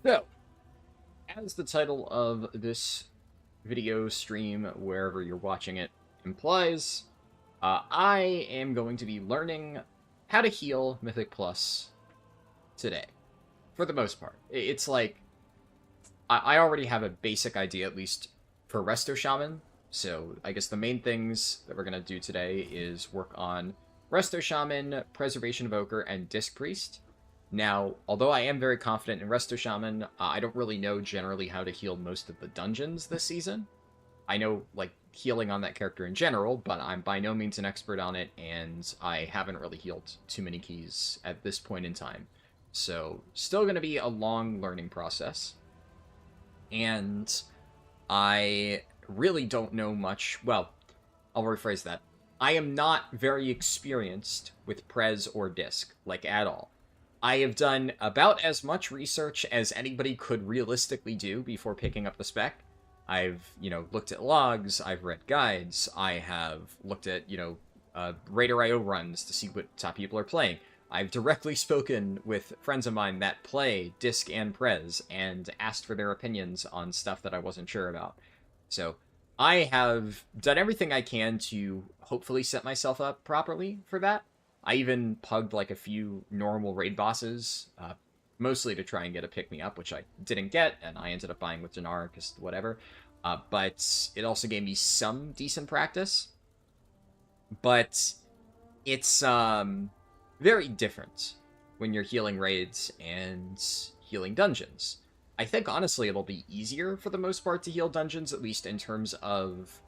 So, as the title of this video stream, wherever you're watching it, implies, I am going to be learning how to heal Mythic Plus today, for the most part. It's like, I already have a basic idea, at least for Resto Shaman, so I guess the main things that we're going to do today is work on Resto Shaman, Preservation Evoker, and Disc Priest. Now, although I am very confident in Resto Shaman, I don't really know generally how to heal most of the dungeons this season. I know, like, healing on that character in general, but I'm by no means an expert on it, and I haven't really healed too many keys at this point in time. So, still going to be a long learning process. And I really don't know much. Well, I'll rephrase that. I am not very experienced with Prez or Disc, like, at all. I have done about as much research as anybody could realistically do before picking up the spec. I've, looked at logs, I've read guides, I have looked at, Raider.io runs to see what top people are playing. I've directly spoken with friends of mine that play Disc and Prez and asked for their opinions on stuff that I wasn't sure about. So I have done everything I can to hopefully set myself up properly for that. I even pugged like a few normal raid bosses, mostly to try and get a pick-me-up, which I didn't get, and I ended up buying with Dinar, because whatever. But it also gave me some decent practice. But it's very different when you're healing raids and healing dungeons. I think, honestly, it'll be easier for the most part to heal dungeons, at least in terms of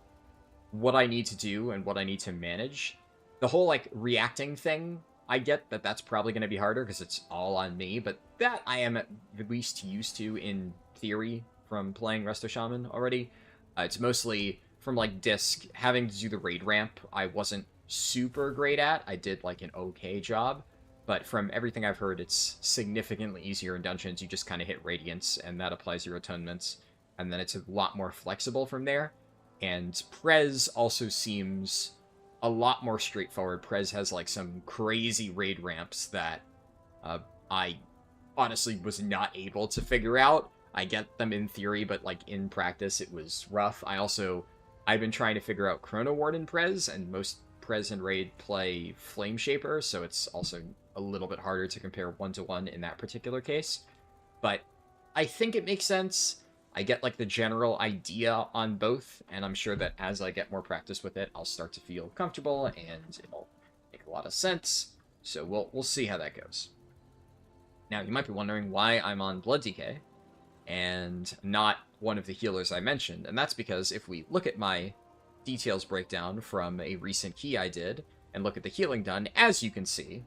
what I need to do and what I need to manage. The whole, like, reacting thing, I get that that's probably going to be harder because it's all on me, but that I am at least used to in theory from playing Resto Shaman already. It's mostly from, like, Disc, having to do the raid ramp, I wasn't super great at. I did, like, an okay job, but from everything I've heard, it's significantly easier in dungeons. You just kind of hit Radiance, and that applies your atonements, and then it's a lot more flexible from there. And Prez also seems a lot more straightforward. Prez has, like, some crazy raid ramps that I honestly was not able to figure out. I get them in theory, but, like, in practice, it was rough. I've been trying to figure out Chrono Ward in Prez, and most Prez and Raid play Flame Shaper, so it's also a little bit harder to compare one-to-one in that particular case. But I think it makes sense. I get, like, the general idea on both, and I'm sure that as I get more practice with it, I'll start to feel comfortable, and it'll make a lot of sense. So we'll see how that goes. Now, you might be wondering why I'm on Blood Decay, and not one of the healers I mentioned, and that's because if we look at my details breakdown from a recent key I did, and look at the healing done, as you can see,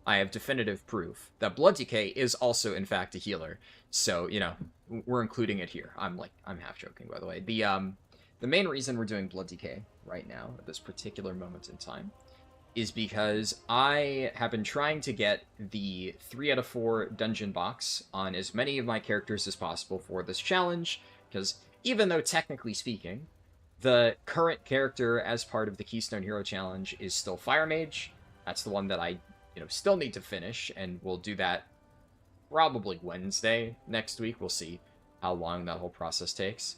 I have definitive proof that Blood Decay is also, in fact, a healer. So, we're including it here. I'm half joking, by the way. The main reason we're doing Blood Decay right now, at this particular moment in time, is because I have been trying to get the 3 out of 4 dungeon box on as many of my characters as possible for this challenge, because even though, technically speaking, the current character as part of the Keystone Hero Challenge is still Fire Mage, that's the one that I still need to finish, and we'll do that probably Wednesday next week. We'll see how long that whole process takes.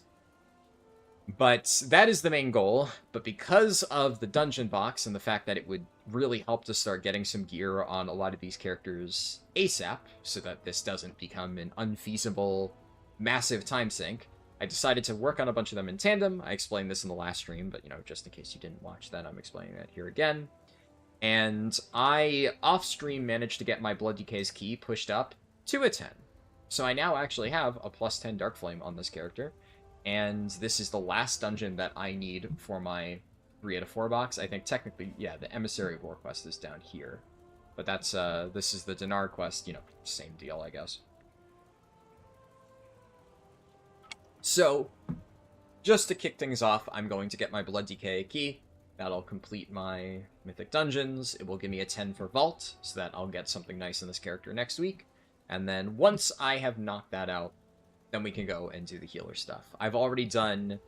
But that is the main goal. But because of the dungeon box and the fact that it would really help to start getting some gear on a lot of these characters ASAP, so that this doesn't become an unfeasible, massive time sink, I decided to work on a bunch of them in tandem. I explained this in the last stream, but, just in case you didn't watch that, I'm explaining that here again. And I, off-stream, managed to get my Blood Decay's key pushed up to a 10. So I now actually have a plus 10 Dark Flame on this character. And this is the last dungeon that I need for my 3 out of 4 box. I think technically, yeah, the Emissary War quest is down here. But that's, this is the Dinar quest, same deal, I guess. So, just to kick things off, I'm going to get my Blood Decay key. That'll complete my Mythic Dungeons. It will give me a 10 for Vault, so that I'll get something nice in this character next week. And then once I have knocked that out, then we can go and do the healer stuff. I've already done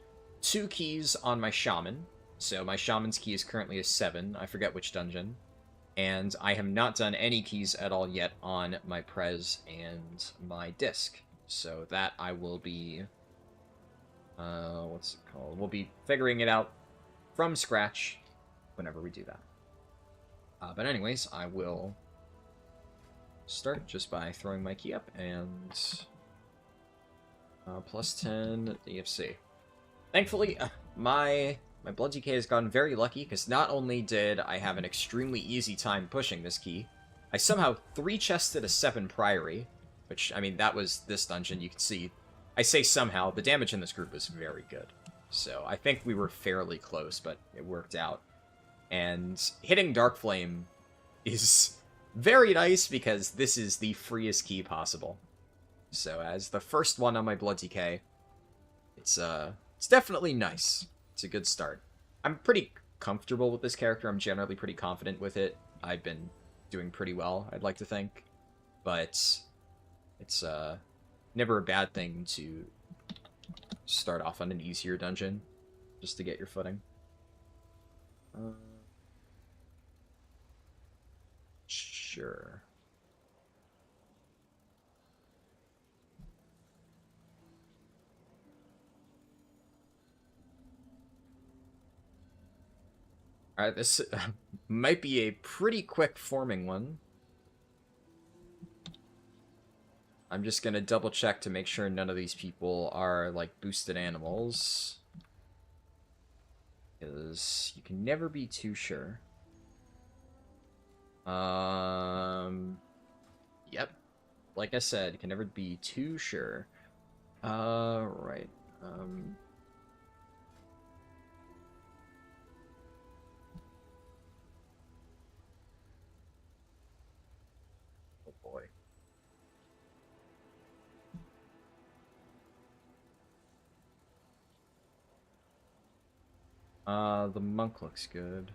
2 keys on my Shaman. So my Shaman's key is currently a 7. I forget which dungeon. And I have not done any keys at all yet on my Prez and my Disc. So that I will be... what's it called? We'll be figuring it out from scratch whenever we do that. But anyways, I will start just by throwing my key up and plus 10 EFC. Thankfully, my blood DK has gotten very lucky because not only did I have an extremely easy time pushing this key, I somehow 3-chested a 7 Priory, which, I mean, that was this dungeon. You can see, I say somehow, the damage in this group was very good. So I think we were fairly close, but it worked out. And hitting Dark Flame is very nice because this is the freest key possible. So as the first one on my blood DK, it's definitely nice. It's a good start. I'm pretty comfortable with this character. I'm generally pretty confident with it. I've been doing pretty well, I'd like to think. But it's never a bad thing to start off on an easier dungeon just to get your footing. Sure. Alright, this might be a pretty quick forming one. I'm just gonna double check to make sure none of these people are, like, boosted animals. Because you can never be too sure. Yep. Like I said, you can never be too sure. Right. Oh boy. The monk looks good.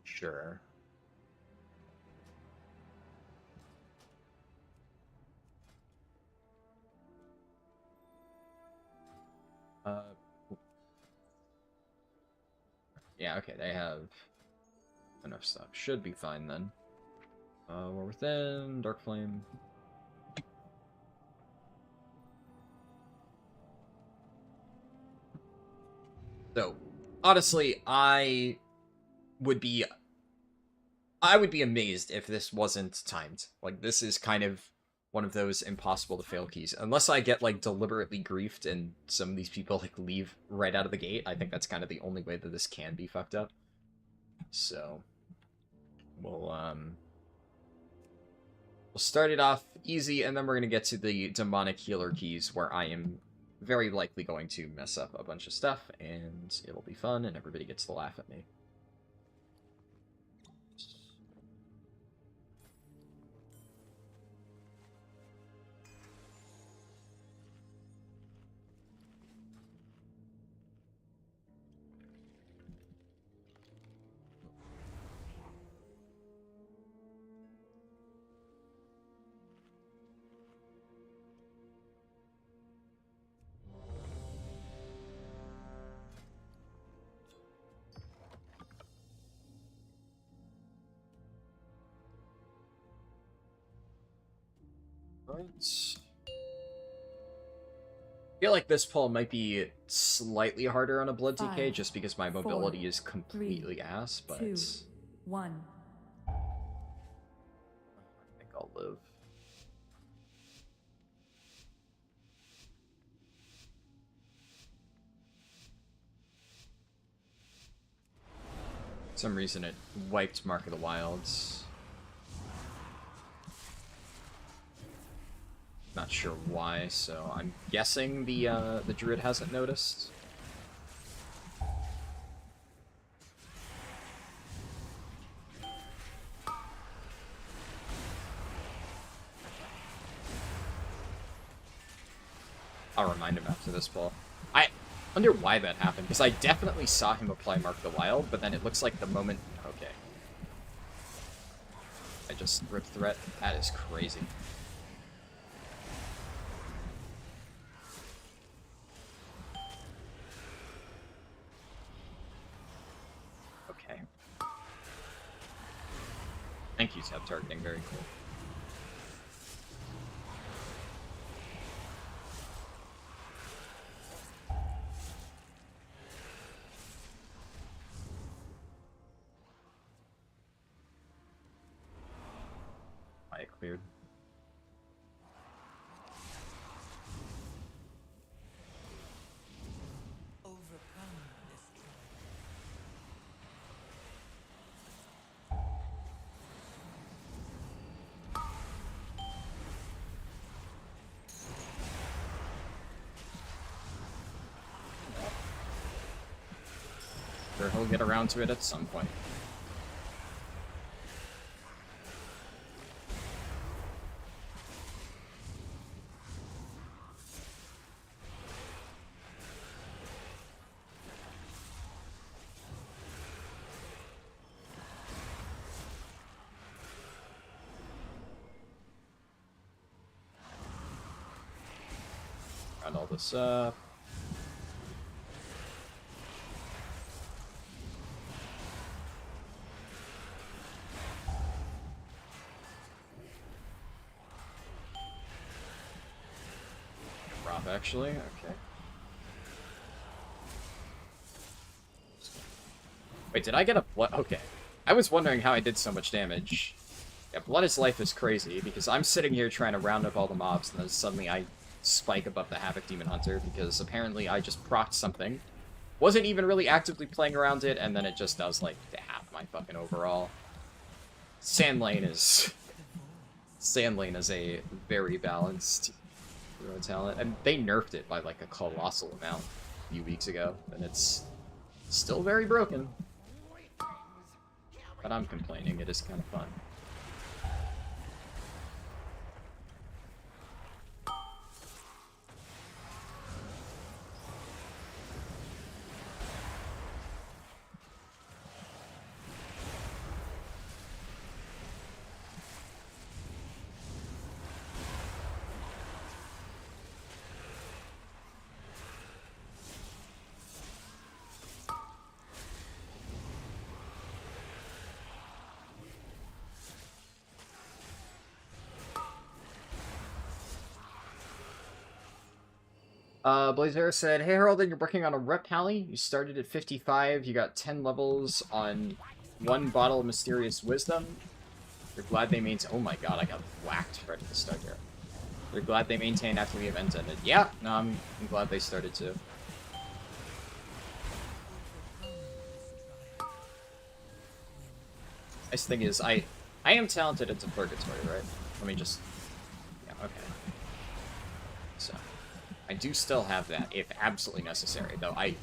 Sure. Yeah, okay, they have enough stuff. Should be fine then. We're within Dark Flame. So, honestly, I would be amazed if this wasn't timed. Like, this is kind of one of those impossible to fail keys. Unless I get, like, deliberately griefed and some of these people, like, leave right out of the gate, I think that's kind of the only way that this can be fucked up. So, we'll start it off easy, and then we're going to get to the demonic healer keys, where I am very likely going to mess up a bunch of stuff, and it'll be fun, and everybody gets to laugh at me. I feel like this pull might be slightly harder on a blood DK just because my mobility is completely ass, but 2, 1. I think I'll live. For some reason it wiped Mark of the Wilds. Not sure why, so I'm guessing the druid hasn't noticed. I'll remind him after this pull. Wonder why that happened, because I definitely saw him apply Mark the Wild, but then it looks like the moment... Okay. I just ripped threat. That is crazy. Okay. Thank you, tab targeting. Very cool. Cleared. Sure, he'll get around to it at some point. Round all this up. Rob, actually, okay. Wait, did I get a blood? Okay. I was wondering how I did so much damage. Yeah, Blood is Life is crazy, because I'm sitting here trying to round up all the mobs, and then suddenly I spike above the Havoc Demon Hunter, because apparently I just procced something. Wasn't even really actively playing around it, and then it just does, like, half my fucking overall. Sandlane is a very balanced hero talent, and they nerfed it by, like, a colossal amount a few weeks ago, and it's still very broken. But I'm complaining, it is kind of fun. Blazer said, "Hey Harldan, you're working on a rep pally. You started at 55, you got 10 levels on 1 bottle of Mysterious Wisdom. You're glad they maintain." Oh my god, I got whacked right at the start here. You're glad they maintained after the event ended. Yeah, no, I'm glad they started too. Nice thing is, I am talented into Purgatory, right? Let me just... Yeah, okay. So... I do still have that, if absolutely necessary, though I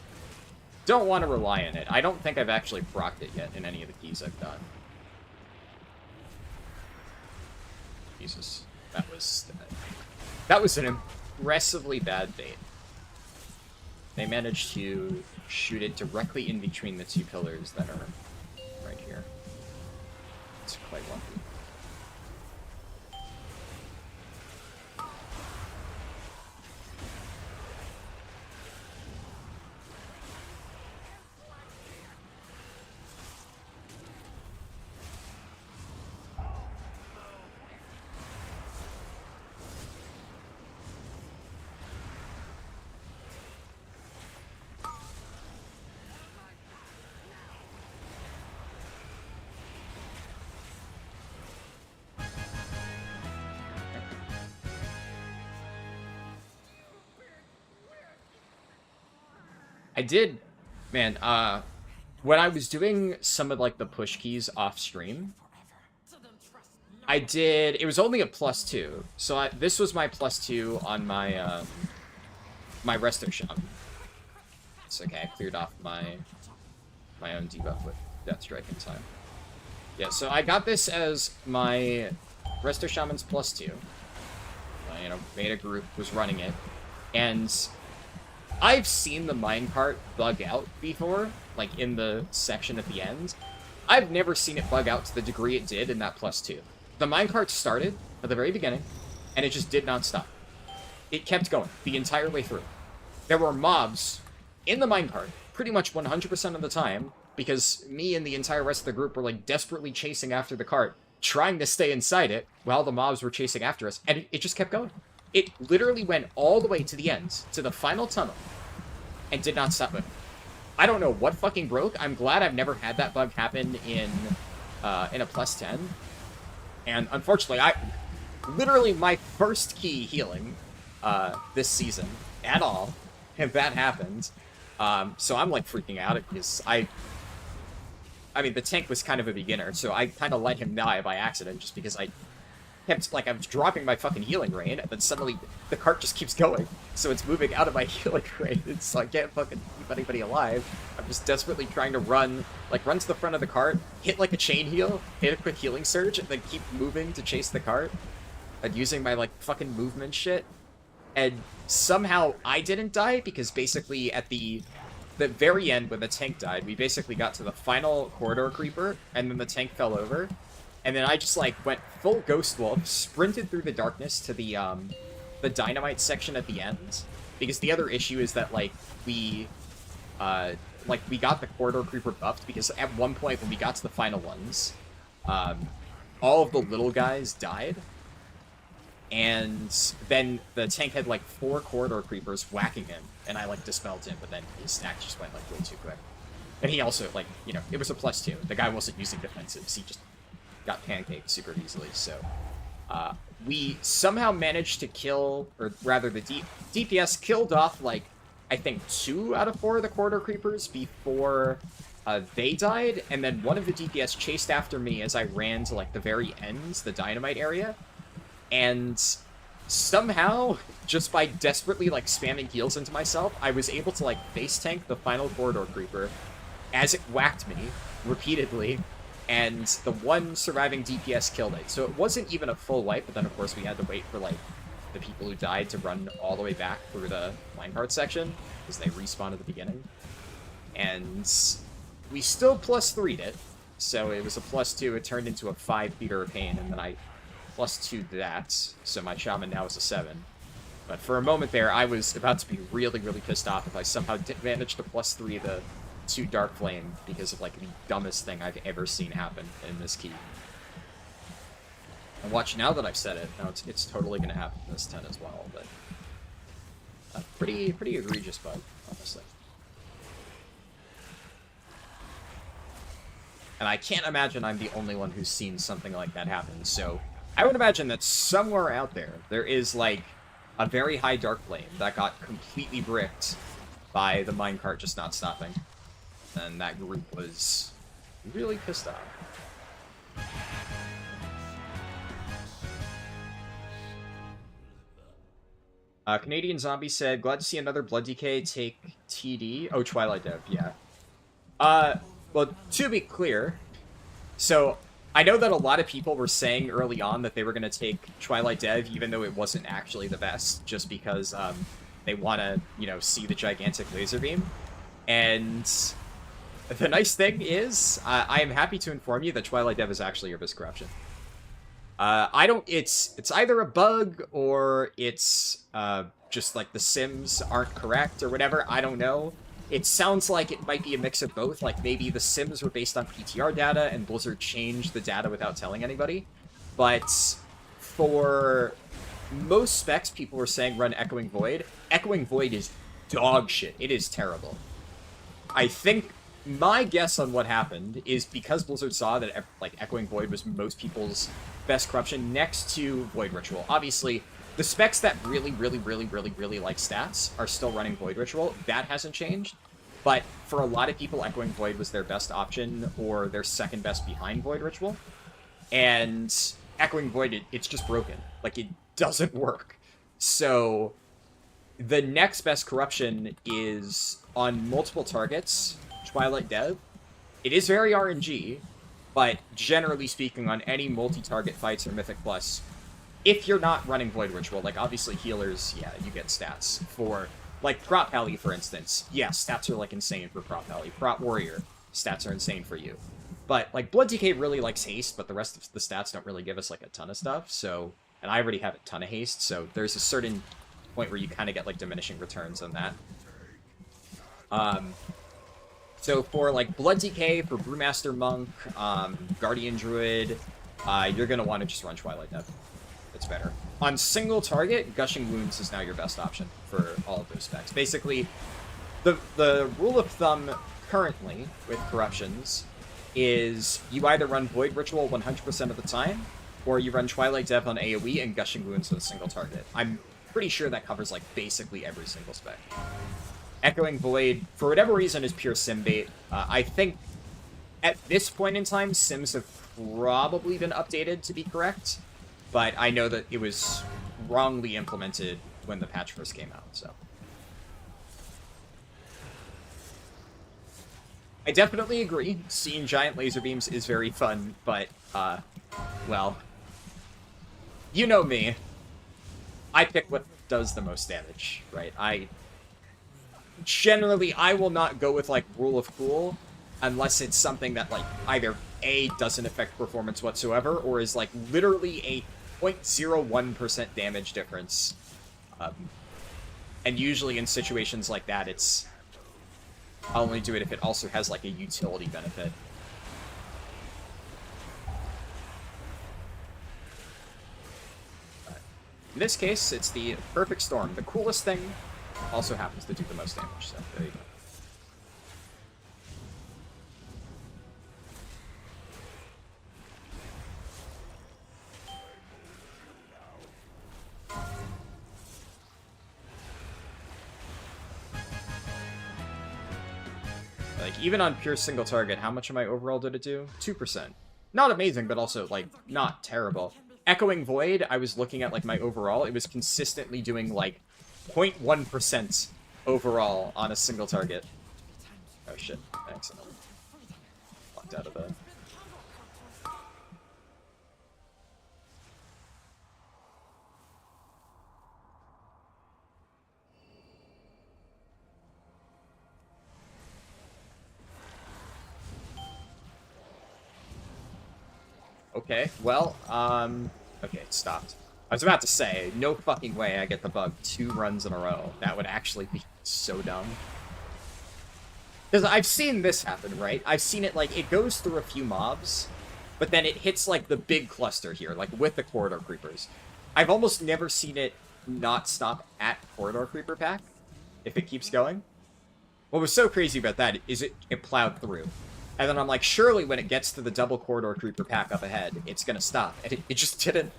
don't want to rely on it. I don't think I've actually procced it yet in any of the keys I've done. Jesus. That was an impressively bad bait. They managed to shoot it directly in between the 2 pillars that are right here. It's quite lucky. I did, man, when I was doing some of, like, the push keys off stream, I did, it was only a +2, so this was my +2 on my, my Resto Shaman. It's okay, I cleared off my own debuff with Death Strike in time. Yeah, so I got this as my Resto Shaman's +2. You know, made a group, was running it, and I've seen the minecart bug out before, like in the section at the end. I've never seen it bug out to the degree it did in that +2. The minecart started at the very beginning, and it just did not stop. It kept going the entire way through. There were mobs in the minecart pretty much 100% of the time, because me and the entire rest of the group were like desperately chasing after the cart, trying to stay inside it while the mobs were chasing after us, and it just kept going. It literally went all the way to the end, to the final tunnel, and did not stop moving. I don't know what fucking broke. I'm glad I've never had that bug happen in a +10. And unfortunately, literally my first key healing this season at all, if that happened. So I'm like freaking out because I mean, the tank was kind of a beginner, so I kind of let him die by accident just because I kept, like, I was dropping my fucking healing rain, and then suddenly the cart just keeps going, so it's moving out of my healing rain, so I can't fucking keep anybody alive. I'm just desperately trying to run to the front of the cart, hit, like, a chain heal, hit a quick healing surge, and then keep moving to chase the cart, and using my, like, fucking movement shit. And somehow I didn't die, because basically at the very end, when the tank died, we basically got to the final corridor creeper, and then the tank fell over. And then I just, like, went full Ghost Wolf, sprinted through the darkness to the dynamite section at the end. Because the other issue is that, like, we got the corridor creeper buffed, because at one point when we got to the final ones, all of the little guys died. And then the tank had, like, 4 corridor creepers whacking him, and I, like, dispelled him, but then his stack just went, like, way too quick. And he also, like, you know, it was a +2. The guy wasn't using defensives, he just got pancaked super easily, so we somehow managed to kill, or rather the DPS killed off, like, I think 2 out of 4 of the corridor creepers before they died, and then one of the DPS chased after me as I ran to, like, the very end, the dynamite area, and somehow, just by desperately, like, spamming heals into myself, I was able to, like, face tank the final corridor creeper as it whacked me repeatedly, and the one surviving DPS killed it. So it wasn't even a full wipe, but then of course we had to wait for, like, the people who died to run all the way back through the minecart section, because they respawned at the beginning. And we still +3'd it, so it was a +2, it turned into a 5 Theater of Pain, and then I +2'd that, so my shaman now is a 7. But for a moment there, I was about to be really, really pissed off if I somehow did manage to +3 the 2 Dark Flame, because of, like, the dumbest thing I've ever seen happen in this key. And watch, now that I've said it, now it's totally going to happen in this 10 as well, but a pretty egregious bug, honestly. And I can't imagine I'm the only one who's seen something like that happen, so I would imagine that somewhere out there is, like, a very high Dark Flame that got completely bricked by the minecart just not stopping. And that group was really pissed off. Canadian Zombie said, glad to see another Blood DK take TD. Oh, Twilight Dev, yeah. Well, to be clear, so I know that a lot of people were saying early on that they were going to take Twilight Dev, even though it wasn't actually the best, just because they want to, you know, see the gigantic laser beam. And the nice thing is, I am happy to inform you that Twilight Dev is actually your best corruption. It's either a bug, or it's, just, like, the sims aren't correct, or whatever, I don't know. It sounds like it might be a mix of both, like, maybe the sims were based on PTR data, and Blizzard changed the data without telling anybody. But for most specs, people were saying run Echoing Void. Echoing Void is dog shit. It is terrible. I think my guess on what happened is because Blizzard saw that, like, Echoing Void was most people's best corruption next to Void Ritual. Obviously, the specs that really like stats are still running Void Ritual. That hasn't changed. But for a lot of people, Echoing Void was their best option, or their second best behind Void Ritual. And Echoing Void, it's just broken. Like, it doesn't work. So the next best corruption is on multiple targets, Twilight Dev. It is very RNG, but generally speaking, on any multi-target fights or Mythic Plus, if you're not running Void Ritual, like, obviously healers, yeah, you get stats. For Like, Prop Heli, for instance. Yeah, stats are, like, insane for Prop Heli. Prop Warrior, stats are insane for you. But, like, Blood DK really likes haste, but the rest of the stats don't really give us, like, a ton of stuff, so... And I already have a ton of haste, so there's a certain point where you kind of get, like, diminishing returns on that. So for, like, Blood DK, for Brewmaster Monk, Guardian Druid, you're going to want to just run Twilight Depth. It's better. On single target, Gushing Wounds is now your best option for all of those specs. Basically, the rule of thumb currently with Corruptions is you either run Void Ritual 100% of the time, or you run Twilight Depth on AoE and Gushing Wounds with a single target. I'm pretty sure that covers, like, basically every single spec. Echoing Void, for whatever reason, is pure sim bait. I think at this point in time, sims have probably been updated to be correct, but I know that it was wrongly implemented when the patch first came out, so. I definitely agree. Seeing giant laser beams is very fun, but, well, you know me. I pick what does the most damage, right? Generally, I will not go with, like, Rule of Cool unless it's something that, like, either A, doesn't affect performance whatsoever, or is, like, literally a 0.01% damage difference. And usually in situations like that, I'll only do it if it also has, like, a utility benefit. In this case, it's the perfect storm. The coolest thing also happens to do the most damage, so there you go. Like, even on pure single target, how much of my overall did it do? 2%. Not amazing, but also, like, not terrible. Echoing Void, I was looking at, like, my overall. It was consistently doing, like, 0.1% overall on a single target. Oh, shit. Excellent. Locked out of that. Okay, well, okay, it stopped. I was about to say, no fucking way I get the bug 2 runs in a row. That would actually be so dumb. Because I've seen this happen, right? I've seen it, like, it goes through a few mobs, but then it hits, like, the big cluster here, like, with the Corridor Creepers. I've almost never seen it not stop at Corridor Creeper pack, if it keeps going. What was so crazy about that is it plowed through. And then I'm like, surely when it gets to the double Corridor Creeper pack up ahead, it's gonna stop. And it just didn't.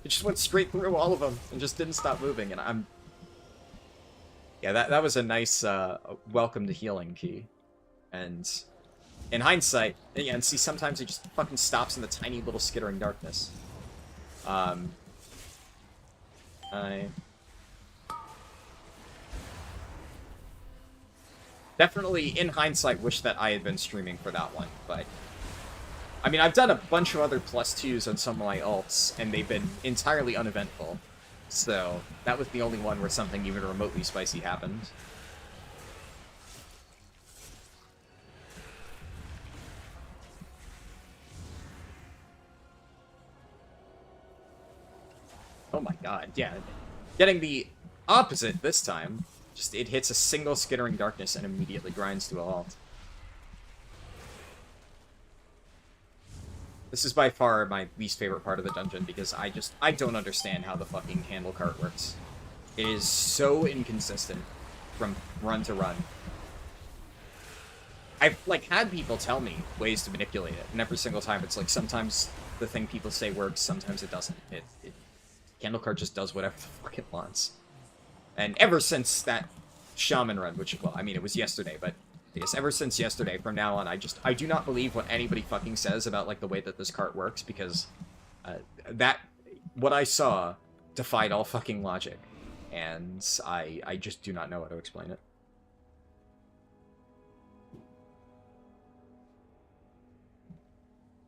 It just went straight through all of them and just didn't stop moving. And I'm... Yeah, that was a nice welcome to healing key. And in hindsight, yeah, and see, sometimes it just fucking stops in the tiny little skittering darkness. I definitely, in hindsight, wish that I had been streaming for that one, but... I mean, I've done a bunch of other +2s on some of my ults, and they've been entirely uneventful. So, that was the only one where something even remotely spicy happened. Oh my god, yeah. Getting the opposite this time. Just, it hits a single skittering darkness and immediately grinds to a halt. This is by far my least favorite part of the dungeon, because I don't understand how the fucking handle cart works. It is so inconsistent from run to run. I've, like, had people tell me ways to manipulate it, and every single time it's like, sometimes the thing people say works, sometimes it doesn't. Candle cart just does whatever the fuck it wants. And ever since that shaman run, which, well, I mean, it was yesterday, but I guess ever since yesterday, from now on, I do not believe what anybody fucking says about, like, the way that this cart works, because what I saw defied all fucking logic, and I just do not know how to explain it.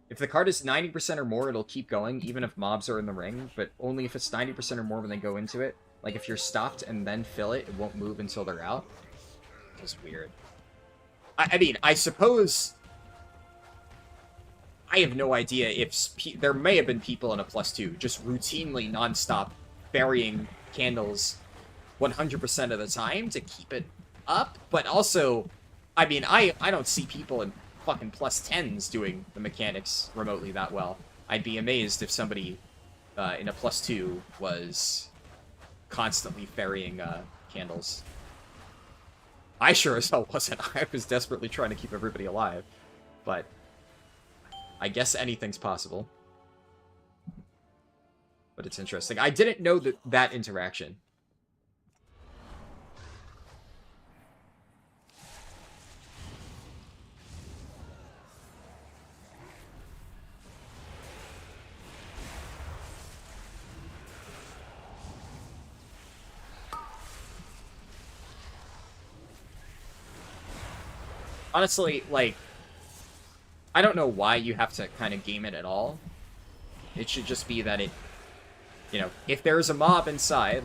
If the card is 90% or more, it'll keep going, even if mobs are in the ring, but only if it's 90% or more when they go into it. Like, if you're stopped and then fill it, it won't move until they're out. It's weird. I mean, I suppose... I have no idea if... There may have been people in a +2 just routinely, non-stop, burying candles 100% of the time to keep it up, but also... I mean, I don't see people in fucking +10s doing the mechanics remotely that well. I'd be amazed if somebody in a +2 was constantly ferrying candles. I sure as hell wasn't. I was desperately trying to keep everybody alive. But I guess anything's possible. But it's interesting. I didn't know that interaction. Honestly, like, I don't know why you have to kind of game it at all. It should just be that it, you know, if there's a mob inside,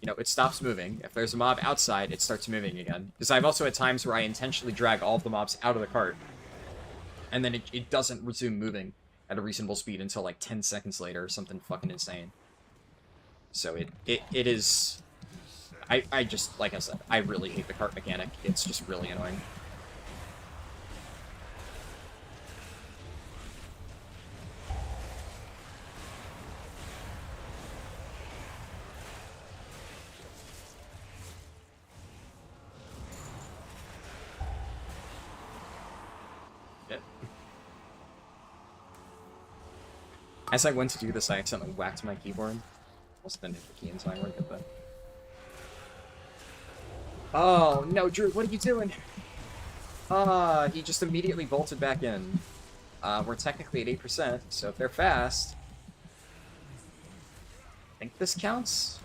you know, it stops moving. If there's a mob outside, it starts moving again. Because I've also had times where I intentionally drag all of the mobs out of the cart, and then it doesn't resume moving at a reasonable speed until like 10 seconds later or something fucking insane. So it is... I just, like I said, I really hate the cart mechanic. It's just really annoying. As I went to do this, I accidentally whacked my keyboard. Also then hit the key, and so I weren't good then. Oh, no, Drew, what are you doing? He just immediately bolted back in. We're technically at 8%, so if they're fast... I think this counts?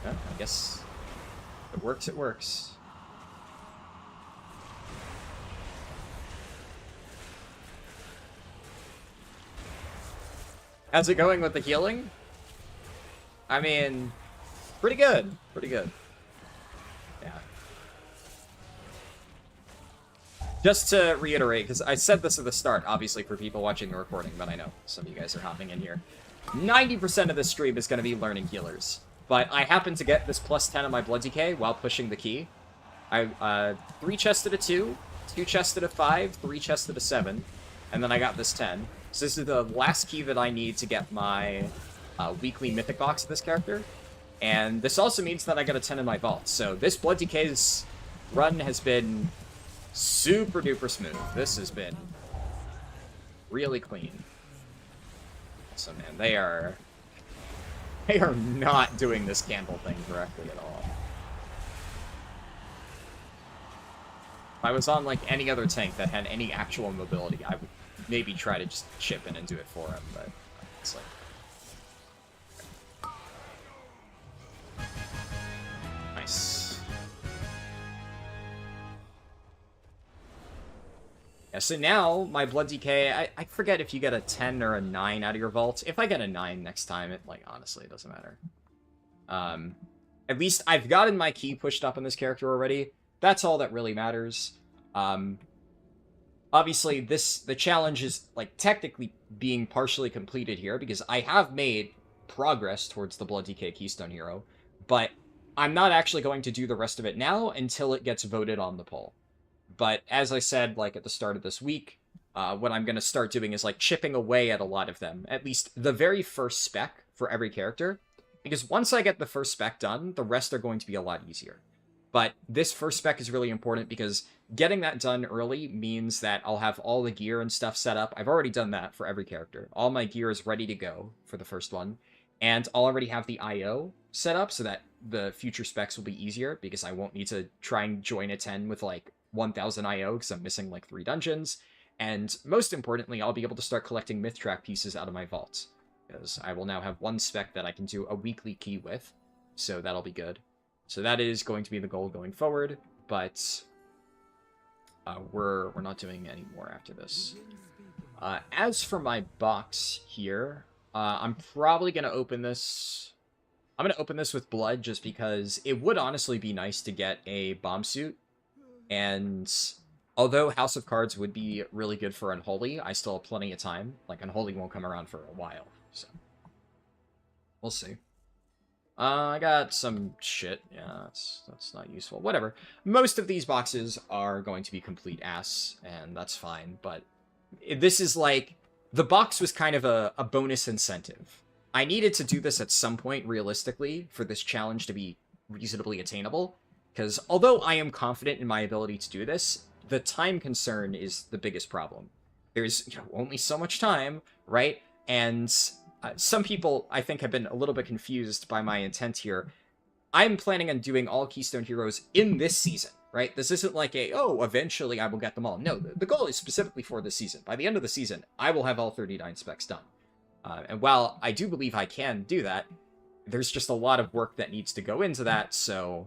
Yeah, I guess... If it works, it works. How's it going with the healing? I mean, pretty good. Pretty good. Yeah. Just to reiterate, because I said this at the start, obviously for people watching the recording, but I know some of you guys are hopping in here. 90% of this stream is going to be learning healers. But I happened to get this +10 on my blood decay while pushing the key. I 3-chested a 2, 2-chested a 5, 3-chested a 7, and then I got this 10. So this is the last key that I need to get my weekly mythic box of this character. And this also means that I got a 10 in my vault. So this Blood Decay's run has been super duper smooth. This has been really clean. So man, they are not doing this candle thing correctly at all. If I was on like any other tank that had any actual mobility, I would maybe try to just chip in and do it for him, but it's like... Nice. Yeah, so now, my Blood Decay, I forget if you get a 10 or a 9 out of your vault. If I get a 9 next time, it, like, honestly, it doesn't matter. At least I've gotten my key pushed up on this character already. That's all that really matters. Obviously, the challenge is, like, technically being partially completed here, because I have made progress towards the Blood Decay Keystone Hero, but I'm not actually going to do the rest of it now until it gets voted on the poll. But as I said, like, at the start of this week, what I'm going to start doing is, like, chipping away at a lot of them. At least the very first spec for every character, because once I get the first spec done, the rest are going to be a lot easier. But this first spec is really important because getting that done early means that I'll have all the gear and stuff set up. I've already done that for every character. All my gear is ready to go for the first one. And I'll already have the IO set up so that the future specs will be easier because I won't need to try and join a 10 with like 1000 IO because I'm missing like 3 dungeons. And most importantly, I'll be able to start collecting myth track pieces out of my vaults because I will now have one spec that I can do a weekly key with. So that'll be good. So that is going to be the goal going forward, but we're not doing any more after this. As for my box here, I'm probably going to open this... I'm going to open this with blood just because it would honestly be nice to get a bomb suit. And although House of Cards would be really good for Unholy, I still have plenty of time. Like, Unholy won't come around for a while, so... We'll see. I got some shit. Yeah, that's not useful. Whatever. Most of these boxes are going to be complete ass, and that's fine, but this is like... The box was kind of a bonus incentive. I needed to do this at some point, realistically, for this challenge to be reasonably attainable, because although I am confident in my ability to do this, the time concern is the biggest problem. There's only so much time, right? And some people, I think, have been a little bit confused by my intent here. I'm planning on doing all Keystone Heroes in this season, right? This isn't like eventually I will get them all. No, the goal is specifically for this season. By the end of the season, I will have all 39 specs done. And while I do believe I can do that, there's just a lot of work that needs to go into that, so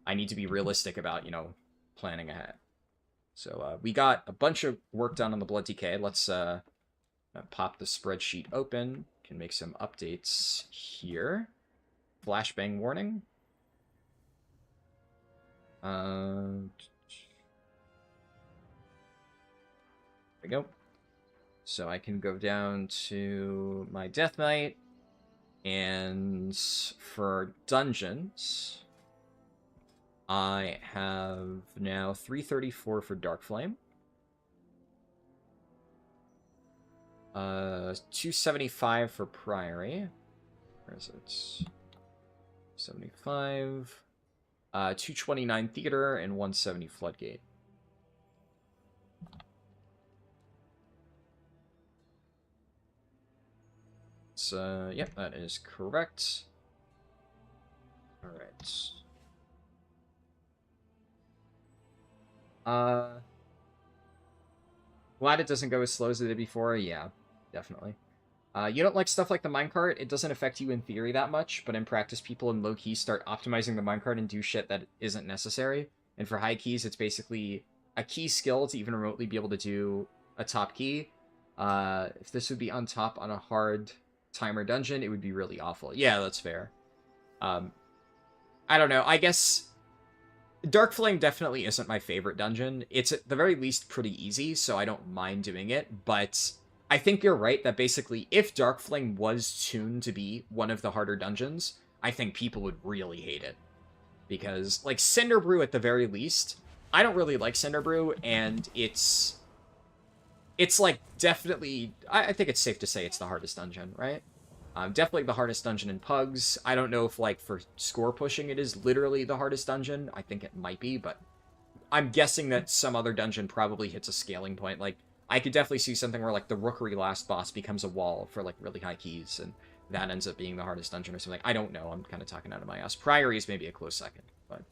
I need to be realistic about, planning ahead. So we got a bunch of work done on the Blood Decay. Let's pop the spreadsheet open. Can make some updates here. Flashbang warning. There we go. So I can go down to my Death Knight, and for dungeons, I have now 334 for Dark Flame. 275 for Priory. Where is it? 75. 229 Theater and 170 Floodgate. So, yep, that is correct. Alright. Glad it doesn't go as slow as it did before. Yeah, definitely. You don't like stuff like the minecart. It doesn't affect you in theory that much, but in practice, people in low key start optimizing the minecart and do shit that isn't necessary. And for high keys, it's basically a key skill to even remotely be able to do a top key. If this would be on top on a hard timer dungeon, it would be really awful. Yeah, that's fair. I don't know. I guess Dark Flame definitely isn't my favorite dungeon. It's at the very least pretty easy, so I don't mind doing it, but I think you're right that basically if Dark Flame was tuned to be one of the harder dungeons, I think people would really hate it. Because, like, Cinderbrew at the very least, I don't really like Cinderbrew, and it's like, definitely, I think it's safe to say it's the hardest dungeon, right? Definitely the hardest dungeon in Pugs. I don't know if, like, for score pushing it is literally the hardest dungeon. I think it might be, but I'm guessing that some other dungeon probably hits a scaling point. Like, I could definitely see something where, like, the Rookery last boss becomes a wall for, like, really high keys, and that ends up being the hardest dungeon or something. I don't know. I'm kind of talking out of my ass. Priory is maybe a close second, but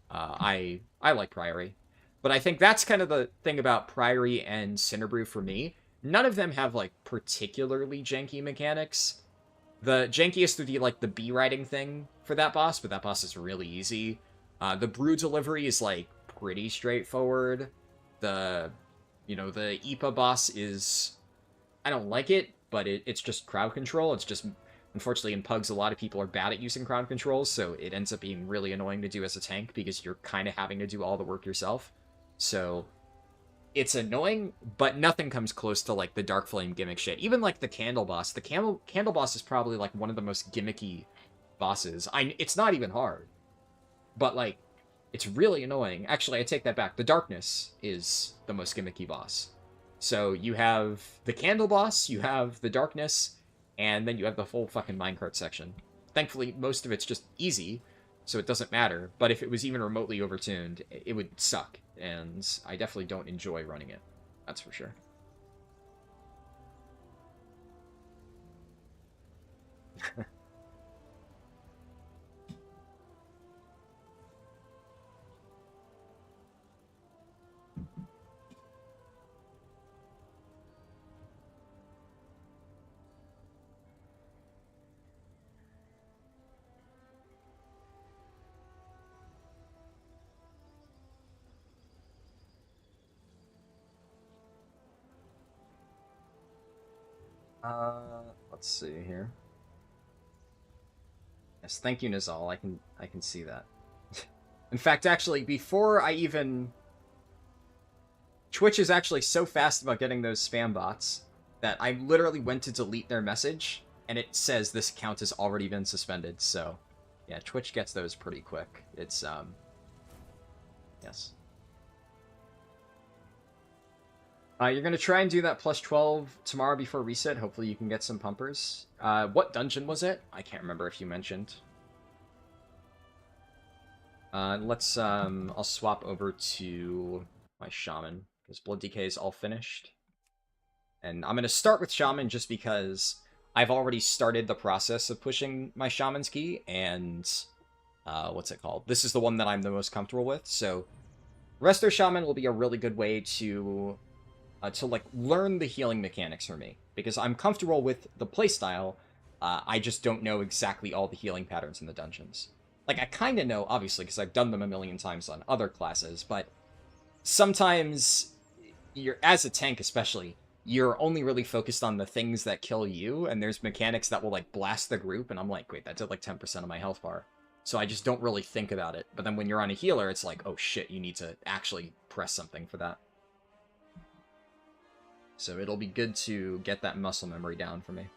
I like Priory. But I think that's kind of the thing about Priory and Cinderbrew for me. None of them have, like, particularly janky mechanics. The jankiest would be, like, the bee riding thing for that boss, but that boss is really easy. The brew delivery is, like, pretty straightforward. The IPA boss is... I don't like it, but it's just crowd control. It's just... Unfortunately, in Pugs, a lot of people are bad at using crowd controls, so it ends up being really annoying to do as a tank, because you're kind of having to do all the work yourself. So... it's annoying, but nothing comes close to, like, the Dark Flame gimmick shit. Even, like, the Candle boss. The Candle boss is probably, like, one of the most gimmicky bosses. It's not even hard. But, like, it's really annoying. Actually, I take that back. The Darkness is the most gimmicky boss. So, you have the Candle boss, you have the Darkness, and then you have the whole fucking minecart section. Thankfully, most of it's just easy, so it doesn't matter. But if it was even remotely overtuned, it would suck. And I definitely don't enjoy running it. That's for sure. Let's see here. Yes, thank you, Nizal. I can see that. In fact, actually, before I even... Twitch is actually so fast about getting those spam bots that I literally went to delete their message, and it says this account has already been suspended, so... Yeah, Twitch gets those pretty quick. It's, Yes. You're gonna try and do that plus 12 tomorrow before reset. Hopefully you can get some pumpers. What dungeon was it? I can't remember if you mentioned. I'll swap over to my Shaman, because Blood Decay is all finished. And I'm gonna start with Shaman just because I've already started the process of pushing my Shaman's key, and, what's it called? This is the one that I'm the most comfortable with, so Resto Shaman will be a really good way to like, learn the healing mechanics for me. Because I'm comfortable with the playstyle, I just don't know exactly all the healing patterns in the dungeons. Like, I kind of know, obviously, because I've done them a million times on other classes, but sometimes, as a tank especially, you're only really focused on the things that kill you, and there's mechanics that will, like, blast the group, and I'm like, wait, that did, like, 10% of my health bar. So I just don't really think about it. But then when you're on a healer, it's like, oh shit, you need to actually press something for that. So it'll be good to get that muscle memory down for me.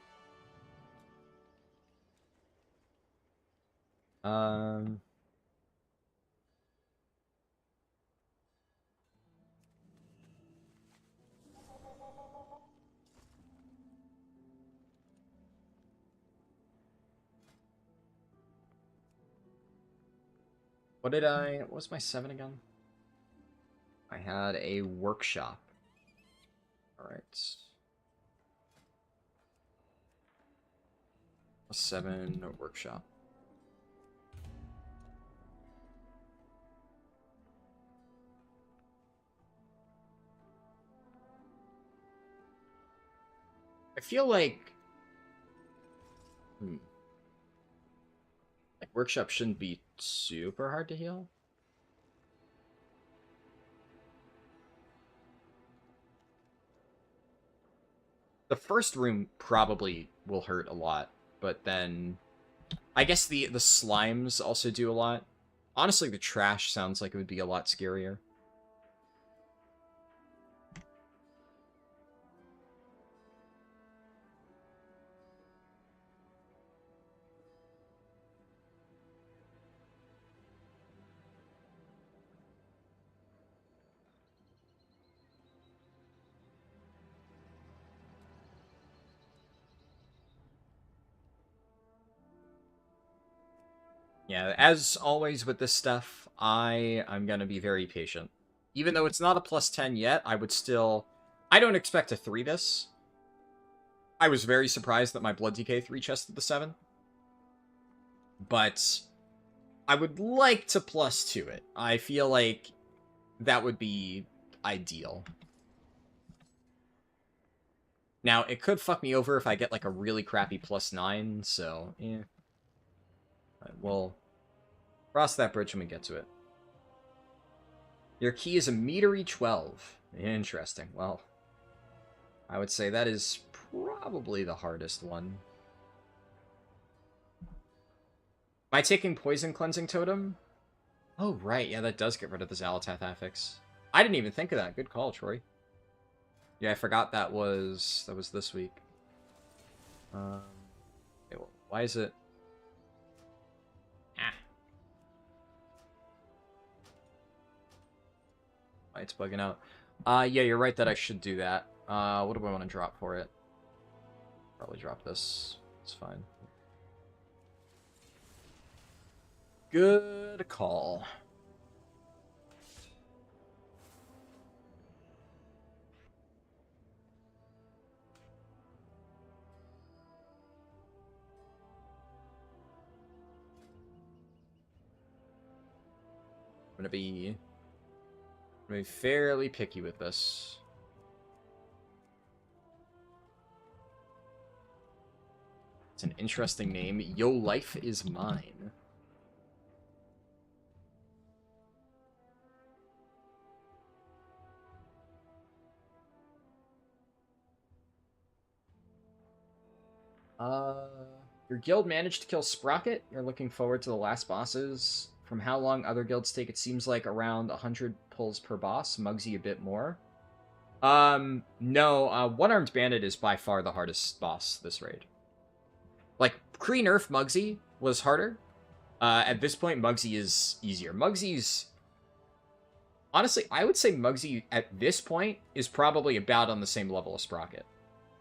What was my 7 again? I had a workshop. Alright. 7 workshop. I feel like... Like, workshop shouldn't be super hard to heal. The first room probably will hurt a lot, but then... I guess the slimes also do a lot. Honestly, the trash sounds like it would be a lot scarier. Yeah, as always with this stuff, I'm gonna be very patient. Even though it's not a plus 10 yet, I would still... I don't expect to 3 this. I was very surprised that my Blood Decay 3 chested the 7. But I would like to plus 2 it. I feel like that would be ideal. Now, it could fuck me over if I get like a really crappy plus 9, so, yeah. We'll cross that bridge when we get to it. Your key is a metery 12. Interesting. Well, I would say that is probably the hardest one. Am I taking Poison Cleansing Totem? Oh, right. Yeah, that does get rid of the Xalatath affix. I didn't even think of that. Good call, Troy. Yeah, I forgot that was this week. Okay, well, why is it... Why it's bugging out. Yeah, you're right that I should do that. What do I want to drop for it? Probably drop this. It's fine. Good call. I'm gonna be fairly picky with this. It's an interesting name. Yo Life is Mine. Uh, your guild managed to kill Sprocket. You're looking forward to the last bosses. From how long other guilds take, it seems like around 100 pulls per boss. Mugsy a bit more. No, One-Armed Bandit is by far the hardest boss this raid. Like, pre-nerf Mugsy was harder. At this point, Mugsy is easier. Mugsy's... Honestly, I would say Mugsy, at this point, is probably about on the same level as Sprocket.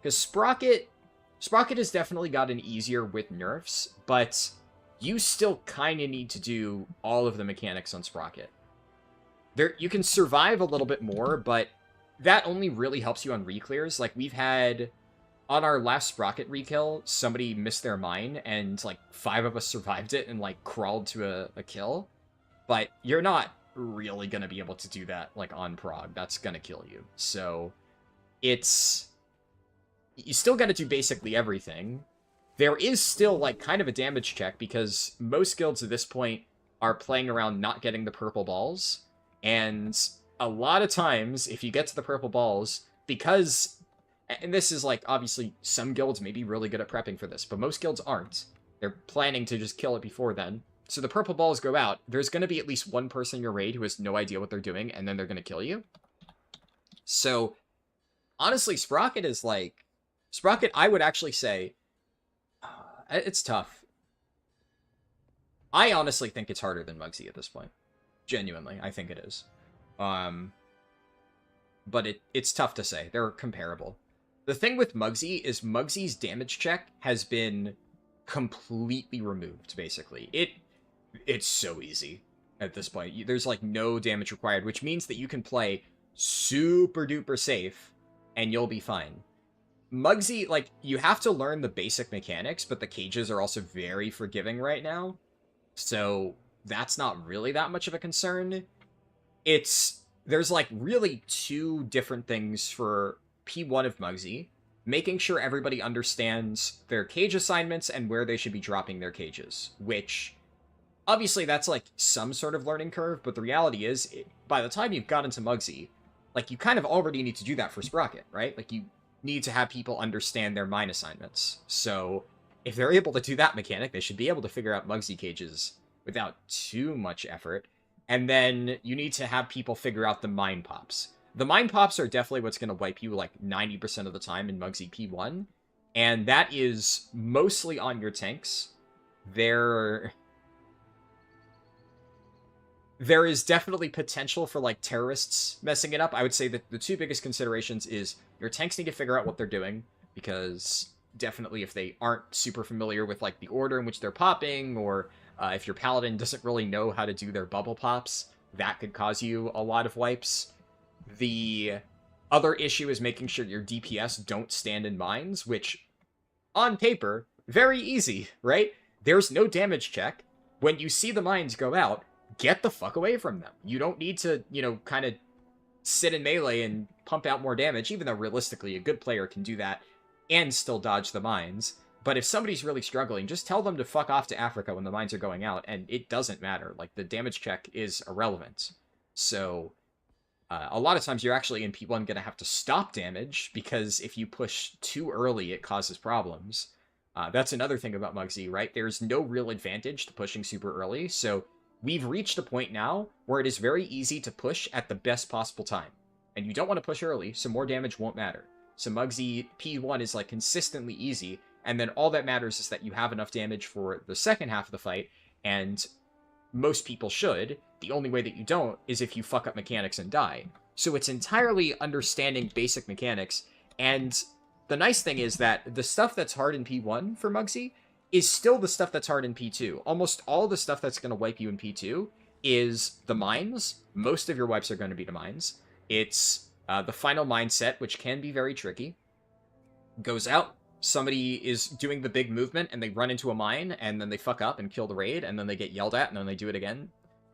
Because Sprocket has definitely gotten easier with nerfs, but you still kind of need to do all of the mechanics on Sprocket. You can survive a little bit more, but that only really helps you on reclears. Like, we've had... On our last Sprocket rekill, somebody missed their mine, and, like, 5 of us survived it and, like, crawled to a kill. But you're not really gonna be able to do that, like, on prog. That's gonna kill you. So, it's... You still gotta do basically everything. There is still, like, kind of a damage check, because most guilds at this point are playing around not getting the purple balls, and a lot of times, if you get to the purple balls, because... And this is, like, obviously, some guilds may be really good at prepping for this, but most guilds aren't. They're planning to just kill it before then. So the purple balls go out. There's going to be at least one person in your raid who has no idea what they're doing, and then they're going to kill you. So, honestly, Sprocket is, like... Sprocket, I would actually say... it's tough. I honestly think it's harder than Mugsy at this point. Genuinely, I think it is. But it's tough to say. They're comparable. The thing with Mugsy is Mugsy's damage check has been completely removed, basically. It's so easy at this point. There's, like, no damage required, which means that you can play super duper safe, and you'll be fine. Mugsy, like, you have to learn the basic mechanics, but the cages are also very forgiving right now. So, that's not really that much of a concern. There's, like, really 2 different things for P1 of Mugsy. Making sure everybody understands their cage assignments and where they should be dropping their cages. Which, obviously, that's, like, some sort of learning curve, but the reality is, by the time you've got into Mugsy, like, you kind of already need to do that for Sprocket, right? Like, you need to have people understand their mine assignments. So, if they're able to do that mechanic, they should be able to figure out Mugsy cages without too much effort. And then you need to have people figure out the mine pops. The mine pops are definitely what's going to wipe you like 90% of the time in Mugsy P1. And that is mostly on your tanks. There is definitely potential for like terrorists messing it up. I would say that the 2 biggest considerations is your tanks need to figure out what they're doing. Because definitely if they aren't super familiar with like the order in which they're popping, or if your paladin doesn't really know how to do their bubble pops, that could cause you a lot of wipes. The other issue is making sure your DPS don't stand in mines, which, on paper, very easy, right? There's no damage check. When you see the mines go out, get the fuck away from them. You don't need to, kind of sit in melee and pump out more damage, even though realistically a good player can do that and still dodge the mines. But if somebody's really struggling, just tell them to fuck off to Africa when the mines are going out, and it doesn't matter. Like, the damage check is irrelevant. So, a lot of times you're actually in P1 going to have to stop damage, because if you push too early, it causes problems. That's another thing about Mugsy, right? There's no real advantage to pushing super early, so we've reached a point now where it is very easy to push at the best possible time. And you don't want to push early, so more damage won't matter. So Mugsy P1 is, like, consistently easy, and then all that matters is that you have enough damage for the second half of the fight, and most people should. The only way that you don't is if you fuck up mechanics and die. So it's entirely understanding basic mechanics, and the nice thing is that the stuff that's hard in P1 for Mugsy is still the stuff that's hard in P2. Almost all the stuff that's going to wipe you in P2 is the mines. Most of your wipes are going to be the mines. It's the final mine set, which can be very tricky. Goes out, somebody is doing the big movement, and they run into a mine, and then they fuck up and kill the raid, and then they get yelled at, and then they do it again.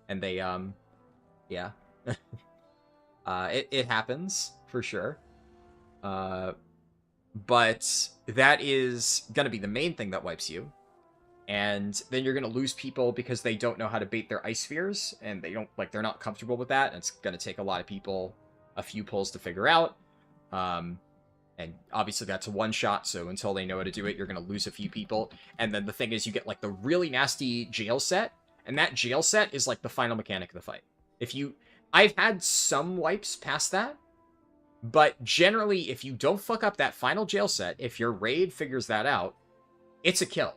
And they, yeah. It happens, for sure. But that is gonna be the main thing that wipes you. And then you're gonna lose people because they don't know how to bait their ice spheres, and they're not comfortable with that, and it's gonna take a lot of people a few pulls to figure out. And obviously that's a one-shot, so until they know how to do it, you're going to lose a few people. And then the thing is, you get, like, the really nasty jail set, and that jail set is, like, the final mechanic of the fight. I've had some wipes past that, but generally, if you don't fuck up that final jail set, if your raid figures that out, it's a kill.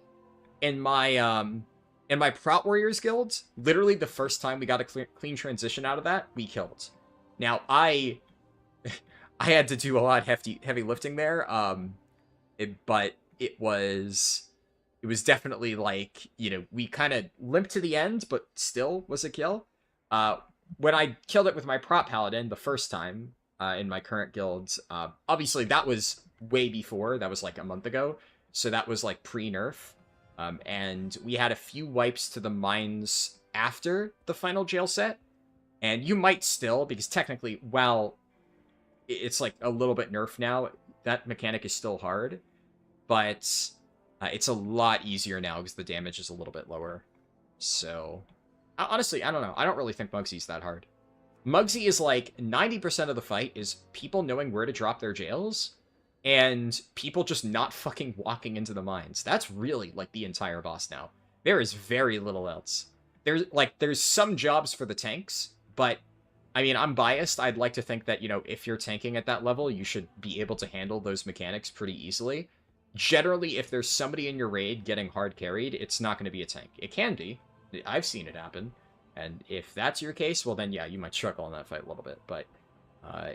In my Prot Warriors guild, literally the first time we got a clean transition out of that, we killed. Now, I had to do a lot of heavy lifting there, but it was definitely, like, you know, we kind of limped to the end, but still was a kill. When I killed it with my Prot Paladin the first time in my current guilds, obviously that was way before, that was like a month ago, so that was like pre-nerf. And we had a few wipes to the mines after the final jail set. And you might still, because technically, while it's like a little bit nerfed now, that mechanic is still hard. But it's a lot easier now because the damage is a little bit lower. So, honestly, I don't know. I don't really think Mugsy's that hard. Mugsy is like 90% of the fight is people knowing where to drop their jails. And people just not fucking walking into the mines. That's really, like, the entire boss now. There is very little else. There's some jobs for the tanks, but, I mean, I'm biased. I'd like to think that, you know, if you're tanking at that level, you should be able to handle those mechanics pretty easily. Generally, if there's somebody in your raid getting hard carried, it's not going to be a tank. It can be. I've seen it happen. And if that's your case, well, then, yeah, you might struggle in that fight a little bit. But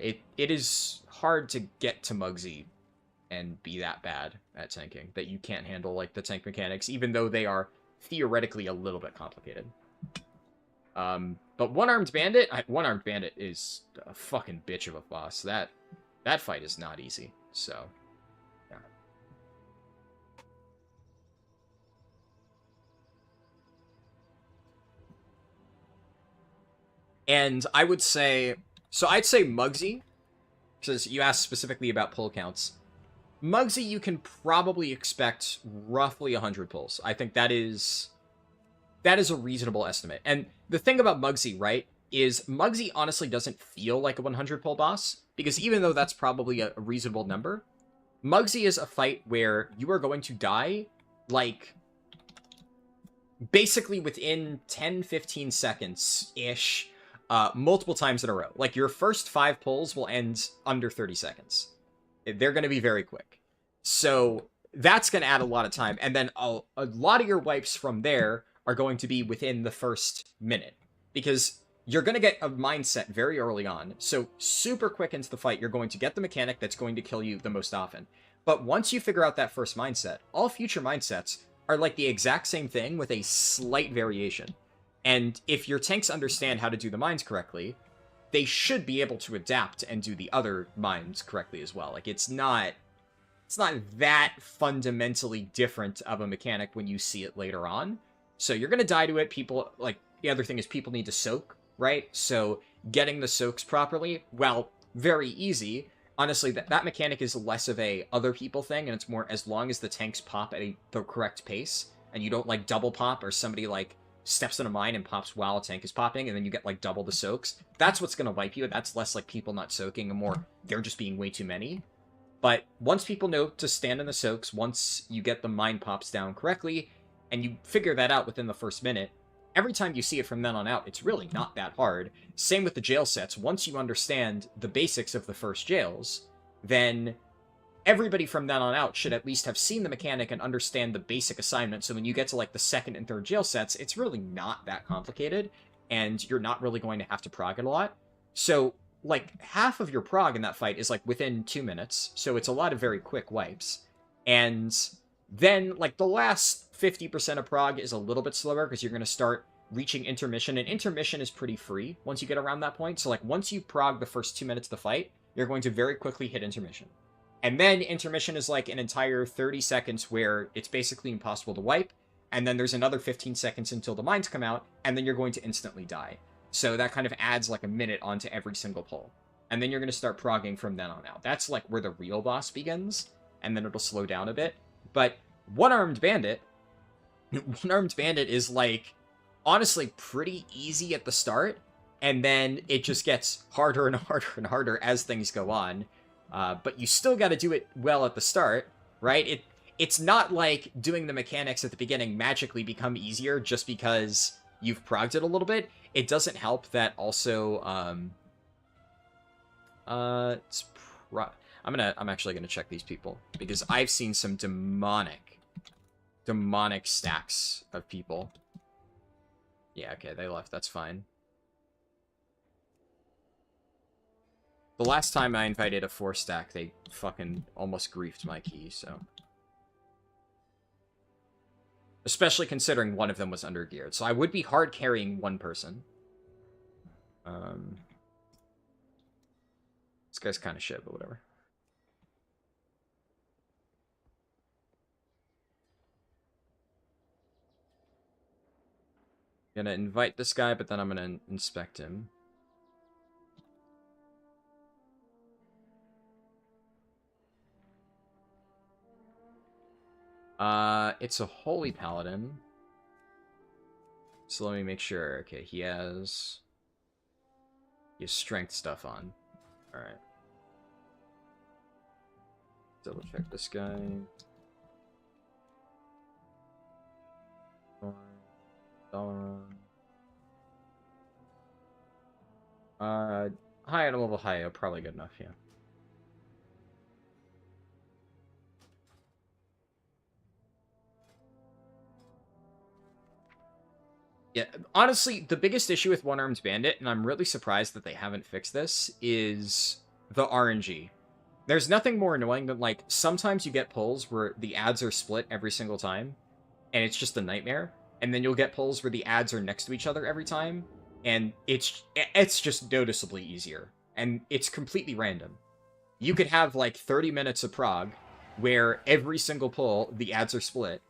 it is hard to get to Mugsy and be that bad at tanking that you can't handle, like, the tank mechanics, even though they are theoretically a little bit complicated. But One-Armed Bandit is a fucking bitch of a boss. That fight is not easy, so, yeah. And I would say, so I'd say Mugsy, because you asked specifically about pull counts. Mugsy, you can probably expect roughly 100 pulls. I think that is a reasonable estimate. And the thing about Mugsy, right, is Mugsy honestly doesn't feel like a 100 pull boss, because even though that's probably a reasonable number, Mugsy is a fight where you are going to die, like, basically within 10-15 seconds-ish, multiple times in a row. Like, your first 5 pulls will end under 30 seconds. They're going to be very quick. So that's going to add a lot of time. And then a lot of your wipes from there are going to be within the first minute. Because you're going to get a mindset very early on. So super quick into the fight, you're going to get the mechanic that's going to kill you the most often. But once you figure out that first mindset, all future mindsets are like the exact same thing with a slight variation. And if your tanks understand how to do the mines correctly, they should be able to adapt and do the other mines correctly as well. Like, it's not that fundamentally different of a mechanic when you see it later on. So you're going to die to it. People, like, the other thing is people need to soak, right? So getting the soaks properly, well, very easy. Honestly, that mechanic is less of a other people thing, and it's more as long as the tanks pop at the correct pace, and you don't, like, double pop, or somebody, like, steps in a mine and pops while a tank is popping, and then you get, like, double the soaks. That's what's going to wipe you. That's less, like, people not soaking and more they're just being way too many. But once people know to stand in the soaks, once you get the mine pops down correctly, and you figure that out within the first minute, every time you see it from then on out, it's really not that hard. Same with the jail sets. Once you understand the basics of the first jails, then everybody from then on out should at least have seen the mechanic and understand the basic assignment, so when you get to, like, the second and third jail sets, it's really not that complicated, and you're not really going to have to prog it a lot. So, like, half of your prog in that fight is, like, within 2 minutes, so it's a lot of very quick wipes. And then, like, the last 50% of prog is a little bit slower, because you're going to start reaching intermission, and intermission is pretty free once you get around that point. So, like, once you prog the first 2 minutes of the fight, you're going to very quickly hit intermission. And then intermission is like an entire 30 seconds where it's basically impossible to wipe, and then there's another 15 seconds until the mines come out, and then you're going to instantly die. So that kind of adds like a minute onto every single pull. And then you're going to start progging from then on out. That's like where the real boss begins, and then it'll slow down a bit. But One-Armed Bandit is like, honestly, pretty easy at the start, and then it just gets harder and harder and harder as things go on. But you still got to do it well at the start, right? It's not like doing the mechanics at the beginning magically become easier just because you've progged it a little bit. It doesn't help that also, I'm actually gonna check these people because I've seen some demonic stacks of people. Yeah, okay, they left. That's fine. The last time I invited a 4-stack, they fucking almost griefed my key, so. Especially considering one of them was under-geared. So I would be hard carrying one person. This guy's kind of shit, but whatever. Gonna invite this guy, but then I'm gonna inspect him. It's a holy paladin. So let me make sure. Okay, he has strength stuff on. Alright. Double check this guy. High item level, high, probably good enough, yeah. Yeah, honestly, the biggest issue with One-Armed Bandit, and I'm really surprised that they haven't fixed this, is the RNG. There's nothing more annoying than, like, sometimes you get pulls where the adds are split every single time, and it's just a nightmare. And then you'll get pulls where the adds are next to each other every time, and it's just noticeably easier. And it's completely random. You could have, like, 30 minutes of prog, where every single pull, the adds are split,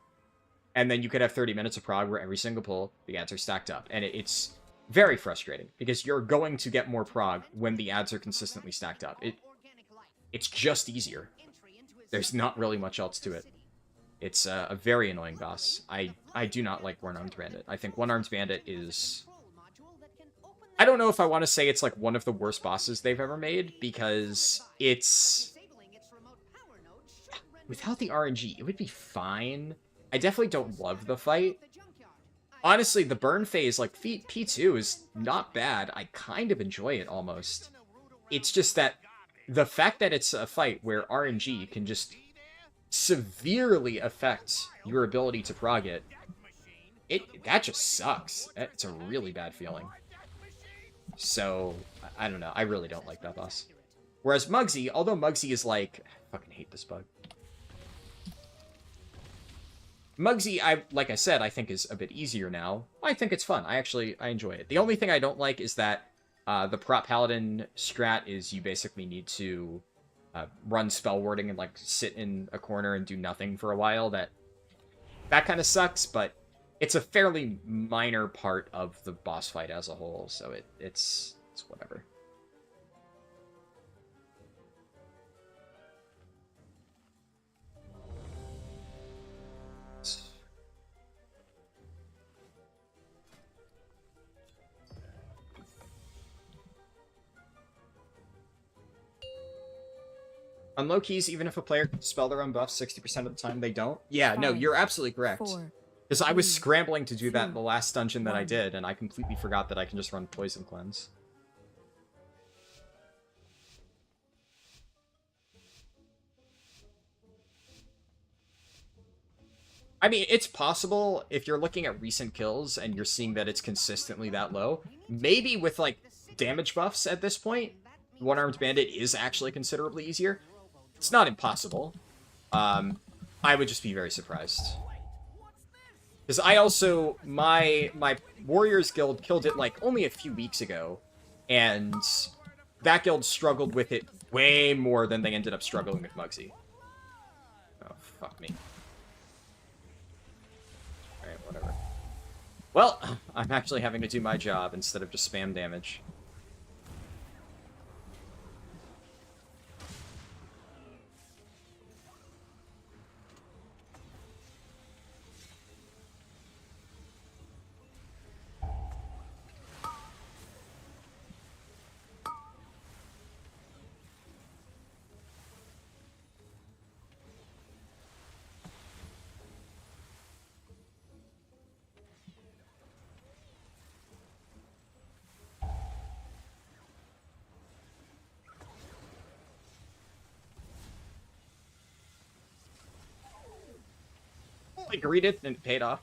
and then you could have 30 minutes of prog where every single pull, the adds are stacked up. And it's very frustrating, because you're going to get more prog when the adds are consistently stacked up. It's just easier. There's not really much else to it. It's a very annoying boss. I do not like One-Armed Bandit. I think One-Armed Bandit is... I don't know if I want to say it's like one of the worst bosses they've ever made, because it's... Without the RNG, it would be fine. I definitely don't love the fight. Honestly, the burn phase, like, P2 is not bad. I kind of enjoy it, almost. It's just that the fact that it's a fight where RNG can just severely affect your ability to prog it, that just sucks. It's a really bad feeling. So, I don't know. I really don't like that boss. Whereas Muggsy, although Muggsy is like... I fucking hate this bug. Muggsy, like I said, I think is a bit easier now. I think it's fun. I enjoy it. The only thing I don't like is that the prop paladin strat is you basically need to run spell warding and, like, sit in a corner and do nothing for a while. That kind of sucks, but it's a fairly minor part of the boss fight as a whole, so it's whatever. On low keys, even if a player can spell their own buffs 60% of the time, they don't. Yeah, no, you're absolutely correct. Because I was scrambling to do that in the last dungeon that I did, and I completely forgot that I can just run Poison Cleanse. I mean, it's possible if you're looking at recent kills and you're seeing that it's consistently that low. Maybe with, like, damage buffs at this point, One-Armed Bandit is actually considerably easier. It's not impossible. I would just be very surprised. Because I also, my Warriors guild killed it, like, only a few weeks ago, and that guild struggled with it way more than they ended up struggling with Muggsy. Oh, fuck me. Alright, whatever. Well, I'm actually having to do my job instead of just spam damage. I greeted and it paid off.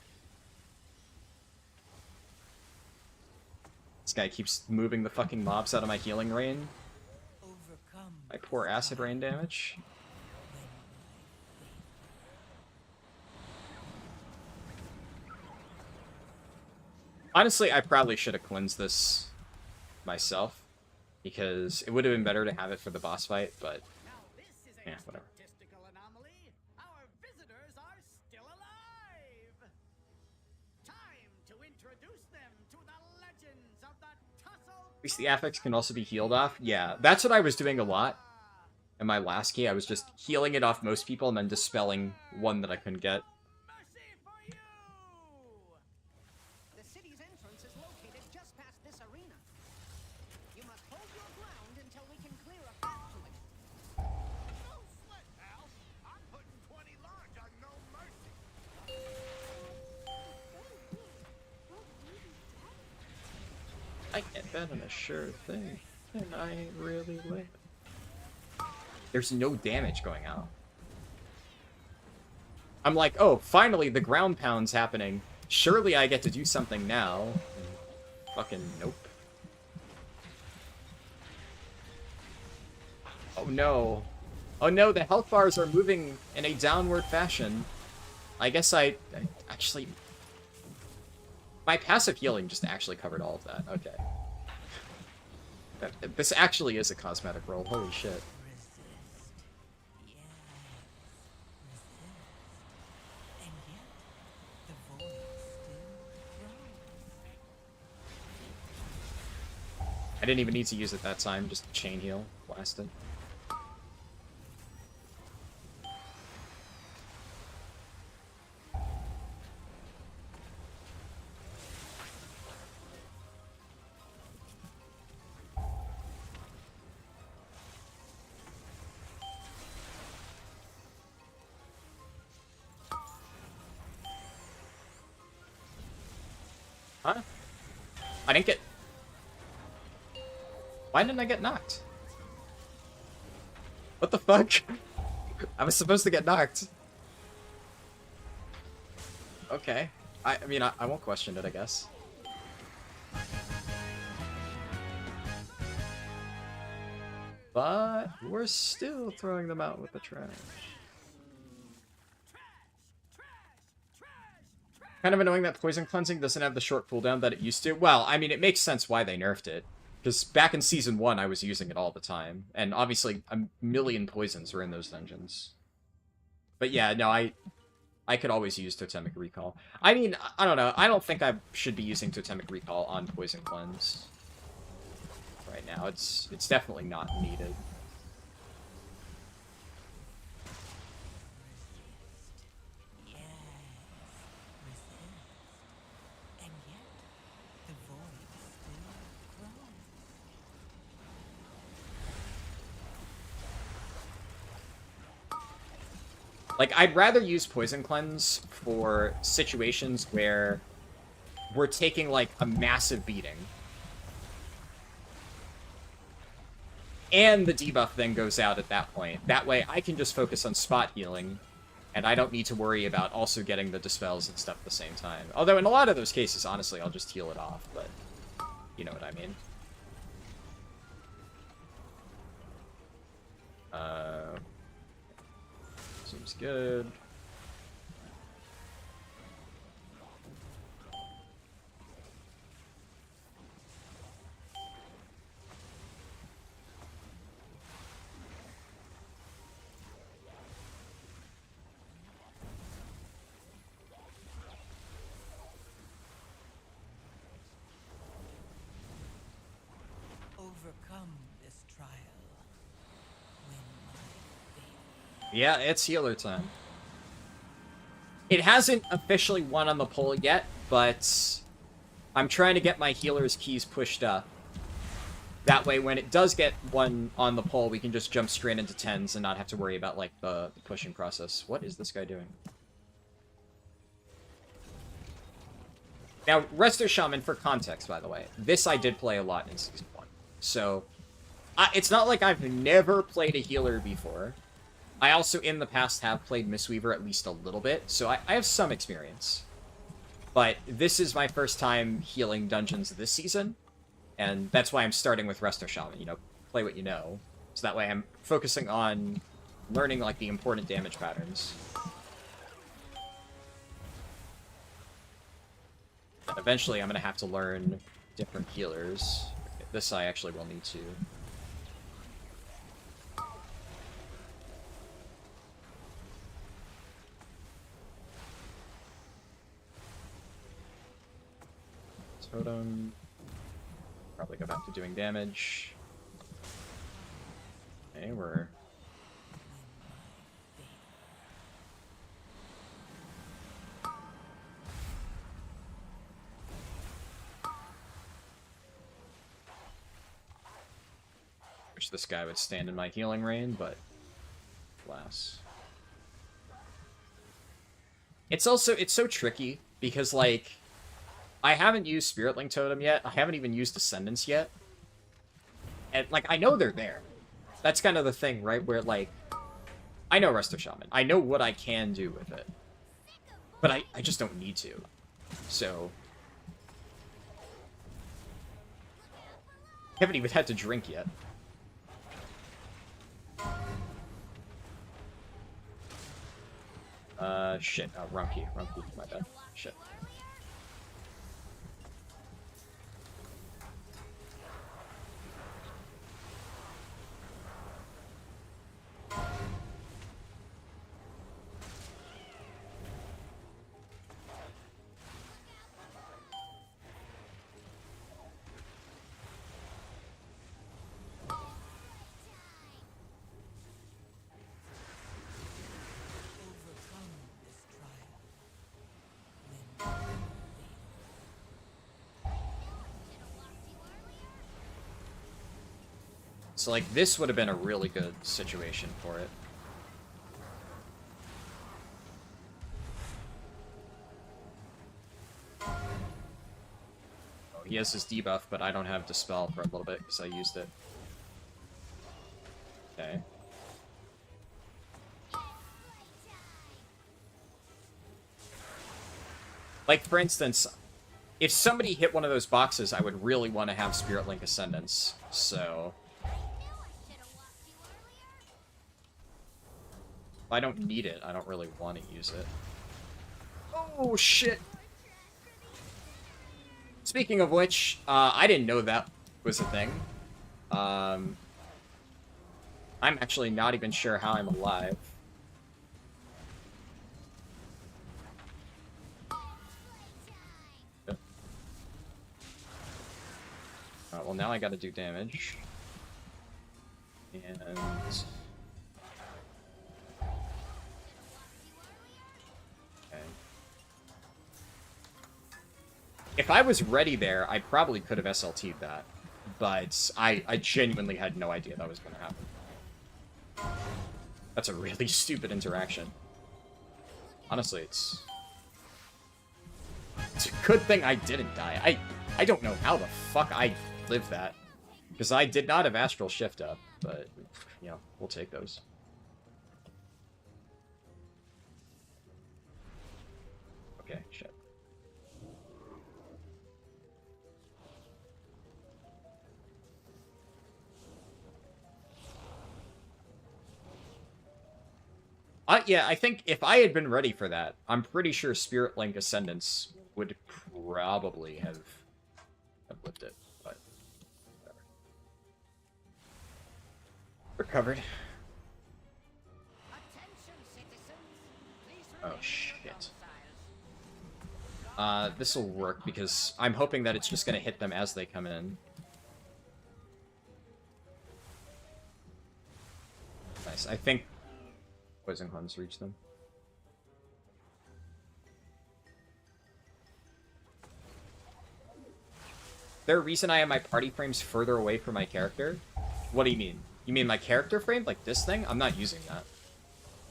This guy keeps moving the fucking mobs out of my healing rain. My poor acid rain damage. Honestly, I probably should have cleansed this myself, because it would have been better to have it for the boss fight, but yeah, whatever. At least the affix can also be healed off. Yeah, that's what I was doing a lot in my last key. I was just healing it off most people and then dispelling one that I couldn't get. The city's entrance is located just past this arena. You must hold your ground until we can clear a path to it. No sweat, pal. I'm putting 20 large on no mercy. I get that on a sure thing, and I ain't really lit. There's no damage going out. I'm like, oh, finally the ground pound's happening. Surely I get to do something now. And fucking nope. Oh no. Oh no, the health bars are moving in a downward fashion. I guess I actually... My passive healing just actually covered all of that. Okay. This actually is a cosmetic roll. Holy shit. I didn't even need to use it that time, just chain heal, blast it. Huh? I didn't get... Why didn't I get knocked? What the fuck? I was supposed to get knocked. Okay. I mean, I won't question it, I guess. But we're still throwing them out with the trash. Kind of annoying that poison cleansing doesn't have the short cooldown that it used to. Well, I mean, it makes sense why they nerfed it. Because back in Season 1, I was using it all the time. And obviously, a million poisons are in those dungeons. But yeah, no, I could always use Totemic Recall. I mean, I don't know. I don't think I should be using Totemic Recall on Poison Cleanse right now. It's definitely not needed. Like, I'd rather use Poison Cleanse for situations where we're taking, like, a massive beating. And the debuff then goes out at that point. That way, I can just focus on spot healing, and I don't need to worry about also getting the dispels and stuff at the same time. Although, in a lot of those cases, honestly, I'll just heal it off, but you know what I mean. Seems good. Overcome this trial. Yeah, it's healer time. It hasn't officially won on the poll yet, but I'm trying to get my healer's keys pushed up. That way, when it does get one on the poll, we can just jump straight into 10s and not have to worry about, like, the pushing process. What is this guy doing? Now, Resto Shaman, for context, by the way, this I did play a lot in Season 1. So, it's not like I've never played a healer before. I also, in the past, have played Mistweaver at least a little bit, so I have some experience. But this is my first time healing dungeons this season, and that's why I'm starting with Resto Shaman, you know, play what you know. So that way I'm focusing on learning, like, the important damage patterns. And eventually I'm going to have to learn different healers. This I actually will need to. Totem. Probably go back to doing damage. Okay, we're... Wish this guy would stand in my healing range, but... alas. It's also, it's so tricky, because, like... I haven't used Spirit Link Totem yet. I haven't even used Descendants yet. And, like, I know they're there. That's kind of the thing, right? Where, like, I know Resto Shaman. I know what I can do with it. But I just don't need to. So... I haven't even had to drink yet. Shit. Rumpy, my bad. Shit. So, like, this would have been a really good situation for it. Oh, he has his debuff, but I don't have Dispel for a little bit because I used it. Okay. Like, for instance, if somebody hit one of those boxes, I would really want to have Spirit Link Ascendance, so... If I don't need it, I don't really want to use it. Oh, shit! Speaking of which, I didn't know that was a thing. I'm actually not even sure how I'm alive. Well, now I gotta do damage. And... If I was ready there, I probably could have SLT'd that. But I genuinely had no idea that was going to happen. That's a really stupid interaction. Honestly, it's a good thing I didn't die. I don't know how the fuck I lived that. Because I did not have Astral Shift up, but, you know, we'll take those. Okay, shit. Yeah, I think if I had been ready for that, I'm pretty sure Spirit Link Ascendance would probably have lived it, but whatever. Recovered. Oh, shit. This'll work, because I'm hoping that it's just gonna hit them as they come in. Nice. I think Poison Cleanse reach them. Is there a reason I have my party frames further away from my character? What do you mean? You mean my character frame? Like this thing? I'm not using that.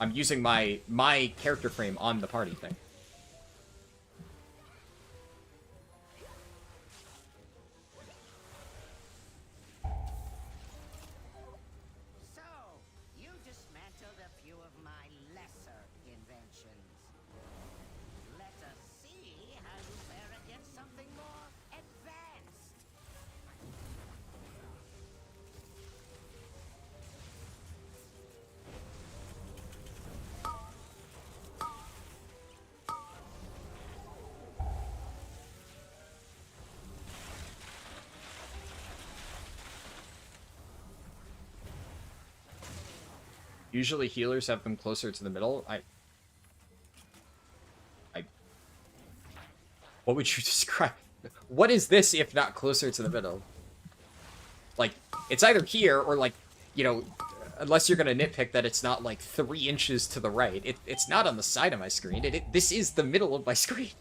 I'm using my character frame on the party thing. So, you dismantled a few of Usually healers have them closer to the middle. What would you describe? What is this if not closer to the middle? Like, it's either here or, like, you know, unless you're gonna nitpick that it's not, like, 3 inches to the right. It's not on the side of my screen. This is the middle of my screen.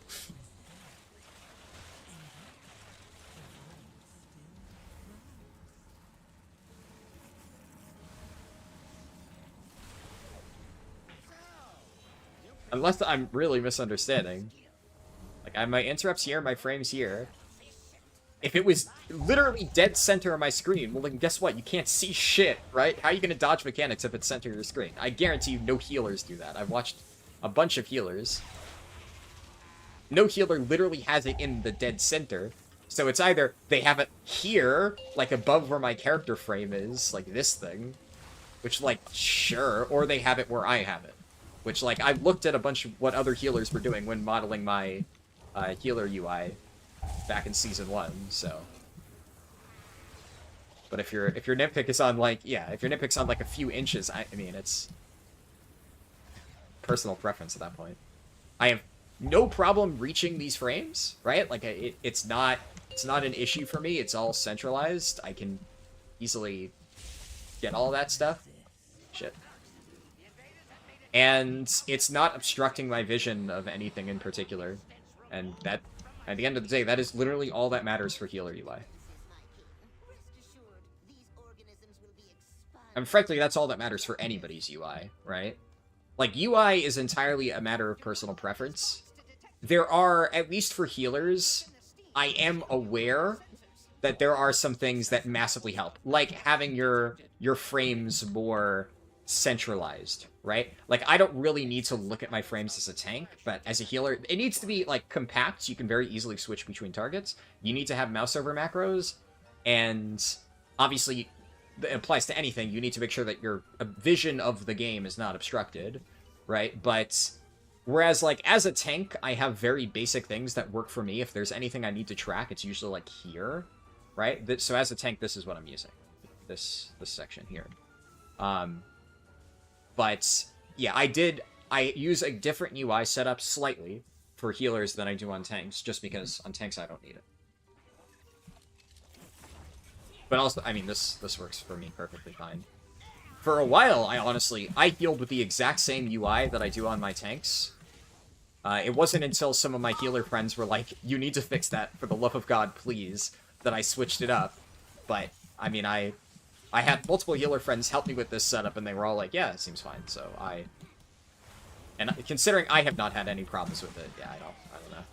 Unless I'm really misunderstanding. Like, I have my interrupts here, my frames here. If it was literally dead center of my screen, well then guess what? You can't see shit, right? How are you gonna dodge mechanics if it's center of your screen? I guarantee you no healers do that. I've watched a bunch of healers. No healer literally has it in the dead center. So it's either they have it here, like above where my character frame is, like this thing. Which, like, sure. Or they have it where I have it. Which, like, I looked at a bunch of what other healers were doing when modeling my healer UI back in Season 1, so... But if your nitpick is on, like, yeah, if your nitpick's on, like, a few inches, I mean, it's... personal preference at that point. I have no problem reaching these frames, right? Like, it's not an issue for me, it's all centralized. I can easily get all that stuff. Shit. And it's not obstructing my vision of anything in particular. And that, at the end of the day, that is literally all that matters for healer UI. And frankly, that's all that matters for anybody's UI, right? Like, UI is entirely a matter of personal preference. There are, at least for healers, I am aware that there are some things that massively help. Like having your frames more centralized, right? Like, I don't really need to look at my frames as a tank, but as a healer, it needs to be, like, compact, so you can very easily switch between targets. You need to have mouse over macros, and obviously, it applies to anything. You need to make sure that your vision of the game is not obstructed, right? But, whereas, like, as a tank, I have very basic things that work for me. If there's anything I need to track, it's usually, like, here, right? So as a tank, this is what I'm using. This section here. But, yeah, I use a different UI setup slightly for healers than I do on tanks, just because on tanks I don't need it. But also, I mean, this works for me perfectly fine. For a while, I healed with the exact same UI that I do on my tanks. It wasn't until some of my healer friends were like, you need to fix that, for the love of God, please, that I switched it up. But, I mean, I had multiple healer friends help me with this setup, and they were all like, yeah, it seems fine, so and considering I have not had any problems with it, yeah, I don't know.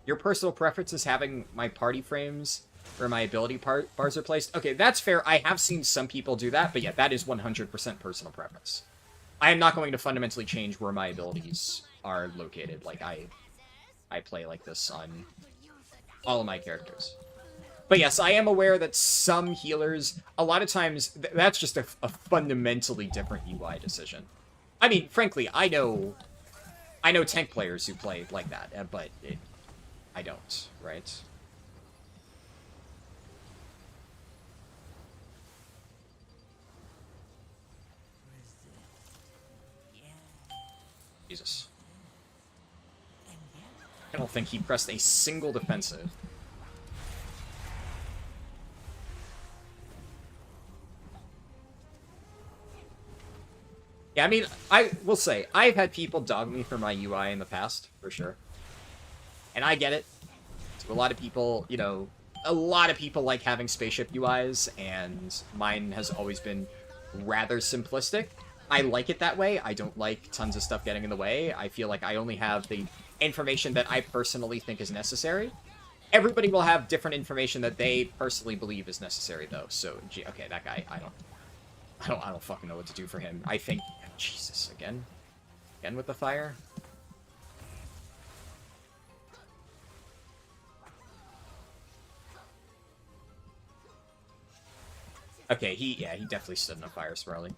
Your personal preference is having my party frames where my ability bars are placed? Okay, that's fair. I have seen some people do that, but yeah, that is 100% personal preference. I am not going to fundamentally change where my abilities are located. Like, I play like this on all of my characters. But yes, I am aware that some healers, a lot of times, that's just a fundamentally different UI decision. I mean, frankly, I know tank players who play like that, but I don't, right? Jesus. I don't think he pressed a single defensive. Yeah, I mean, I will say, I've had people dog me for my UI in the past, for sure. And I get it. To a lot of people, you know, a lot of people like having spaceship UIs, and mine has always been rather simplistic. I like it that way. I don't like tons of stuff getting in the way. I feel like I only have the information that I personally think is necessary. Everybody will have different information that they personally believe is necessary, though. So, okay, that guy, I don't fucking know what to do for him. I think, Jesus, again with the fire. Okay, he definitely stood in a fire swirling.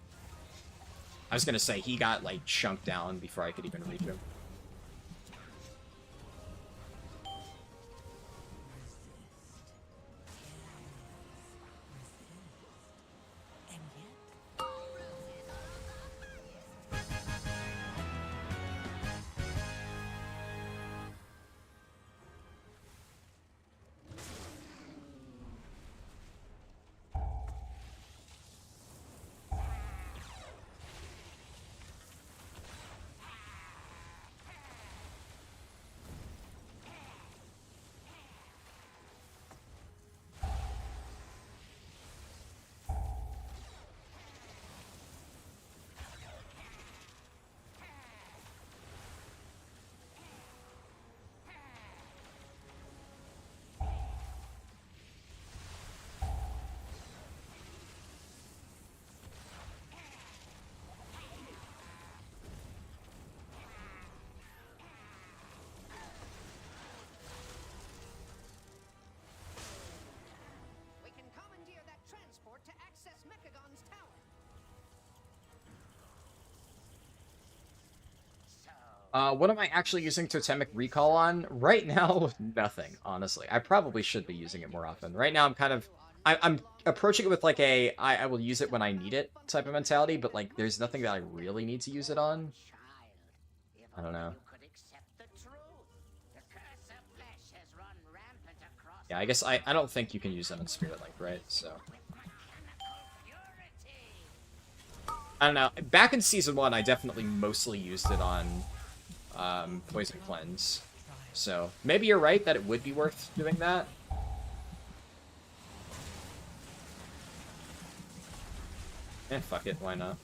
I was gonna say, he got, like, chunked down before I could even reach him. We can commandeer that transport to access Mechagon's tower. What am I actually using Totemic Recall on? Right now, nothing, honestly. I probably should be using it more often. Right now, I'm kind of... I'm approaching it with, like, I will use it when I need it type of mentality, but, like, there's nothing that I really need to use it on. I don't know. Yeah, I guess I don't think you can use them in Spirit Link, right? So... I don't know. Back in Season 1, I definitely mostly used it on Poison Cleanse. So, maybe you're right that it would be worth doing that. Fuck it, why not?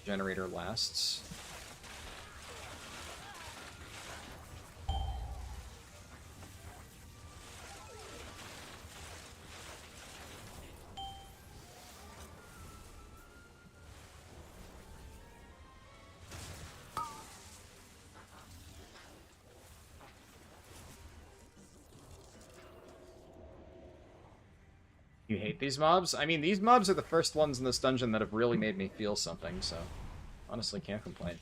Generator lasts. You hate these mobs? I mean, these mobs are the first ones in this dungeon that have really made me feel something, so honestly can't complain.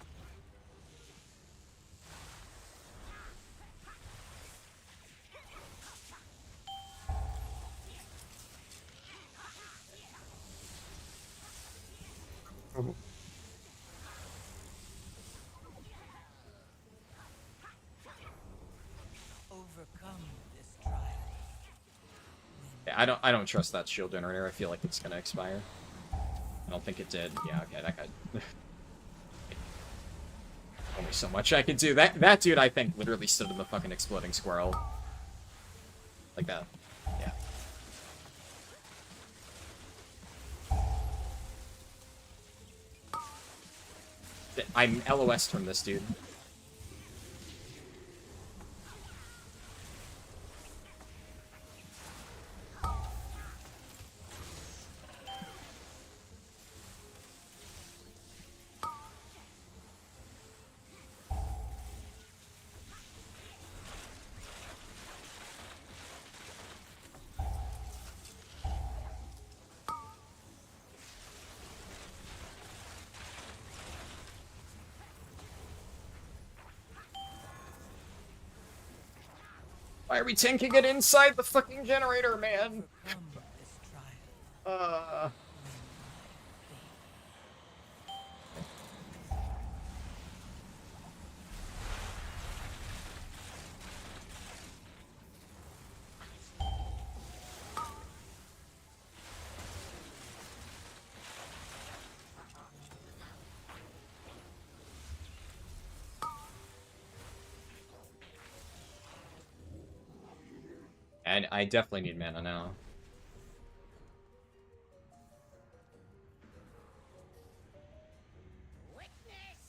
Overcome this trial. Yeah, I don't trust that shield generator. I feel like it's gonna expire. I don't think it did. Yeah, okay, that guy. Only so much I can do. That dude, I think, literally stood in the fucking exploding squirrel. Like that. Yeah. I'm LOS from this dude. Why are we tanking it inside the fucking generator, man? And I definitely need mana now. Witness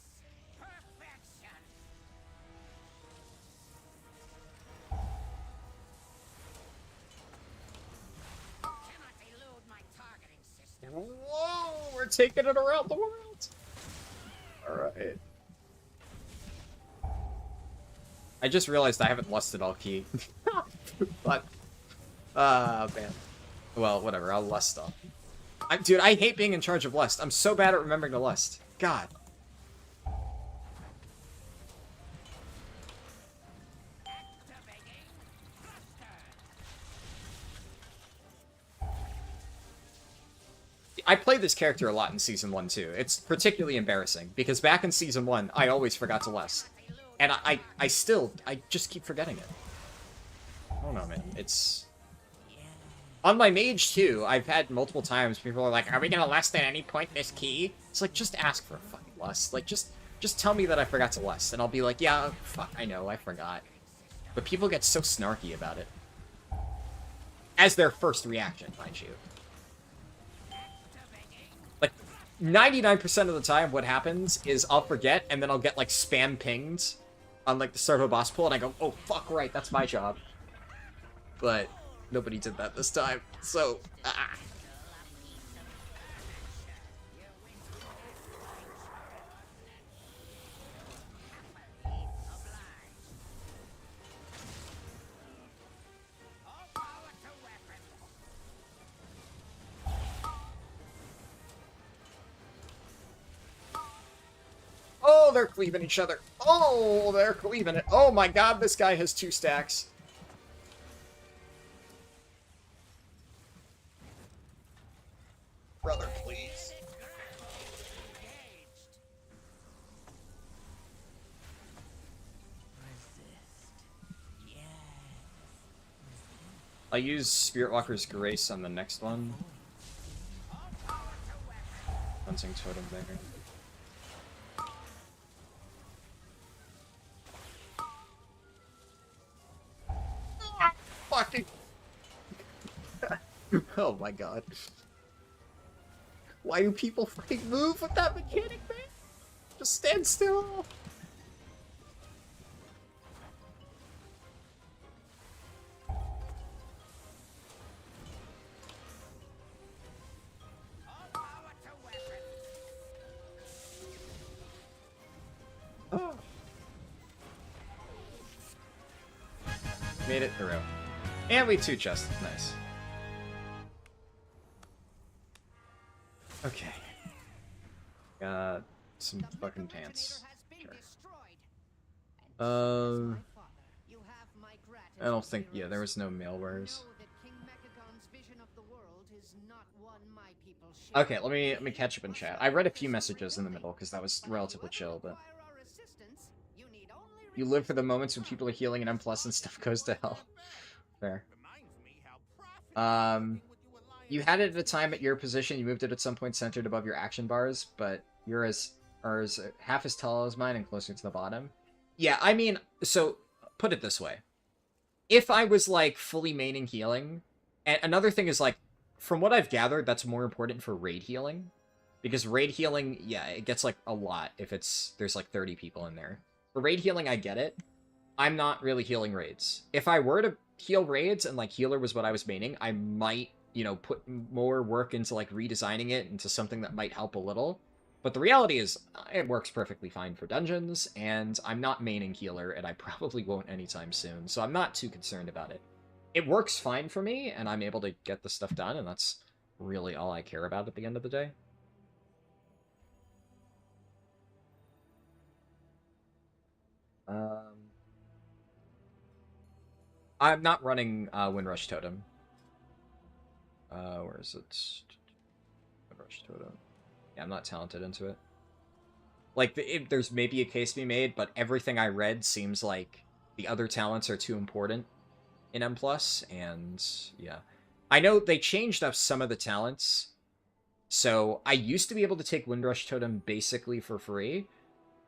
perfection. Cannot elude my targeting system. Whoa! We're taking it around the world. Alright. I just realized I haven't lusted all key. But, man. Well, whatever, I'll lust stuff. Dude, I hate being in charge of lust. I'm so bad at remembering to lust. God. I played this character a lot in Season 1, too. It's particularly embarrassing, because back in Season 1, I always forgot to lust. And I just keep forgetting it. I don't know, man. It's... On my mage, too, I've had multiple times people are like, are we gonna lust at any point in this key? It's like, just ask for a fucking lust. Like, just tell me that I forgot to lust, and I'll be like, yeah, fuck, I know, I forgot. But people get so snarky about it. As their first reaction, mind you. Like, 99% of the time, what happens is I'll forget, and then I'll get, like, spam pinged on, like, the start of a boss pull, and I go, oh, fuck, right, that's my job. But nobody did that this time, so... Oh, they're cleaving each other. Oh, they're cleaving it. Oh my god, this guy has 2 stacks. Brother, please. I'll use Spirit Walker's Grace on the next one. Hunting Totem there. Fucking... Oh my god. Why do people fucking move with that mechanic, man? Just stand still. Oh. Made it through. And we 2 chests. Nice. Okay. Got some fucking pants. Sure. I don't think... Yeah, there was no mailwares. Okay, let me catch up in chat. I read a few messages in the middle, because that was relatively chill, but... You live for the moments when people are healing and unpleasant stuff goes to hell. Fair. You had it at a time at your position, you moved it at some point centered above your action bars, but yours are half as tall as mine and closer to the bottom. Yeah, I mean, so, put it this way. If I was, like, fully maining healing, and another thing is, like, from what I've gathered, that's more important for raid healing. Because raid healing, yeah, it gets, like, a lot if there's, like, 30 people in there. For raid healing, I get it. I'm not really healing raids. If I were to heal raids, and, like, healer was what I was maining, I might... you know, put more work into, like, redesigning it into something that might help a little. But the reality is, it works perfectly fine for dungeons, and I'm not maining healer, and I probably won't anytime soon, so I'm not too concerned about it. It works fine for me, and I'm able to get the stuff done, and that's really all I care about at the end of the day. I'm not running Windrush Totem. Where is it? Windrush Totem. Yeah, I'm not talented into it. Like, there's maybe a case to be made, but everything I read seems like the other talents are too important in M+, and yeah. I know they changed up some of the talents, so I used to be able to take Windrush Totem basically for free,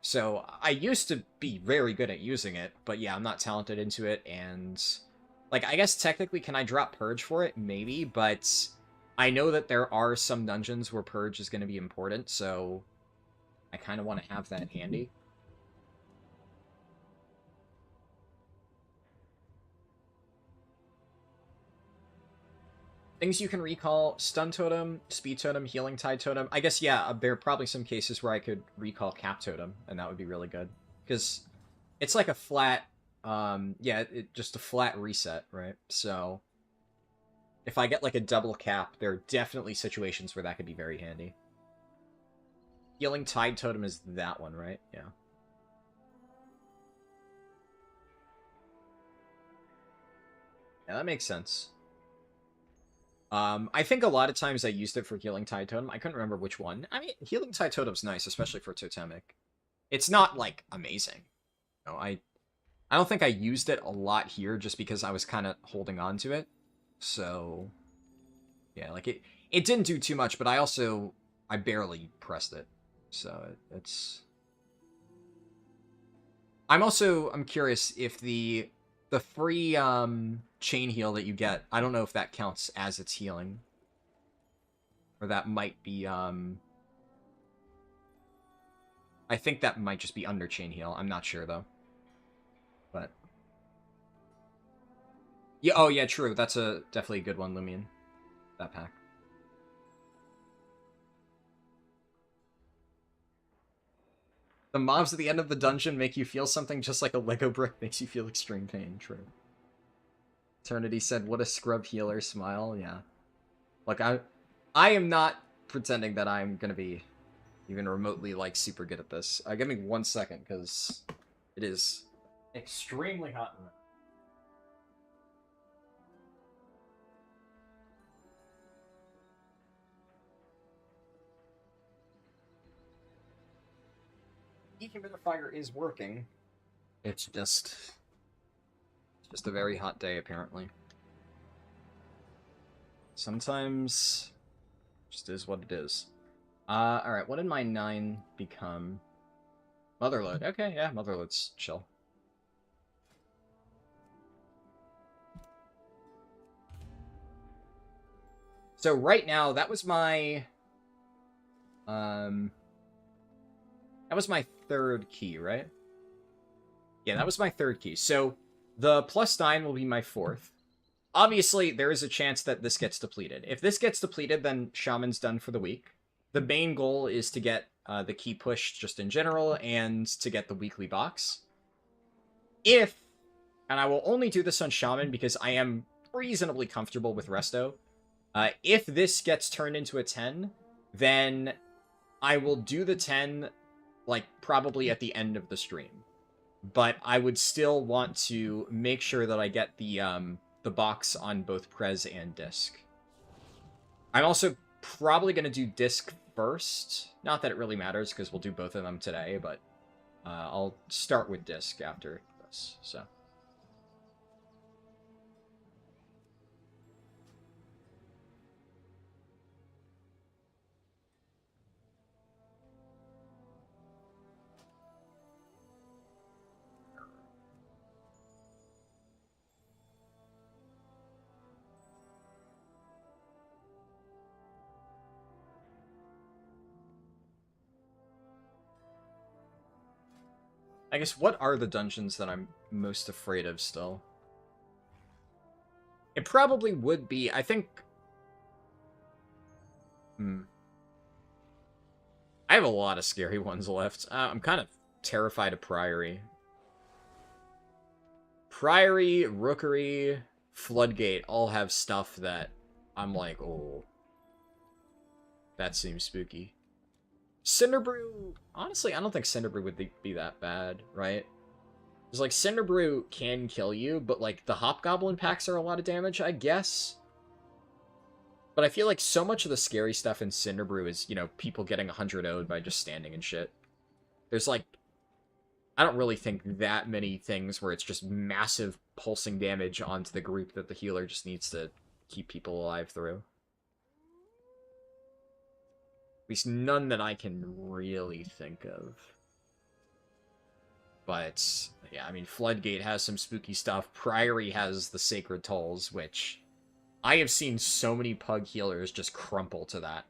so I used to be very good at using it, but yeah, I'm not talented into it, and... Like, I guess technically, can I drop Purge for it? Maybe, but I know that there are some dungeons where Purge is going to be important, so I kind of want to have that handy. I Things you can recall: Stun Totem, Speed Totem, Healing Tide Totem. I guess, yeah, there are probably some cases where I could recall Cap Totem, and that would be really good. Because it's like a flat, yeah, just a flat reset, right? So if I get like a double cap, there are definitely situations where that could be very handy. Healing Tide Totem is that one, right? Yeah. Yeah, that makes sense. I think a lot of times I used it for Healing Tide Totem. I couldn't remember which one. I mean, Healing Tide Totem's nice, especially for Totemic. It's not, like, amazing. No, I don't think I used it a lot here just because I was kind of holding on to it. So, yeah, like, it didn't do too much, but I barely pressed it. So, it's... I'm curious if the free, chain heal that you get, I don't know if that counts as its healing. Or that might be, I think that might just be under chain heal. I'm not sure, though. But... yeah, oh yeah, true. That's definitely a good one, Lumion. That pack. The mobs at the end of the dungeon make you feel something just like a Lego brick makes you feel extreme pain. True. Eternity said, what a scrub healer smile. Yeah. Like, I am not pretending that I'm gonna be even remotely, like, super good at this. Give me 1 second, because it is extremely hot in there. Dehumidifier is working. It's just a very hot day, apparently. Sometimes just is what it is. Alright, what did my 9 become? Motherload. Okay, yeah, Motherload's chill. So right now, that was my... that was my 3rd key, right? Yeah, that was my 3rd key. So the +9 will be my 4th. Obviously, there is a chance that this gets depleted. If this gets depleted, then Shaman's done for the week. The main goal is to get the key pushed just in general, and to get the weekly box. If, and I will only do this on Shaman because I am reasonably comfortable with Resto, if this gets turned into a 10, then I will do the 10, like, probably at the end of the stream. But I would still want to make sure that I get the box on both Prez and Disc. I'm also probably going to do Disc first. Not that it really matters, because we'll do both of them today, but I'll start with Disc after this, so... I guess, what are the dungeons that I'm most afraid of still? It probably would be, I think... I have a lot of scary ones left. I'm kind of terrified of Priory. Priory, Rookery, Floodgate all have stuff that I'm like, oh... that seems spooky. Cinderbrew, honestly, I don't think Cinderbrew would be that bad, right? Because, like, Cinderbrew can kill you, but, like, the Hobgoblin packs are a lot of damage, I guess. But I feel like so much of the scary stuff in Cinderbrew is, you know, people getting 100 0'd by just standing and shit. There's, like, I don't really think that many things where it's just massive pulsing damage onto the group that the healer just needs to keep people alive through. At least none that I can really think of. But, yeah, I mean, Floodgate has some spooky stuff. Priory has the Sacred Tolls, which I have seen so many pug healers just crumple to that.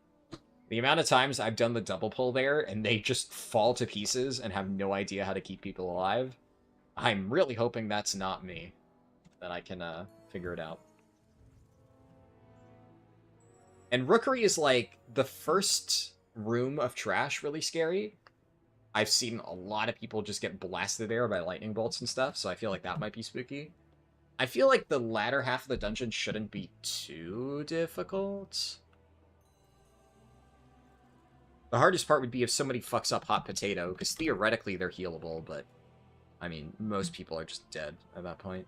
The amount of times I've done the double pull there, and they just fall to pieces and have no idea how to keep people alive. I'm really hoping that's not me. That I can, figure it out. And Rookery is like the first room of trash really scary. I've seen a lot of people just get blasted there by lightning bolts and stuff, so I feel like that might be spooky. I feel like the latter half of the dungeon shouldn't be too difficult. The hardest part would be if somebody fucks up Hot Potato, because theoretically they're healable, but, I mean, most people are just dead at that point.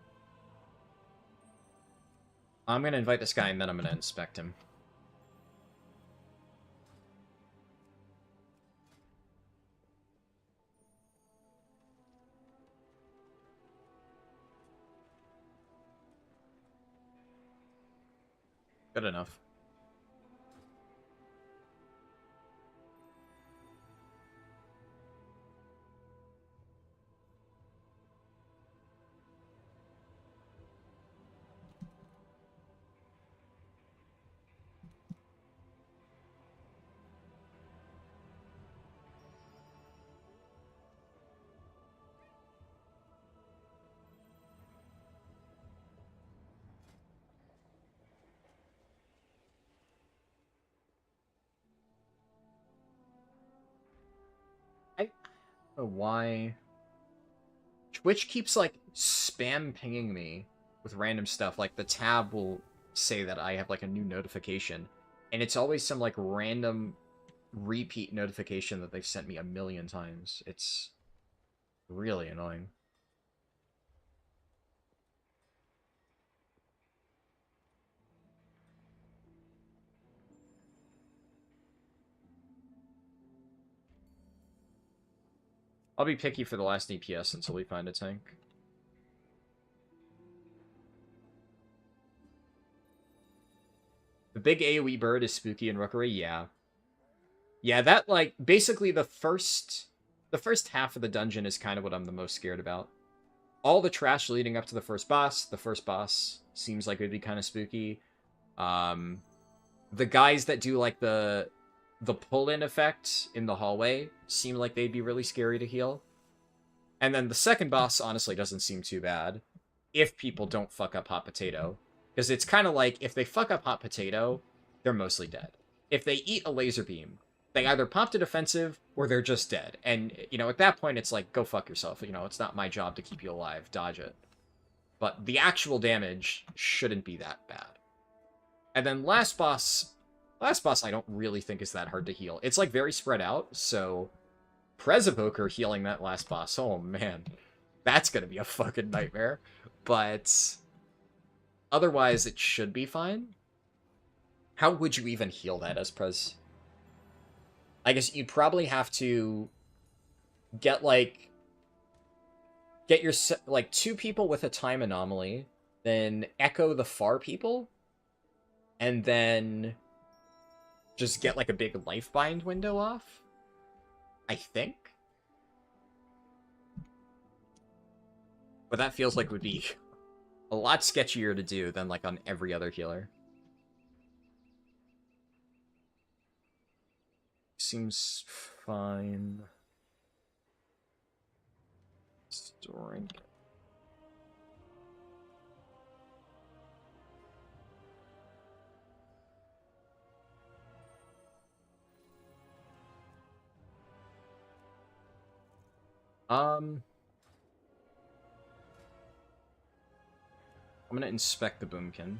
I'm going to invite this guy, and then I'm going to inspect him. Good enough. I don't know why Twitch keeps, like, spam pinging me with random stuff. Like, the tab will say that I have, like, a new notification. And it's always some, like, random repeat notification that they've sent me a million times. It's really annoying. I'll be picky for the last DPS until we find a tank. The big AoE bird is spooky in Rookery, yeah. Yeah, that, like, basically the first half of the dungeon is kind of what I'm the most scared about. All the trash leading up to the first boss seems like it would be kind of spooky. The guys that do, like, the pull-in effect in the hallway seem like they'd be really scary to heal. And then the second boss honestly doesn't seem too bad if people don't fuck up Hot Potato. Because it's kind of like, if they fuck up Hot Potato, they're mostly dead. If they eat a laser beam, they either pop to defensive, or they're just dead. And, you know, at that point, it's like, go fuck yourself. You know, it's not my job to keep you alive. Dodge it. But the actual damage shouldn't be that bad. And then last boss I don't really think is that hard to heal. It's, like, very spread out, so Presevoker healing that last boss, oh man. That's gonna be a fucking nightmare. But otherwise, it should be fine. How would you even heal that as Pres? I guess you'd probably have to get, like, your, like, 2 people with a time anomaly, then echo the far people, and then just get, like, a big life bind window off, I think. But that feels like it would be a lot sketchier to do than, like, on every other healer. Seems fine. Storing. I'm gonna inspect the boomkin.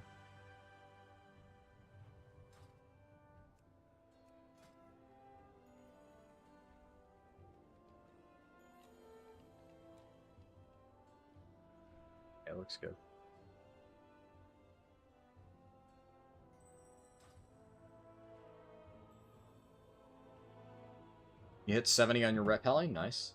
Yeah, it looks good. You hit 70 on your rep heli? Nice.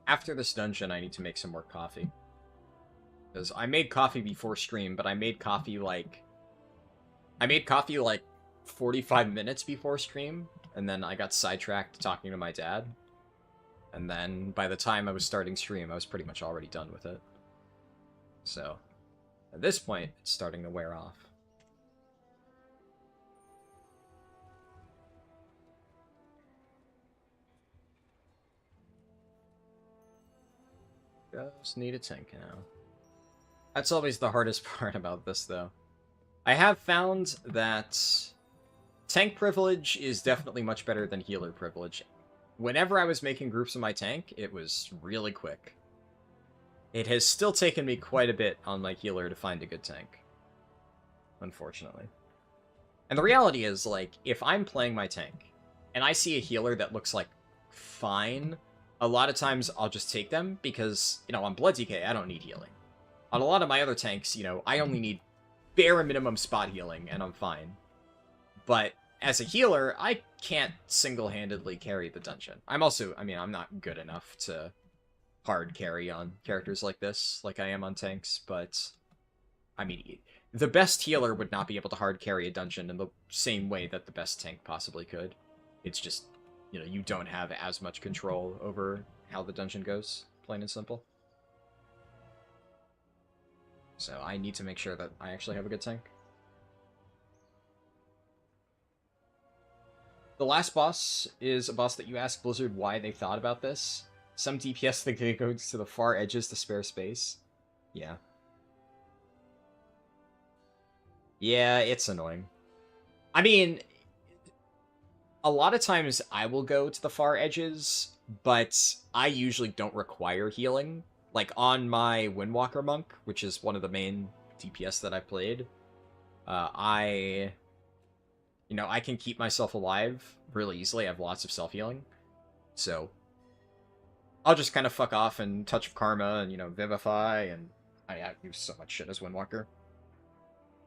After this dungeon, I need to make some more coffee. Because I made coffee before stream, but I made coffee like 45 minutes before stream, and then I got sidetracked talking to my dad. And then by the time I was starting stream, I was pretty much already done with it. So, at this point, it's starting to wear off. Just need a tank now. That's always the hardest part about this, though. I have found that tank privilege is definitely much better than healer privilege. Whenever I was making groups of my tank, it was really quick. It has still taken me quite a bit on my healer to find a good tank. Unfortunately. And the reality is, like, if I'm playing my tank, and I see a healer that looks, like, fine, a lot of times I'll just take them, because, you know, on Blood DK, I don't need healing. On a lot of my other tanks, you know, I only need bare minimum spot healing, and I'm fine. But as a healer, I can't single-handedly carry the dungeon. I'm also, I mean, I'm not good enough to hard carry on characters like this, like I am on tanks, but, I mean, the best healer would not be able to hard carry a dungeon in the same way that the best tank possibly could. It's just, you know, you don't have as much control over how the dungeon goes, plain and simple. So I need to make sure that I actually have a good tank. The last boss is a boss that you ask Blizzard why they thought about this. Some DPS think they go to the far edges to spare space. Yeah. Yeah, it's annoying. I mean, a lot of times I will go to the far edges, but I usually don't require healing. Like, on my Windwalker Monk, which is one of the main DPS that I played, I can keep myself alive really easily. I have lots of self-healing. So, I'll just kind of fuck off and Touch of Karma and, you know, Vivify, and I use so much shit as Windwalker.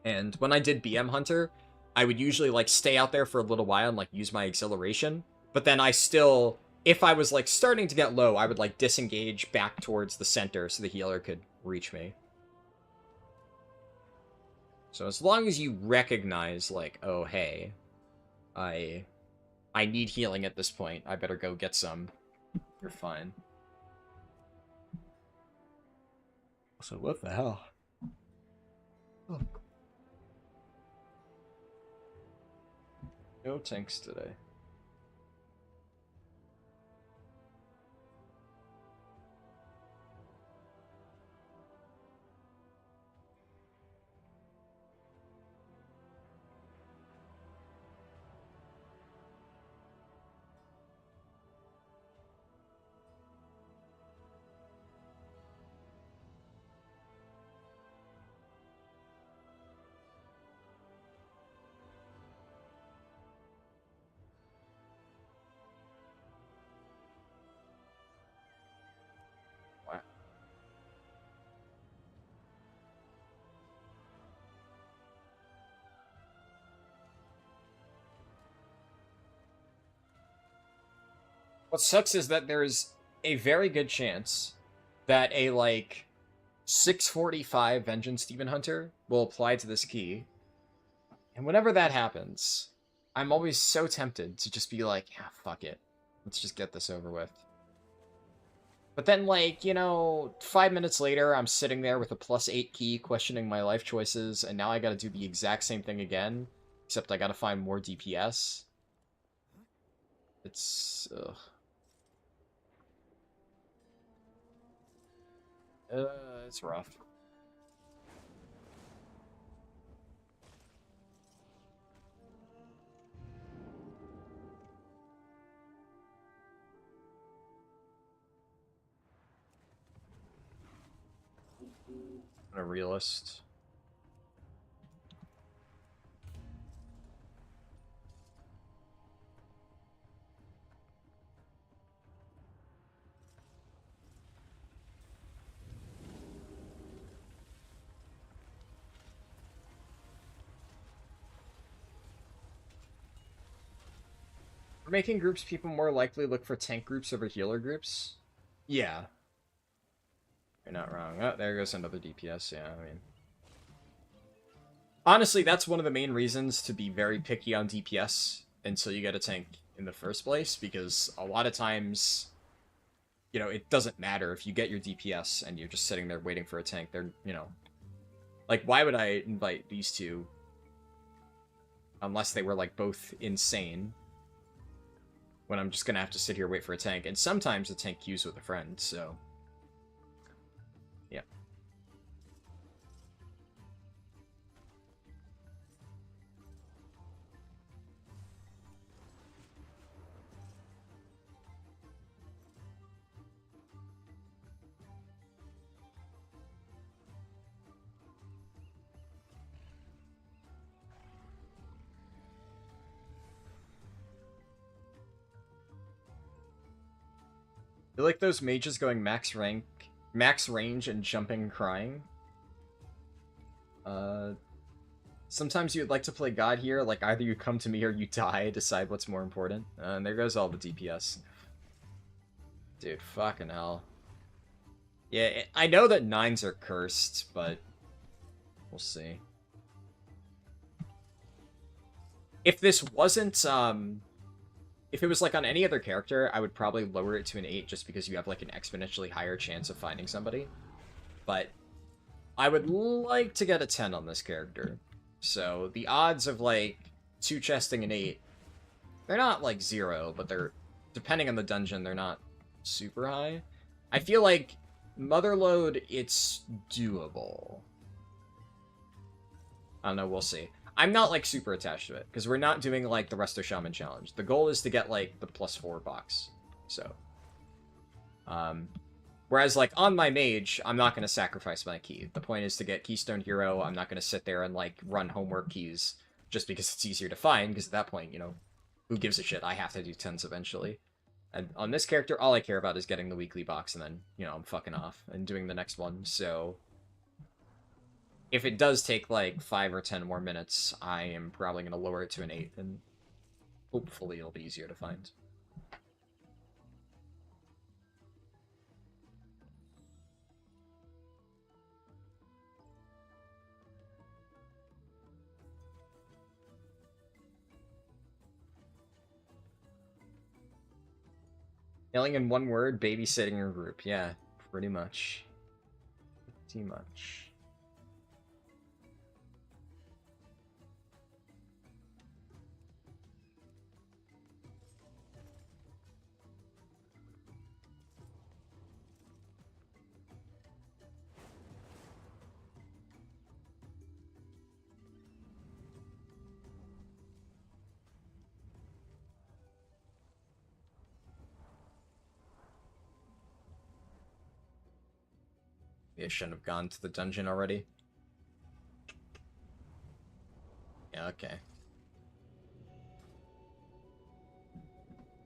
And when I did BM Hunter, I would usually, like, stay out there for a little while and, like, use my Exhilaration. But then I still, if I was, like, starting to get low, I would, like, disengage back towards the center so the healer could reach me. So as long as you recognize, like, oh, hey, I need healing at this point, I better go get some, you're fine. So what the hell? Oh. No tanks today. What sucks is that there's a very good chance that a, like, 645 Vengeance Demon Hunter will apply to this key. And whenever that happens, I'm always so tempted to just be like, yeah, fuck it. Let's just get this over with. But then, like, you know, 5 minutes later, I'm sitting there with a +8 key questioning my life choices, and now I gotta do the exact same thing again, except I gotta find more DPS. It's, ugh. It's rough. A realist. For making groups, people more likely look for tank groups over healer groups? Yeah. You're not wrong. Oh, there goes another DPS, yeah, I mean. Honestly, that's one of the main reasons to be very picky on DPS until you get a tank in the first place, because a lot of times, you know, it doesn't matter if you get your DPS and you're just sitting there waiting for a tank. They're, you know... Like, why would I invite these two? Unless they were, like, both insane. When I'm just gonna have to sit here wait for a tank. And sometimes the tank queues with a friend, so... Yeah. You like those mages going max rank, max range, and jumping crying? Sometimes you'd like to play God here, like either you come to me or you die, decide what's more important. And there goes all the DPS. Dude, fucking hell. Yeah, I know that 9s are cursed, but we'll see. If this wasn't, if it was like on any other character, I would probably lower it to an 8 just because you have like an exponentially higher chance of finding somebody. But I would like to get a 10 on this character. So the odds of like 2-chesting an 8, they're not like 0, but they're, depending on the dungeon, they're not super high. I feel like Motherload, it's doable. I don't know, we'll see. I'm not like super attached to it, because we're not doing like the Resto Shaman challenge. The goal is to get like the +4 box. So. Whereas, like, on my mage, I'm not going to sacrifice my key. The point is to get Keystone Hero. I'm not going to sit there and, like, run homework keys just because it's easier to find, because at that point, you know, who gives a shit? I have to do 10s eventually. And on this character, all I care about is getting the weekly box, and then, you know, I'm fucking off and doing the next one. So, if it does take, like, 5 or 10 more minutes, I am probably going to lower it to an 8, and hopefully it'll be easier to find. Yelling in one word, babysitting your group. Yeah, pretty much. Pretty much. Maybe I shouldn't have gone to the dungeon already. Yeah, okay.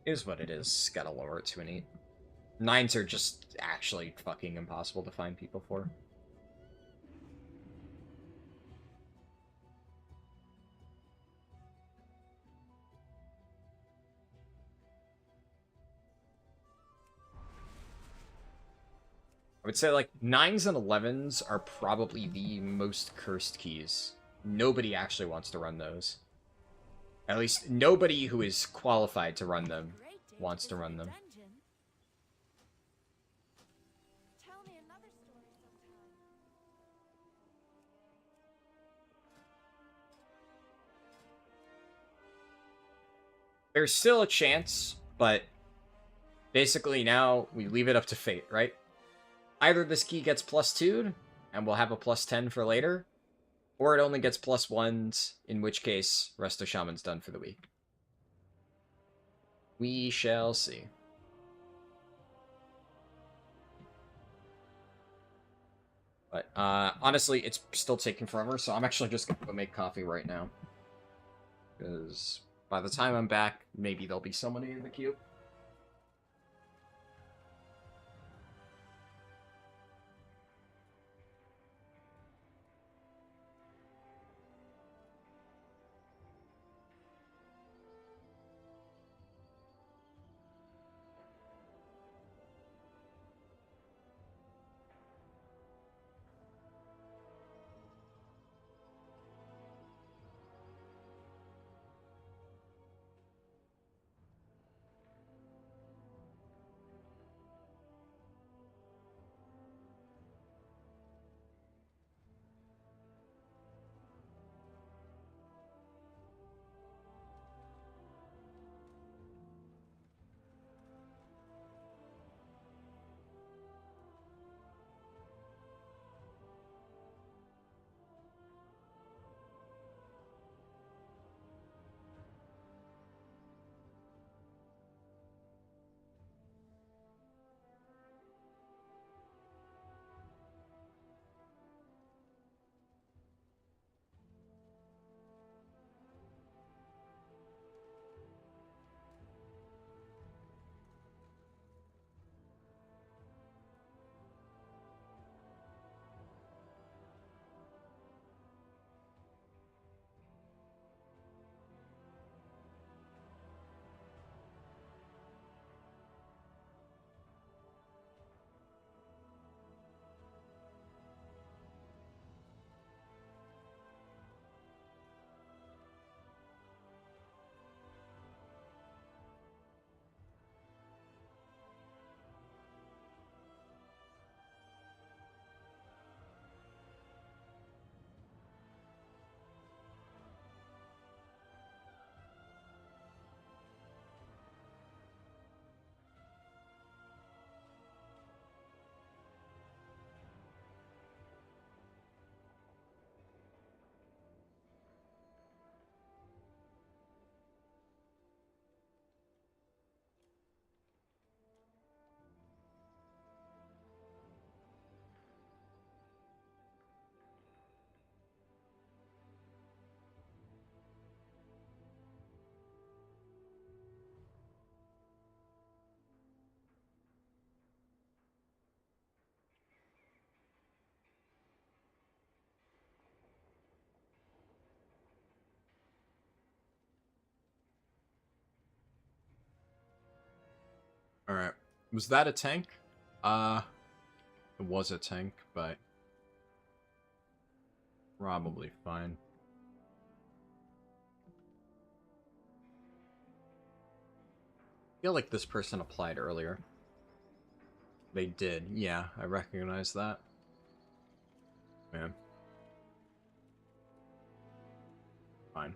Is what it is. Gotta lower it to an 8. 9s are just actually fucking impossible to find people for. I would say, like, 9s and 11s are probably the most cursed keys. Nobody actually wants to run those. At least, nobody who is qualified to run them wants to run them. There's still a chance, but basically now we leave it up to fate, right? Either this key gets +2'd, and we'll have a +10 for later, or it only gets +1s, in which case, Resto Shaman's done for the week. We shall see. But, honestly, it's still taking forever, so I'm actually just gonna go make coffee right now. Because by the time I'm back, maybe there'll be somebody in the queue. Alright. Was that a tank? It was a tank, but probably fine. I feel like this person applied earlier. They did, yeah, I recognize that. Man. Fine.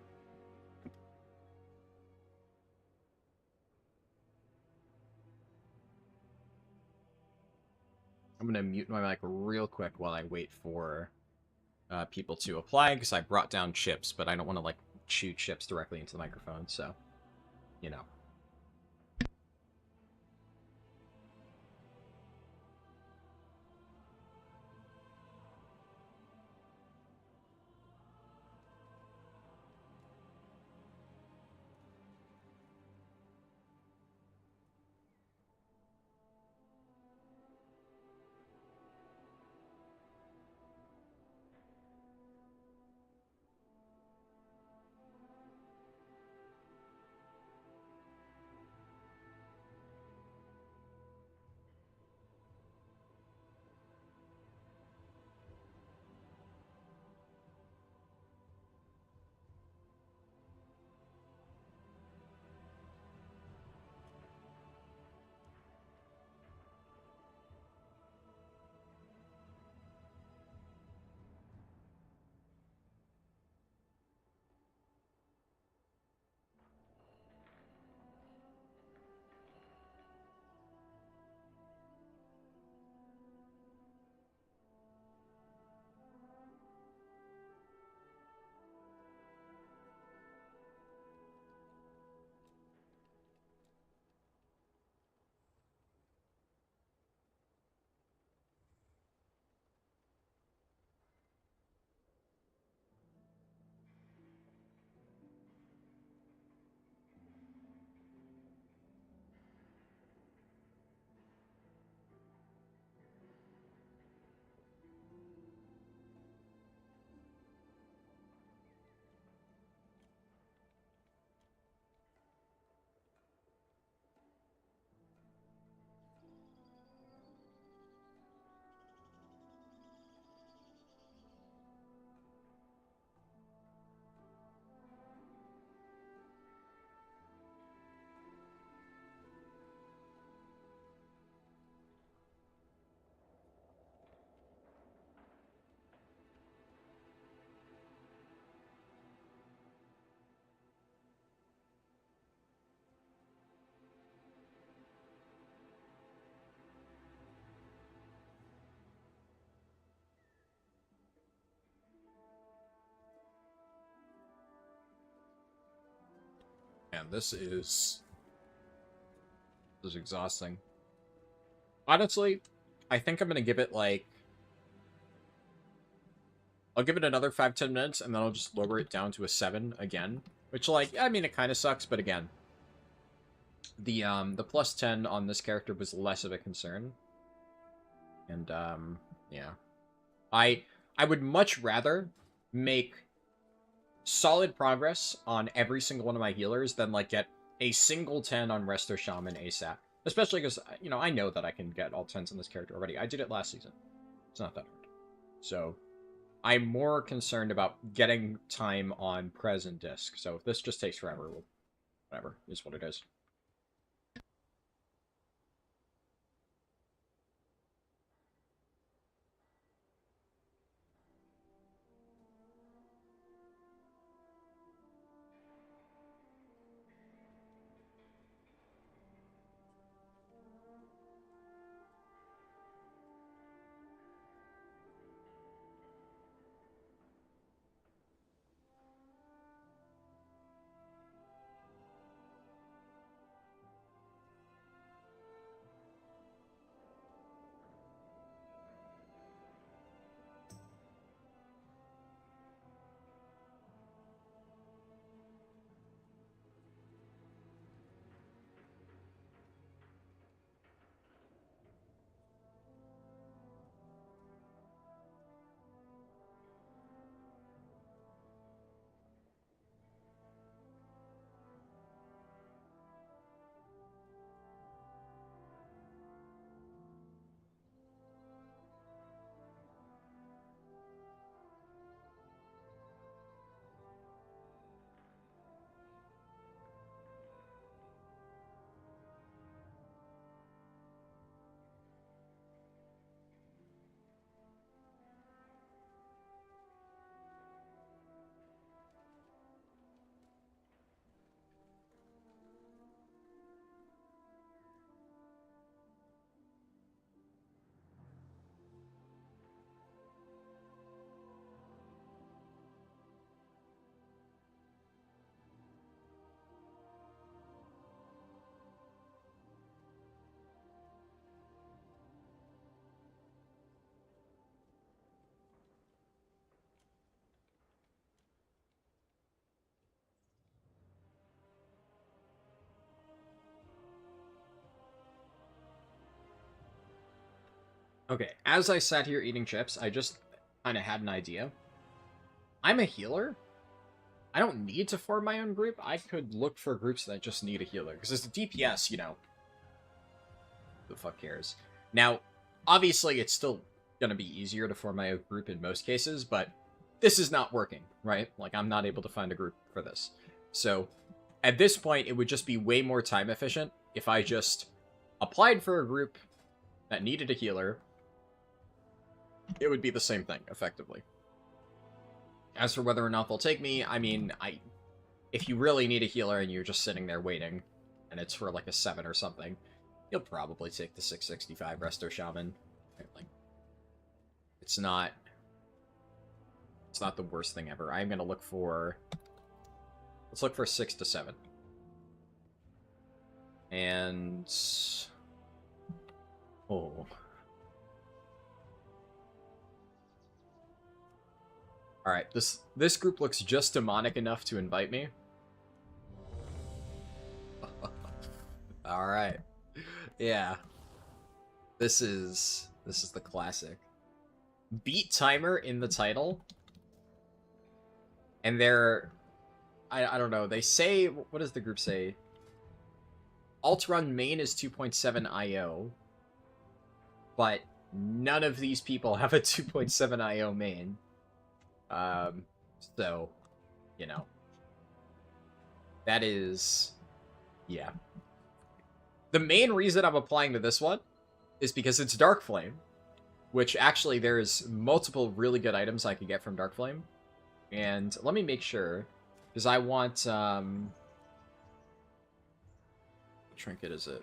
I'm gonna mute my mic real quick while I wait for people to apply, because I brought down chips, but I don't want to, like, chew chips directly into the microphone, so, you know. Man, this is exhausting. Honestly, I think I'm gonna give it, like, I'll give it another 5-10 minutes, and then I'll just lower it down to a 7 again. Which, like, I mean, it kind of sucks, but again, the plus 10 on this character was less of a concern. And, yeah. I would much rather make solid progress on every single one of my healers than, like, get a single 10 on Resto Shaman ASAP. Especially because, you know, I know that I can get all 10s on this character already. I did it last season. It's not that hard. So, I'm more concerned about getting time on Prez and Disc. So if this just takes forever, well, whatever, is what it is. Okay, as I sat here eating chips, I just kind of had an idea. I'm a healer. I don't need to form my own group. I could look for groups that just need a healer. Because as a DPS, you know, who the fuck cares? Now, obviously, it's still going to be easier to form my own group in most cases, but this is not working, right? Like, I'm not able to find a group for this. So, at this point, it would just be way more time efficient if I just applied for a group that needed a healer. It would be the same thing, effectively. As for whether or not they'll take me, I mean, if you really need a healer and you're just sitting there waiting, and it's for like a 7 or something, you'll probably take the 665 Resto Shaman. Like, it's not the worst thing ever. I'm gonna look for, let's look for 6 to 7. And, oh. Alright, this group looks just demonic enough to invite me. Alright. Yeah. This is the classic. Beat timer in the title. And they're, I don't know, they say, what does the group say? Alt run main is 2.7 IO. But none of these people have a 2.7 IO main. So, you know, that is, yeah. The main reason I'm applying to this one is because it's Dark Flame, which actually there's multiple really good items I could get from Dark Flame. And let me make sure, because I want, what trinket is it?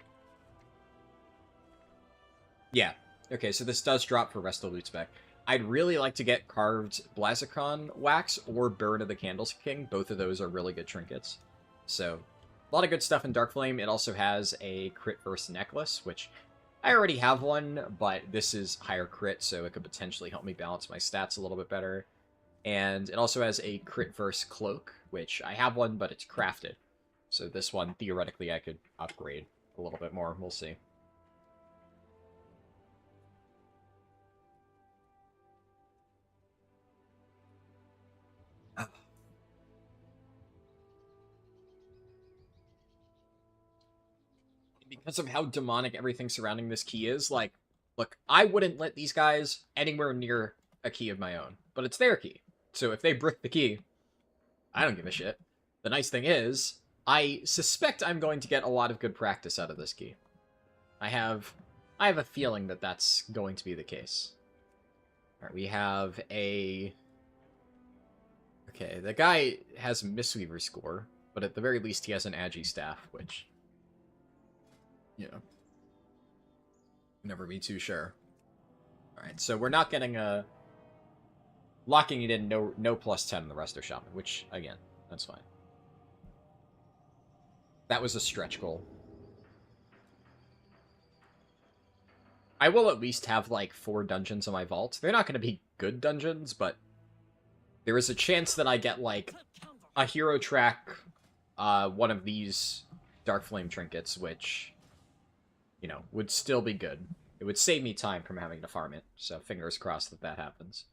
Yeah. Okay, so this does drop for Resto Loot Spec. I'd really like to get Carved Blazikron Wax or Burn of the Candles King. Both of those are really good trinkets. So, a lot of good stuff in Dark Flame. It also has a crit verse necklace, which I already have one, but this is higher crit, so it could potentially help me balance my stats a little bit better. And it also has a crit verse cloak, which I have one, but it's crafted. So this one, theoretically, I could upgrade a little bit more. We'll see. Because of how demonic everything surrounding this key is, like, look, I wouldn't let these guys anywhere near a key of my own, but it's their key. So if they brick the key, I don't give a shit. The nice thing is, I suspect I'm going to get a lot of good practice out of this key. I have a feeling that that's going to be the case. Alright, we have a... Okay, the guy has a Mistweaver score, but at the very least he has an Agi staff, which... You know, never be too sure. Alright, so we're not getting a... Locking it in, no plus 10 in the Resto Shaman, which, again, that's fine. That was a stretch goal. I will at least have, like, 4 dungeons in my vault. They're not going to be good dungeons, but there is a chance that I get, like, a hero track, one of these Dark Flame trinkets, which... you know, would still be good. It would save me time from having to farm it, so fingers crossed that that happens.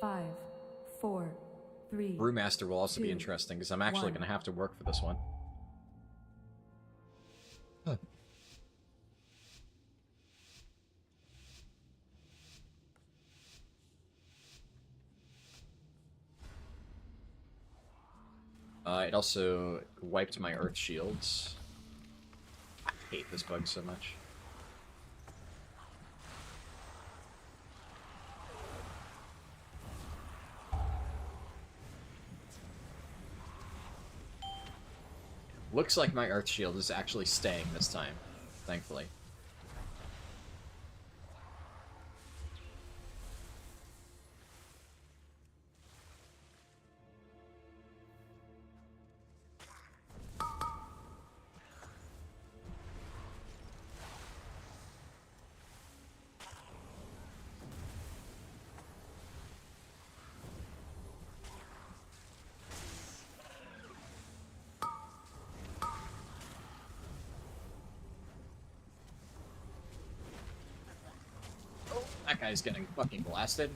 Five, 4, 3. Brewmaster will also 2, be interesting, because I'm actually 1. going to have to work for this one. Huh. It also wiped my Earth Shields. I hate this bug so much. Looks like my Earth Shield is actually staying this time, thankfully. That guy's getting fucking blasted.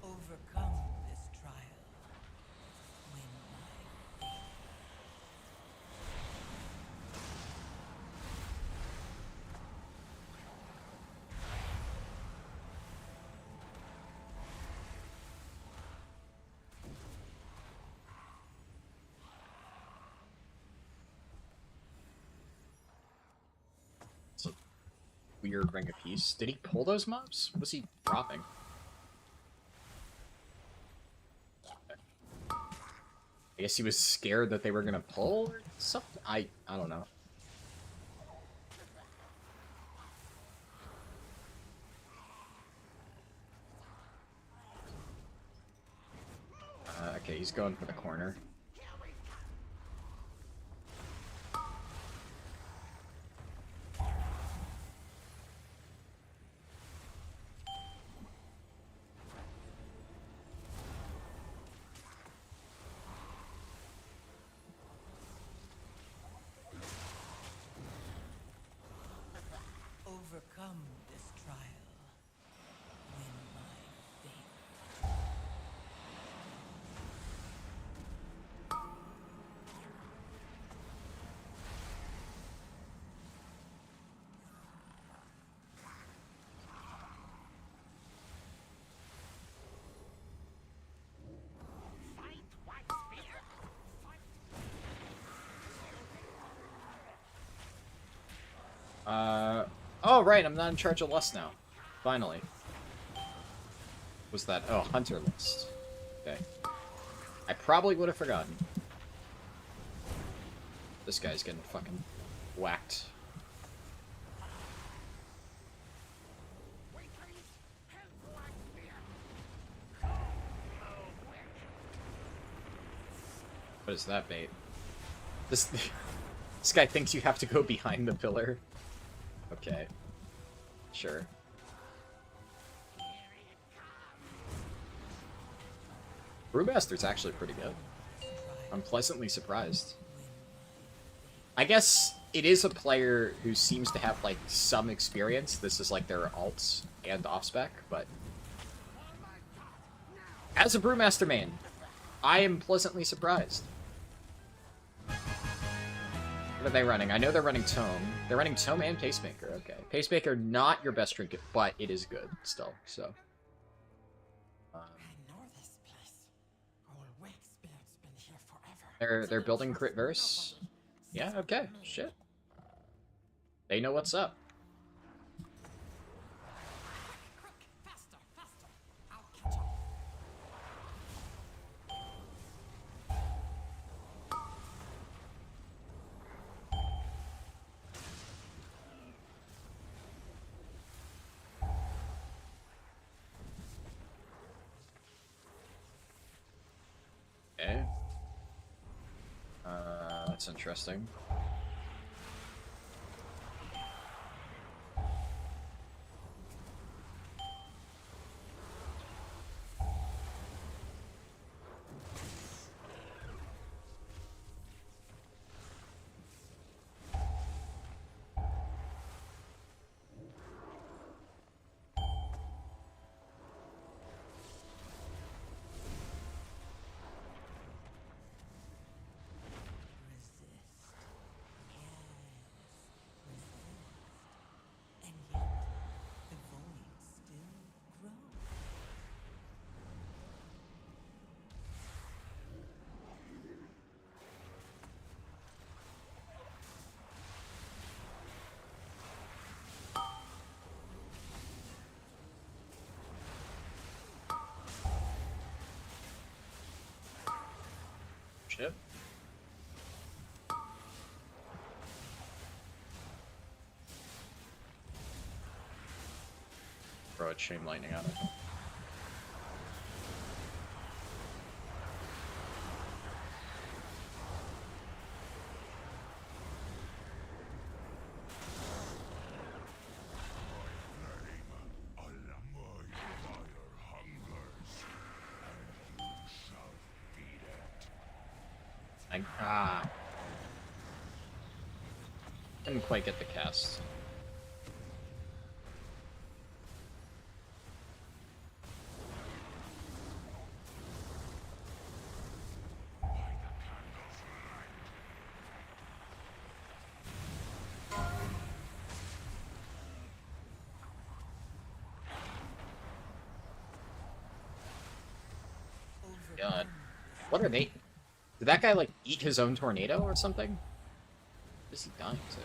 Overcome this trial. Win my faith. It's a weird Ring of Peace. Did he pull those mobs? What was he dropping? I guess he was scared that they were gonna pull or something? I don't know. Okay, he's going for the corner. Overcome this trial. Win my faith. Oh, right, I'm not in charge of Lust now. Finally. Was that? Oh, Hunter Lust. Okay. I probably would have forgotten. This guy's getting fucking whacked. What is that bait? This this guy thinks you have to go behind the pillar. Okay. Sure. Brewmaster's actually pretty good. I'm pleasantly surprised. I guess it is a player who seems to have, like, some experience. This is, like, their alts and off-spec, but... As a Brewmaster main, I am pleasantly surprised. What are they running? I know they're running Tome. They're running Tome and Pacemaker, okay. Pacemaker, not your best trinket, but it is good, still, so... I know this place. Old Wakespirit's been here forever. They're building crit verse. Yeah, okay, shit. They know what's up. Faster, faster. I'll catch up. Okay. That's interesting. ship. Throw a chain lightning out of it. Didn't quite get the cast. God. What are they? Did that guy, like, eat his own tornado or something? What is he dying to?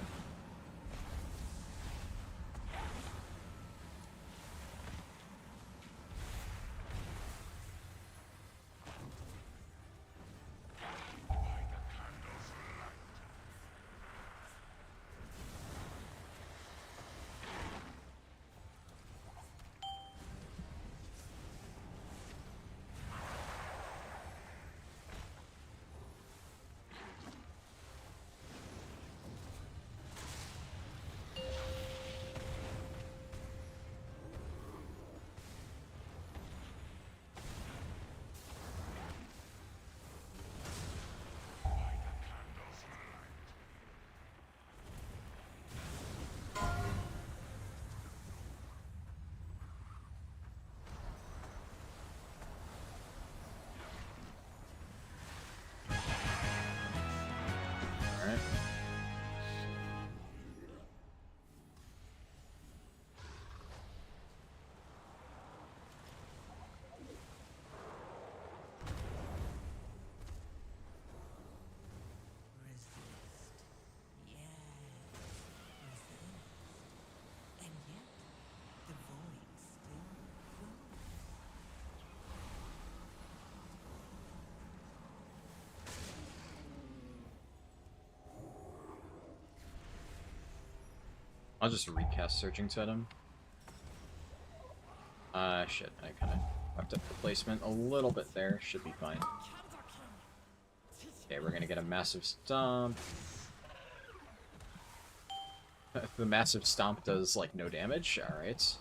Alright. I'll just recast Searching Totem. Shit, I kinda fucked up the placement a little bit there. Should be fine. Okay, we're gonna get a massive stomp. The massive stomp does, like, no damage. Alright.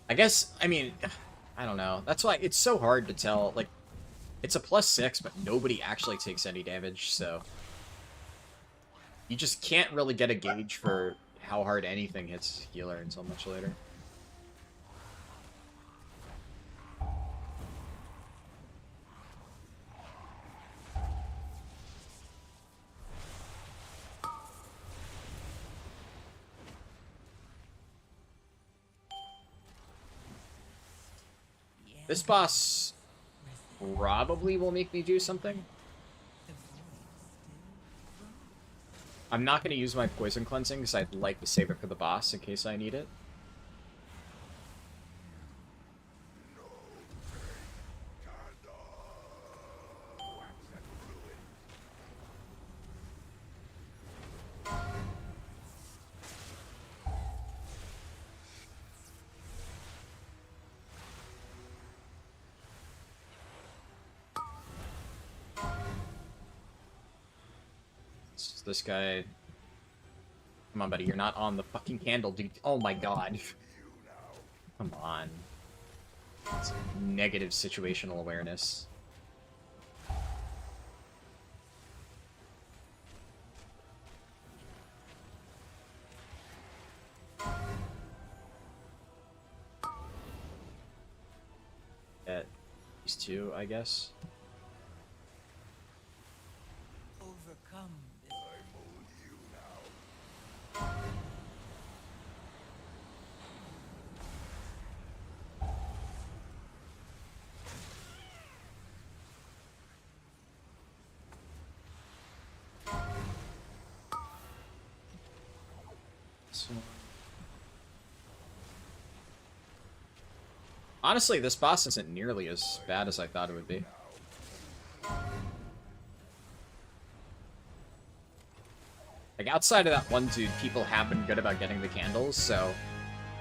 I guess, I mean, I don't know. That's why it's so hard to tell. Like, it's a +6, but nobody actually takes any damage, so... You just can't really get a gauge for how hard anything hits healer until much later. This boss probably will make me do something. I'm not going to use my poison cleansing because I'd like to save it for the boss in case I need it. This guy... Come on, buddy, you're not on the fucking candle, dude. Oh my god. Come on. It's negative situational awareness. At these two, I guess. Overcome. Honestly, this boss isn't nearly as bad as I thought it would be. Like, outside of that one dude, people have been good about getting the candles, so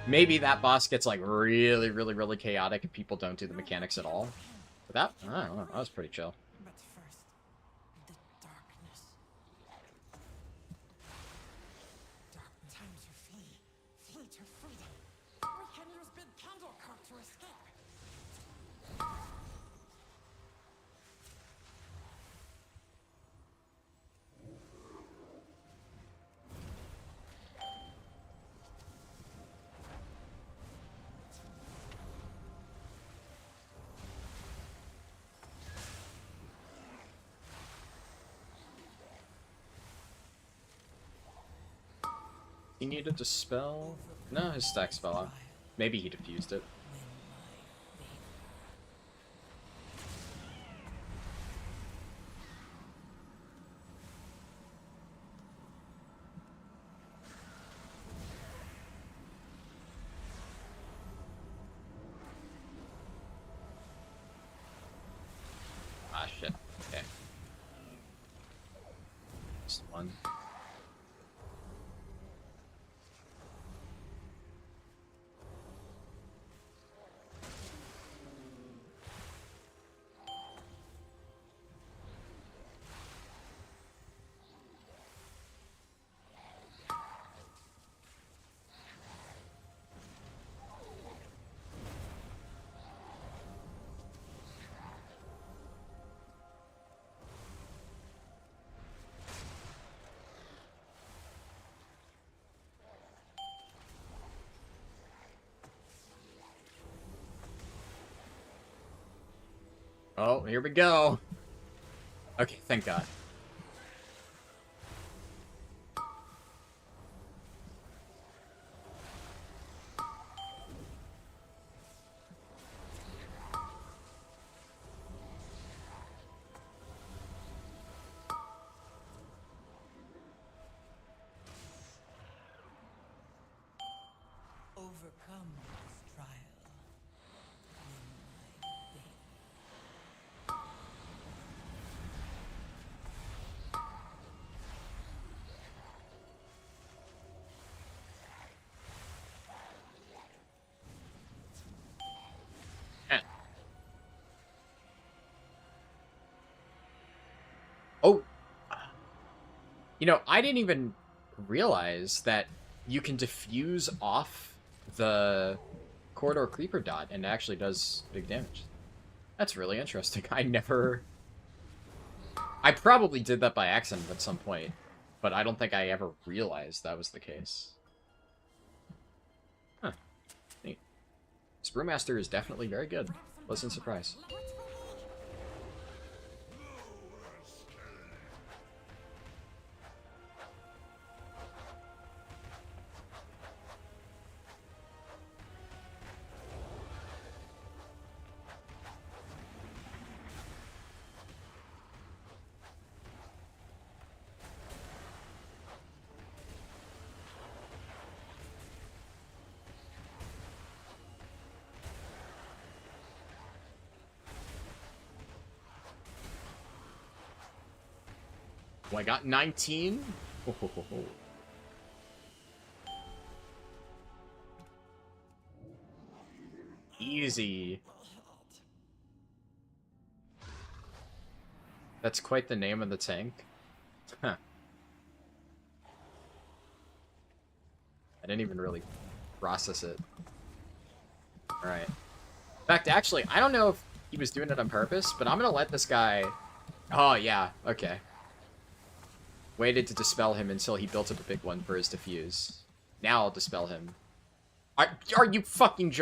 maybe that boss gets, like, really, really, really chaotic if people don't do the mechanics at all. But that, I don't know, that was pretty chill. But first, the darkness. Dark time to flee. Flee to freedom. We can use big candle coat to escape. He needed to dispel? No, his stacks fell off. Maybe he diffused it. Ah, shit. Okay. Just one. Oh, here we go. Okay, thank God. Overcome this trial. Oh! You know, I didn't even realize that you can diffuse off the corridor creeper dot and it actually does big damage. That's really interesting. I probably did that by accident at some point, but I don't think I ever realized that was the case. Huh. Neat. This Brewmaster is definitely very good. Pleasant surprise. Oh, I got 19? Oh, ho, ho, ho. Easy. That's quite the name of the tank. Huh. I didn't even really process it. Alright. In fact, actually, I don't know if he was doing it on purpose, but I'm gonna let this guy... Oh, yeah. Okay. Waited to dispel him until he built up a big one for his diffuse. Now I'll dispel him. Are you fucking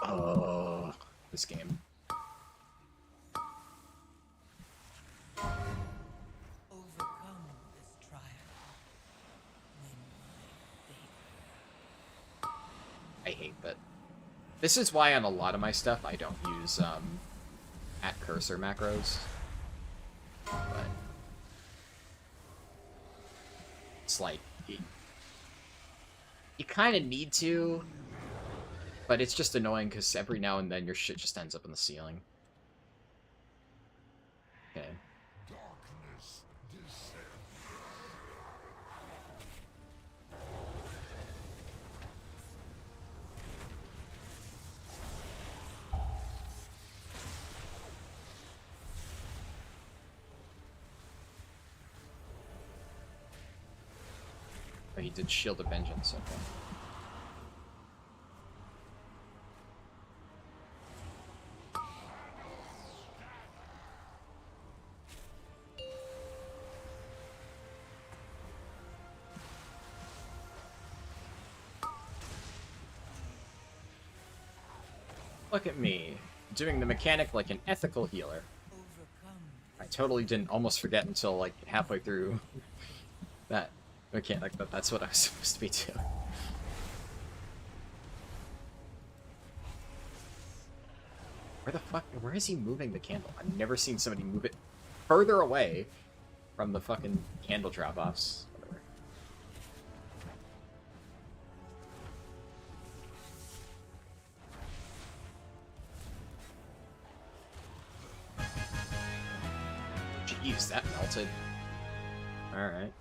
Oh, this game. Overcome this trial. I hate that. This is why on a lot of my stuff I don't use at cursor macros. But it's like you kind of need to, but it's just annoying because every now and then your shit just ends up in the ceiling. Okay. Oh, he did Shield of Vengeance, okay. Look at me, doing the mechanic like an ethical healer. I totally didn't almost forget until like halfway through that mechanic that that's what I was supposed to be doing. Where is he moving the candle? I've never seen somebody move it further away from the fucking candle drop-offs. Whatever. Jeez, that melted. Alright.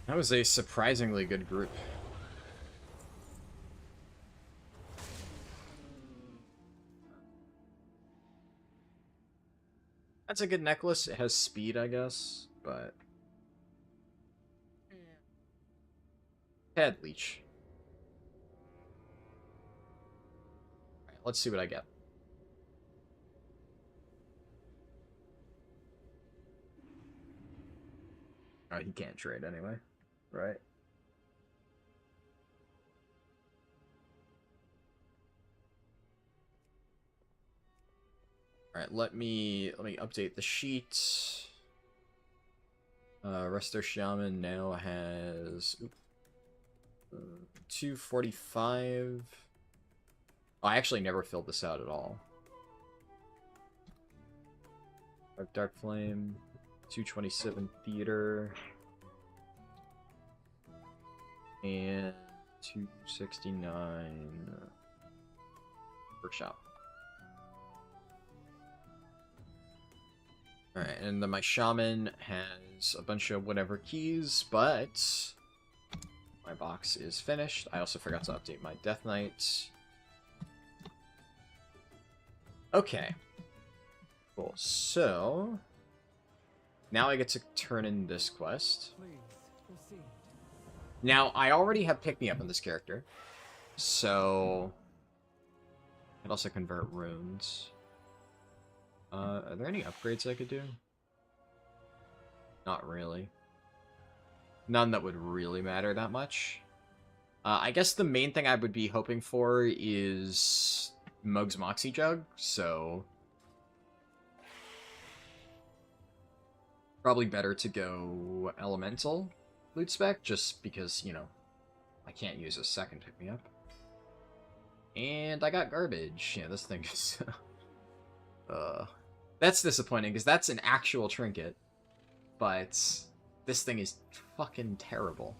That was a surprisingly good group. That's a good necklace. It has speed, I guess, but... Head leech. Alright, let's see what I get. Oh, he can't trade anyway, right? Alright, let me update the sheet. Resto Shaman now has 245. Oh, I actually never filled this out at all. Dark Flame, 227 Theater, and 269 Workshop. Alright, and then my Shaman has a bunch of whatever keys, but my box is finished. I also forgot to update my Death Knight. Okay. Cool, so... now I get to turn in this quest. Now, I already have Pick Me Up on this character, so... I can also convert runes. Are there any upgrades I could do? Not really. None that would really matter that much. I guess the main thing I would be hoping for is Mug's Moxie Jug, so... probably better to go Elemental Loot Spec, just because, you know, I can't use a second Pick Me Up. And I got garbage. Yeah, this thing is... that's disappointing, because that's an actual trinket. But this thing is fucking terrible.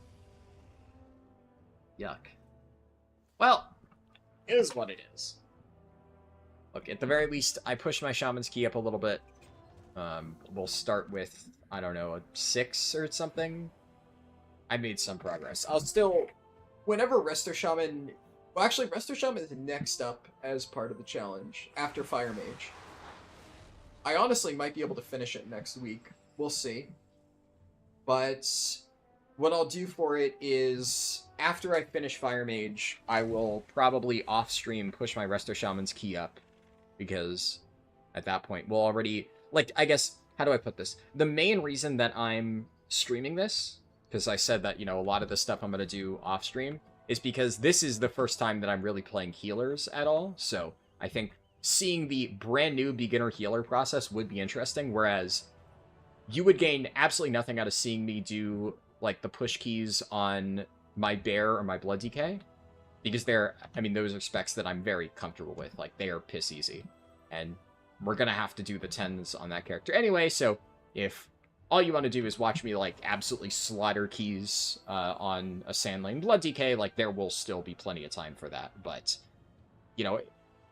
Yuck. Well, it is what it is. Look, at the very least, I pushed my Shaman's Key up a little bit. We'll start with, I don't know, a 6 or something. I made some progress. I'll still... whenever Resto Shaman... well, actually, Resto Shaman is next up as part of the challenge, after Fire Mage. I honestly might be able to finish it next week. We'll see. But what I'll do for it is, after I finish Fire Mage, I will probably off-stream push my Resto Shaman's Key up. Because at that point, we'll already... like, I guess, how do I put this? The main reason that I'm streaming this, because I said that, you know, a lot of the stuff I'm going to do off-stream, is because this is the first time that I'm really playing healers at all. So I think seeing the brand new beginner healer process would be interesting, whereas you would gain absolutely nothing out of seeing me do, like, the push keys on my Bear or my Blood Decay. Because they're, I mean, those are specs that I'm very comfortable with. Like, they are piss easy. And we're gonna have to do the 10s on that character anyway, so if all you want to do is watch me, like, absolutely slaughter keys on a Sandlane Blood Decay, like, there will still be plenty of time for that. But, you know,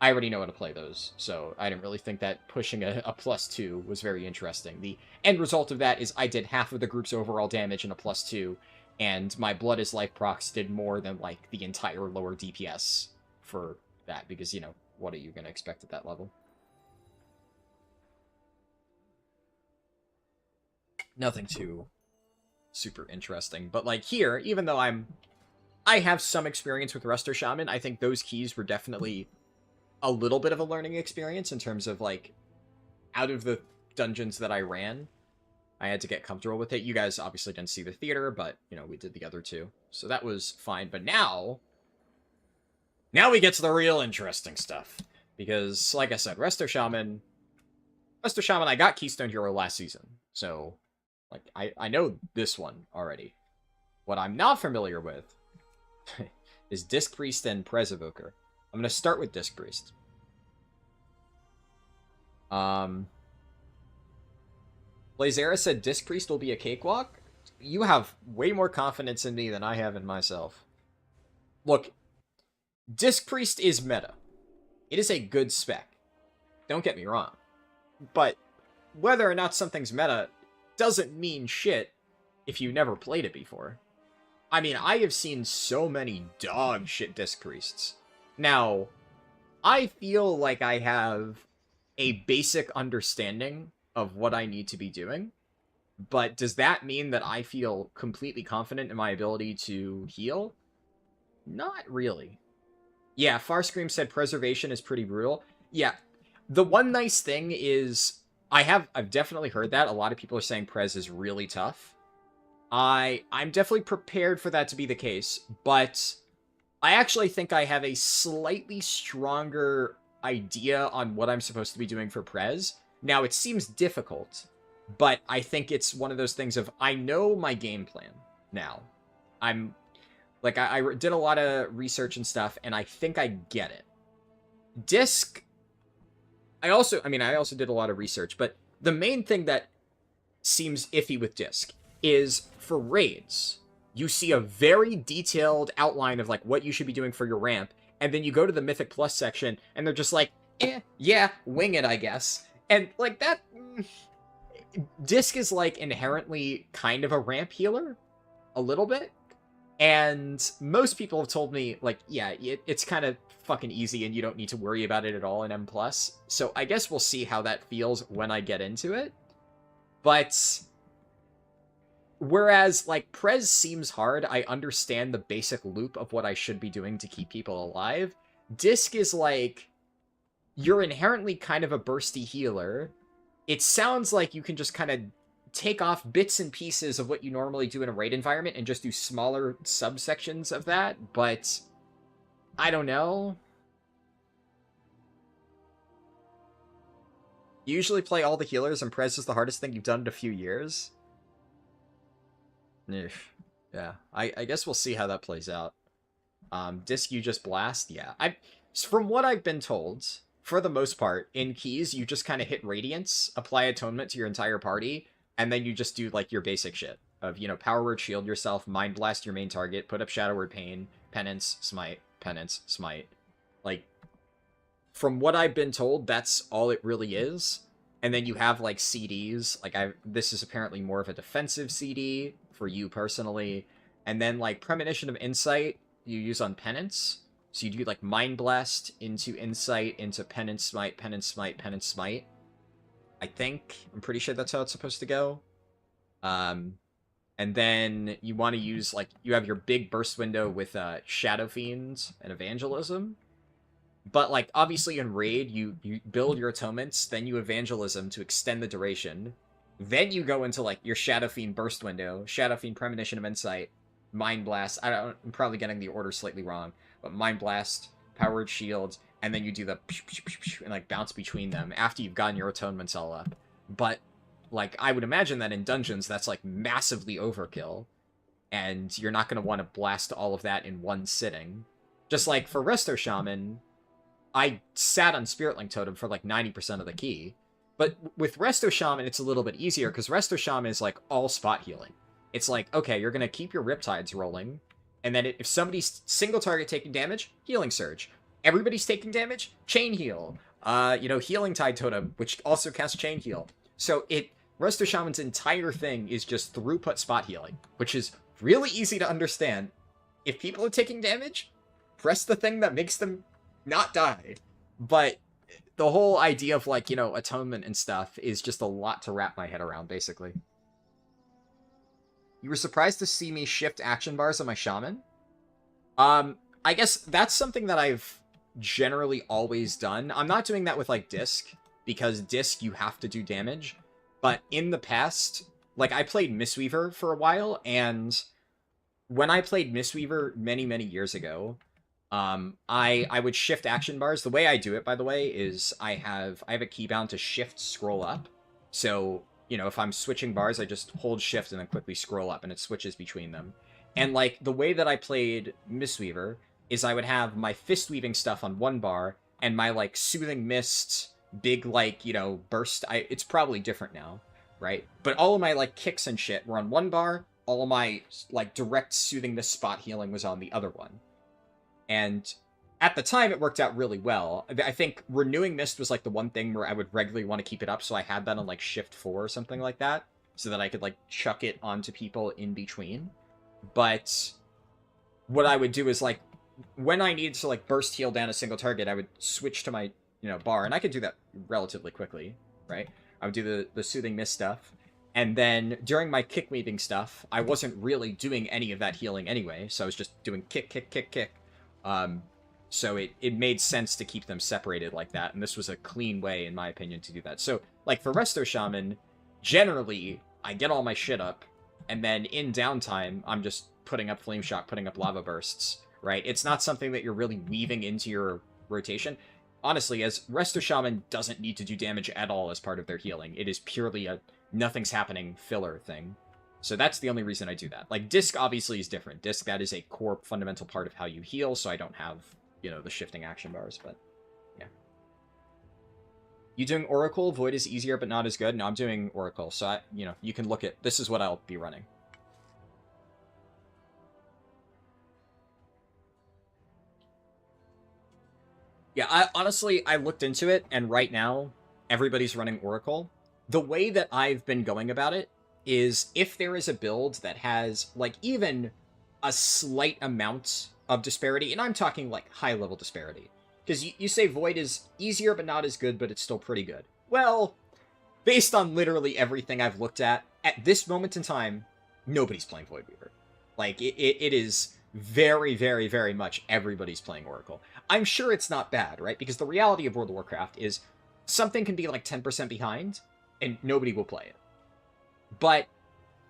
I already know how to play those, so I didn't really think that pushing a +2 was very interesting. The end result of that is I did half of the group's overall damage in a +2, and my Blood is Life procs did more than, like, the entire lower DPS for that, because, you know, what are you going to expect at that level? Nothing too super interesting, but, like, here, even though I have some experience with Resto Shaman, I think those keys were definitely a little bit of a learning experience in terms of, like, out of the dungeons that I ran, I had to get comfortable with it. You guys obviously didn't see the theater, but, you know, we did the other two. So that was fine. But now we get to the real interesting stuff. Because, like I said, Resto Shaman, I got Keystone Hero last season. So, like, I know this one already. What I'm not familiar with is Disc Priest and Prez Evoker. I'm going to start with Disc Priest. Blazera said Disc Priest will be a cakewalk. You have way more confidence in me than I have in myself. Look, Disc Priest is meta. It is a good spec. Don't get me wrong. But whether or not something's meta doesn't mean shit if you never played it before. I mean, I have seen so many dog shit Disc Priests. Now, I feel like I have a basic understanding of what I need to be doing, but does that mean that I feel completely confident in my ability to heal? Not really. Yeah, Farscream said preservation is pretty brutal. Yeah, the one nice thing is I've definitely heard that. A lot of people are saying Prez is really tough. I'm definitely prepared for that to be the case, but I actually think I have a slightly stronger idea on what I'm supposed to be doing for Prez. Now, it seems difficult, but I think it's one of those things of, I know my game plan now. I'm, like, I did a lot of research and stuff, and I think I get it. Disc, I also did a lot of research, but the main thing that seems iffy with Disc is, for raids, you see a very detailed outline of, like, what you should be doing for your ramp, and then you go to the Mythic Plus section, and they're just like, yeah, wing it, I guess. And, like, that... Disc is, like, inherently kind of a ramp healer. A little bit. And most people have told me, like, yeah, it's kind of fucking easy, and you don't need to worry about it at all in M+. So I guess we'll see how that feels when I get into it. But... whereas, like, Prez seems hard, I understand the basic loop of what I should be doing to keep people alive. Disc is like, you're inherently kind of a bursty healer. It sounds like you can just kind of take off bits and pieces of what you normally do in a raid environment and just do smaller subsections of that, but I don't know. You usually play all the healers and Prez is the hardest thing you've done in a few years. Yeah, I guess we'll see how that plays out. Disc, you just blast? Yeah. From what I've been told, for the most part, in keys, you just kind of hit Radiance, apply Atonement to your entire party, and then you just do, like, your basic shit of, you know, Power Word shield yourself, Mind Blast your main target, put up Shadow Word Pain, Penance, Smite, Penance, Smite. Like, from what I've been told, that's all it really is. And then you have, like, CDs. Like, this is apparently more of a defensive CD for you personally. And then, like, Premonition of Insight you use on Penance. So you do, like, Mind Blast into Insight, into Penance Smite, Penance Smite, Penance Smite. I think. I'm pretty sure that's how it's supposed to go. And then you want to use, like, you have your big burst window with Shadow Fiends and Evangelism. But, like, obviously in Raid, you build your Atonements, then you Evangelism to extend the duration. Then you go into, like, your Shadow Fiend burst window, Shadow Fiend Premonition of Insight, Mind Blast. I'm probably getting the order slightly wrong, but Mind Blast, Powered Shield, and then you do the and, like, bounce between them after you've gotten your Atonements all up. But, like, I would imagine that in dungeons, that's, like, massively overkill, and you're not going to want to blast all of that in one sitting. Just like for Resto Shaman, I sat on Spirit Link Totem for, like, 90% of the key. But with Resto Shaman, it's a little bit easier, because Resto Shaman is, like, all spot healing. It's like, okay, you're going to keep your Riptides rolling, and then if somebody's single target taking damage, Healing Surge. everybody's taking damage, chain heal. Healing Tide Totem, which also casts chain heal. So Resto Shaman's entire thing is just throughput spot healing, which is really easy to understand. If people are taking damage, press the thing that makes them not die. But the whole idea of, like, atonement and stuff is just a lot to wrap my head around, basically. You were surprised to see me shift action bars on my shaman? I guess that's something that I've generally always done. I'm not doing that with, like, disc, because disc you have to do damage. But in the past, like, I played Mistweaver for a while, and when I played Mistweaver many, many years ago, I would shift action bars. The way I do it, by the way, is I have a keybound to shift scroll up. So, if I'm switching bars, I just hold shift and then quickly scroll up, and it switches between them. And, like, the way that I played Mistweaver is I would have my fist weaving stuff on one bar, and my, like, soothing mist, big, like, burst. It's probably different now, right? But all of my, like, kicks and shit were on one bar. All of my, like, direct soothing mist spot healing was on the other one. And at the time, it worked out really well. I think Renewing Mist was, like, the one thing where I would regularly want to keep it up, so I had that on, like, Shift 4 or something like that, so that I could, like, chuck it onto people in between. But what I would do is, like, when I needed to, like, burst heal down a single target, I would switch to my, bar, and I could do that relatively quickly, right? I would do the Soothing Mist stuff, and then during my kick weaving stuff, I wasn't really doing any of that healing anyway, so I was just doing kick, kick, kick, kick. So it made sense to keep them separated like that, and this was a clean way, in my opinion, to do that. So, like, for Resto Shaman, generally, I get all my shit up, and then in downtime, I'm just putting up Flame Shock, putting up Lava Bursts, right? It's not something that you're really weaving into your rotation. Honestly, as Resto Shaman doesn't need to do damage at all as part of their healing. It is purely a nothing's happening filler thing. So that's the only reason I do that. Like, Disc obviously is different. Disc, that is a core fundamental part of how you heal, so I don't have, the shifting action bars, but yeah. You doing Oracle? Void is easier, but not as good. No, I'm doing Oracle, so you can look at, this is what I'll be running. Yeah, honestly, I looked into it, and right now, everybody's running Oracle. The way that I've been going about it is if there is a build that has, like, even a slight amount of disparity, and I'm talking, like, high-level disparity. Because you say Void is easier but not as good, but it's still pretty good. Well, based on literally everything I've looked at this moment in time, nobody's playing Void Weaver. Like, it is very, very, very much everybody's playing Oracle. I'm sure it's not bad, right? Because the reality of World of Warcraft is something can be, like, 10% behind, and nobody will play it. But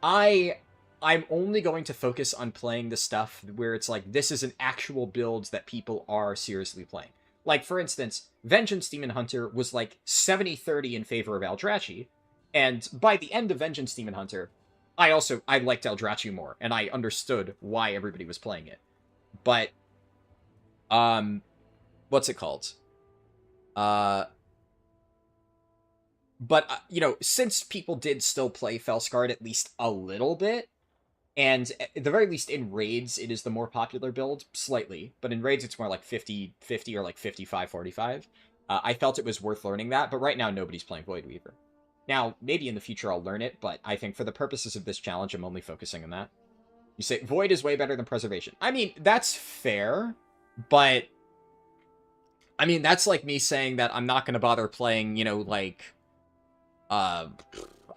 I'm only going to focus on playing the stuff where it's like, this is an actual build that people are seriously playing. Like, for instance, Vengeance Demon Hunter was like 70-30 in favor of Eldrachi, and by the end of Vengeance Demon Hunter, I liked Eldrachi more, and I understood why everybody was playing it. But, what's it called? But, since people did still play Felsguard at least a little bit, and at the very least in raids, it is the more popular build, slightly, but in raids it's more like 50-50 or like 55-45. I felt it was worth learning that, but right now nobody's playing Void Weaver. Now, maybe in the future I'll learn it, but I think for the purposes of this challenge, I'm only focusing on that. You say, Void is way better than Preservation. I mean, that's fair, but... I mean, that's like me saying that I'm not going to bother playing, like...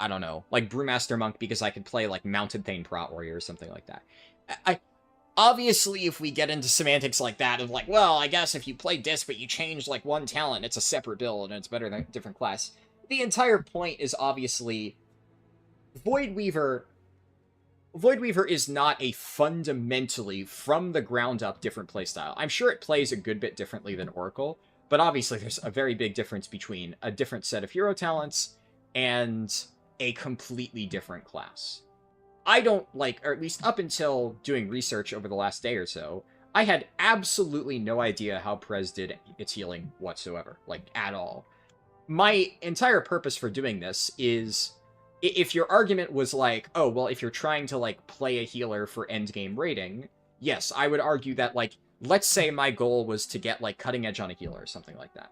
I don't know, like Brewmaster Monk because I could play like Mounted Thane Prot Warrior or something like that. Obviously, if we get into semantics like that of like, well, I guess if you play Disc but you change like one talent, it's a separate build and it's better than a different class. The entire point is obviously Void Weaver is not a fundamentally from the ground up different playstyle. I'm sure it plays a good bit differently than Oracle, but obviously there's a very big difference between a different set of hero talents and a completely different class. I don't like, or at least up until doing research over the last day or so, I had absolutely no idea how Prez did its healing whatsoever, like, at all. My entire purpose for doing this is, if your argument was like, oh, well, if you're trying to, like, play a healer for endgame raiding, yes, I would argue that, like, let's say my goal was to get, like, cutting edge on a healer or something like that.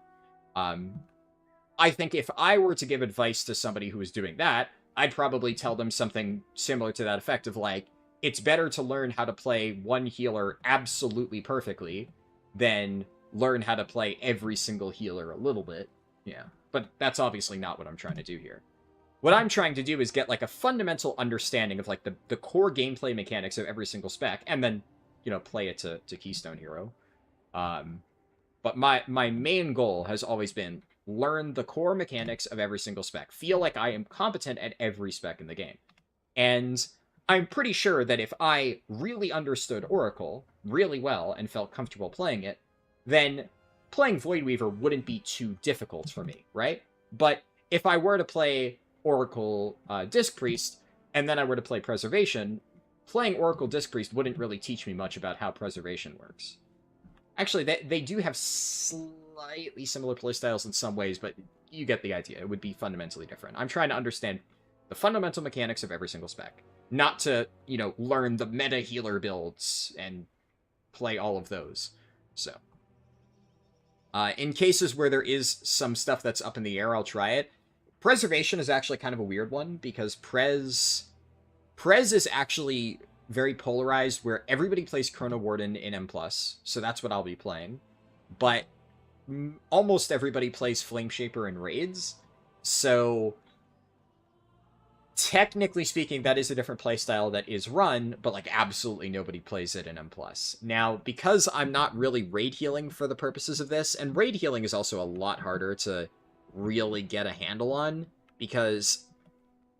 I think if I were to give advice to somebody who was doing that, I'd probably tell them something similar to that effect of, like, it's better to learn how to play one healer absolutely perfectly than learn how to play every single healer a little bit. Yeah, but that's obviously not what I'm trying to do here. What I'm trying to do is get, like, a fundamental understanding of, like, the core gameplay mechanics of every single spec, and then, you know, play it to Keystone Hero. But my main goal has always been learn the core mechanics of every single spec. Feel like I am competent at every spec in the game. And I'm pretty sure that if I really understood Oracle really well and felt comfortable playing it, then playing Voidweaver wouldn't be too difficult for me, right? But if I were to play Oracle Disc Priest, and then I were to play Preservation, playing Oracle Disc Priest wouldn't really teach me much about how Preservation works. Actually, they do have slightly similar playstyles in some ways, but you get the idea. It would be fundamentally different. I'm trying to understand the fundamental mechanics of every single spec. Not to, you know, learn the meta healer builds and play all of those. So, in cases where there is some stuff that's up in the air, I'll try it. Preservation is actually kind of a weird one, because Prez is actually very polarized, where everybody plays Chrono Warden in M+, so that's what I'll be playing. But almost everybody plays Flameshaper in raids, so technically speaking, that is a different playstyle that is run, but, like, absolutely nobody plays it in M+. Now, because I'm not really raid healing for the purposes of this, and raid healing is also a lot harder to really get a handle on, because,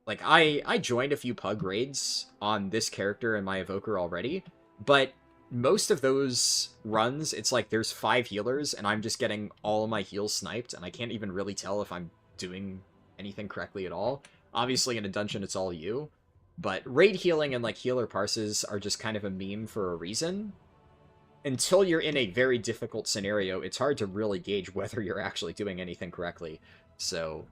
like, I joined a few Pug raids on this character and my Evoker already, but most of those runs, it's like there's 5 healers, and I'm just getting all of my heals sniped, and I can't even really tell if I'm doing anything correctly at all. Obviously, in a dungeon, it's all you. But raid healing and, like, healer parses are just kind of a meme for a reason. Until you're in a very difficult scenario, it's hard to really gauge whether you're actually doing anything correctly. So,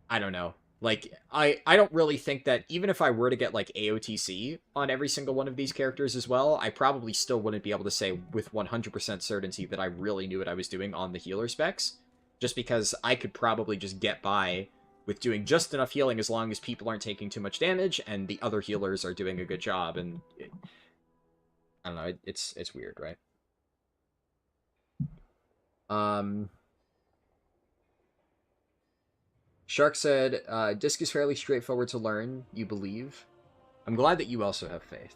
I don't know. Like, I don't really think that, even if I were to get, like, AOTC on every single one of these characters as well, I probably still wouldn't be able to say with 100% certainty that I really knew what I was doing on the healer specs. Just because I could probably just get by with doing just enough healing as long as people aren't taking too much damage and the other healers are doing a good job, and I don't know, it's weird, right? Shark said, Disc is fairly straightforward to learn, you believe. I'm glad that you also have faith.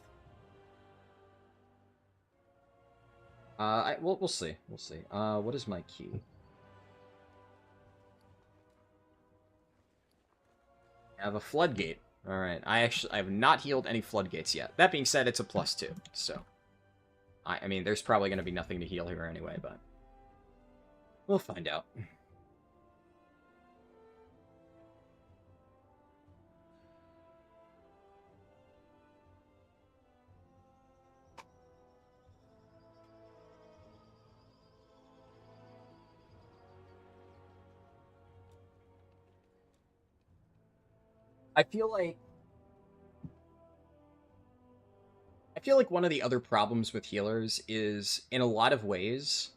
We'll see. We'll see. What is my key? I have a floodgate. Alright, I have not healed any floodgates yet. That being said, it's a +2, so I mean, there's probably going to be nothing to heal here anyway, but we'll find out. I feel like one of the other problems with healers is, in a lot of ways,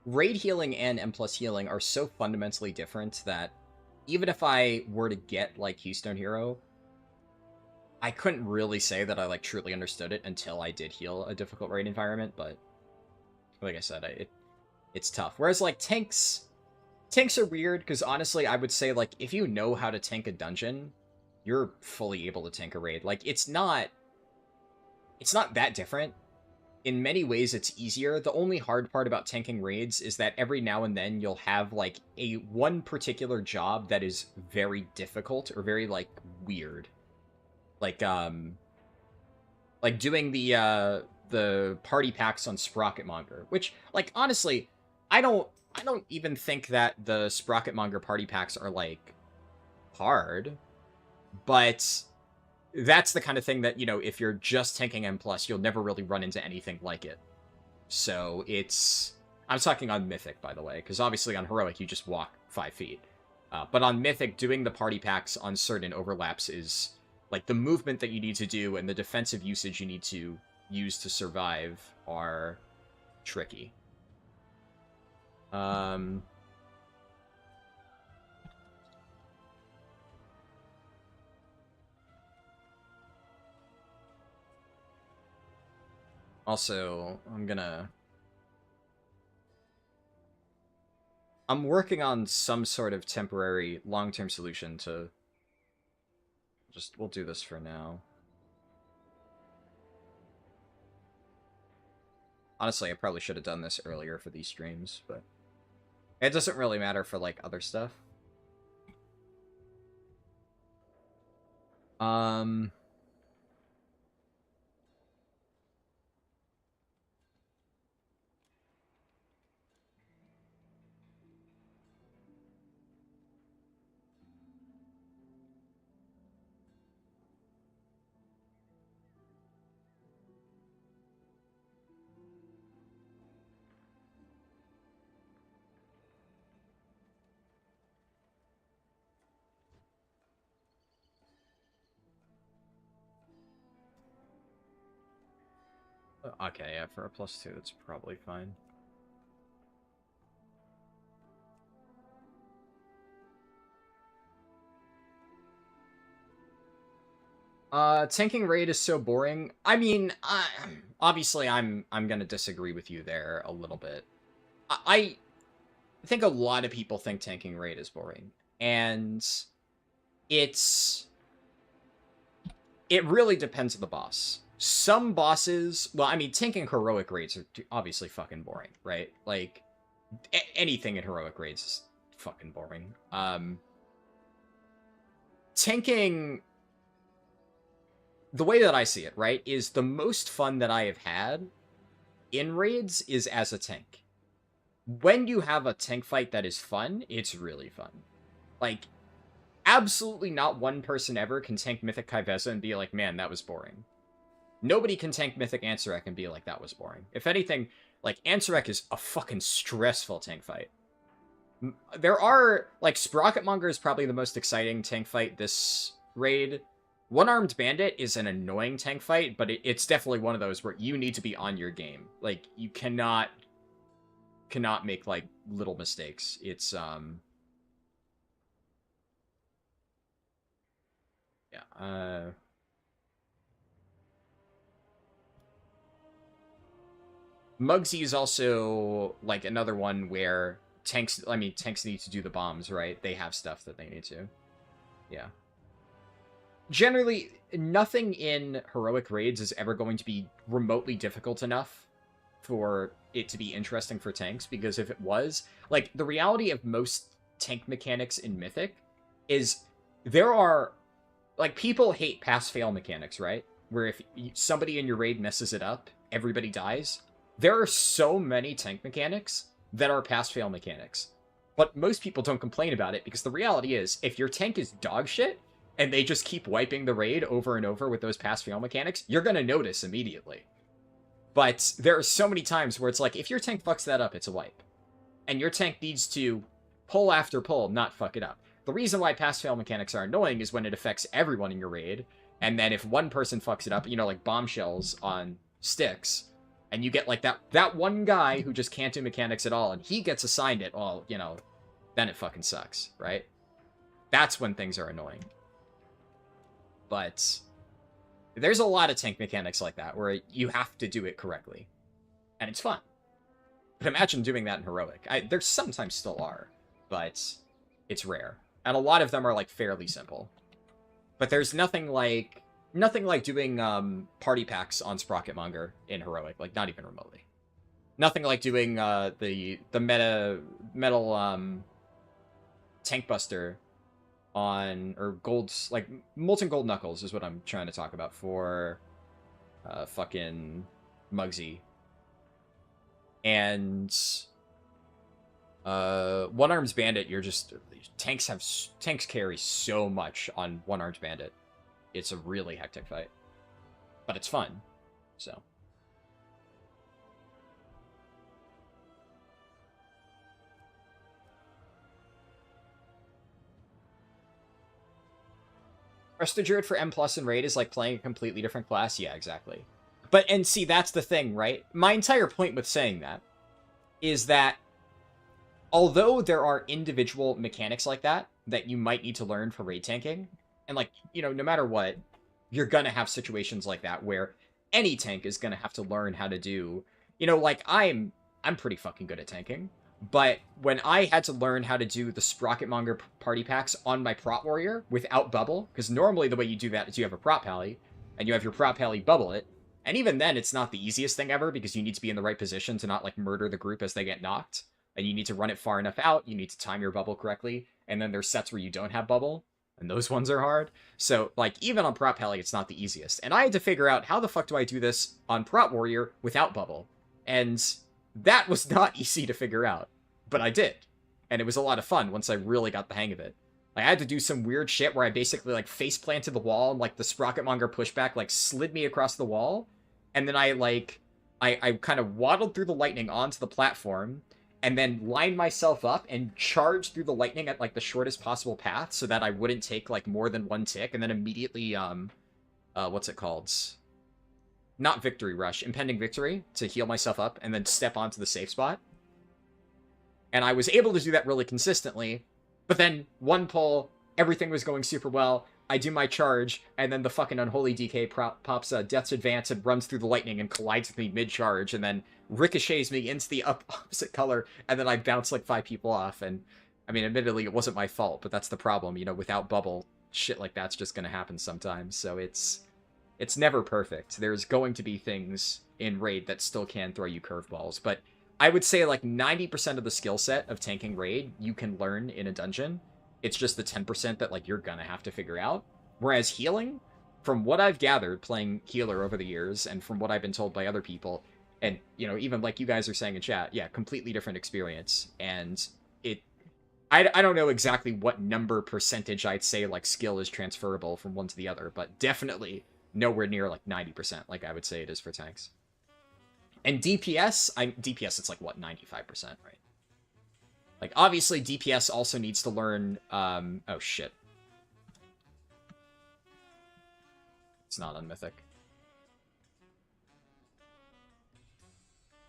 raid healing and M+ healing are so fundamentally different that even if I were to get, like, Keystone Hero, I couldn't really say that I, like, truly understood it until I did heal a difficult raid environment, but like I said, it's tough. Whereas, like, tanks are weird, because honestly, I would say, like, if you know how to tank a dungeon, you're fully able to tank a raid. Like, it's not that different. In many ways, it's easier. The only hard part about tanking raids is that every now and then you'll have, like, one particular job that is very difficult or very, like, weird. Like doing the party packs on Sprocketmonger, which, like, honestly, I don't even think that the Sprocketmonger party packs are, like, hard. But that's the kind of thing that, you know, if you're just tanking M+, you'll never really run into anything like it. So I'm talking on Mythic, by the way, because obviously on Heroic, you just walk 5 feet. But on Mythic, doing the party packs on certain overlaps is, like, the movement that you need to do and the defensive usage you need to use to survive are tricky. Also, I'm working on some sort of temporary long-term solution to we'll do this for now. Honestly, I probably should have done this earlier for these streams, but it doesn't really matter for, like, other stuff. Okay, yeah, for a +2, that's probably fine. Tanking raid is so boring. I mean, obviously I'm gonna disagree with you there a little bit. I think a lot of people think tanking raid is boring, and it really depends on the boss. Some bosses, well, I mean, tanking heroic raids are obviously fucking boring, right? Like, anything in heroic raids is fucking boring. Tanking, the way that I see it, right, is the most fun that I have had in raids is as a tank. When you have a tank fight that is fun, it's really fun. Like, absolutely not one person ever can tank Mythic Kaiveza and be like, man, that was boring. Nobody can tank Mythic Ansarek and be like, that was boring. If anything, like, Ansarek is a fucking stressful tank fight. There are, like, Sprocketmonger is probably the most exciting tank fight this raid. One-Armed Bandit is an annoying tank fight, but it's definitely one of those where you need to be on your game. Like, you cannot make, like, little mistakes. It's, yeah, Muggsy is also, like, another one where tanks need to do the bombs, right? They have stuff that they need to. Yeah. Generally, nothing in heroic raids is ever going to be remotely difficult enough for it to be interesting for tanks, because if it was, like, the reality of most tank mechanics in Mythic is there are, like, people hate pass-fail mechanics, right? Where if somebody in your raid messes it up, everybody dies. There are so many tank mechanics that are pass-fail mechanics. But most people don't complain about it, because the reality is, if your tank is dog shit, and they just keep wiping the raid over and over with those pass-fail mechanics, you're gonna notice immediately. But there are so many times where it's like, if your tank fucks that up, it's a wipe. And your tank needs to pull after pull, not fuck it up. The reason why pass-fail mechanics are annoying is when it affects everyone in your raid, and then if one person fucks it up, you know, like bombshells on sticks, and you get, like, that one guy who just can't do mechanics at all, and he gets assigned it, well, you know, then it fucking sucks, right? That's when things are annoying. But there's a lot of tank mechanics like that, where you have to do it correctly. And it's fun. But imagine doing that in Heroic. There sometimes still are, but it's rare. And a lot of them are, like, fairly simple. But there's nothing like doing party packs on Sprocketmonger in Heroic, like, not even remotely. Nothing like doing the metal tank buster on, or golds, like, Molten Gold Knuckles is what I'm trying to talk about for fucking Muggsy. And One-Armed Bandit, you're just, tanks carry so much on One-Armed Bandit. It's a really hectic fight. But it's fun, so. Resto Druid for M+ in Raid is like playing a completely different class? Yeah, exactly. But, and see, that's the thing, right? My entire point with saying that is that although there are individual mechanics like that that you might need to learn for raid tanking, and like, you know, no matter what, you're gonna have situations like that where any tank is gonna have to learn how to do, you know, like I'm pretty fucking good at tanking, but when I had to learn how to do the Sprocketmonger party packs on my prot warrior without bubble, because normally the way you do that is you have a prot pally, and you have your prot pally bubble it, and even then it's not the easiest thing ever because you need to be in the right position to not like murder the group as they get knocked, and you need to run it far enough out, you need to time your bubble correctly, and then there's sets where you don't have bubble, and those ones are hard. So, like, even on Prot Pally, it's not the easiest. And I had to figure out how the fuck do I do this on Prot Warrior without bubble. And that was not easy to figure out. But I did. And it was a lot of fun once I really got the hang of it. Like, I had to do some weird shit where I basically, like, face planted the wall, and, like, the Sprocketmonger pushback, like, slid me across the wall. And then I kind of waddled through the lightning onto the platform, and then line myself up and charge through the lightning at, like, the shortest possible path so that I wouldn't take, like, more than one tick, and then immediately, what's it called? Not Victory Rush, Impending Victory, to heal myself up, and then step onto the safe spot. And I was able to do that really consistently, but then one pull, everything was going super well, I do my charge, and then the fucking Unholy DK pops Death's Advance and runs through the lightning and collides with me mid-charge, and then ricochets me into the opposite color, and then I bounce like 5 people off. And I mean, admittedly, it wasn't my fault, but that's the problem. You know, without bubble, shit like that's just gonna happen sometimes. So it's never perfect. There's going to be things in Raid that still can throw you curveballs, but I would say like 90% of the skill set of tanking Raid you can learn in a dungeon. It's just the 10% that, like, you're gonna have to figure out. Whereas healing, from what I've gathered playing healer over the years, and from what I've been told by other people, and, you know, even like you guys are saying in chat, yeah, completely different experience. And I don't know exactly what number percentage I'd say, like, skill is transferable from one to the other, but definitely nowhere near, like, 90%, like I would say it is for tanks. And DPS, DPS, it's like, what, 95%, right? Like, obviously, DPS also needs to learn, oh, shit. It's not on Mythic.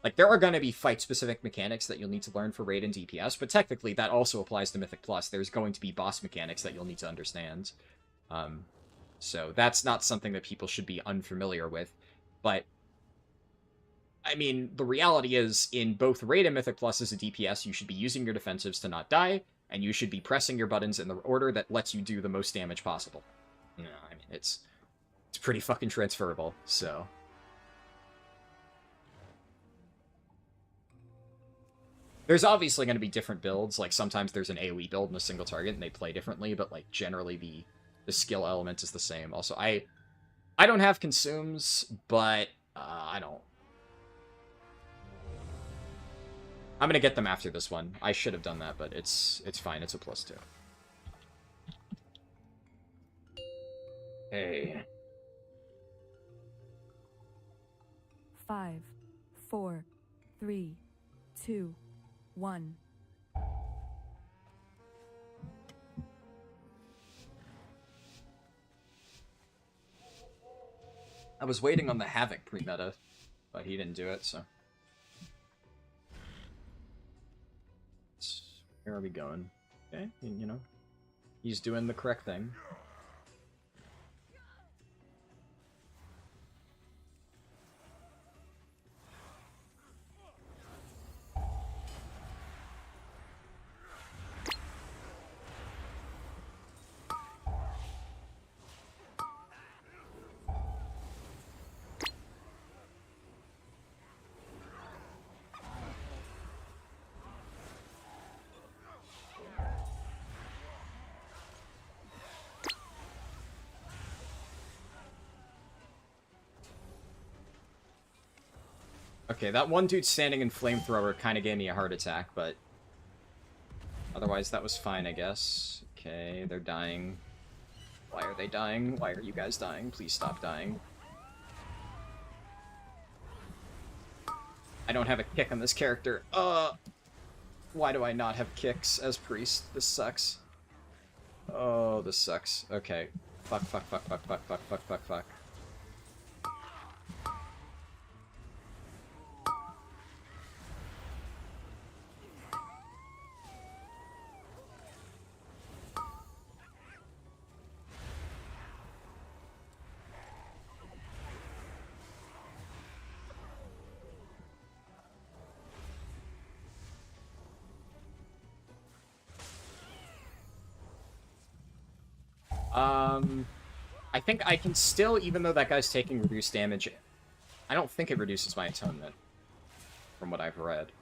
Like, there are going to be fight-specific mechanics that you'll need to learn for Raid and DPS, but technically, that also applies to Mythic Plus. There's going to be boss mechanics that you'll need to understand. So that's not something that people should be unfamiliar with, but I mean, the reality is, in both Raid and Mythic Plus as a DPS, you should be using your defensives to not die, and you should be pressing your buttons in the order that lets you do the most damage possible. You know, I mean, it's pretty fucking transferable, so. There's obviously going to be different builds, like sometimes there's an AoE build and a single target, and they play differently, but like generally the skill element is the same. Also, I don't have consumes, but I don't. I'm gonna get them after this one. I should have done that, but it's fine. It's a +2. Hey. 5, 4, 3, 2, 1. I was waiting on the Havoc pre-meta, but he didn't do it, so. Where are we going? Okay, you know, he's doing the correct thing. Okay, that one dude standing in Flamethrower kind of gave me a heart attack, but otherwise that was fine, I guess. Okay, they're dying. Why are they dying? Why are you guys dying? Please stop dying. I don't have a kick on this character. Why do I not have kicks as priest? This sucks. Oh, this sucks. Okay. Fuck. I think I can still, even though that guy's taking reduced damage, I don't think it reduces my atonement, from what I've read.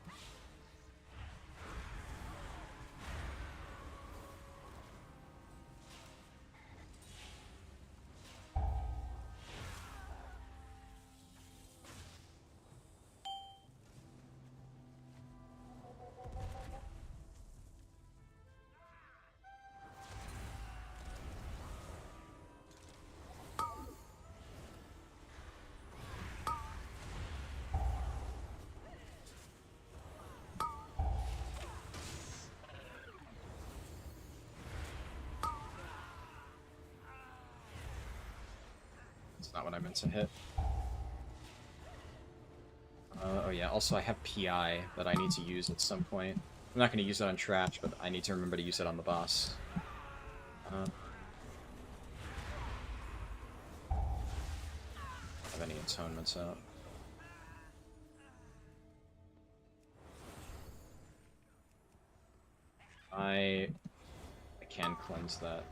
Not what I meant to hit. Oh yeah, also I have PI that I need to use at some point. I'm not going to use it on trash, but I need to remember to use it on the boss. Have any atonements out? I can cleanse that.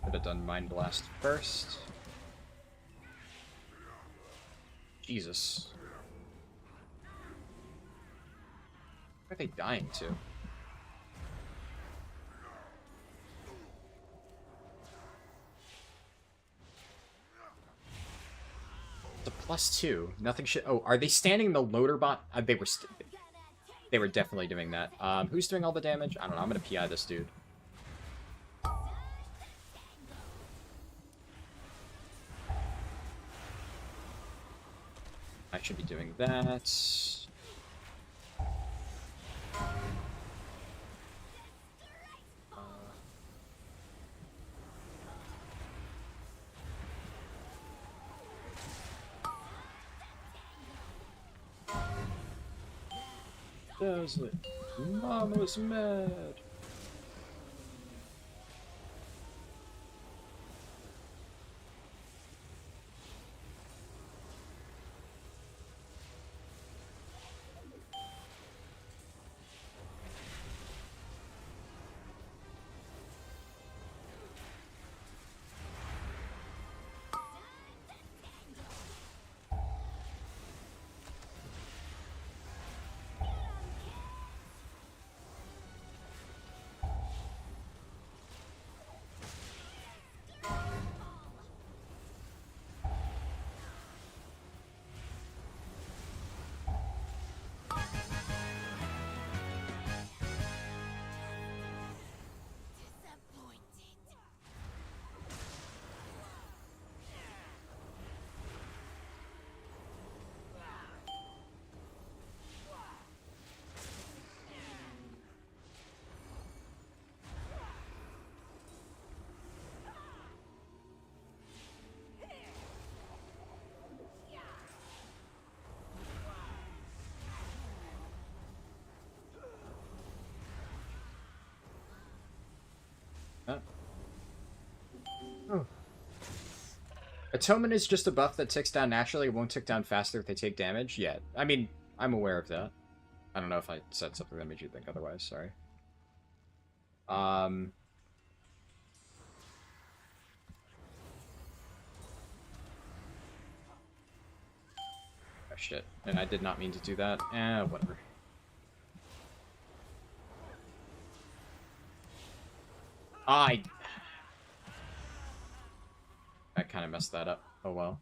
Could have done Mind Blast first. Jesus. Where are they dying to? It's a +2. Nothing should. Oh, are they standing the loader bot? They were definitely doing that. Who's doing all the damage? I don't know. I'm gonna PI this dude. I should be doing that. Does it? Mama's mad. Oh. Atonement is just a buff that ticks down naturally. It won't tick down faster if they take damage. Yeah, I mean, I'm aware of that. I don't know if I said something that made you think otherwise. Sorry. Oh, shit. And I did not mean to do that. Whatever. I kind of messed that up. Oh well.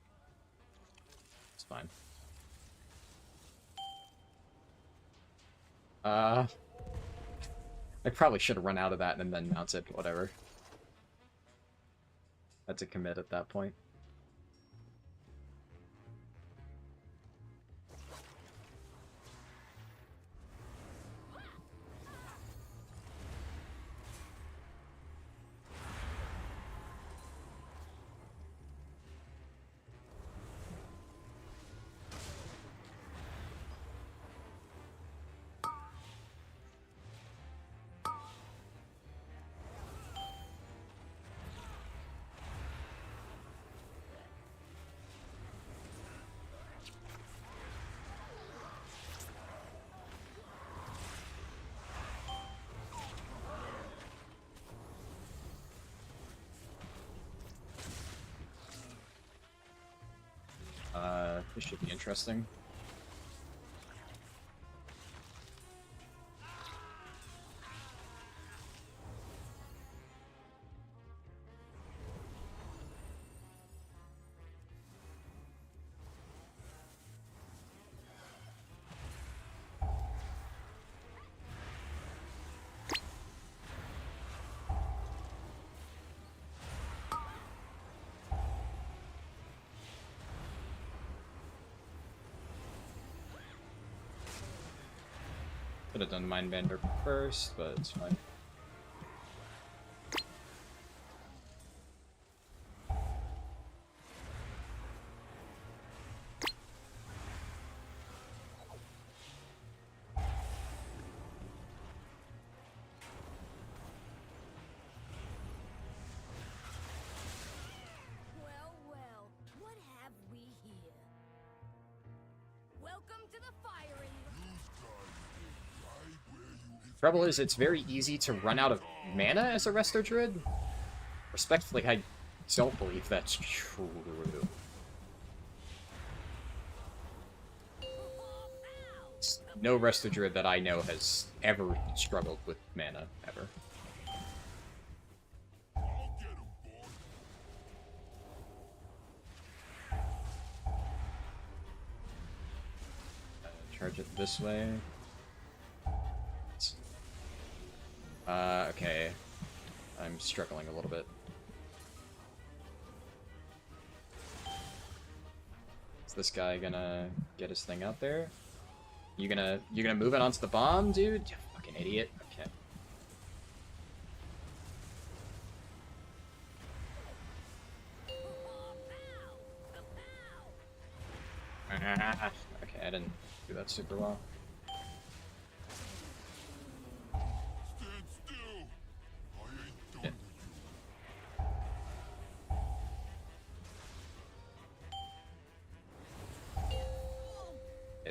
It's fine. I probably should have run out of that and then mounted, whatever. Had to commit at that point. This should be interesting. Could have done Mindbender first, but it's fine. Well, well, what have we here? Welcome to the firing. Trouble is, it's very easy to run out of mana as a Resto Druid. Respectfully, I don't believe that's true. No Resto Druid that I know has ever struggled with mana, ever. Charge it this way. Okay. I'm struggling a little bit. Is this guy gonna get his thing out there? You gonna move it onto the bomb, dude? You fucking idiot. Okay. Okay, I didn't do that super well.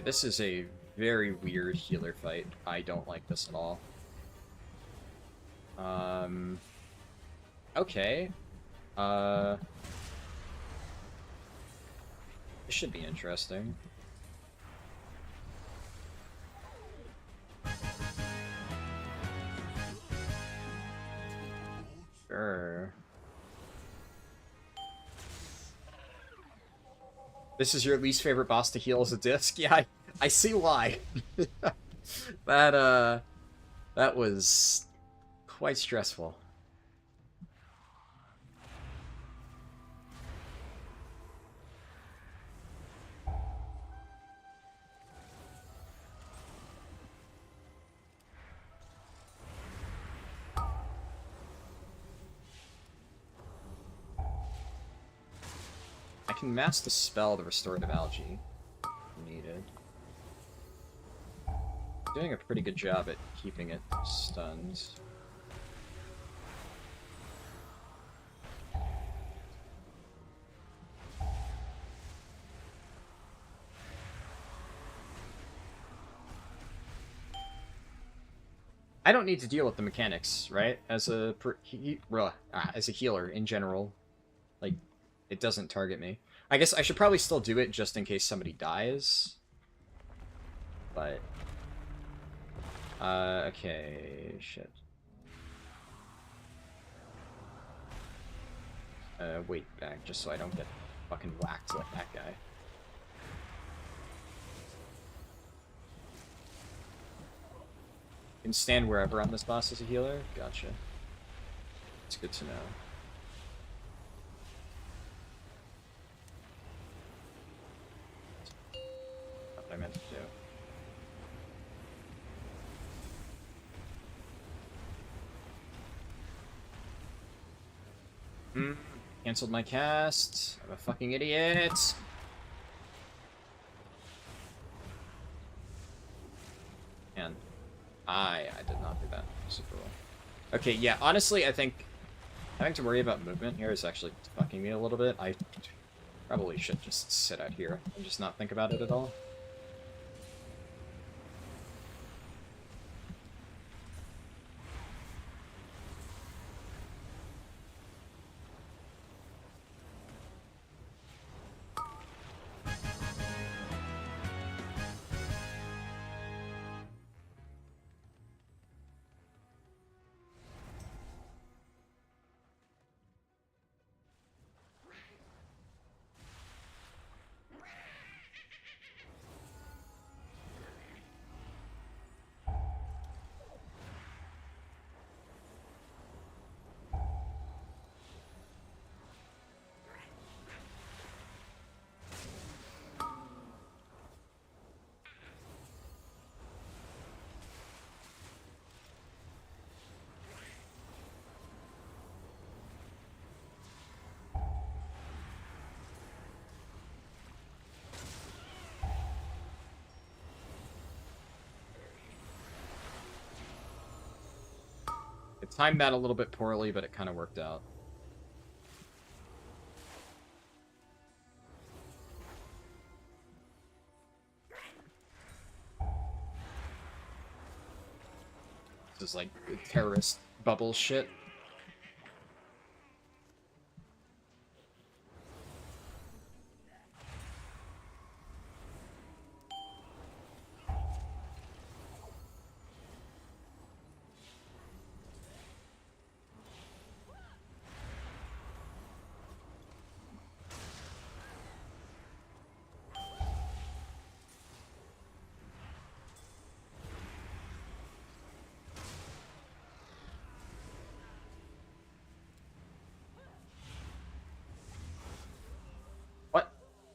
This is a very weird healer fight. I don't like this at all. Okay. This should be interesting. Sure. This is your least favorite boss to heal as a disc? Yeah, I see why. That was quite stressful. I can mask the spell the restorative algae needed. Doing a pretty good job at keeping it stunned. I don't need to deal with the mechanics, right? As a healer in general, like, it doesn't target me. I guess I should probably still do it just in case somebody dies. But okay, shit. Wait back just so I don't get fucking whacked like that guy. You can stand wherever on this boss as a healer? Gotcha. It's good to know. Not what I meant to do. Cancelled my cast. I'm a fucking idiot. Man. I did not do that super well. Okay, yeah, honestly, I think having to worry about movement here is actually fucking me a little bit. I probably should just sit out here and just not think about it at all. Timed that a little bit poorly, but it kind of worked out. This is like terrorist bubble shit.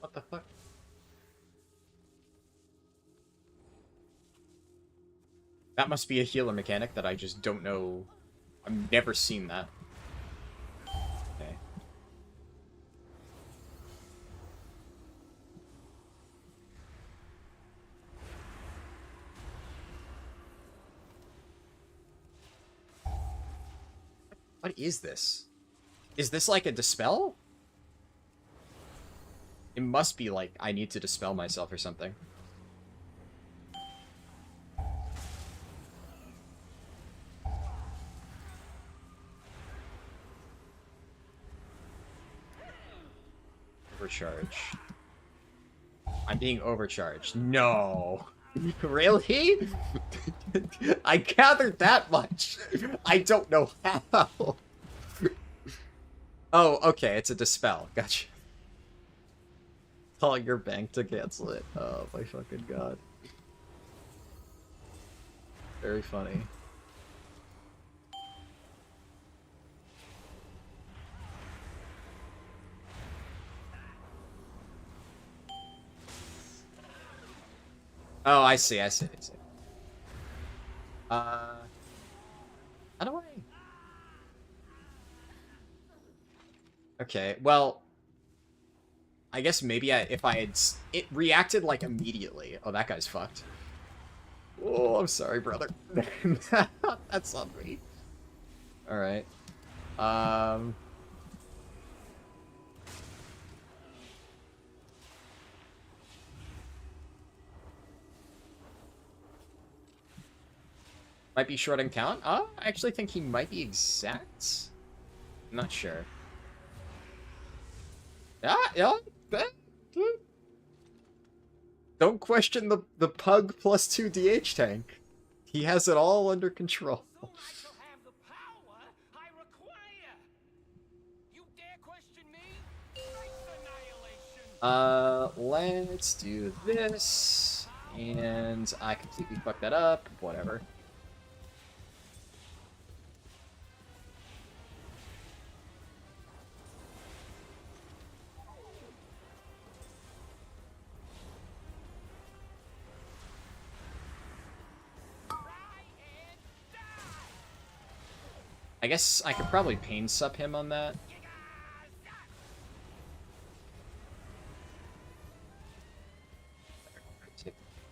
What the fuck? That must be a healer mechanic that I just don't know. I've never seen that. Okay. What is this? Is this like a dispel? It must be like I need to dispel myself or something. Overcharge. I'm being overcharged. No. Really? I gathered that much. I don't know how. Oh, okay, it's a dispel. Gotcha. Calling your bank to cancel it. Oh my fucking god. Very funny. Oh, I see. How do I... Okay, well... I guess maybe if I had... It reacted, like, immediately. Oh, that guy's fucked. Oh, I'm sorry, brother. That's on me. Alright. Might be short on count? I actually think he might be exact. I'm not sure. Yeah. Don't question the Pug +2 DH tank. He has it all under control. So I shall have the power I require. You dare question me? Face annihilation. Let's do this. And I completely fucked that up. Whatever. I guess I could probably pain sup him on that.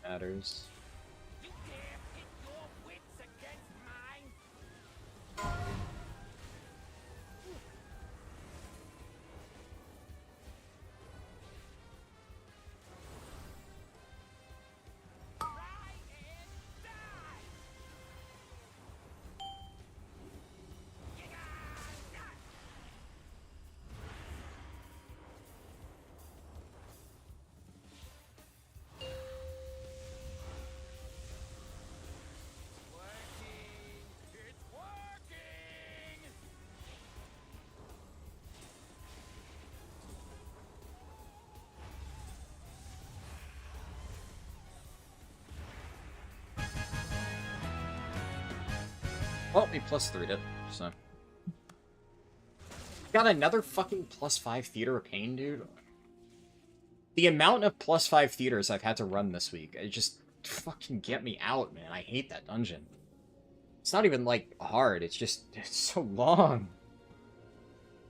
Matters. You dare pit your wits against mine? Try and die. It's working! Well, we +3'd it, so. Got another fucking +5 Theater of Pain, dude. The amount of +5 theaters I've had to run this week, it just fucking get me out, man. I hate that dungeon. It's not even, like, hard. It's just, it's so long.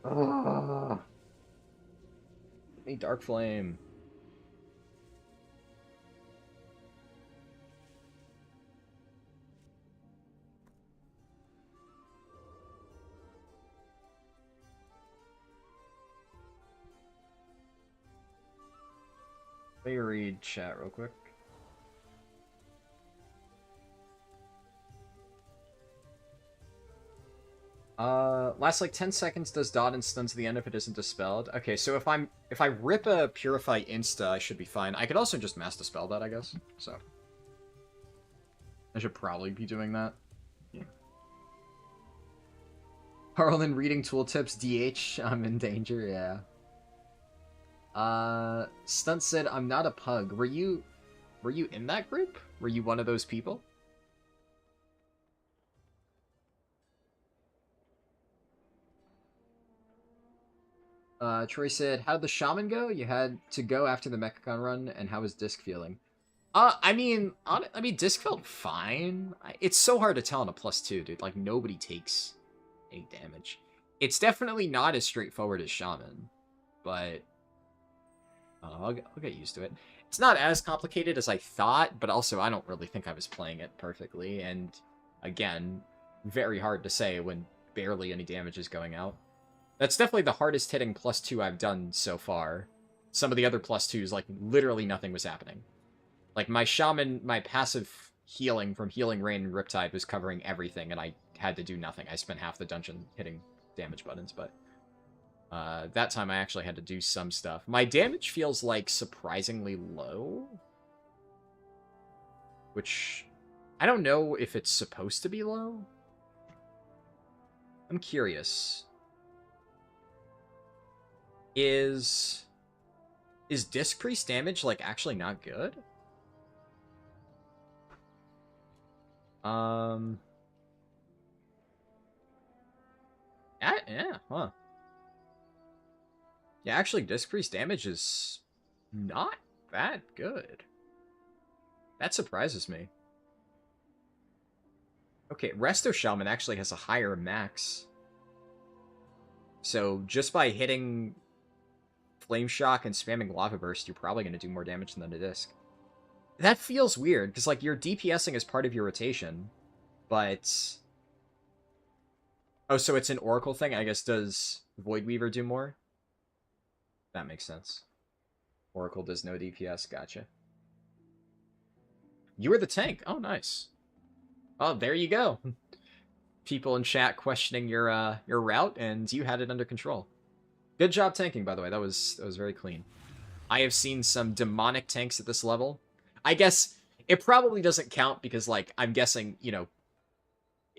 Ugh. Give me Dark Flame. Let me read chat real quick. Lasts like 10 seconds, does dot and stuns at the end if it isn't dispelled. Okay, so if I rip a Purify insta, I should be fine. I could also just mass dispel that, I guess. So I should probably be doing that. Yeah. Harldan reading tooltips, DH, I'm in danger, yeah. Stunt said, I'm not a pug. Were you in that group? Were you one of those people? Troy said, how did the shaman go? You had to go after the Mechacon run, and how was Disc feeling? I mean, Disc felt fine. It's so hard to tell on a +2, dude. Like, nobody takes any damage. It's definitely not as straightforward as shaman, but I'll get used to it. It's not as complicated as I thought, but also I don't really think I was playing it perfectly, and again, very hard to say when barely any damage is going out. That's definitely the hardest hitting +2 I've done so far. Some of the other +2s, like, literally nothing was happening. Like, my shaman, my passive healing from Healing Rain and Riptide was covering everything, and I had to do nothing. I spent half the dungeon hitting damage buttons, but that time I actually had to do some stuff. My damage feels, like, surprisingly low. Which, I don't know if it's supposed to be low. I'm curious. Is Disc Priest damage, like, actually not good? Yeah, huh. Yeah, actually, Disc Priest damage is not that good. That surprises me. Okay, Resto Shaman actually has a higher max. So, just by hitting Flame Shock and spamming Lava Burst, you're probably going to do more damage than the Disc. That feels weird, because, like, you're DPSing as part of your rotation, but... Oh, so it's an Oracle thing? I guess, does Void Weaver do more? That makes sense. Oracle does no DPS, gotcha. You were the tank. Oh, nice. Oh, there you go. People in chat questioning your route, and you had it under control. Good job tanking, by the way. That was very clean. I have seen some demonic tanks at this level. I guess it probably doesn't count because, like, I'm guessing, you know,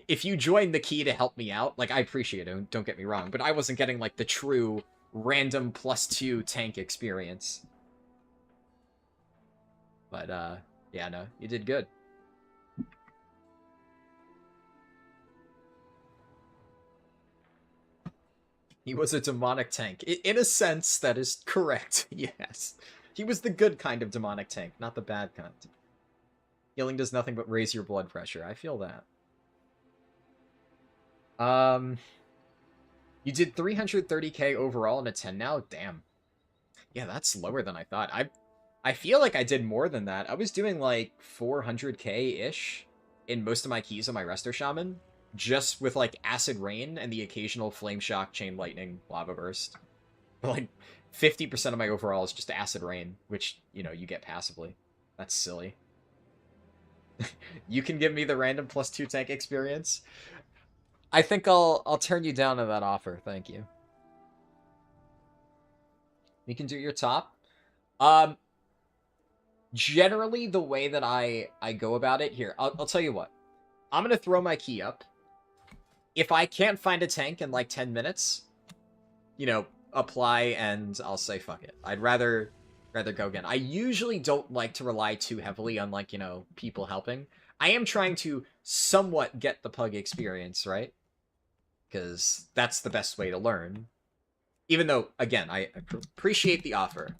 if you joined the key to help me out, like, I appreciate it, don't get me wrong, but I wasn't getting, like, the true random +2 tank experience. But, yeah, no, you did good. He was a demonic tank. In a sense, that is correct, yes. He was the good kind of demonic tank, not the bad kind. Healing does nothing but raise your blood pressure. I feel that. You did 330k overall in a 10 now? Damn. Yeah, that's lower than I thought. I feel like I did more than that. I was doing like 400k-ish in most of my keys on my Resto Shaman, just with like Acid Rain and the occasional Flame Shock, Chain Lightning, Lava Burst. But like 50% of my overall is just Acid Rain, which, you know, you get passively. That's silly. You can give me the random +2 tank experience? I think I'll turn you down on that offer, thank you. You can do your top. Generally, the way that I go about it, here, I'll tell you what. I'm going to throw my key up. If I can't find a tank in like 10 minutes, you know, apply and I'll say fuck it. I'd rather go again. I usually don't like to rely too heavily on, like, you know, people helping. I am trying to somewhat get the pug experience, right? Because that's the best way to learn. Even though, again, I appreciate the offer.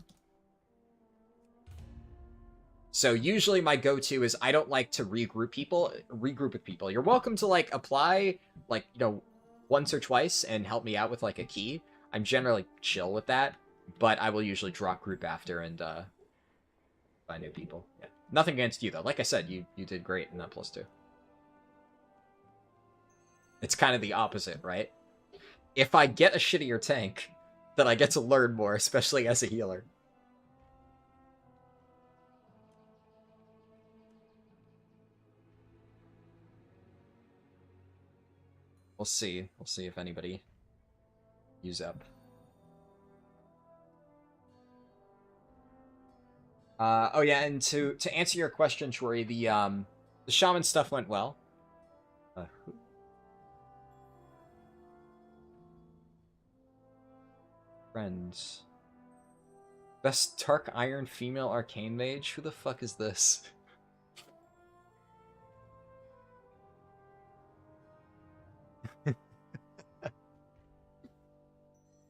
So usually my go-to is I don't like to regroup with people. You're welcome to, like, apply, like, you know, once or twice and help me out with, like, a key. I'm generally chill with that, but I will usually drop group after and find new people. Yeah. Nothing against you, though. Like I said, you did great in that +2. It's kind of the opposite, right? If I get a shittier tank, then I get to learn more, especially as a healer. We'll see. We'll see if anybody use up. Oh yeah, and to answer your question, Troy, the shaman stuff went well. Friends. Best Dark Iron female arcane mage? Who the fuck is this?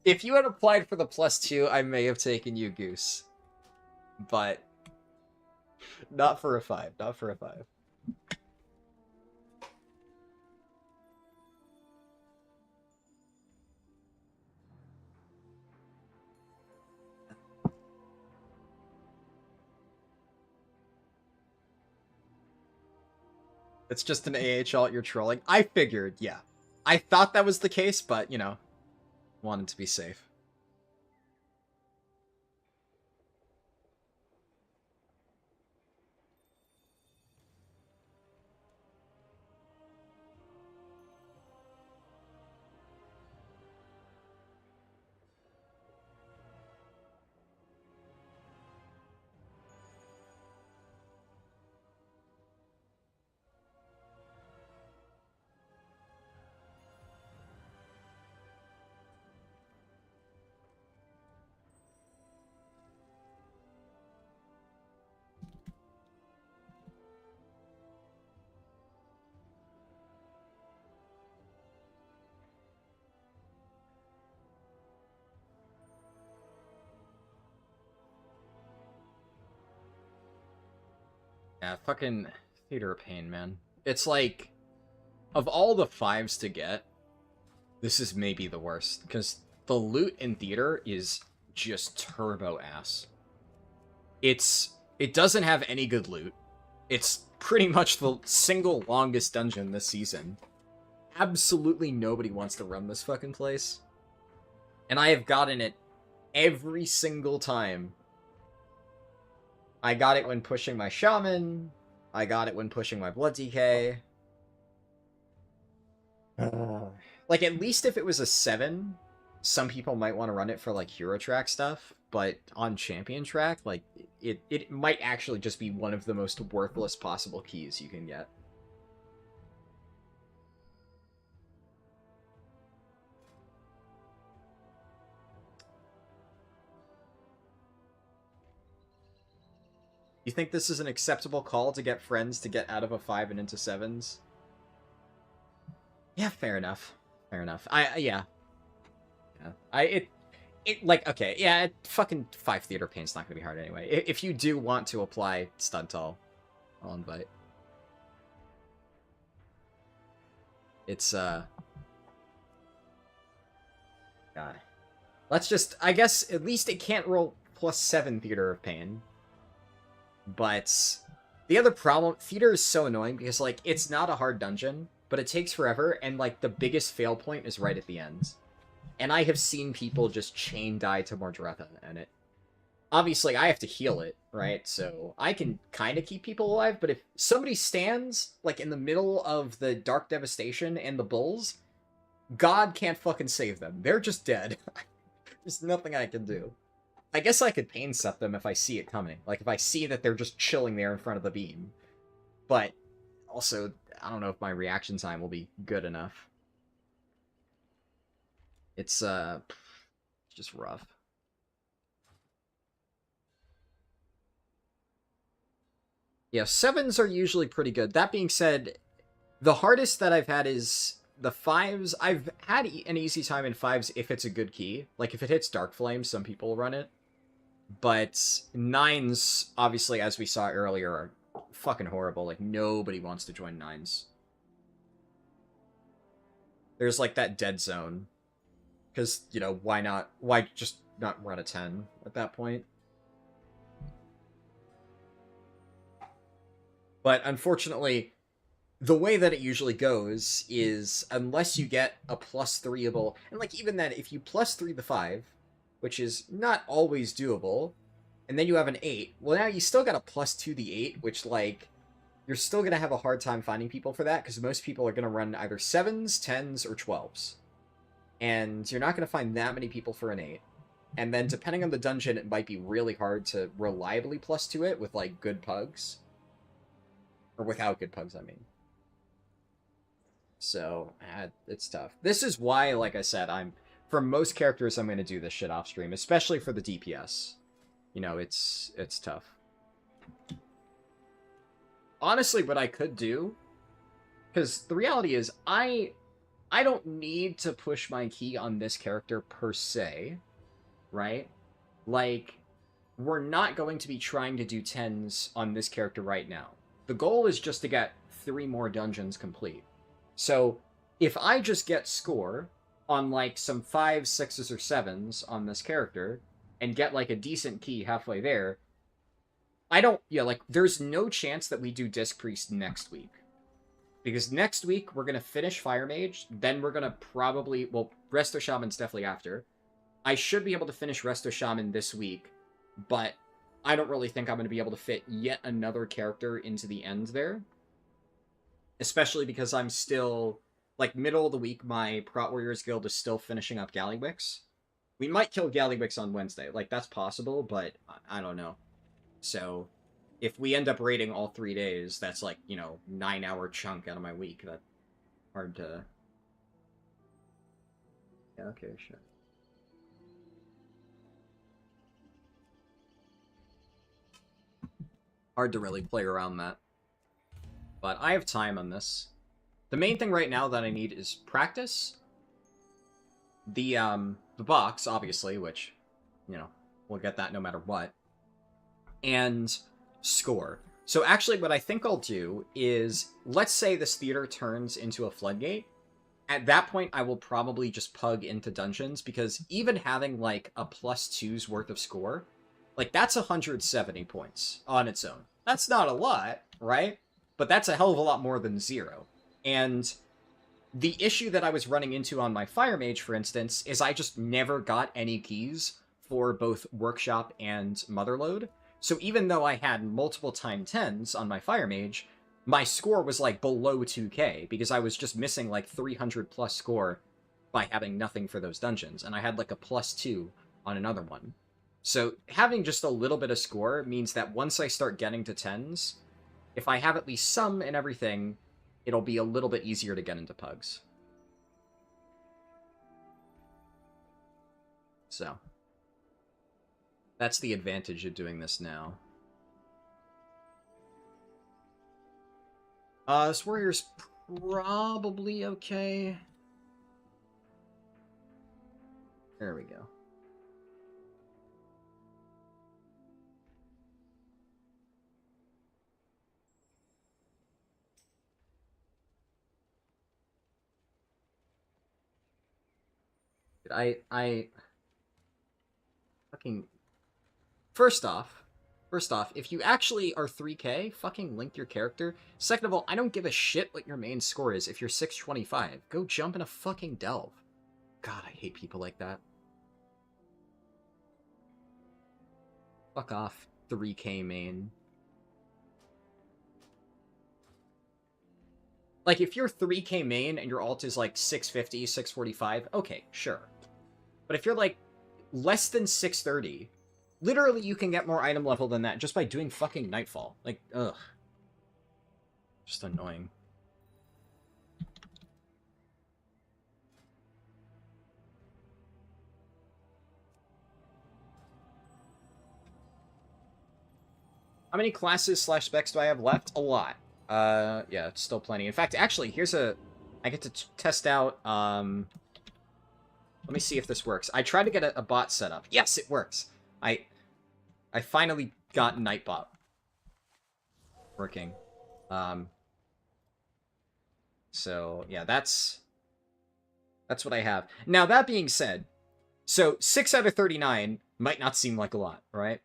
If you had applied for the +2, I may have taken you, Goose. But not for a 5. Not for a 5. It's just an AHL you're trolling. I figured, yeah. I thought that was the case, but, you know, wanted to be safe. Yeah, fucking Theater of Pain, man. It's like, of all the 5s to get, this is maybe the worst. Because the loot in Theater is just turbo ass. It doesn't have any good loot. It's pretty much the single longest dungeon this season. Absolutely nobody wants to run this fucking place. And I have gotten it every single time. I got it when pushing my Shaman. I got it when pushing my Blood DK. Like, at least if it was a 7, some people might want to run it for, like, hero track stuff. But on champion track, like, it might actually just be one of the most worthless possible keys you can get. You think this is an acceptable call to get friends to get out of a 5 and into 7s? Yeah, fair enough. Fair enough. Yeah. Like, okay, yeah, fucking 5 Theater of Pain's not gonna be hard anyway. If you do want to apply Stuntal, I'll invite. It's, God. Let's just, I guess, at least it can't roll +7 Theater of Pain. But the other problem, Theater is so annoying because, like, it's not a hard dungeon, but it takes forever, and, like, the biggest fail point is right at the end. And I have seen people just chain die to Mordretha, and it... Obviously, I have to heal it, right? So I can kind of keep people alive, but if somebody stands, like, in the middle of the Dark Devastation and the Bulls, God can't fucking save them. They're just dead. There's nothing I can do. I guess I could pain set them if I see it coming. Like, if I see that they're just chilling there in front of the beam. But, also, I don't know if my reaction time will be good enough. It's just rough. Yeah, 7s are usually pretty good. That being said, the hardest that I've had is the 5s. I've had an easy time in 5s if it's a good key. Like, if it hits Dark Flame, some people run it. But 9s, obviously, as we saw earlier, are fucking horrible. Like, nobody wants to join 9s. There's, like, that dead zone. Because, you know, why not? Why just not run a 10 at that point? But, unfortunately, the way that it usually goes is, unless you get a +3able... And, like, even then, if you +3 the 5... which is not always doable, and then you have an 8. Well, now you still got a +2 the 8, which, like, you're still going to have a hard time finding people for that, because most people are going to run either 7s, 10s, or 12s. And you're not going to find that many people for an 8. And then, depending on the dungeon, it might be really hard to reliably plus to it with, like, good pugs. Or without good pugs, I mean. So, it's tough. This is why, like I said, for most characters, I'm going to do this shit off stream, especially for the DPS. You know, it's tough. Honestly, what I could do, because the reality is, I don't need to push my key on this character per se, right? Like, we're not going to be trying to do 10s on this character right now. The goal is just to get 3 more dungeons complete. So, if I just get score on, like, some 5s, 6s, or 7s on this character, and get, like, a decent key halfway there, there's no chance that we do Disc Priest next week. Because next week, we're going to finish Fire Mage, then we're going to probably, well, Resto Shaman's definitely after. I should be able to finish Resto Shaman this week, but I don't really think I'm going to be able to fit yet another character into the end there. Especially because I'm still, like, middle of the week, my Prot Warriors Guild is still finishing up Gallywix. We might kill Gallywix on Wednesday. Like, that's possible, but I don't know. So, if we end up raiding all 3 days, that's like, 9-hour chunk out of my week. That's hard to... Yeah, okay, sure. Hard to really play around that. But I have time on this. The main thing right now that I need is practice. The box, obviously, which, we'll get that no matter what. And score. So actually what I think I'll do is, let's say this theater turns into a floodgate. At that point, I will probably just pug into dungeons, because even having, like, a +2's worth of score, like, that's 170 points on its own. That's not a lot, right? But that's a hell of a lot more than 0. And the issue that I was running into on my Fire Mage, for instance, is I just never got any keys for both Workshop and Motherlode. So even though I had multiple time 10s on my Fire Mage, my score was, like, below 2k, because I was just missing, like, 300 plus score by having nothing for those dungeons, and I had, like, a +2 on another one. So having just a little bit of score means that once I start getting to 10s, if I have at least some and everything, it'll be a little bit easier to get into pugs. So, that's the advantage of doing this now. This warrior's probably okay. There we go. I fucking... First off, if you actually are 3k, fucking link your character. Second of all, I don't give a shit what your main score is if you're 625. Go jump in a fucking delve. God, I hate people like that. Fuck off, 3k main. Like, if you're 3k main and your ult is like 650, 645, okay, sure. But if you're like less than 630, literally you can get more item level than that just by doing fucking Nightfall. Like, ugh. Just annoying. How many classes / specs do I have left? A lot. Yeah, it's still plenty. In fact, actually, I get to test out, let me see if this works. I tried to get a bot set up. Yes, it works. I finally got Nightbot working. So, yeah, that's what I have. Now, that being said, so 6 out of 39 might not seem like a lot, right?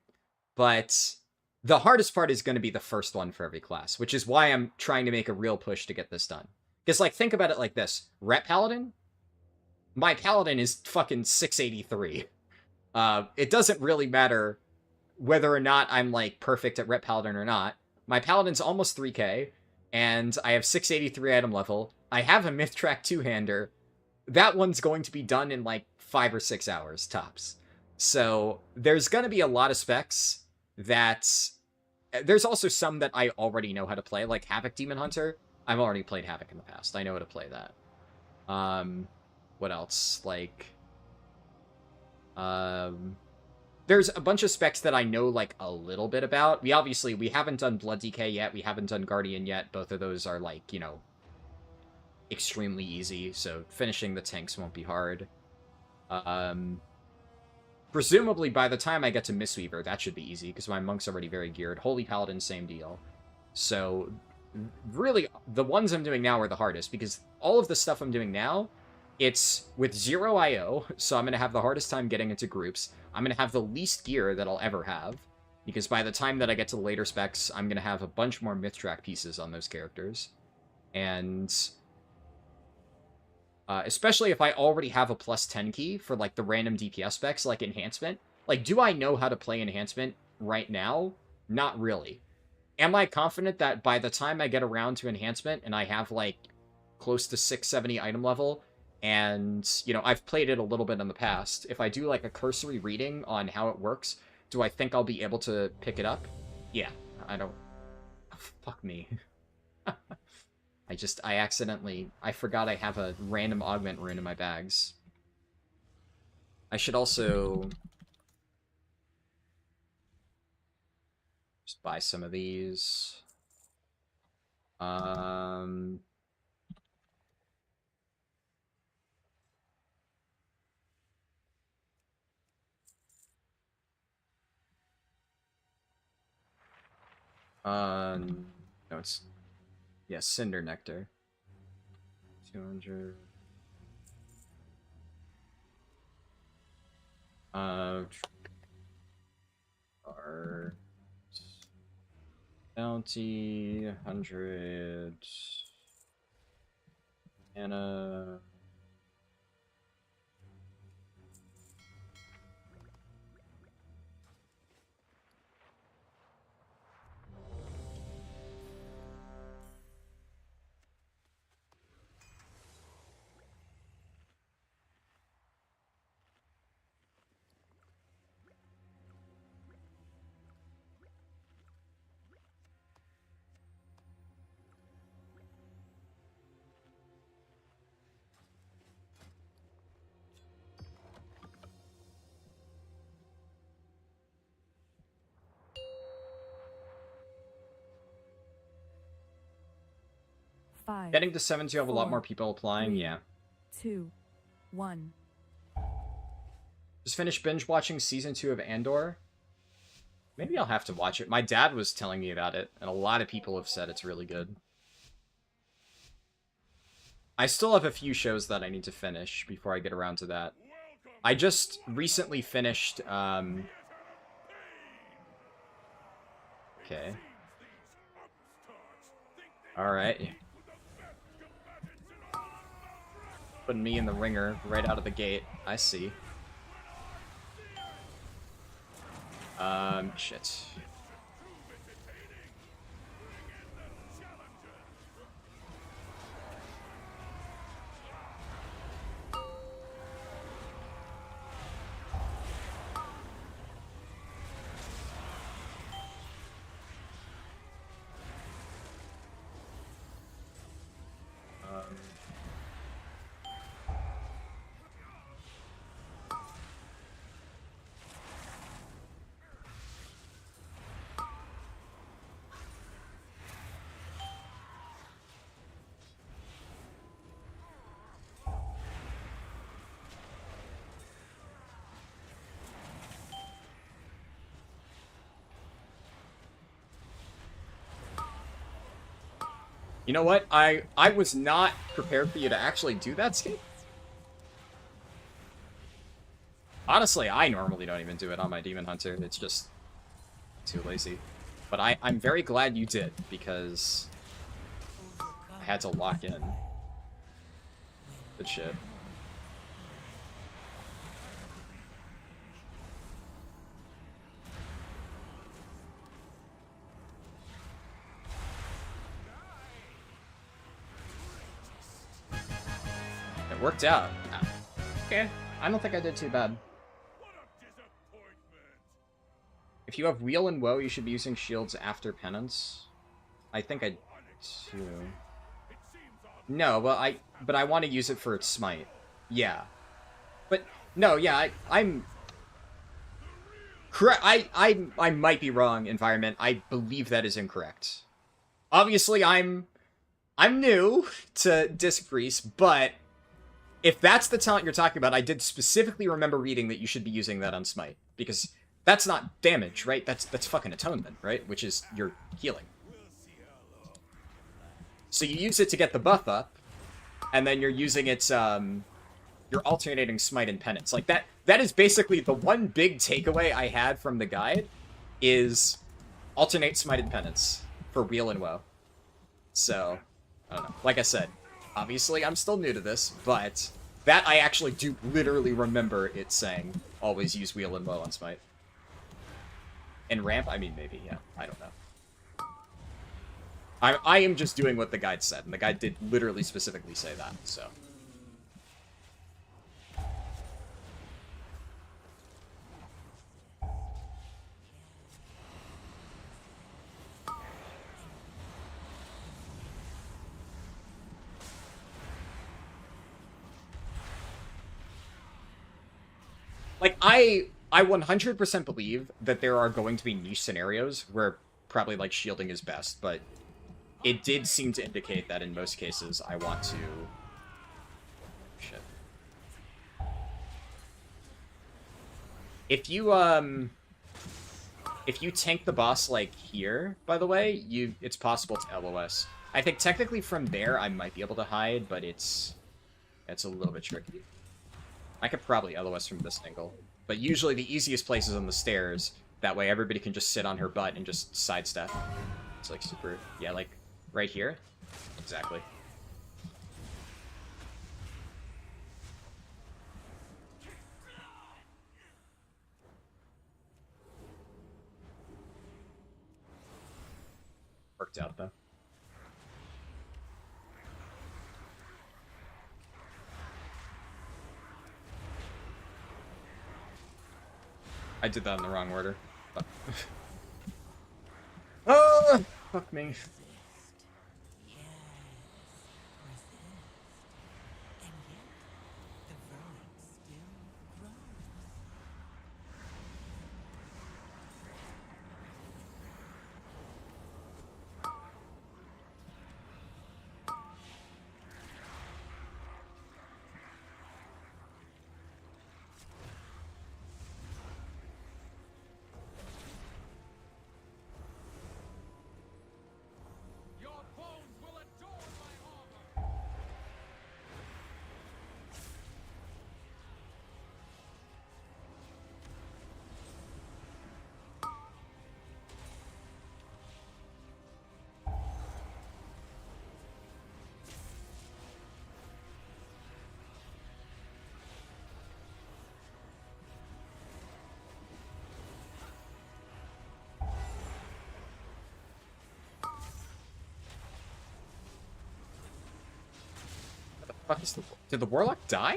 But the hardest part is going to be the first one for every class, which is why I'm trying to make a real push to get this done. Because, like, think about it like this. Rep Paladin? My Paladin is fucking 683. It doesn't really matter whether or not I'm, like, perfect at Rep Paladin or not. My Paladin's almost 3k, and I have 683 item level. I have a Mythtrack two-hander. That one's going to be done in like 5 or 6 hours, tops. So there's going to be a lot of specs that... There's also some that I already know how to play, like Havoc Demon Hunter. I've already played Havoc in the past. I know how to play that. What else? Like... There's a bunch of specs that I know, like, a little bit about. We haven't done Blood DK yet. We haven't done Guardian yet. Both of those are, like, you know, extremely easy. So finishing the tanks won't be hard. Presumably, by the time I get to Mistweaver, that should be easy, because my Monk's already very geared. Holy Paladin, same deal. So, really, the ones I'm doing now are the hardest, because all of the stuff I'm doing now, it's with 0 IO, so I'm going to have the hardest time getting into groups. I'm going to have the least gear that I'll ever have, because by the time that I get to the later specs, I'm going to have a bunch more Mythtrack pieces on those characters. And especially if I already have a plus 10 key for, like, the random DPS specs, like Enhancement. Like, do I know how to play Enhancement right now? Not really. Am I confident that by the time I get around to Enhancement and I have, like, close to 670 item level, and, you know, I've played it a little bit in the past. If I do, like, a cursory reading on how it works, do I think I'll be able to pick it up? Yeah, I don't... Fuck me. I forgot I have a random augment rune in my bags. I should also... just buy some of these. No, it's... yeah, Cinder Nectar. 200... Our... Bounty... 100... Anna... Five, Getting to 7, you have a lot 4, more people applying, 3, yeah. 2, 1. Just finished binge watching Season 2 of Andor. Maybe I'll have to watch it. My dad was telling me about it, and a lot of people have said it's really good. I still have a few shows that I need to finish before I get around to that. I just recently finished, okay. Alright. Putting me in the ringer right out of the gate. I see. Shit. You know what? I was not prepared for you to actually do that, Skate. Honestly, I normally don't even do it on my Demon Hunter. It's just too lazy. But I'm very glad you did, because I had to lock in. Good shit. It worked out. Okay, I don't think I did too bad. If you have Wheel and Woe, you should be using shields after Penance. I think I do. No, well, but I want to use it for its smite. Yeah. But, no, yeah, I'm... Correct. I might be wrong, Environment. I believe that is incorrect. Obviously, I'm new to Disc Priest, but if that's the talent you're talking about, I did specifically remember reading that you should be using that on Smite, because that's not damage, right? That's fucking atonement, right? Which is your healing. So you use it to get the buff up, and then you're using its you're alternating Smite and Penance. Like that is basically the one big takeaway I had from the guide, is alternate Smite and Penance for Wheel and Woe. So, I don't know. Like I said, obviously I'm still new to this, but that I actually do literally remember it saying, always use Wheel and Woe on Smite. And Ramp, I mean, maybe, yeah. I don't know. I am just doing what the guide said, and the guide did literally specifically say that, so... Like, I 100% believe that there are going to be niche scenarios where probably, like, shielding is best, but it did seem to indicate that in most cases I want to... Shit. If you tank the boss, like, here, by the way, it's possible to LOS. I think technically from there I might be able to hide, but it's a little bit tricky. I could probably LOS from this angle. But usually the easiest place is on the stairs. That way everybody can just sit on her butt and just sidestep. It's like super... Yeah, like right here. Exactly. Worked out, though. I did that in the wrong order. But... oh, fuck me. Fuck is the... Did the Warlock die?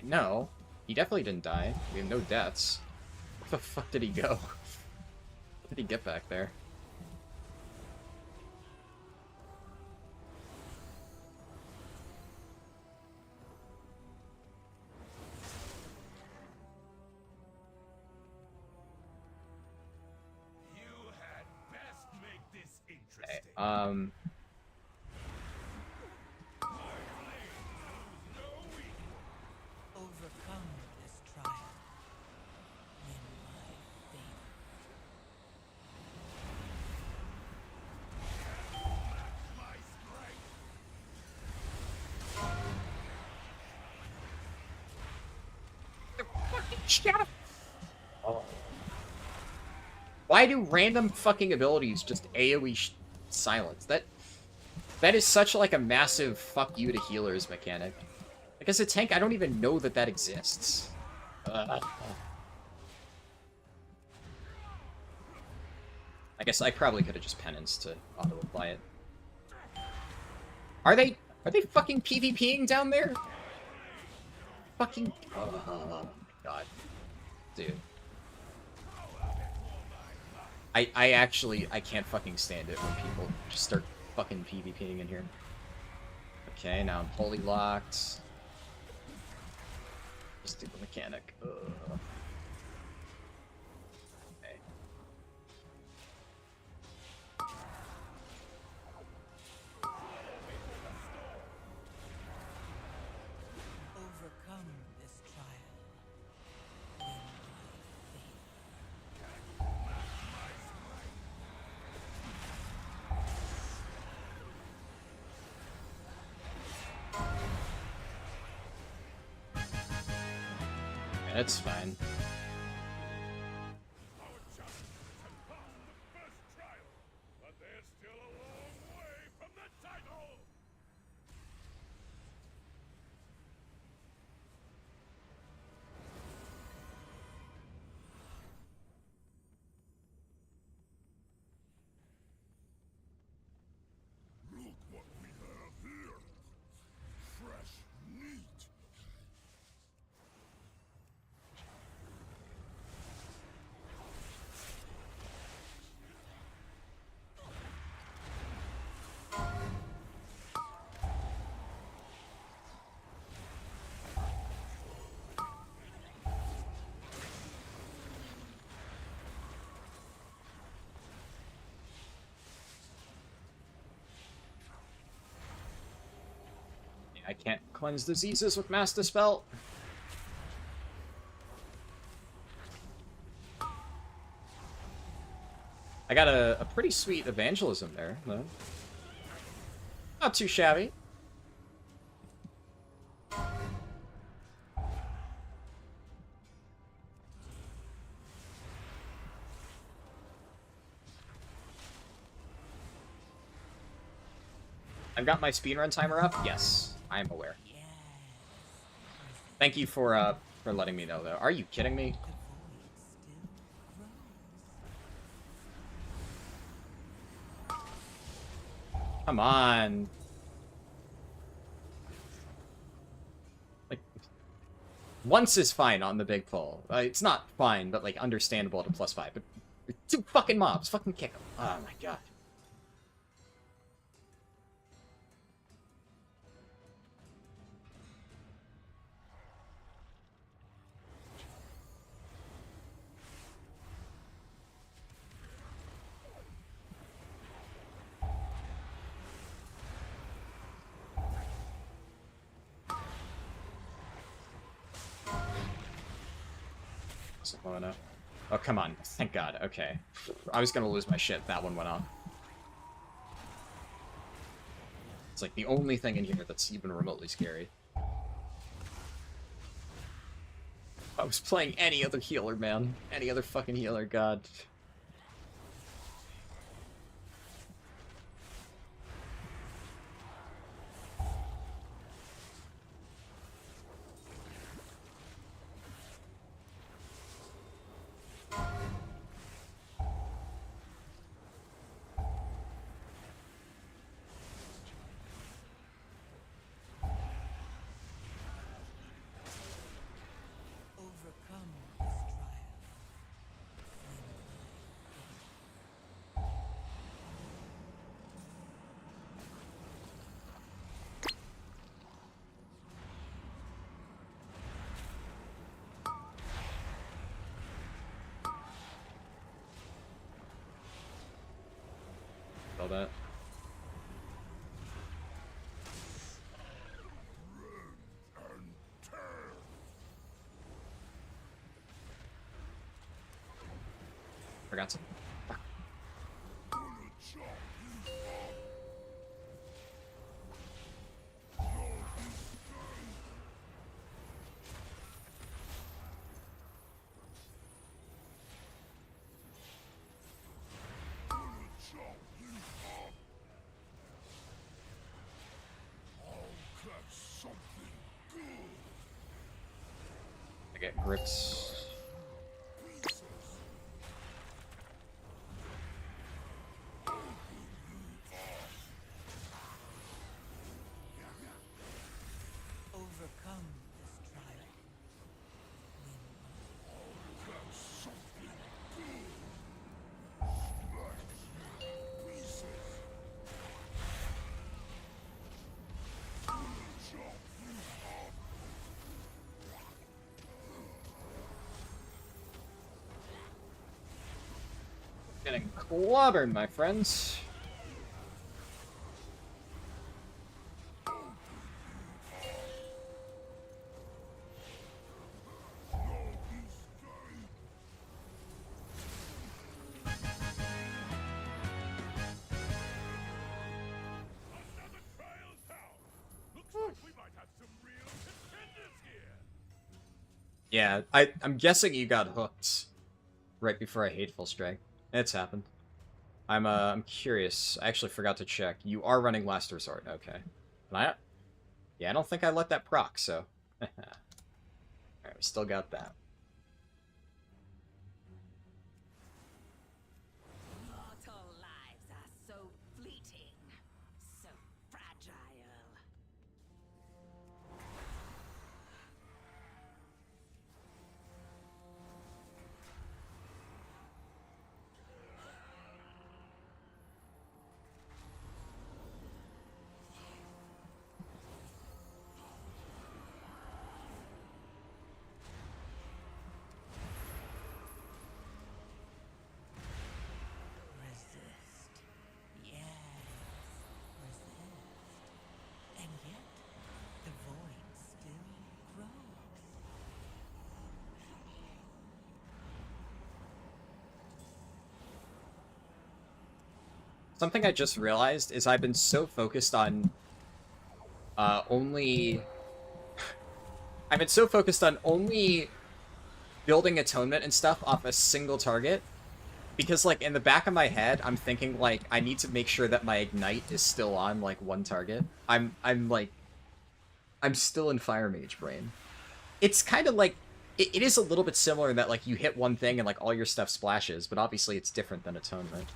No. He definitely didn't die. We have no deaths. Where the fuck did he go? How did he get back there? You had best make this interesting. Overcome this trial. In my favor. My strength. Shut up! Why do random fucking abilities just AoE silence? That is such like a massive fuck you to healers mechanic. Like as a tank, I don't even know that that exists. I guess I probably could have just penance to auto-apply it. Are they... Are they fucking PvPing down there? Fucking... Oh my god. Dude. I can't fucking stand it when people just start fucking PvPing in here. Okay, now I'm fully locked. Just do the mechanic. Ugh. Okay. Overcome this trial. Yeah, it's fine. Look what we have here. Fresh meat. I can't cleanse diseases with Mass Dispel. I got a pretty sweet evangelism there, though. Not too shabby. I've got my speedrun timer up? Yes, I am aware. Thank you for letting me know, though. Are you kidding me? Come on. Like, once is fine on the big pull. It's not fine, but, like, understandable at a +5. But 2 fucking mobs. Fucking kick them. Oh, my god. Oh, come on. Thank God. Okay. I was gonna lose my shit. That one went off. It's like the only thing in here that's even remotely scary. I was playing any other healer, man. Any other fucking healer, god. Overcome this trial. All that. Forgot some. I get grips. Getting clobbered, my friends. Yeah, I'm guessing you got hooked right before a hateful strike. It's happened. I'm curious. I actually forgot to check. You are running Last Resort. Okay. Yeah, I don't think I let that proc, so. Alright, we still got that. Mortal lives are so fleeting, so fragile. Resist. Yes, resist. And yet, the void still grows. Something I just realized is I've been so focused on only building atonement and stuff off a single target, because like in the back of my head I'm thinking like I need to make sure that my ignite is still on like one target. I'm still in Fire Mage brain. It's kind of like it is a little bit similar in that like you hit one thing and like all your stuff splashes, but obviously it's different than atonement.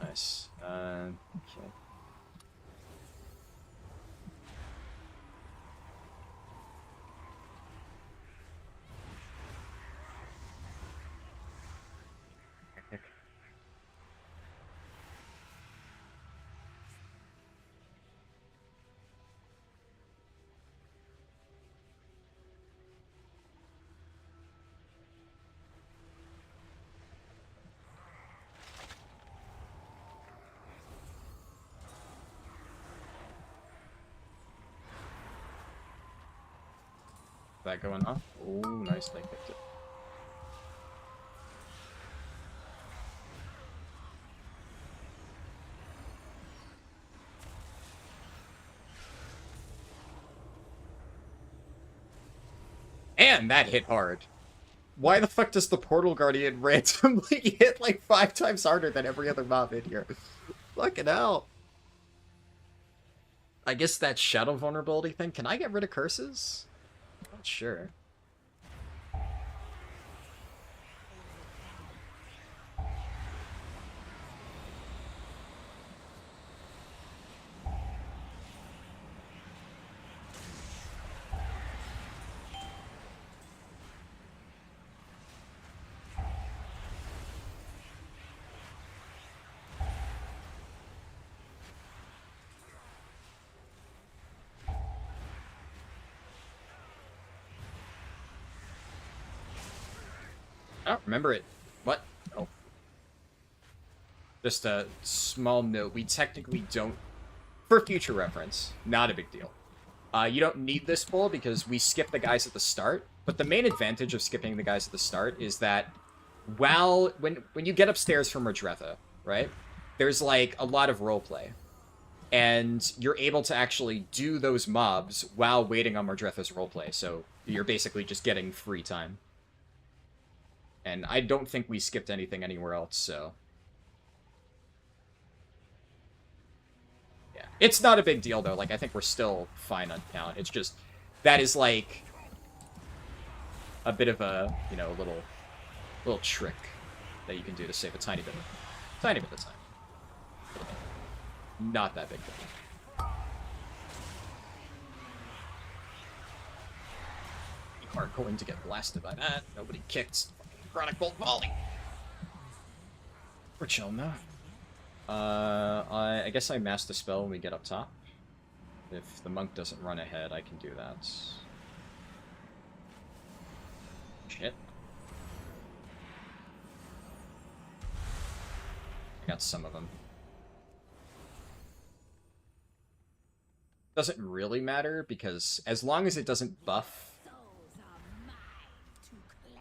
Nice. Okay. That going off? Oh, nice. They picked it. And that hit hard. Why the fuck does the Portal Guardian randomly hit like 5 times harder than every other mob in here? Fucking hell. I guess that Shadow Vulnerability thing. Can I get rid of curses? Not sure. I don't remember it. What? Oh. Just a small note. We technically don't... For future reference, not a big deal. You don't need this pull because we skip the guys at the start. But the main advantage of skipping the guys at the start is that when you get upstairs from Redretha, right? There's like a lot of roleplay. And you're able to actually do those mobs while waiting on Redretha's roleplay. So you're basically just getting free time. And I don't think we skipped anything anywhere else, so... Yeah. It's not a big deal, though. Like, I think we're still fine on count. It's just... That is, like... a bit of a, you know, little trick that you can do to save a tiny bit of time. Not that big deal. You are going to get blasted by that. Nobody kicked. Chronic Bolt Volley. We're chilling now. I guess I mass the spell when we get up top. If the monk doesn't run ahead, I can do that. Shit. got some of them. Doesn't really matter, because as long as it doesn't buff... Souls are mine to claim.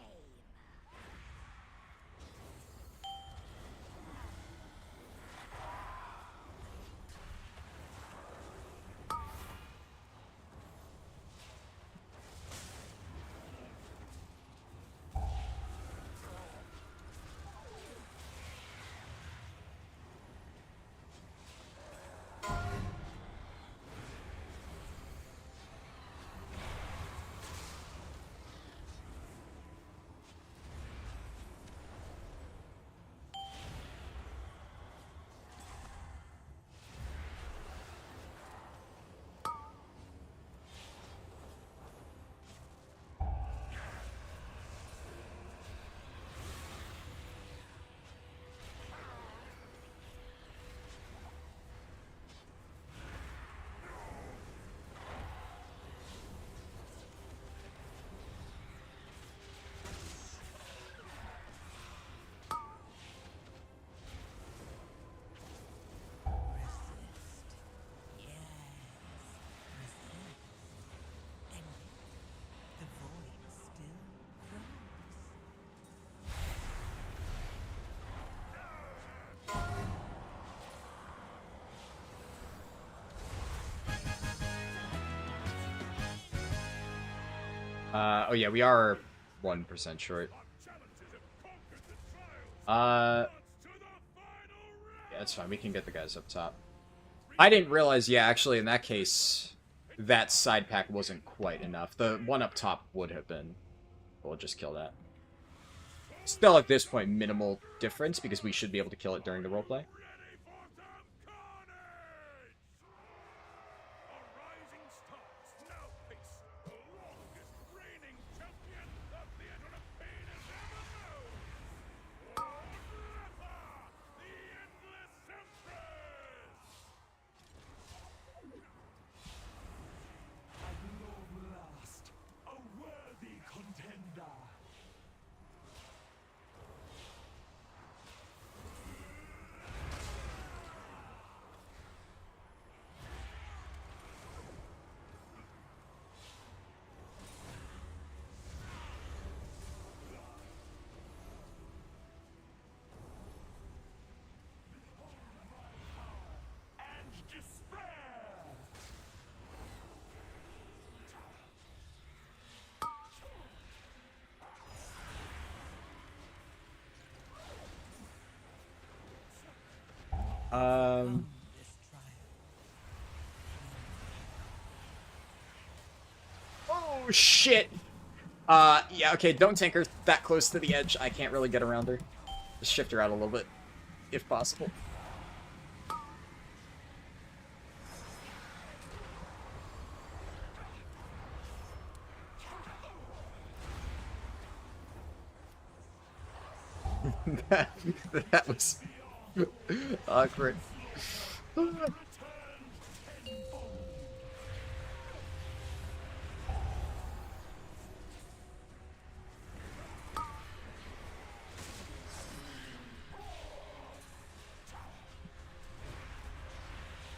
Oh yeah, we are 1% short. Yeah, that's fine. We can get the guys up top. I didn't realize, yeah, actually, in that case, that side pack wasn't quite enough. The one up top would have been. We'll just kill that. Still, at this point, minimal difference, because we should be able to kill it during the roleplay. Oh, shit! Yeah, okay, don't tank her that close to the edge. I can't really get around her. Just shift her out a little bit, if possible. that was awkward.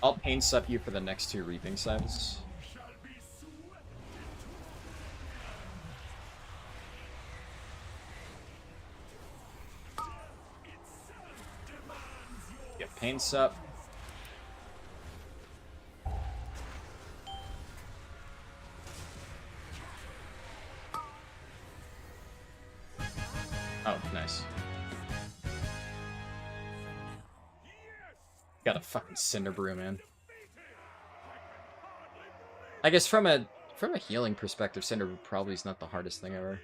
I'll pain sup you for the next two reaping sides. Yeah, pain sup. Oh, nice. Got a fucking Cinder Brew, man. I guess from a healing perspective, Cinder Brew probably is not the hardest thing ever.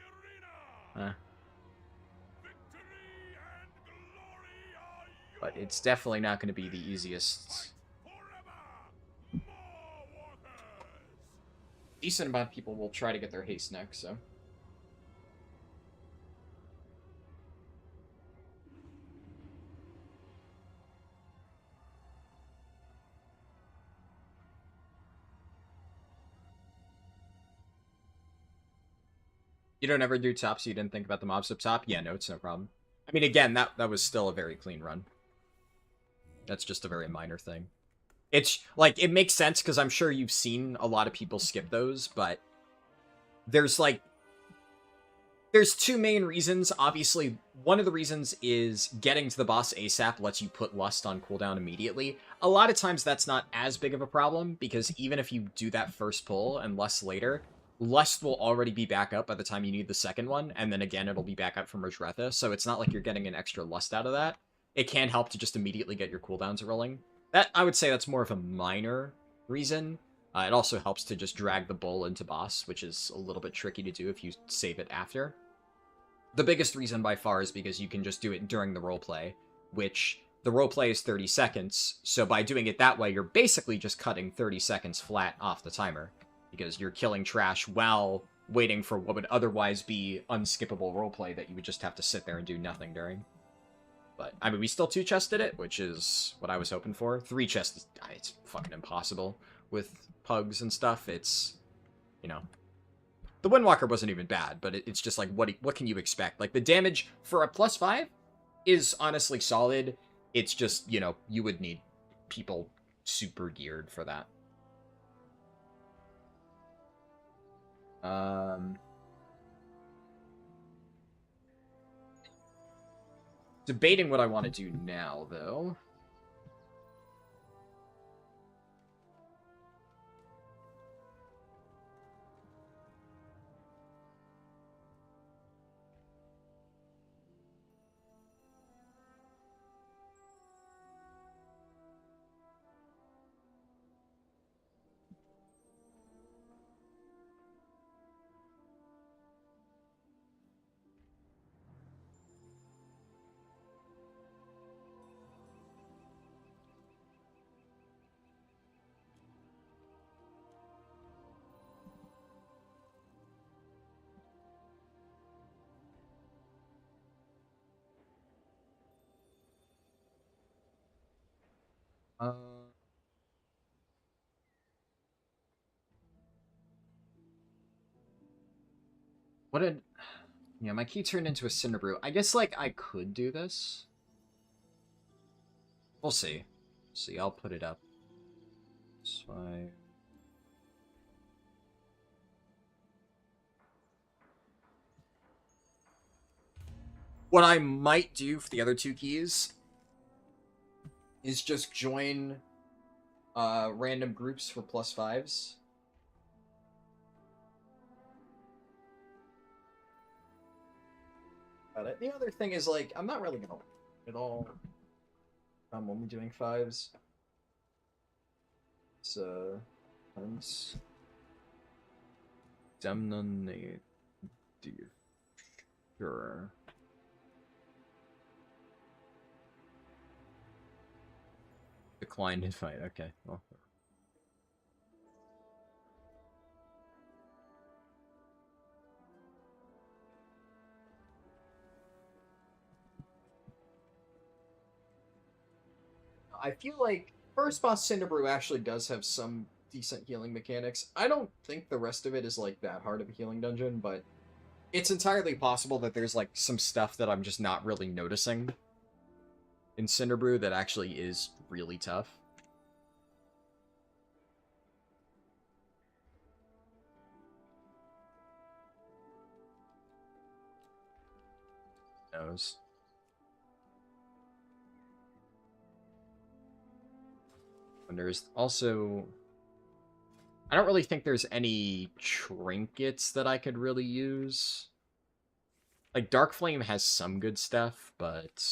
But it's definitely not going to be the easiest. Decent amount of people will try to get their haste next, so. You don't ever do top, so you didn't think about the mobs up top? Yeah, no, it's no problem. I mean, again, that was still a very clean run. That's just a very minor thing. It's, like, it makes sense because I'm sure you've seen a lot of people skip those, but there's, like, there's two main reasons. Obviously, one of the reasons is getting to the boss ASAP lets you put Lust on cooldown immediately. A lot of times that's not as big of a problem, because even if you do that first pull and Lust later, Lust will already be back up by the time you need the second one, and then again it'll be back up from Rajretha, so it's not like you're getting an extra Lust out of that. It can help to just immediately get your cooldowns rolling. That, I would say that's more of a minor reason. It also helps to just drag the bull into boss, which is a little bit tricky to do if you save it after. The biggest reason by far is because you can just do it during the roleplay, which the roleplay is 30 seconds, so by doing it that way, you're basically just cutting 30 seconds flat off the timer, because you're killing trash while waiting for what would otherwise be unskippable roleplay that you would just have to sit there and do nothing during. But, I mean, we still 2-chested it, which is what I was hoping for. 3-chest, it's fucking impossible with pugs and stuff. It's, you know... The Windwalker wasn't even bad, but it's just like, what can you expect? Like, the damage for a +5 is honestly solid. It's just, you know, you would need people super geared for that. Debating what I want to do now, though. What did... Yeah, my key turned into a Cinderbrew. I guess, like, I could do this. We'll see. See, I'll put it up. So what I might do for the other two keys is just join random groups for +5s. The other thing is, like, I'm not really gonna at all. I'm only doing 5s. So, Demnonate. Sure. Declined invite. Okay. Well. I feel like first boss Cinderbrew actually does have some decent healing mechanics. I don't think the rest of it is like that hard of a healing dungeon, but it's entirely possible that there's like some stuff that I'm just not really noticing in Cinderbrew that actually is really tough. Who knows? And there's also... I don't really think there's any trinkets that I could really use. Like, Dark Flame has some good stuff, but...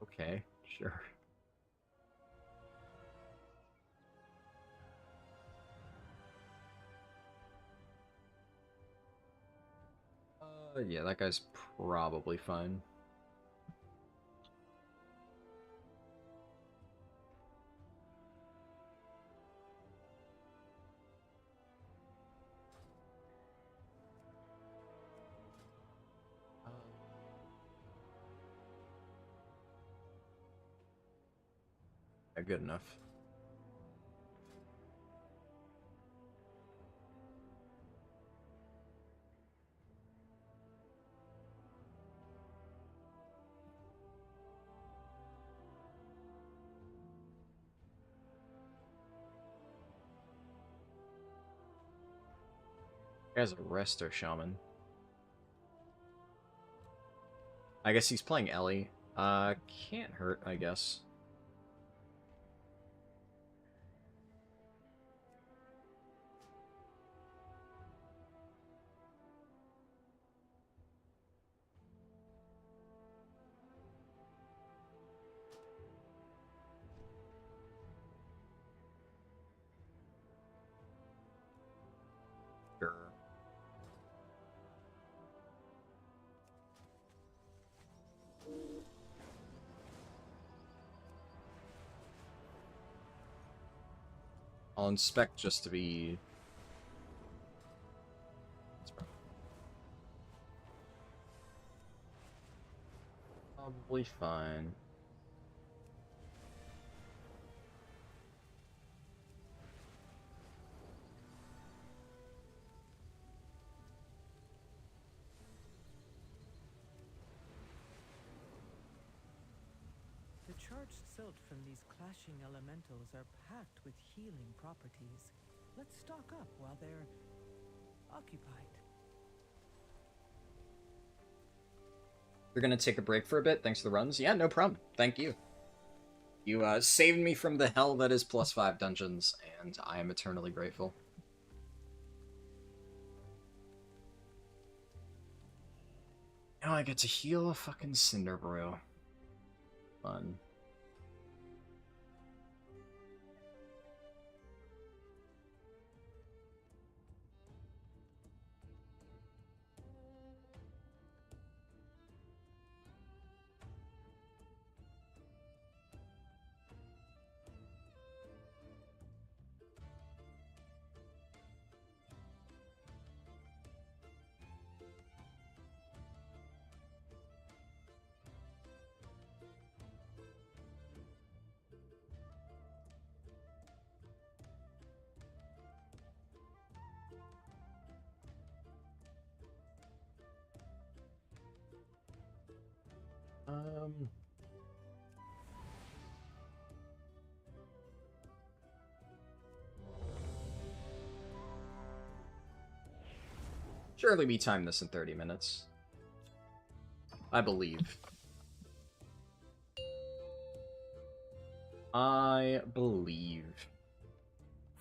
Okay, sure. Yeah, that guy's probably fine. Good enough. Guy's a resto shaman. I guess he's playing Ellie. Can't hurt, I guess. Sure. On Spec just to be... Probably fine. The charged silt from these clashing elementals are packed with healing properties. Let's stock up while they're occupied. You're gonna take a break for a bit? Thanks for the runs? Yeah, no problem. Thank you. You saved me from the hell that is +5 dungeons, and I am eternally grateful. Now I get to heal a fucking Cinder Brew. Fun. Surely we time this in 30 minutes. I believe. I believe.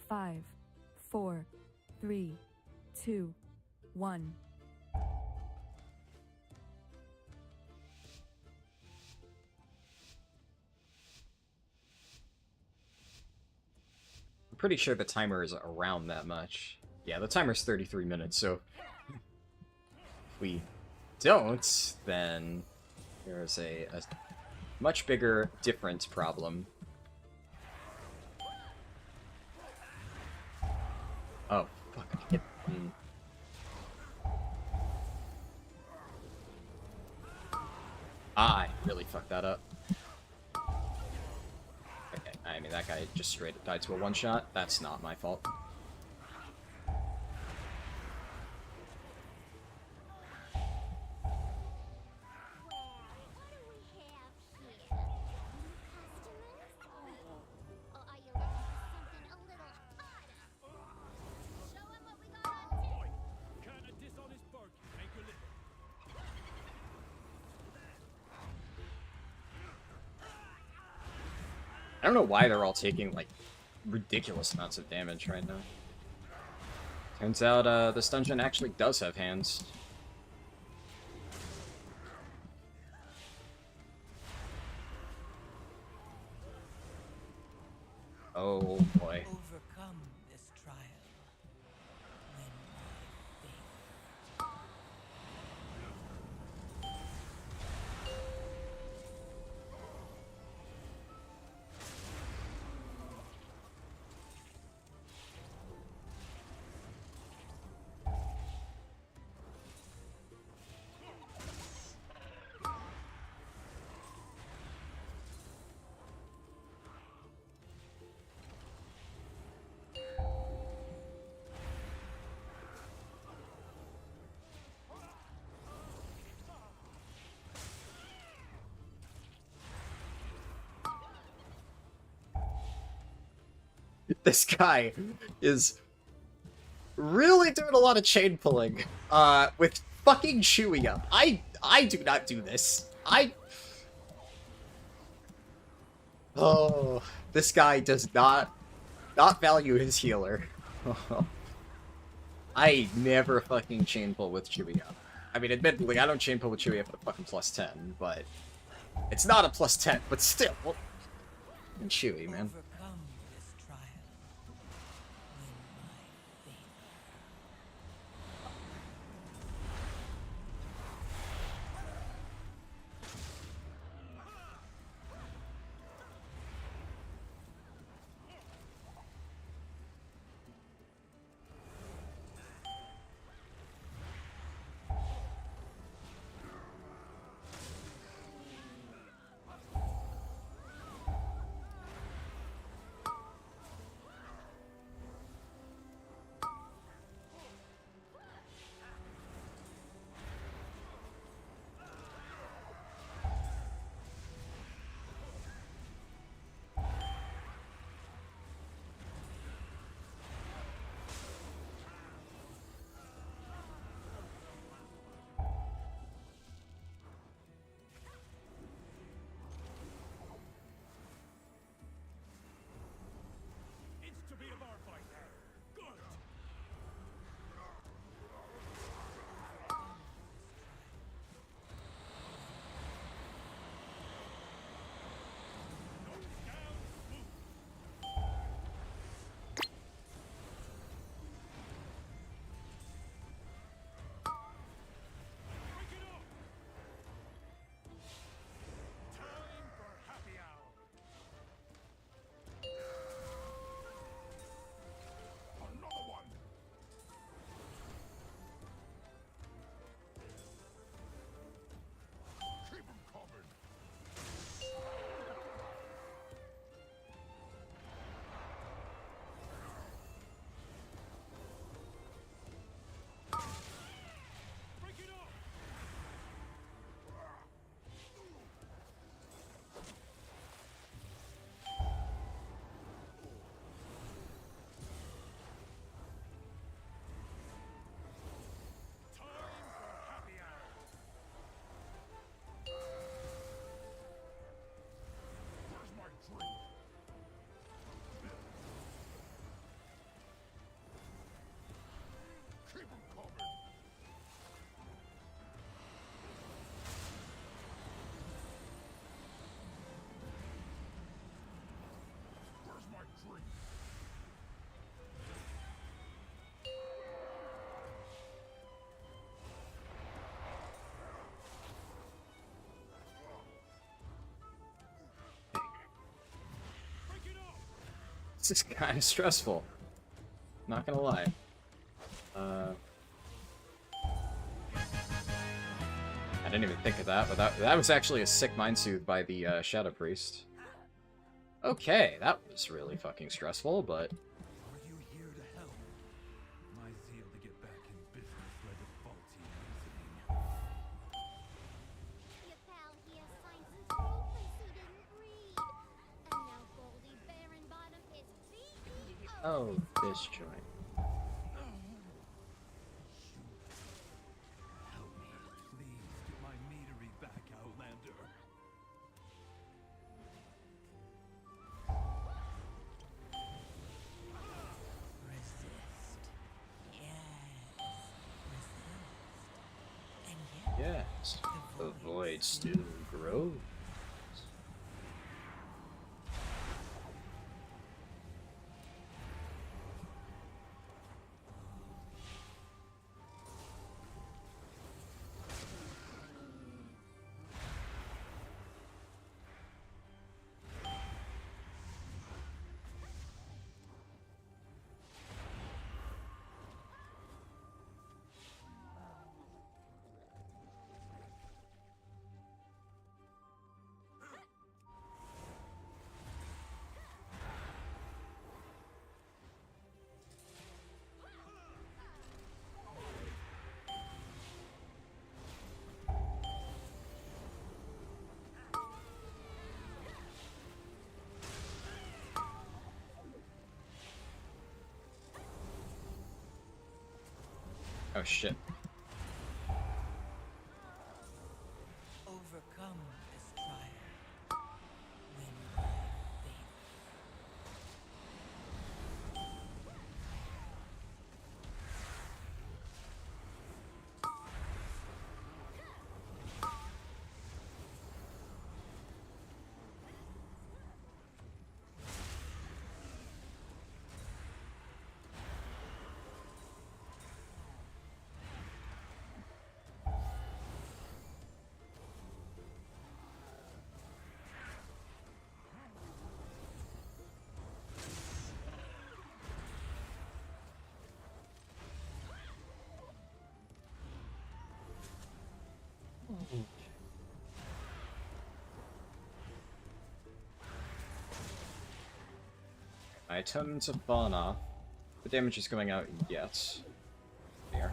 5, 4, 3, 2, 1. I'm pretty sure the timer is around that much. Yeah, the timer's 33 minutes, so... if we don't, then there's a much bigger, different problem. Oh, fuck. I hit the button. I really fucked that up. Okay, I mean, that guy just straight up died to a one-shot. That's not my fault. I don't know why they're all taking, like, ridiculous amounts of damage right now. Turns out, this dungeon actually does have hands. Oh, boy. Overcome this trial. Win my faith. This guy is really doing a lot of chain pulling, with fucking Chewie up. I do not do this. Oh, this guy does not value his healer. I never fucking chain pull with Chewie up. I mean, admittedly, I don't chain pull with Chewie up at a fucking +10, but it's not a +10, but still. And Chewie, man. Overcome this trial. Win my favor. It's to be a bar fight now. Good. Break it up. Time for happy hour. Another one. Keep 'em coming. Break it up. Time for happy hour. Where's my drink? Keep 'em coming. Where's my drink? Break it up. This is kind of stressful. Not gonna lie. I didn't even think of that, but that was actually a sick mind soothe by the Shadow Priest. Okay, that was really fucking stressful, but Are you here to help? My zeal to get back in business led to faulty reasoning. Your pal here signed some papers he didn't read. And now Goldie Baron-Bottom is beaten oh, over this joint. Help me, please. Get my meadery back, Outlander. Resist. Yes. Resist. And yet, Yes, the void still grows. Oh shit. Overcome this trial. Win my favor. My totems have fallen off. The damage is going out yet. There.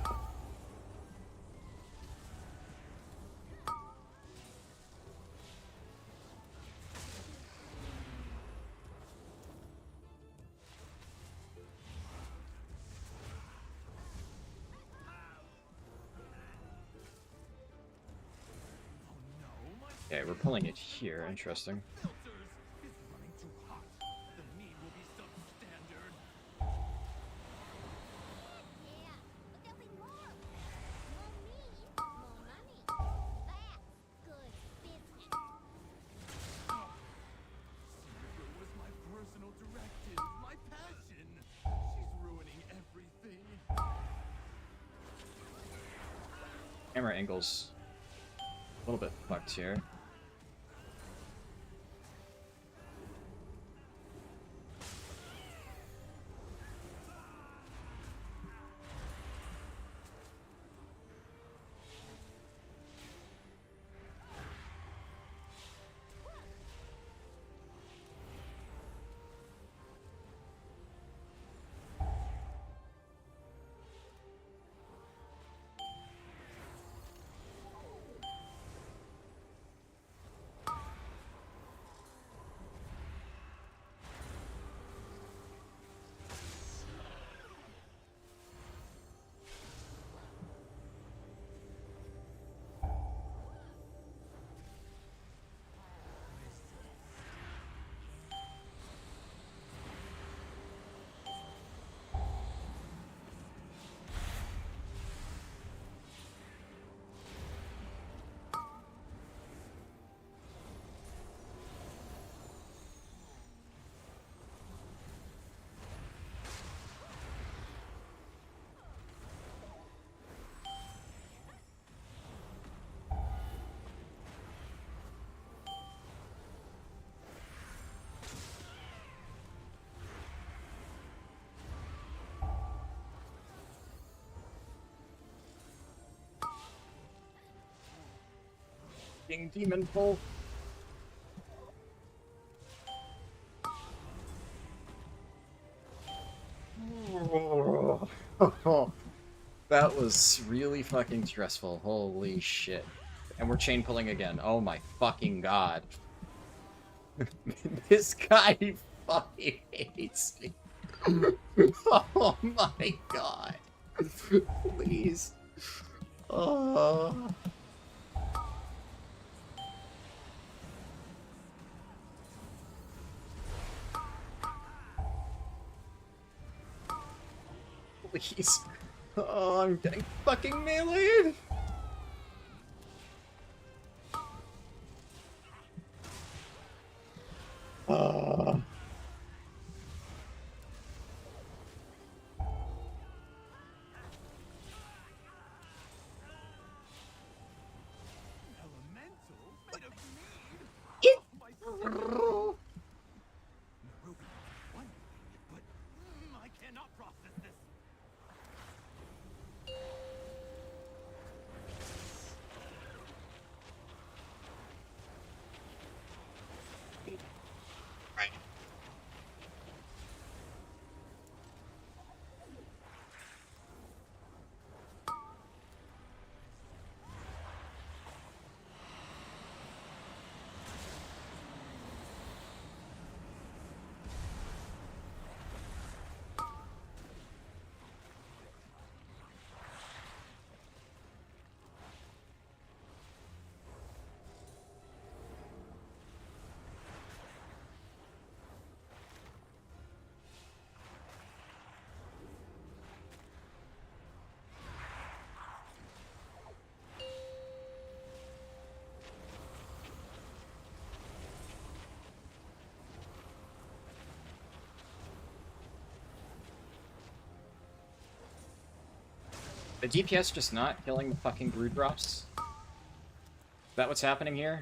Okay, we're pulling it here. Interesting. Filters! It's running too hot. The need will be substandard. Yeah, but there'll be more. More meat, more money. That's good business. Secret was my personal directive, my passion. She's ruining everything. Camera angles. A little bit fucked here. Fucking demon pull. That was really fucking stressful. Holy shit. And we're chain pulling again. Oh my fucking god. This guy fucking hates me. Oh my god. Please. Oh. Please. Oh, I'm getting fucking meleeed. Elemental? Made of mead? It- My Nairobi, one, but I cannot process this. The DPS just not killing the fucking brood drops? Is that what's happening here?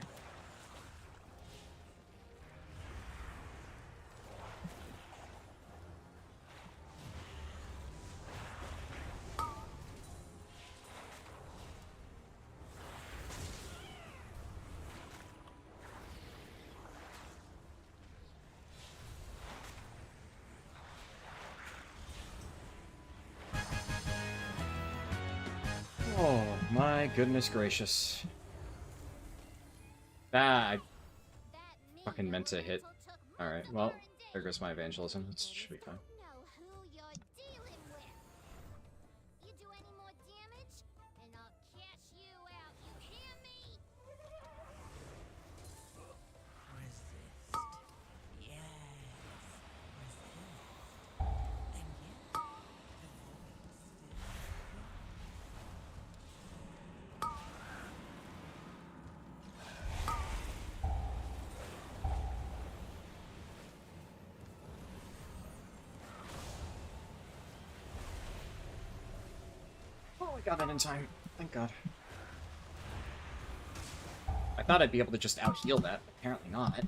Oh my goodness gracious. Ah, I fucking meant to hit. Alright, well, there goes my evangelism. It should be fine. Know who you're dealing with. You do any more damage, and I'll cash you out. You hear me? Resist. Yes. Resist. And yet, the void Oh, I got it in time. Thank God. I thought I'd be able to just out-heal that, but apparently not.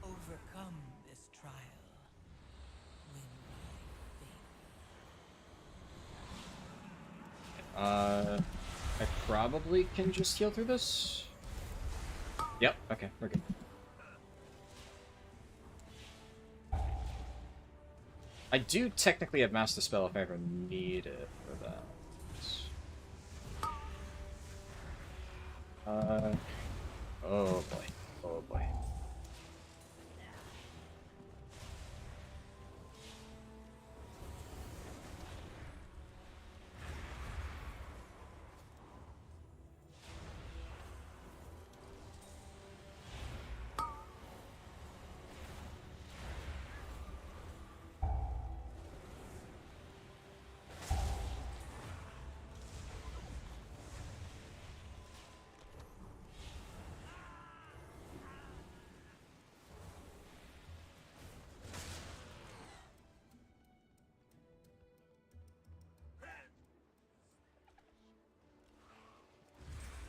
overcome this trial. Win my faith. I probably can just heal through this. Yep, okay, we're good. I do technically have Master Spell if I ever need it for that. Oh boy. Oh boy.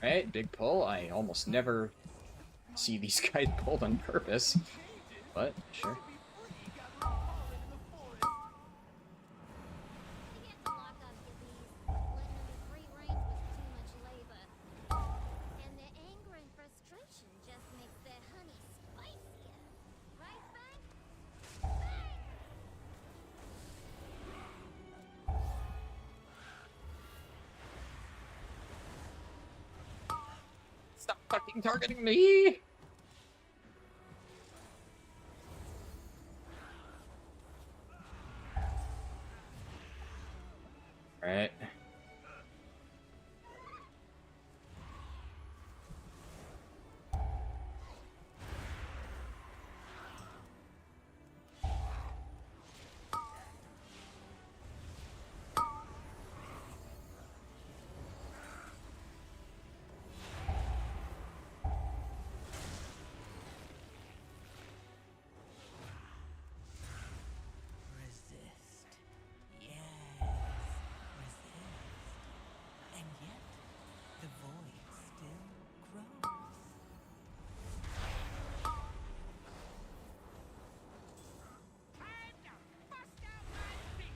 Alright, big pull. I almost never see these guys pulled on purpose, but sure. We had to lock up the bees. Letting them be free range was too much labor. And their anger and frustration just makes their honey spicier. Right, Spec? Spec! Stop fucking targeting me! Alright. Resist. Yes. Resist. And yet, the void still grows. Time to bust out my bees.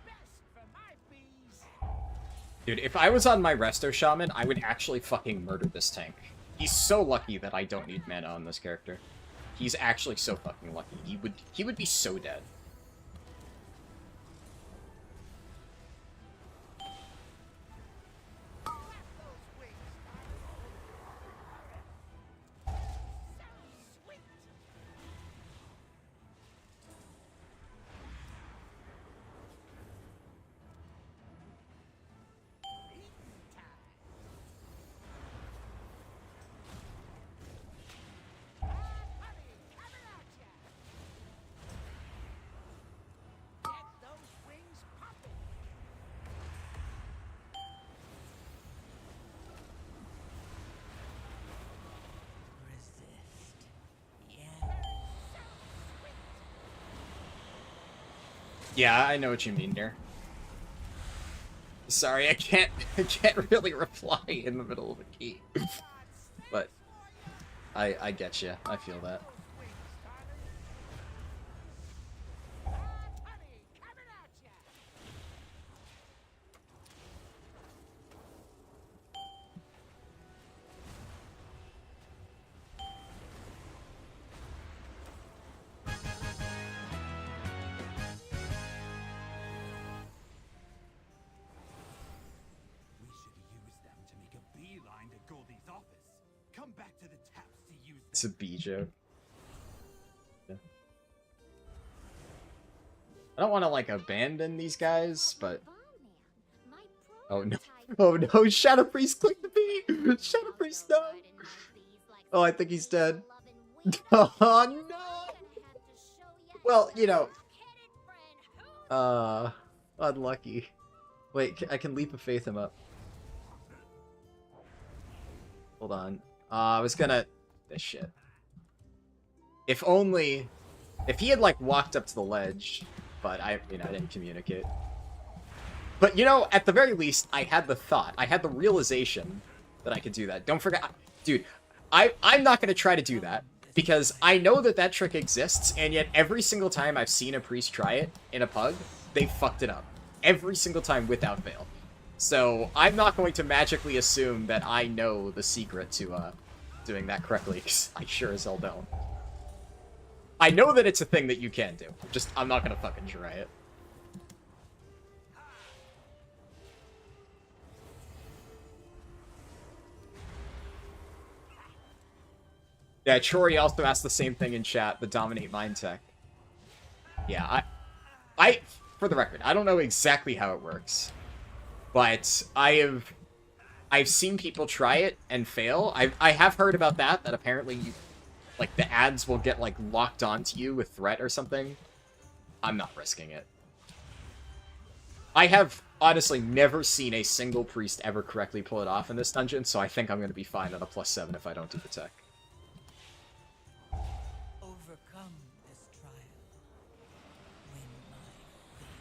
Best for my bees. Dude, if I was on my Resto Shaman, I would actually fucking murder this tank. He's so lucky that I don't need mana on this character. He's actually so fucking lucky. He would be so dead. Yeah, I know what you mean here. Sorry, I can't really reply in the middle of a key. But I get you. I feel that. We should use them to make a beeline to Goldie's office. Come back to the taps to use them. It's a B joke. Yeah. I don't want to like abandon these guys, but oh no. Oh no, Shadow Priest clicked the B! Shadow Priest, no! Oh, I think he's dead. Oh no! Well, you know. Unlucky. Wait, I can leap of faith him up. Hold on. I was gonna... This shit. If only... If he had, like, walked up to the ledge, but I didn't communicate. But, you know, at the very least, I had the thought. I had the realization that I could do that. Don't forget... Dude, I'm not gonna try to do that, because I know that that trick exists, and yet every single time I've seen a priest try it in a pug, they fucked it up. Every single time without fail. So, I'm not going to magically assume that I know the secret to, doing that correctly, because I sure as hell don't. I know that it's a thing that you can do. I'm not gonna fucking try it. Yeah, Chori also asked the same thing in chat, the Dominate Mind Tech. Yeah, for the record, I don't know exactly how it works. But I've seen people try it and fail. I have heard about that apparently, like, the ads will get, like, locked onto you with threat or something. I'm not risking it. I have, honestly, never seen a single priest ever correctly pull it off in this dungeon, so I think I'm going to be fine at a +7 if I don't do the tech. Overcome this trial. Win my faith.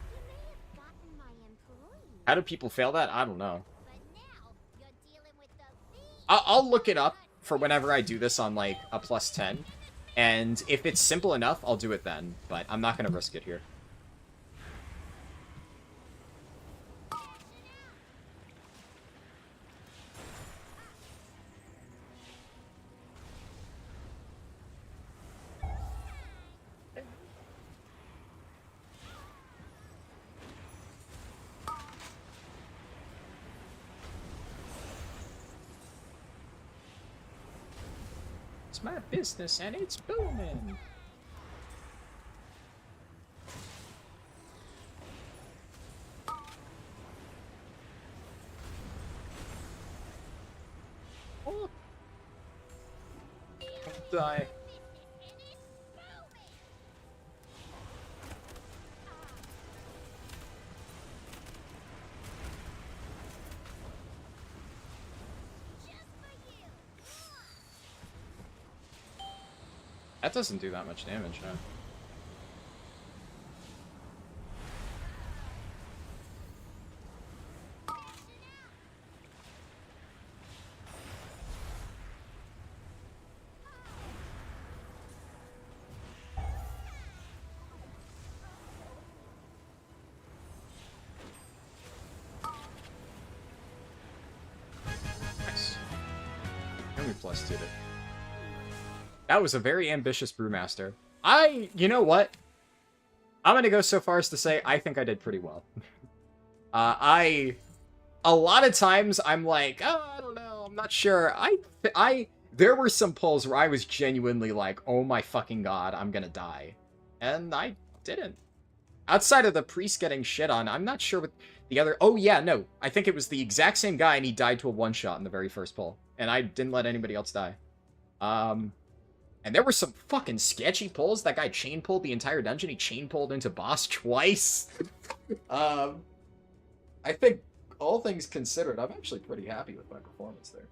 You may have gotten my employee, How do people fail that? I don't know. but now you're dealing with the I'll look it up for whenever I do this on, like, a +10. And if it's simple enough, I'll do it then. But I'm not going to risk it here. It's my business and it's booming. Oh. Don't die. That doesn't do that much damage, huh? Nice. And we +2'd it. That was a very ambitious Brewmaster. You know what? I'm gonna go so far as to say I think I did pretty well. A lot of times I'm like, oh, I don't know, I'm not sure. There were some pulls where I was genuinely like, oh my fucking god, I'm gonna die. And I didn't. Outside of the priest getting shit on, I'm not sure what the other... Oh yeah, no. I think it was the exact same guy and he died to a one-shot in the very first pull. And I didn't let anybody else die. And there were some fucking sketchy pulls. That guy chain pulled the entire dungeon. He chain pulled into boss twice. I think, all things considered, I'm actually pretty happy with my performance there.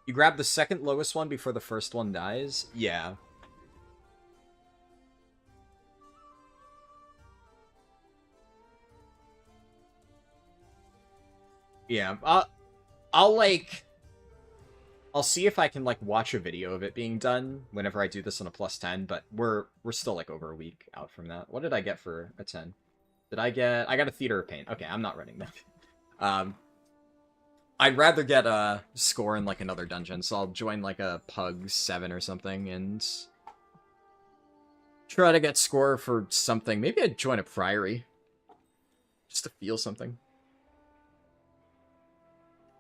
You grab the second lowest one before the first one dies? Yeah. Yeah, I'll see if I can, like, watch a video of it being done whenever I do this on a +10, but we're still, like, over a week out from that. What did I get for a 10? I got a Theater of Pain. Okay, I'm not running that. I'd rather get a score in, like, another dungeon, so I'll join, like, a Pug 7 or something, and try to get score for something. Maybe I'd join a Priory, just to feel something.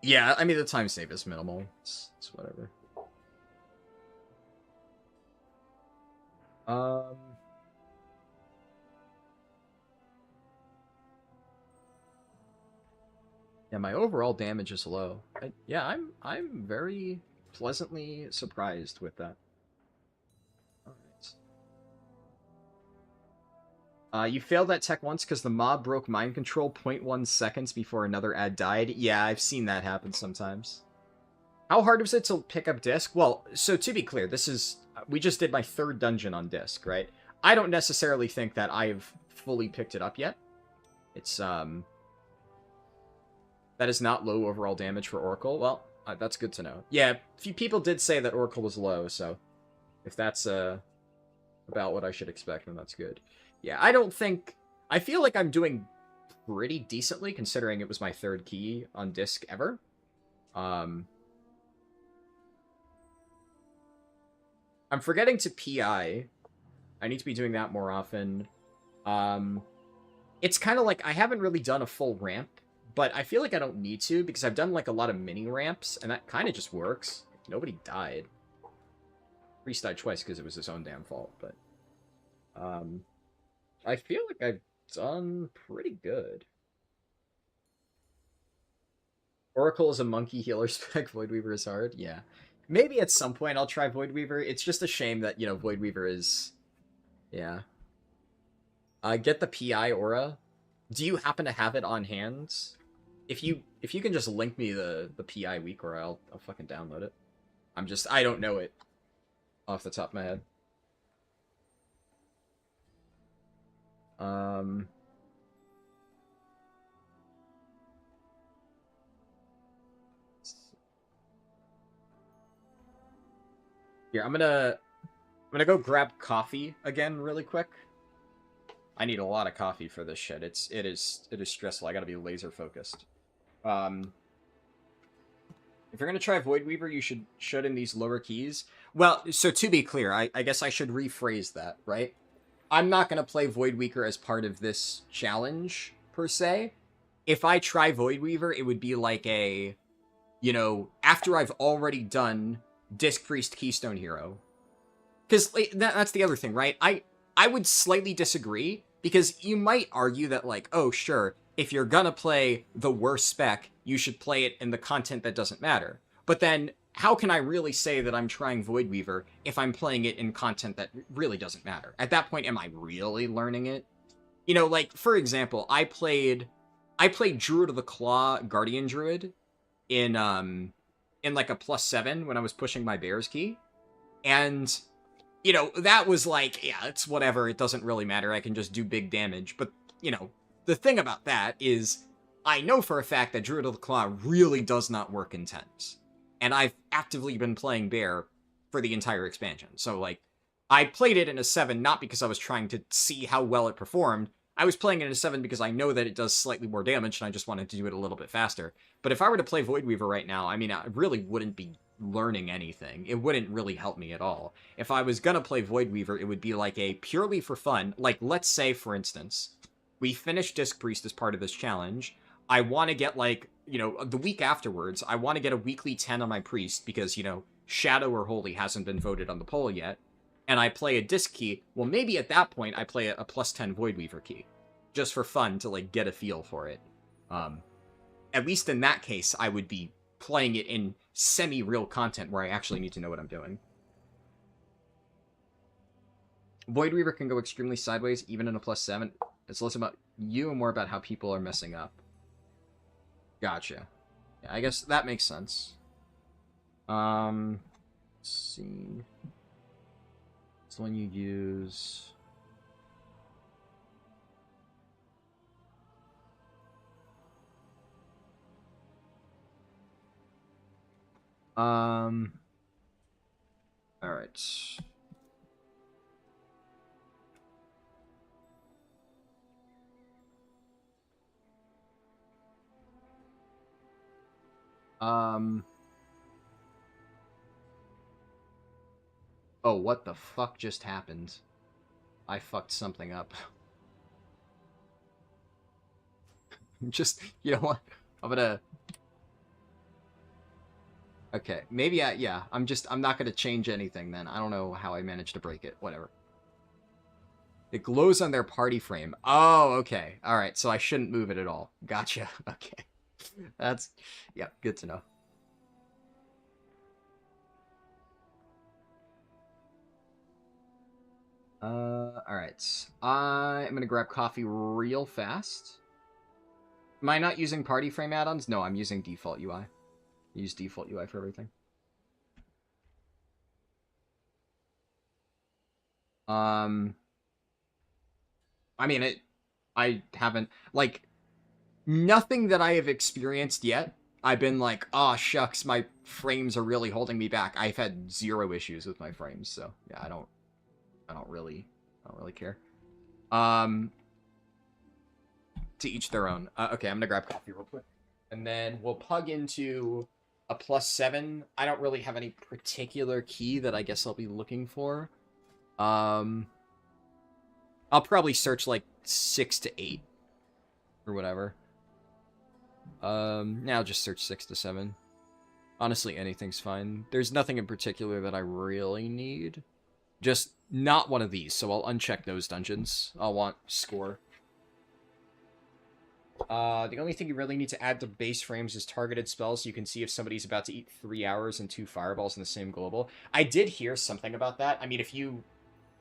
Yeah, I mean, the time save is minimal. It's whatever. Yeah, my overall damage is low. Yeah, I'm very pleasantly surprised with that. Alright. You failed that tech once because the mob broke mind control 0.1 seconds before another ad died. Yeah, I've seen that happen sometimes. How hard was it to pick up disc? Well, so to be clear, we just did my 3rd dungeon on disc, right? I don't necessarily think that I've fully picked it up yet. It's, that is not low overall damage for Oracle. Well, that's good to know. Yeah, a few people did say that Oracle was low, so if that's about what I should expect, then that's good. Yeah, I feel like I'm doing pretty decently, considering it was my 3rd key on disc ever. I'm forgetting to PI. I need to be doing that more often. It's kind of like, I haven't really done a full ramp, but I feel like I don't need to, because I've done, like, a lot of mini ramps, and that kind of just works. Nobody died. Priest died twice because it was his own damn fault, but... I feel like I've done pretty good. Oracle is a monkey healer spec. Voidweaver is hard. Yeah. Maybe at some point I'll try Voidweaver. It's just a shame that, you know, Voidweaver is... Yeah. Get the PI aura. Do you happen to have it on hand? If you can just link me the PI weak aura, I'll fucking download it. I don't know it off the top of my head. Here, I'm gonna go grab coffee again really quick. I need a lot of coffee for this shit. It is stressful. I gotta be laser focused. If you're gonna try Voidweaver, you should in these lower keys. Well, so to be clear, I guess I should rephrase that, right? I'm not gonna play Voidweaver as part of this challenge, per se. If I try Voidweaver, it would be like a, you know, after I've already done Disc Priest Keystone Hero. Because that's the other thing, right? I would slightly disagree, because you might argue that, like, oh, sure, if you're gonna play the worst spec, you should play it in the content that doesn't matter. But then, how can I really say that I'm trying Voidweaver if I'm playing it in content that really doesn't matter? At that point, am I really learning it? You know, like, for example, I played Druid of the Claw Guardian Druid in like a +7 when I was pushing my Bear's Key. And, you know, that was like, yeah, it's whatever, it doesn't really matter, I can just do big damage. But, you know, the thing about that is, I know for a fact that Druid of the Claw really does not work in 10s. And I've actively been playing Bear for the entire expansion. So, like, I played it in a 7 not because I was trying to see how well it performed. I was playing it in a 7 because I know that it does slightly more damage, and I just wanted to do it a little bit faster. But if I were to play Voidweaver right now, I mean, I really wouldn't be learning anything. It wouldn't really help me at all. If I was gonna play Voidweaver, it would be like a purely for fun. Like, let's say, for instance, we finish Disc Priest as part of this challenge. I want to get, like, you know, the week afterwards, I want to get a weekly 10 on my Priest because, you know, Shadow or Holy hasn't been voted on the poll yet. And I play a Disc key. Well, maybe at that point, I play a +10 Voidweaver key. Just for fun, to, like, get a feel for it. At least in that case, I would be playing it in semi-real content where I actually need to know what I'm doing. Voidweaver can go extremely sideways, even in a +7. It's less about you and more about how people are messing up. Gotcha. Yeah, I guess that makes sense. Let's see. It's the one you use. All right. Oh, what the fuck just happened? I fucked something up. Just, you know what? I'm gonna... Okay, maybe yeah, I'm not gonna change anything then. I don't know how I managed to break it. Whatever. It glows on their party frame. Oh, okay. Alright, so I shouldn't move it at all. Gotcha. Okay. That's... Yeah, good to know. Alright. I'm gonna grab coffee real fast. Am I not using party frame add-ons? No, I'm using default UI. I use default UI for everything. I mean, I haven't, like, nothing that I have experienced yet. I've been like, oh, shucks, my frames are really holding me back. I've had 0 issues with my frames, so yeah, I don't really care. To each their own. Okay, I'm gonna grab coffee real quick. And then we'll plug into a +7. I don't really have any particular key that I guess I'll be looking for. I'll probably search like 6 to 8 or whatever. Now I'll just search 6 to 7. Honestly, anything's fine. There's nothing in particular that I really need. Just not one of these, so I'll uncheck those dungeons. I'll want score. The only thing you really need to add to base frames is targeted spells, so you can see if somebody's about to eat 3 hours and 2 fireballs in the same global. I did hear something about that. I mean, if you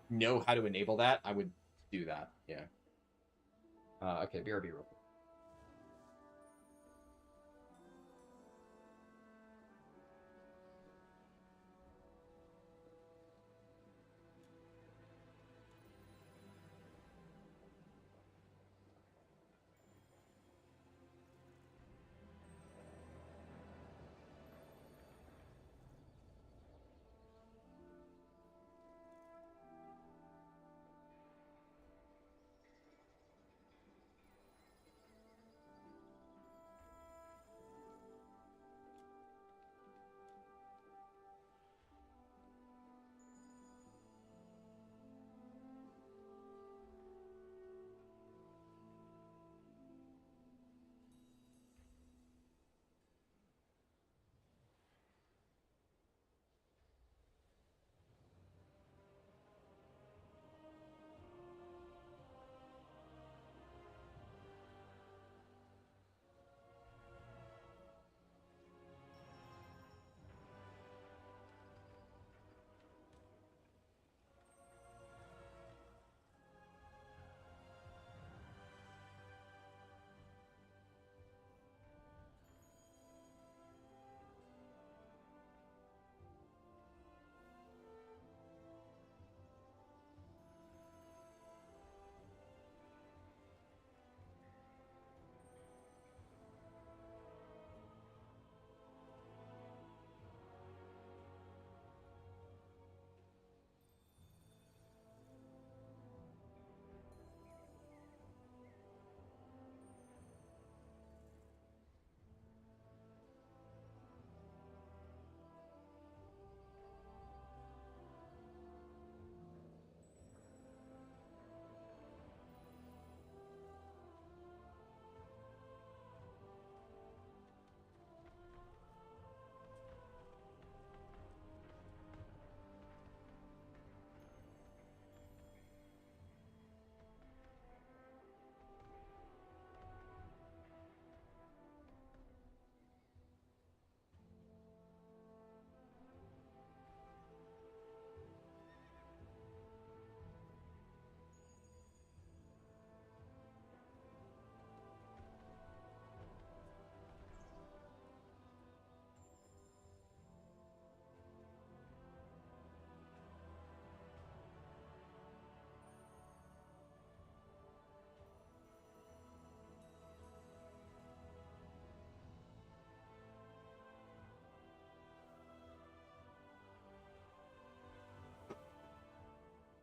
know how to enable that, I would do that, yeah. Okay, BRB real quick.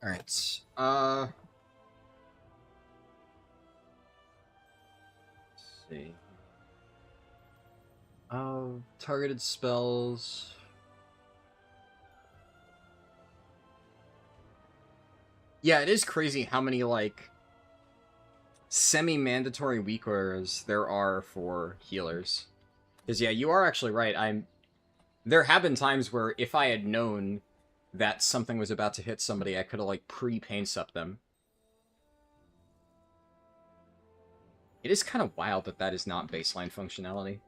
Alright, let's see. Targeted spells. Yeah, it is crazy how many, like, semi-mandatory weakers there are for healers. Because, yeah, you are actually right. There have been times where if I had known that something was about to hit somebody, I could have, like, pre-paint up them. It is kind of wild that that is not baseline functionality,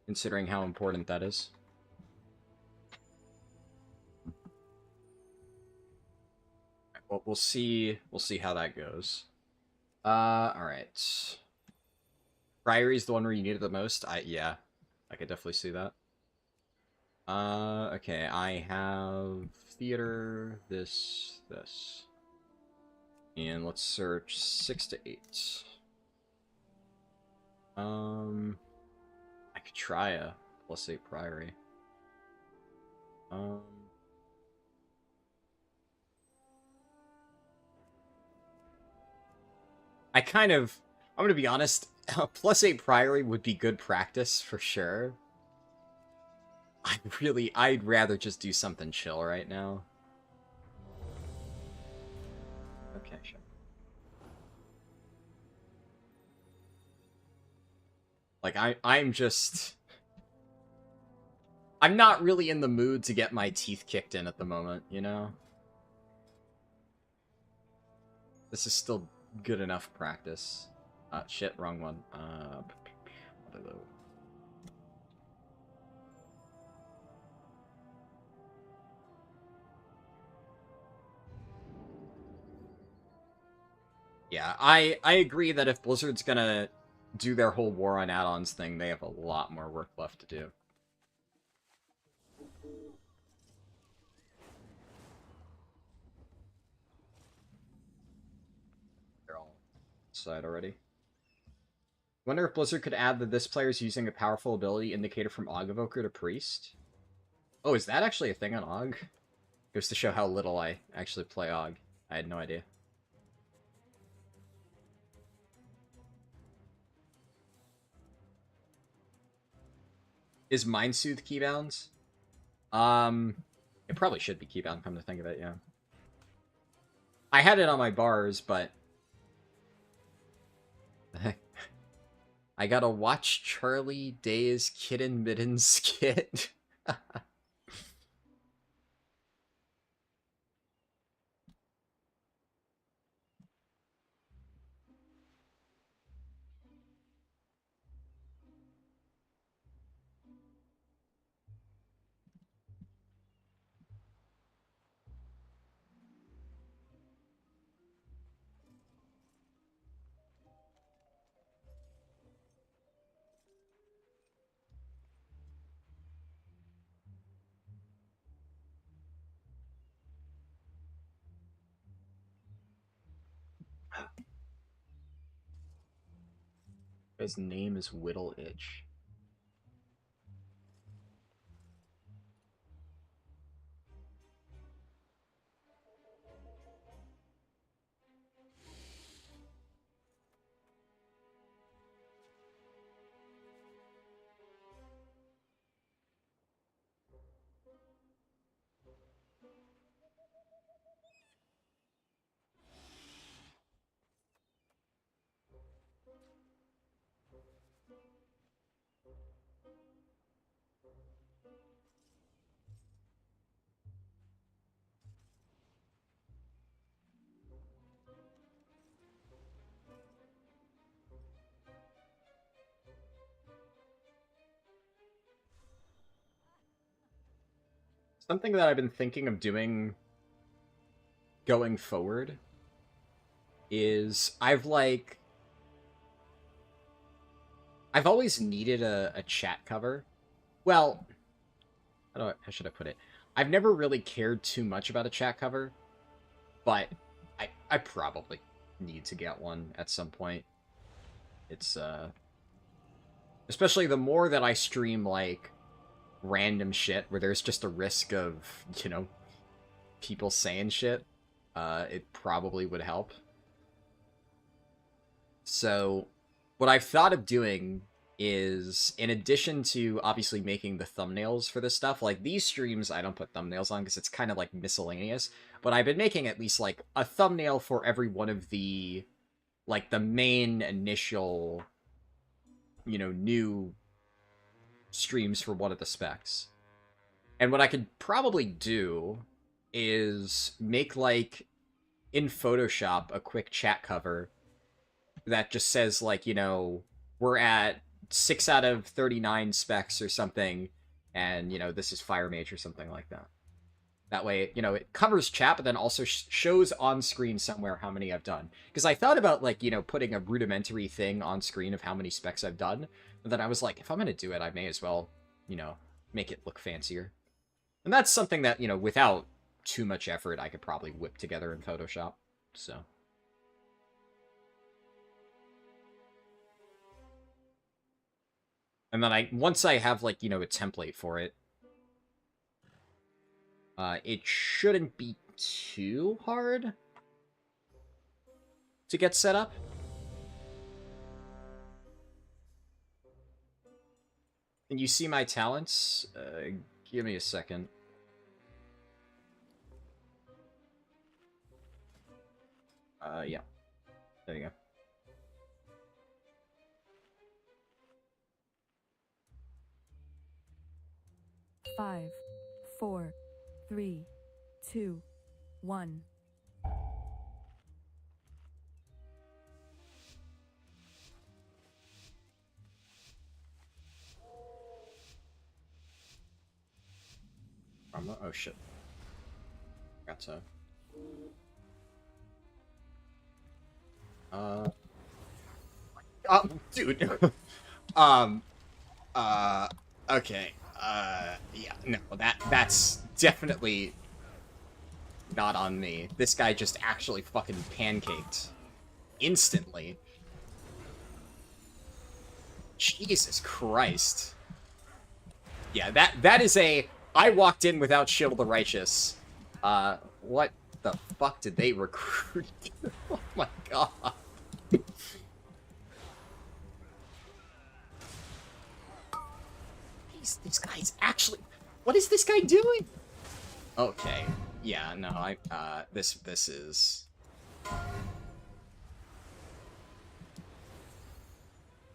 considering how important that is. Well, we'll see how that goes. Alright. Priory is the one where you need it the most? Yeah, I could definitely see that. Okay, I have theater, this. And let's search 6 to 8. I could try a +8 Priory. I'm gonna be honest, a +8 Priory would be good practice for sure. I'd rather just do something chill right now. Okay, sure. Like, I'm not really in the mood to get my teeth kicked in at the moment, you know? This is still good enough practice. Shit, wrong one. Yeah, I agree that if Blizzard's gonna do their whole war on add-ons thing, they have a lot more work left to do. They're all inside already. Wonder if Blizzard could add that this player's using a powerful ability indicator from Og Evoker to Priest. Oh, is that actually a thing on Og? Goes to show how little I actually play Og. I had no idea. Is Mind Soothe keybound? It probably should be keybound, come to think of it, yeah. I had it on my bars, but... I gotta watch Charlie Day's Kitten Mittens skit. His name is Whittle Itch. Something that I've been thinking of doing going forward is I've always needed a chat cover. Well, how should I put it? I've never really cared too much about a chat cover, but I probably need to get one at some point. It's especially the more that I stream like random shit where there's just a risk of, you know, people saying shit. it probably would help. So, what I've thought of doing is, in addition to obviously making the thumbnails for this stuff, like these streams I don't put thumbnails on because it's kind of like miscellaneous, but I've been making at least like a thumbnail for every one of the, like the main initial, you know, new streams for one of the specs. And what I could probably do is make like in Photoshop a quick chat cover that just says like, you know, we're at 6 out of 39 specs or something, and, you know, this is Fire Mage or something like that. That way, you know, it covers chat, but then also shows on screen somewhere how many I've done. Because I thought about, like, you know, putting a rudimentary thing on screen of how many specs I've done, but then I was like, if I'm going to do it, I may as well, you know, make it look fancier. And that's something that, you know, without too much effort, I could probably whip together in Photoshop, so... And then once I have, like, you know, a template for it, it shouldn't be too hard to get set up. And you see my talents? Give me a second. Yeah. There you go. Five, 4, 3, 2, 1. Oh shit. Got to. Oh, dude. Okay. Yeah, no, that's definitely not on me. This guy just actually fucking pancaked. Instantly. Jesus Christ. Yeah, that is a... I walked in without Shield the Righteous. What the fuck did they recruit? Oh my god. This guy's actually... What is this guy doing? Okay. Yeah, no, this is...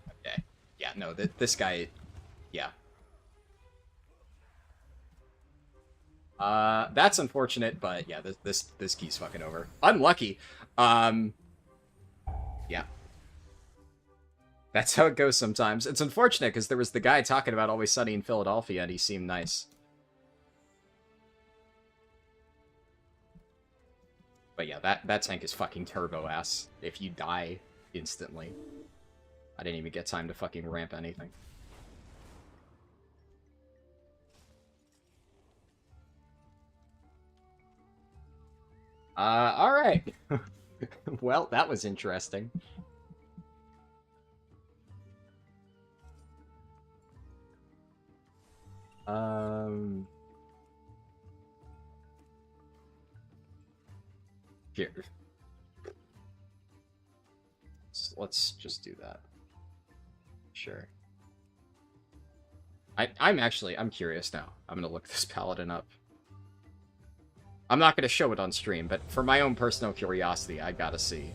Okay. Yeah, no, this guy... Yeah. That's unfortunate, but yeah, this key's fucking over. Unlucky. Yeah. That's how it goes sometimes. It's unfortunate, because there was the guy talking about Always Sunny in Philadelphia, and he seemed nice. But yeah, that tank is fucking turbo-ass. If you die instantly. I didn't even get time to fucking ramp anything. Alright. Well, that was interesting. Here. Let's just do that. Sure. I'm curious now. I'm gonna look this paladin up. I'm not gonna show it on stream, but for my own personal curiosity, I gotta see.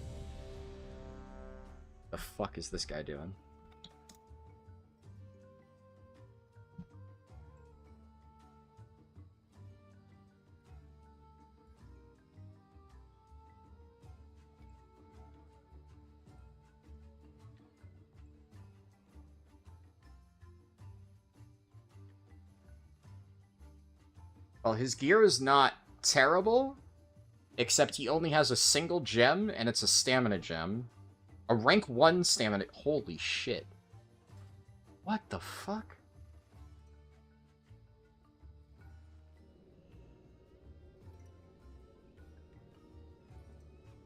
The fuck is this guy doing? Well, his gear is not terrible, except he only has a single gem, and it's a stamina gem. A rank 1 stamina... Holy shit. What the fuck?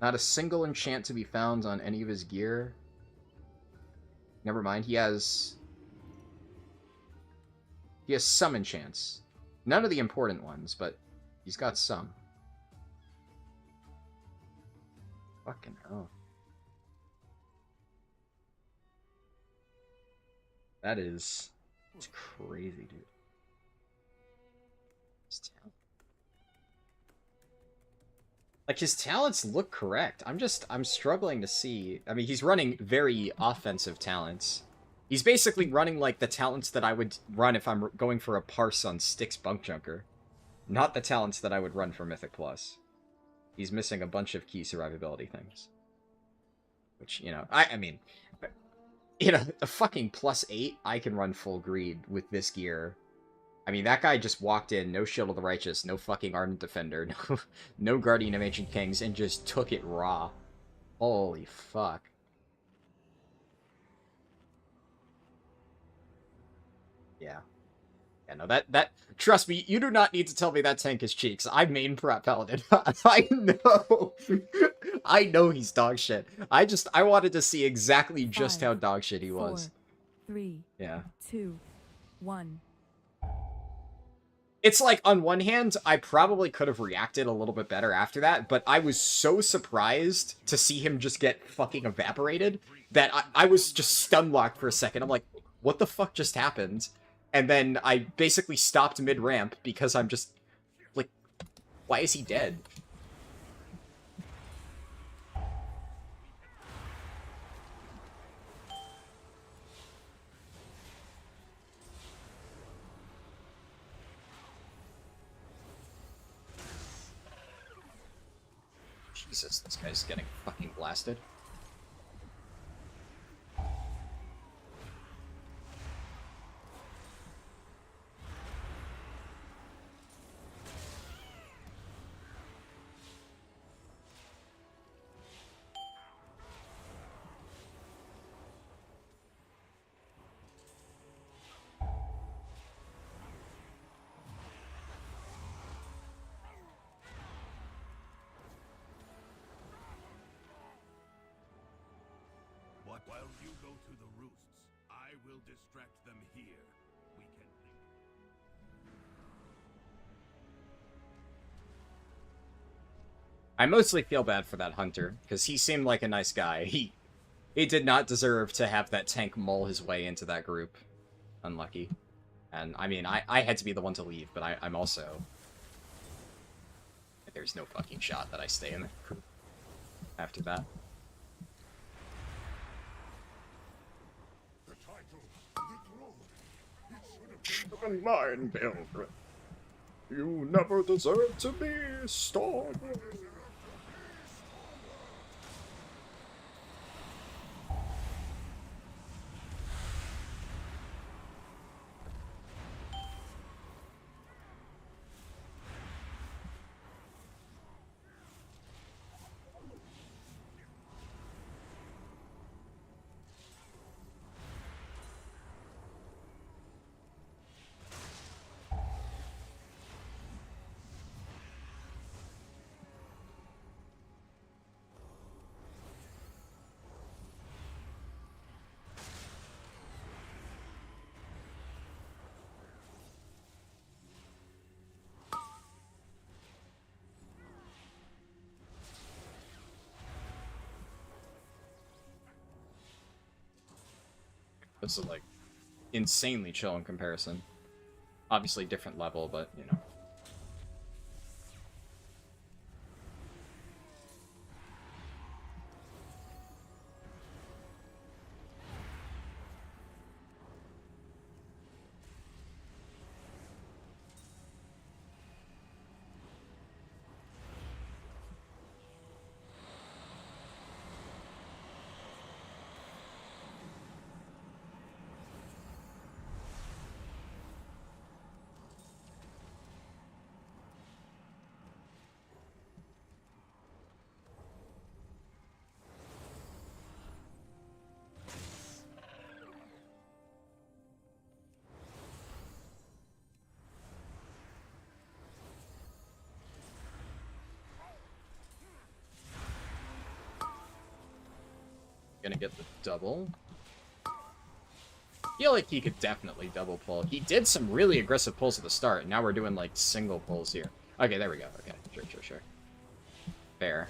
Not a single enchant to be found on any of his gear. Never mind, he has some enchants. None of the important ones, but he's got some. Fucking hell. That's crazy, dude. Like, his talents look correct. I'm struggling to see. I mean, he's running very offensive talents. He's basically running, like, the talents that I would run if I'm going for a parse on Styx Bunk Junker. Not the talents that I would run for Mythic Plus. He's missing a bunch of key survivability things. Which, you know, I mean, you know, a fucking +8, I can run full greed with this gear. I mean, that guy just walked in, no Shield of the Righteous, no fucking Ardent Defender, no Guardian of Ancient Kings, and just took it raw. Holy fuck. Yeah. Yeah, no, that trust me, you do not need to tell me that tank is cheeks. I main prep Paladin. I know. I know he's dog shit. I wanted to see exactly just how dog shit he was. 4, 3, yeah. 2, 1. It's like, on one hand, I probably could have reacted a little bit better after that, but I was so surprised to see him just get fucking evaporated that I was just stun-locked for a second. I'm like, what the fuck just happened? And then I basically stopped mid-ramp because I'm just, like, why is he dead? Jesus, this guy's getting fucking blasted. While you go to the roosts, I will distract them here. We can think. I mostly feel bad for that hunter, because he seemed like a nice guy. He did not deserve to have that tank mull his way into that group. Unlucky. And, I mean, I had to be the one to leave, but I'm also... There's no fucking shot that I stay in the group after that. Mine, Pilgrim. You never deserved to be stoned. This is, like, insanely chill in comparison. Obviously different level, but, you know. Gonna get the double. I feel like he could definitely double pull. He did some really aggressive pulls at the start, and now we're doing, like, single pulls here. Okay, there we go. Okay, sure. Fair.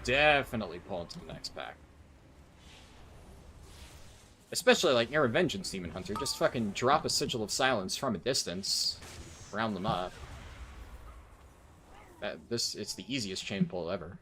definitely pull into the next pack. Especially, like, near a Vengeance Demon Hunter. Just fucking drop a Sigil of Silence from a distance. Round them up. It's the easiest chain pull ever.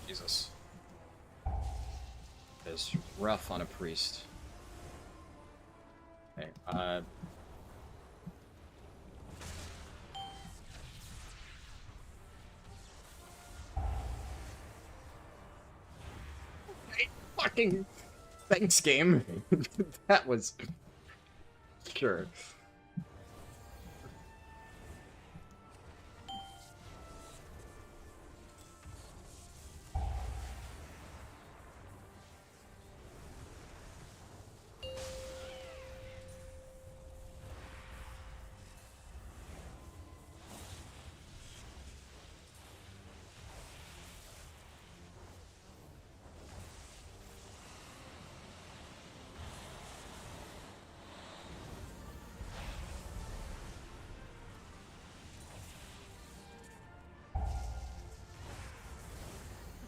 Jesus. It's rough on a priest. Okay, Hey, fucking thanks, game. That was... Sure.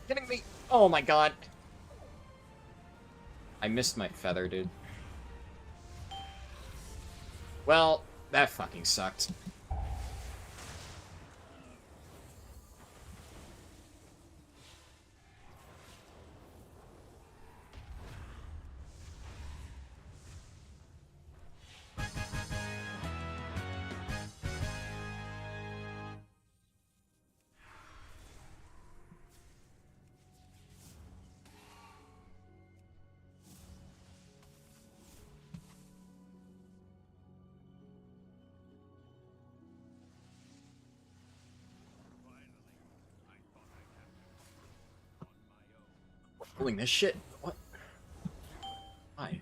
Kidding me? Oh my god. I missed my feather, dude. Well, that fucking sucked. Pulling this shit? What? Why?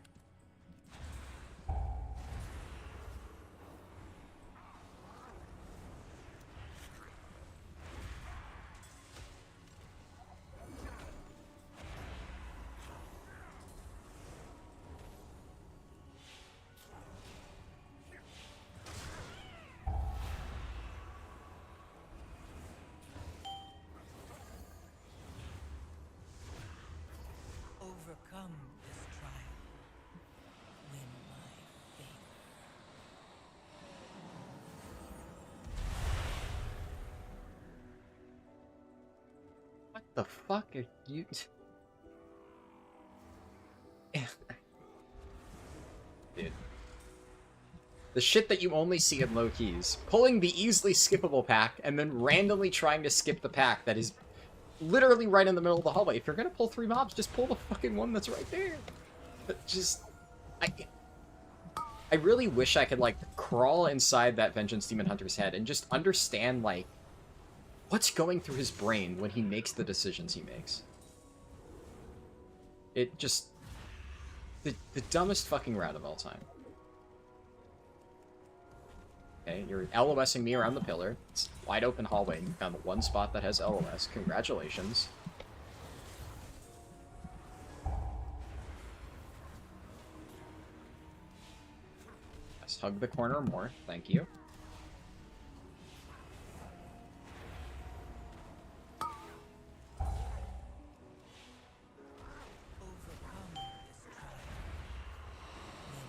Overcome this trial. Win my favor. What the fuck are you... Dude. The shit that you only see in low keys. Pulling the easily skippable pack, and then randomly trying to skip the pack that is literally right in the middle of the hallway. If you're gonna pull 3 mobs, just pull the fucking one that's right there. But just... I really wish I could, like, crawl inside that Vengeance Demon Hunter's head and just understand, like, what's going through his brain when he makes the decisions he makes. It just... The dumbest fucking route of all time. Okay, you're LOSing me around the pillar. It's a wide open hallway, and you found the one spot that has LOS. Congratulations. Let's hug the corner more. Thank you. Overcome this trial. Win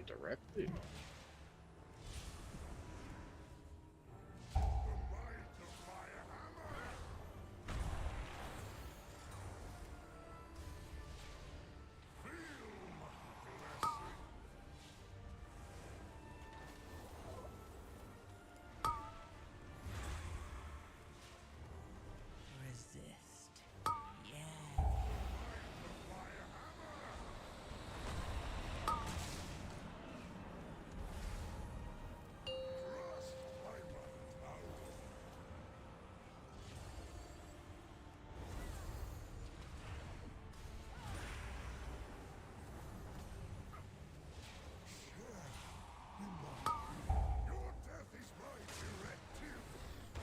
directly. Resist. Yeah.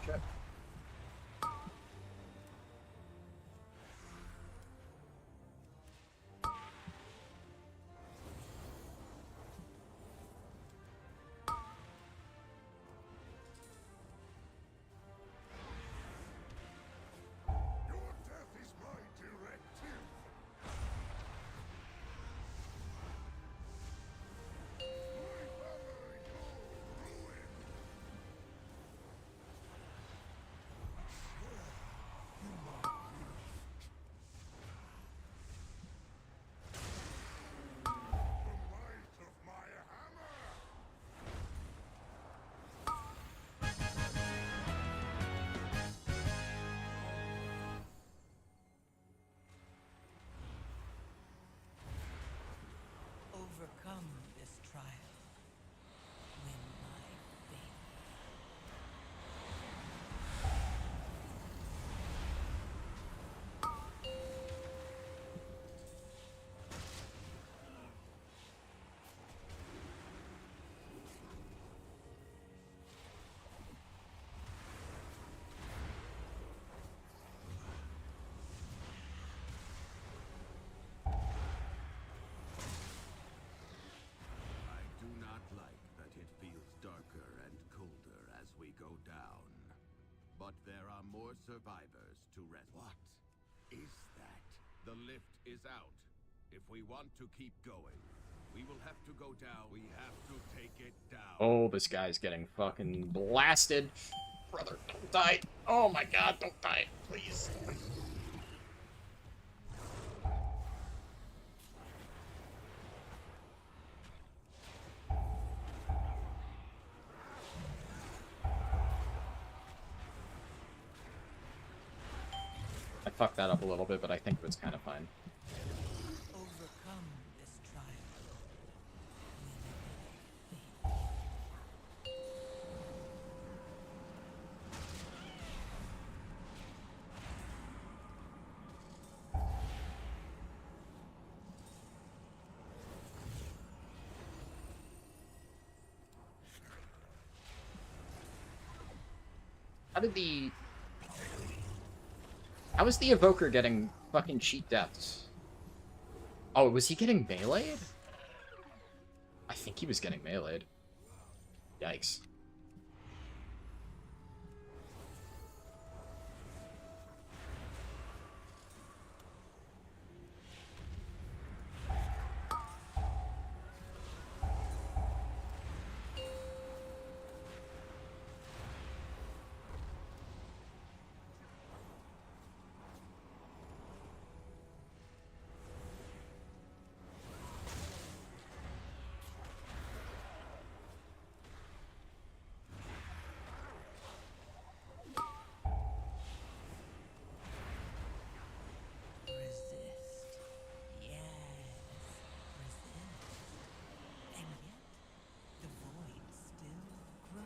Check. Overcome this trial. Win my faith. I do not like that it feels darker and colder as we go down. But there are more survivors to rest. What is that? The lift is out. If we want to keep going, we will have to go down. We have to take it down. Oh, this guy's getting fucking blasted. Brother, don't die. Oh my god, don't die, please. I fucked that up a little bit, but I think it was kind of fine. Overcome this trial. How did the... How was the Evoker getting fucking cheat deaths? Oh, was he getting meleeed? I think he was getting meleeed. Yikes. Resist. Yes. Resist. And yet, the void still grows.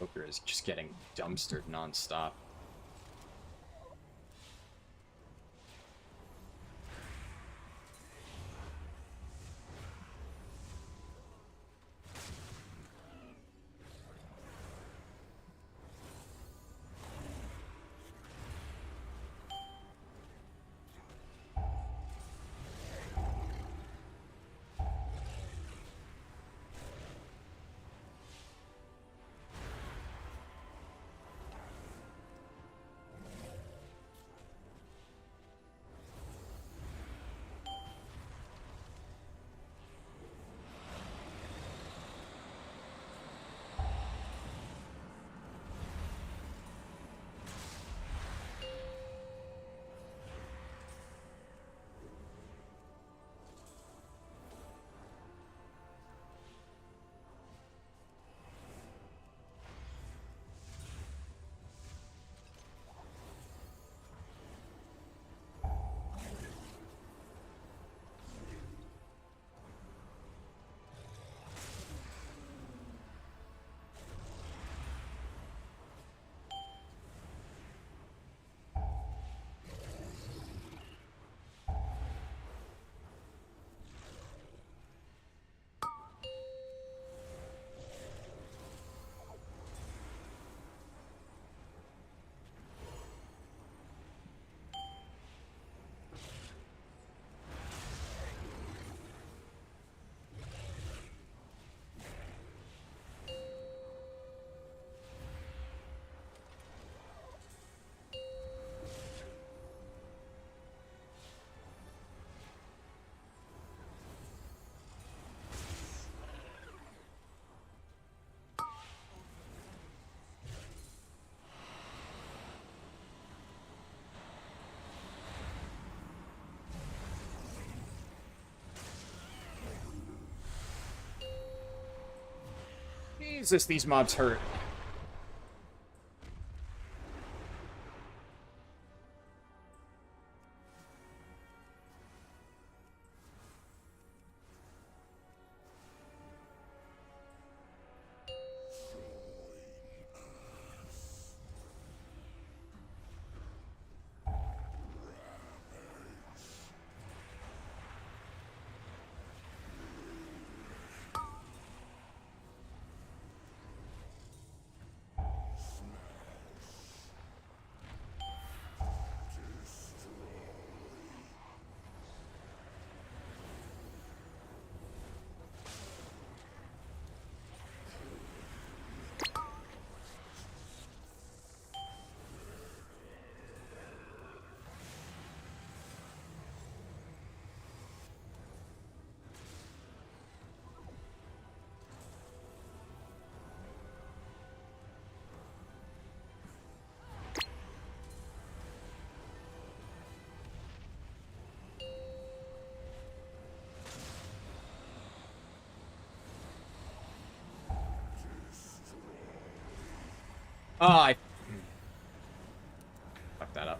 Evoker is just getting dumpstered non-stop. Jesus, these mobs hurt. Oh, I fucked that up.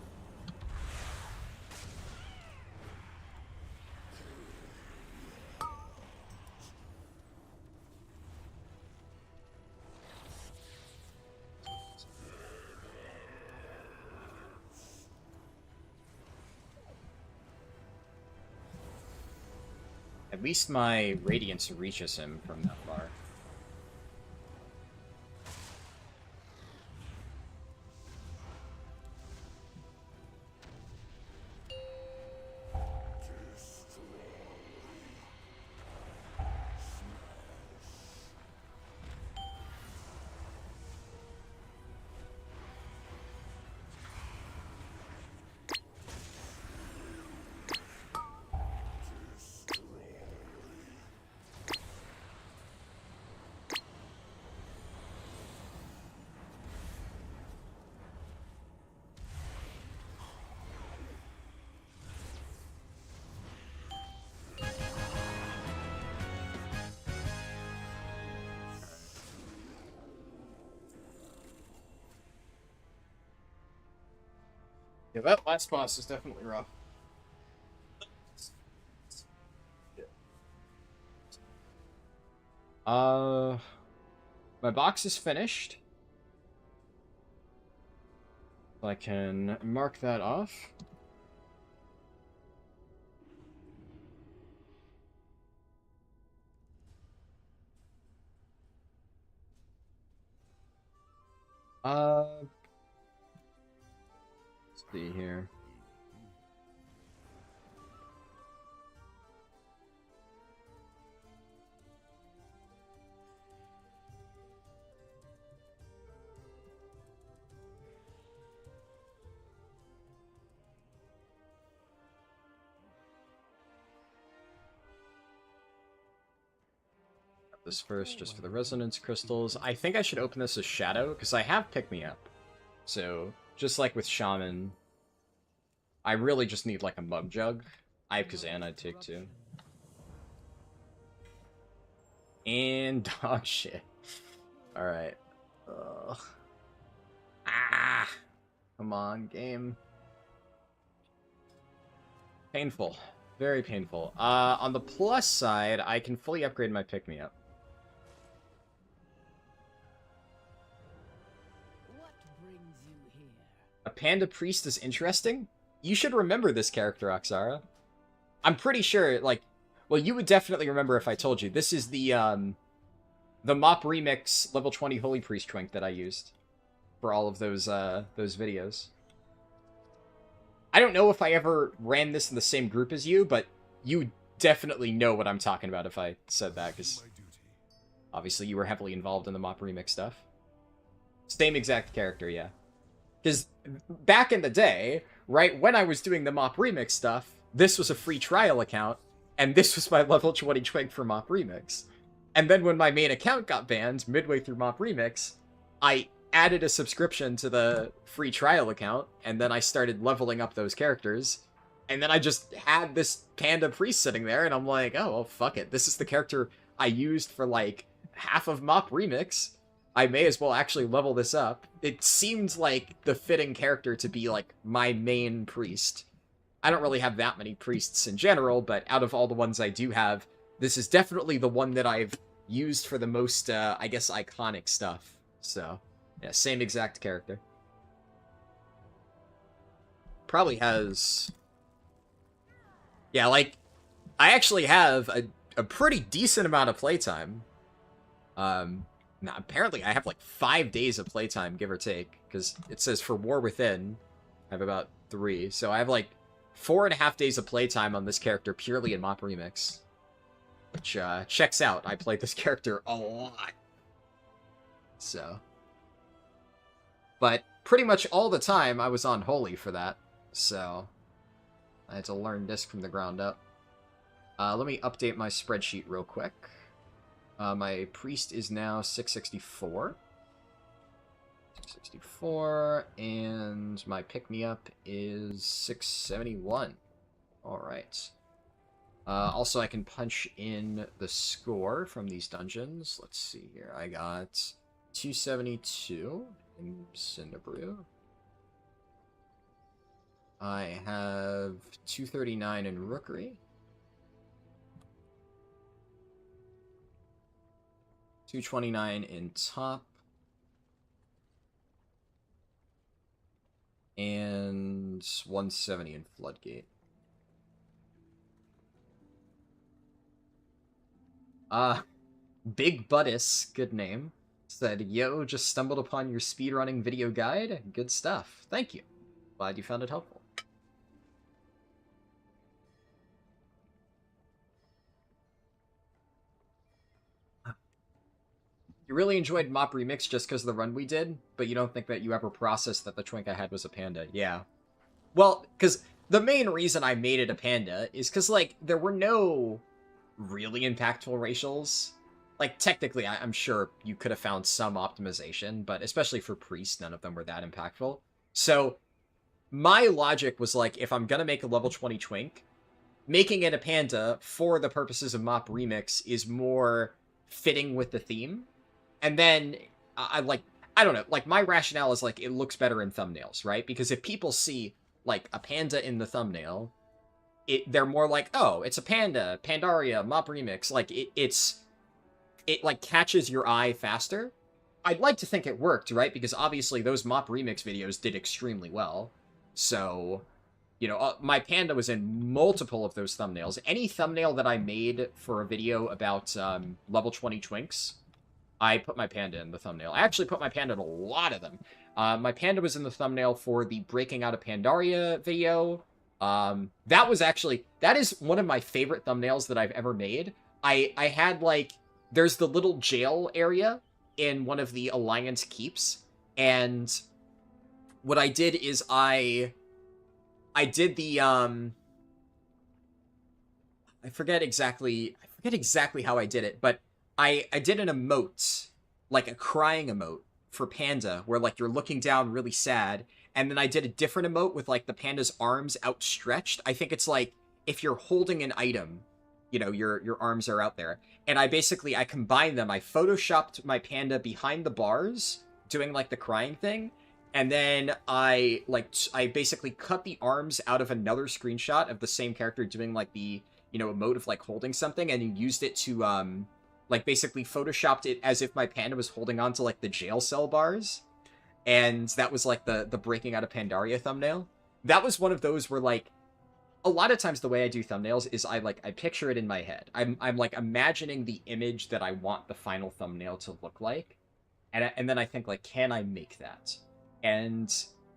At least my radiance reaches him from that far. Yeah, that last boss is definitely rough. My box is finished. I can mark that off. Let's see here. This first, just for the resonance crystals. I think I should open this as Shadow, because I have Pick Me Up. So, just like with Shaman, I really just need like a Mug Jug. I have Kazan, I'd take too. And dog shit. Alright. Ah! Come on, game. Painful. Very painful. On the plus side, I can fully upgrade my Pick Me Up. A Panda Priest is interesting? You should remember this character, Oxara. I'm pretty sure, like... Well, you would definitely remember if I told you. This is the Mop Remix level 20 Holy Priest Twink that I used for all of those videos. I don't know if I ever ran this in the same group as you, but you definitely know what I'm talking about if I said that, because obviously you were heavily involved in the Mop Remix stuff. Same exact character, yeah. Because back in the day, right, when I was doing the Mop Remix stuff, this was a free trial account, and this was my level 20 twink for Mop Remix. And then when my main account got banned midway through Mop Remix, I added a subscription to the free trial account, and then I started leveling up those characters. And then I just had this Panda Priest sitting there, and I'm like, oh, well, fuck it. This is the character I used for, like, half of Mop Remix. I may as well actually level this up. It seemed like the fitting character to be, like, my main priest. I don't really have that many priests in general, but out of all the ones I do have, this is definitely the one that I've used for the most, I guess, iconic stuff. So, yeah, same exact character. Probably has... Yeah, like, I actually have a pretty decent amount of playtime. Now, apparently I have like 5 days of playtime, give or take, because it says for War Within, I have about 3. So I have like 4.5 days of playtime on this character purely in Mop Remix. Which, checks out. I played this character a lot. So. But pretty much all the time I was on Holy for that. So, I had to learn Disc from the ground up. Let me update my spreadsheet real quick. My priest is now 664. 664, and my pick-me-up is 671. Alright. Also, I can punch in the score from these dungeons. Let's see here. I got 272 in Cinderbrew. I have 239 in Rookery. 229 in Top. And 170 in Floodgate. Big Buttis, good name, said, "Yo, just stumbled upon your speedrunning video guide. Good stuff. Thank you. Glad you found it helpful." You really enjoyed Mop Remix just because of the run we did, but you don't think that you ever processed that the twink I had was a panda. Yeah. Well, because the main reason I made it a panda is because, like, there were no really impactful racials. Like, technically, I'm sure you could have found some optimization, but especially for priests, none of them were that impactful. So, my logic was, like, if I'm gonna make a level 20 twink, making it a panda for the purposes of Mop Remix is more fitting with the theme. And then, I don't know, like, my rationale is, like, it looks better in thumbnails, right? Because if people see, like, a panda in the thumbnail, they're more like, oh, it's a panda, Pandaria, Mop Remix. Like, it like, catches your eye faster. I'd like to think it worked, right? Because obviously those Mop Remix videos did extremely well. So, you know, my panda was in multiple of those thumbnails. Any thumbnail that I made for a video about level 20 twinks, I put my panda in the thumbnail. I actually put my panda in a lot of them. My panda was in the thumbnail for the Breaking Out of Pandaria video. That is one of my favorite thumbnails that I've ever made. I had, like, there's the little jail area in one of the Alliance keeps, and what I did is I did the, I forget exactly how I did it, but I did an emote, like a crying emote for Panda, where, like, you're looking down really sad, and then I did a different emote with, like, the panda's arms outstretched. I think it's, like, if you're holding an item, you know, your arms are out there. And I combined them. I photoshopped my panda behind the bars, doing, like, the crying thing, and then I basically cut the arms out of another screenshot of the same character doing, like, the, you know, emote of, like, holding something, and used it to, like, basically photoshopped it as if my panda was holding on to, like, the jail cell bars. And that was, like, the Breaking Out of Pandaria thumbnail. That was one of those where, like, a lot of times the way I do thumbnails is I picture it in my head. I'm like, imagining the image that I want the final thumbnail to look like. And then I think, like, can I make that? And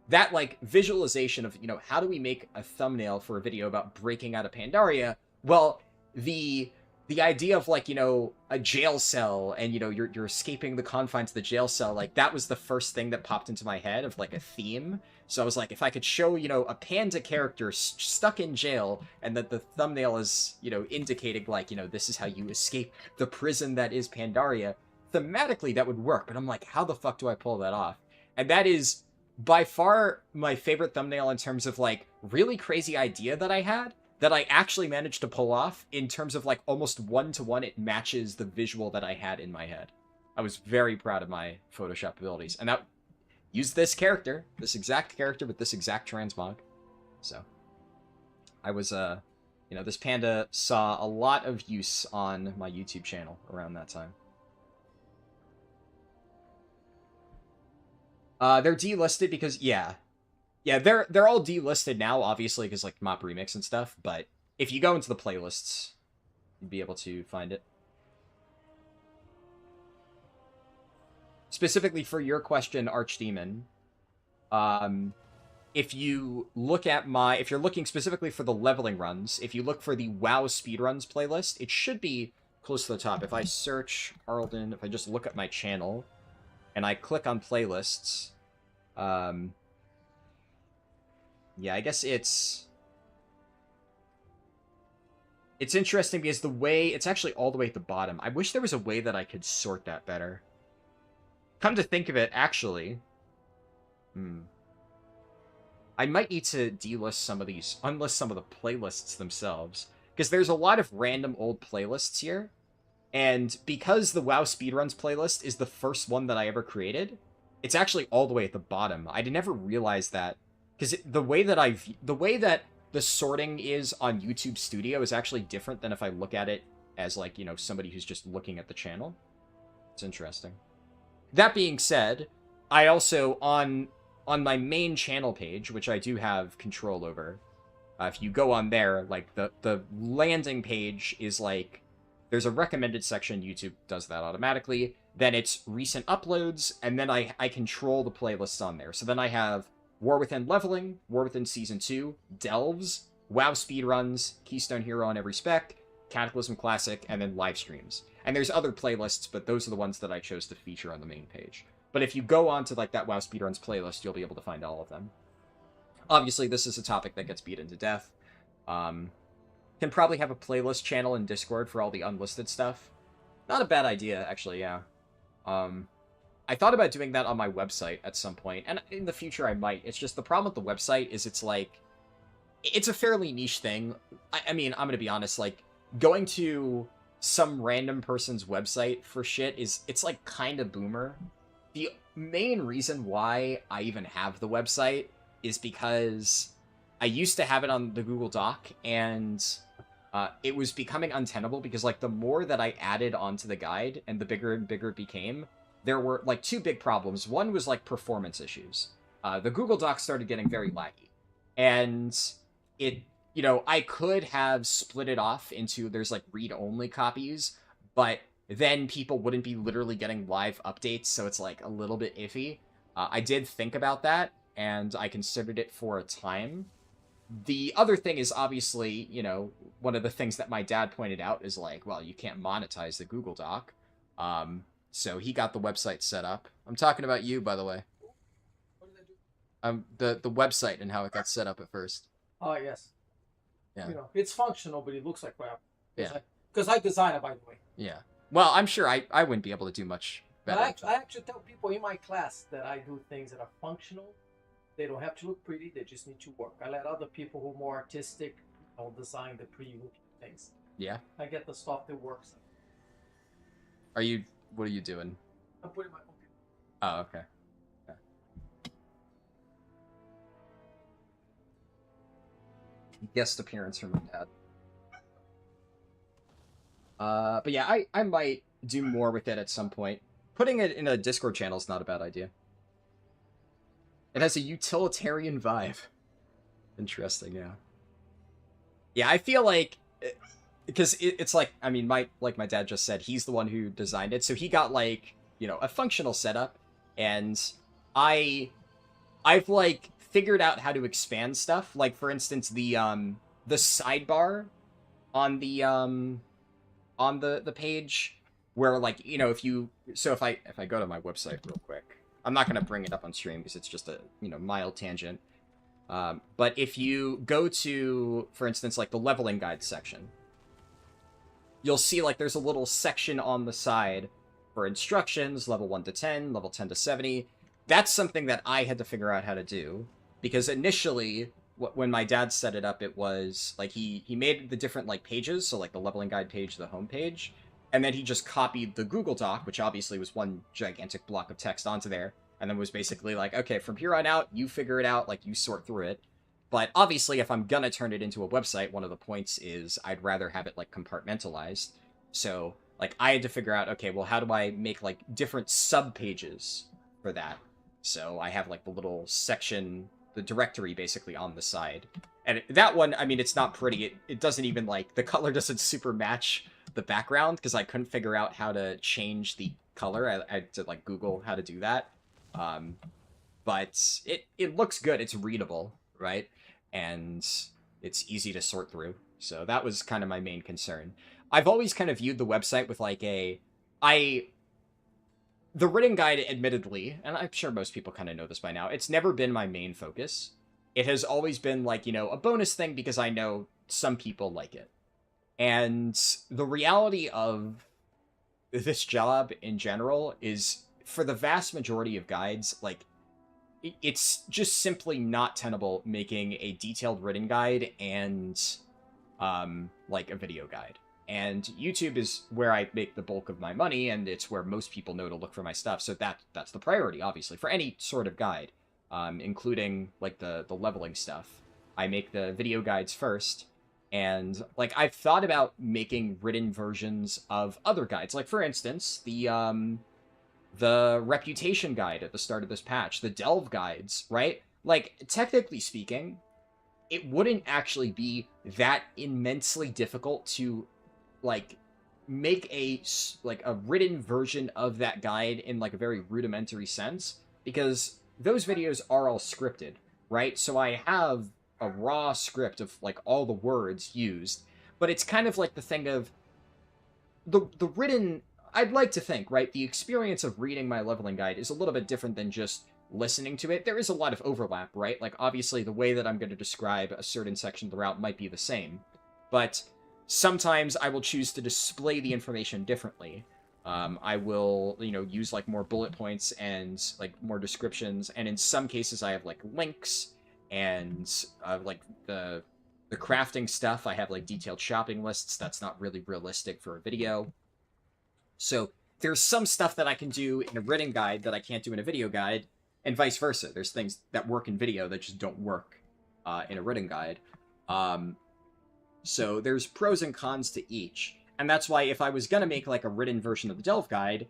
that, like, visualization of, you know, how do we make a thumbnail for a video about breaking out of Pandaria? Well, the idea of, like, you know, a jail cell and, you know, you're escaping the confines of the jail cell, like, that was the first thing that popped into my head of, like, a theme. So I was like, if I could show, you know, a panda character stuck in jail, and that the thumbnail is, you know, indicating, like, you know, this is how you escape the prison that is Pandaria, thematically that would work. But I'm like, how the fuck do I pull that off? And that is by far my favorite thumbnail in terms of, like, really crazy idea that I had. that I actually managed to pull off in terms of like almost one-to-one. It matches the visual that I had in my head. I was very proud of my Photoshop abilities. And that used this character, this exact character with this exact transmog. So I was, you know, this panda saw a lot of use on my YouTube channel around that time. They're delisted because, yeah, they're all delisted now, obviously, because like Mop Remix and stuff. But if you go into the playlists, you'd be able to find it. Specifically for your question, Archdemon, if you look at if you're looking specifically for the leveling runs, if you look for the WoW speedruns playlist, it should be close to the top. If I search Harldan, if I just look at my channel, and I click on playlists, yeah, I guess it's interesting because the way, it's actually all the way at the bottom. I wish there was a way that I could sort that better. Come to think of it, actually, I might need to delist some of these, unlist some of the playlists themselves, because there's a lot of random old playlists here, and because the WoW Speedruns playlist is the first one that I ever created, it's actually all the way at the bottom. I never realized that, because the way that the sorting is on YouTube Studio is actually different than if I look at it as, like, you know, somebody who's just looking at the channel. It's interesting. That being said, I also, on my main channel page, which I do have control over, if you go on there, like, the landing page is, like, there's a recommended section, YouTube does that automatically, then it's recent uploads, and then I control the playlists on there. So then I have War Within Leveling, War Within Season 2, Delves, WoW Speedruns, Keystone Hero on every spec, Cataclysm Classic, and then live streams. And there's other playlists, but those are the ones that I chose to feature on the main page. But if you go on to, like, that WoW Speedruns playlist, you'll be able to find all of them. Obviously, this is a topic that gets beaten to death. Can probably have a playlist channel in Discord for all the unlisted stuff. Not a bad idea, actually, yeah. I thought about doing that on my website at some point, and in the future I might. It's just the problem with the website is it's, like, it's a fairly niche thing. I mean, I'm gonna be honest, like, going to some random person's website for shit it's, like, kind of boomer. The main reason why I even have the website is because I used to have it on the Google Doc, and it was becoming untenable because, like, the more that I added onto the guide and the bigger and bigger it became, there were, like, two big problems. One was, like, performance issues. The Google Doc started getting very laggy, and it, you know, I could have split it off into, there's, like, read-only copies, but then people wouldn't be literally getting live updates, so it's, like, a little bit iffy. I did think about that, and I considered it for a time. The other thing is, obviously, you know, one of the things that my dad pointed out is, like, well, you can't monetize the Google Doc. So he got the website set up. I'm talking about you, by the way. What did I do? The website and how it got set up at first. Oh, yes. Yeah. You know, it's functional, but it looks like crap. Yeah. Because I design it, by the way. Yeah. Well, I'm sure I wouldn't be able to do much better. I actually tell people in my class that I do things that are functional. They don't have to look pretty. They just need to work. I let other people who are more artistic, you know, design the pretty-looking things. Yeah. I get the stuff that works. What are you doing? I'm putting my computer. Oh, okay. Yeah. Guest appearance from my dad. But yeah, I might do more with it at some point. Putting it in a Discord channel is not a bad idea. It has a utilitarian vibe. Interesting, yeah. Yeah, I feel like, because it's like, I mean, like my dad just said, he's the one who designed it, so he got, like, you know, a functional setup, and I've, like, figured out how to expand stuff. Like, for instance, the sidebar on the page, where, like, you know, if I go to my website real quick, I'm not going to bring it up on stream because it's just a, you know, mild tangent. But if you go to, for instance, like, the leveling guide section, you'll see, like, there's a little section on the side for instructions, level 1 to 10, level 10 to 70. That's something that I had to figure out how to do, because initially, when my dad set it up, it was like he made the different like pages, so like the leveling guide page, the home page, and then he just copied the Google Doc, which obviously was one gigantic block of text, onto there, and then was basically like, okay, from here on out, you figure it out, like you sort through it. But obviously, if I'm gonna turn it into a website, one of the points is I'd rather have it like compartmentalized. So like I had to figure out, okay, well, how do I make like different sub pages for that? So I have like the little section, the directory basically on the side. And that one, I mean, it's not pretty. It doesn't even like, the color doesn't super match the background because I couldn't figure out how to change the color. I had to like Google how to do that. But it looks good. It's readable, right? And it's easy to sort through. So that was kind of my main concern. I've always kind of viewed the website with like the written guide, admittedly, and I'm sure most people kind of know this by now, it's never been my main focus. It has always been like, you know, a bonus thing because I know some people like it. And the reality of this job in general is, for the vast majority of guides, like, it's just simply not tenable making a detailed written guide and, like, a video guide. And YouTube is where I make the bulk of my money, and it's where most people know to look for my stuff. So that's the priority, obviously, for any sort of guide, including, like, the leveling stuff. I make the video guides first, and, like, I've thought about making written versions of other guides. Like, for instance, the reputation guide at the start of this patch, the delve guides, right? Like, technically speaking, it wouldn't actually be that immensely difficult to, like, make a written version of that guide in, like, a very rudimentary sense, because those videos are all scripted, right? So I have a raw script of, like, all the words used, but it's kind of like the thing of the written... I'd like to think, right, the experience of reading my leveling guide is a little bit different than just listening to it. There is a lot of overlap, right? Like, obviously, the way that I'm going to describe a certain section of the route might be the same, but sometimes I will choose to display the information differently. I will, you know, use, like, more bullet points and, like, more descriptions, and in some cases I have, like, links, and, like, the crafting stuff, I have, like, detailed shopping lists. That's not really realistic for a video. So there's some stuff that I can do in a written guide that I can't do in a video guide, and vice versa. There's things that work in video that just don't work in a written guide. So there's pros and cons to each. And that's why if I was going to make like a written version of the Delve guide,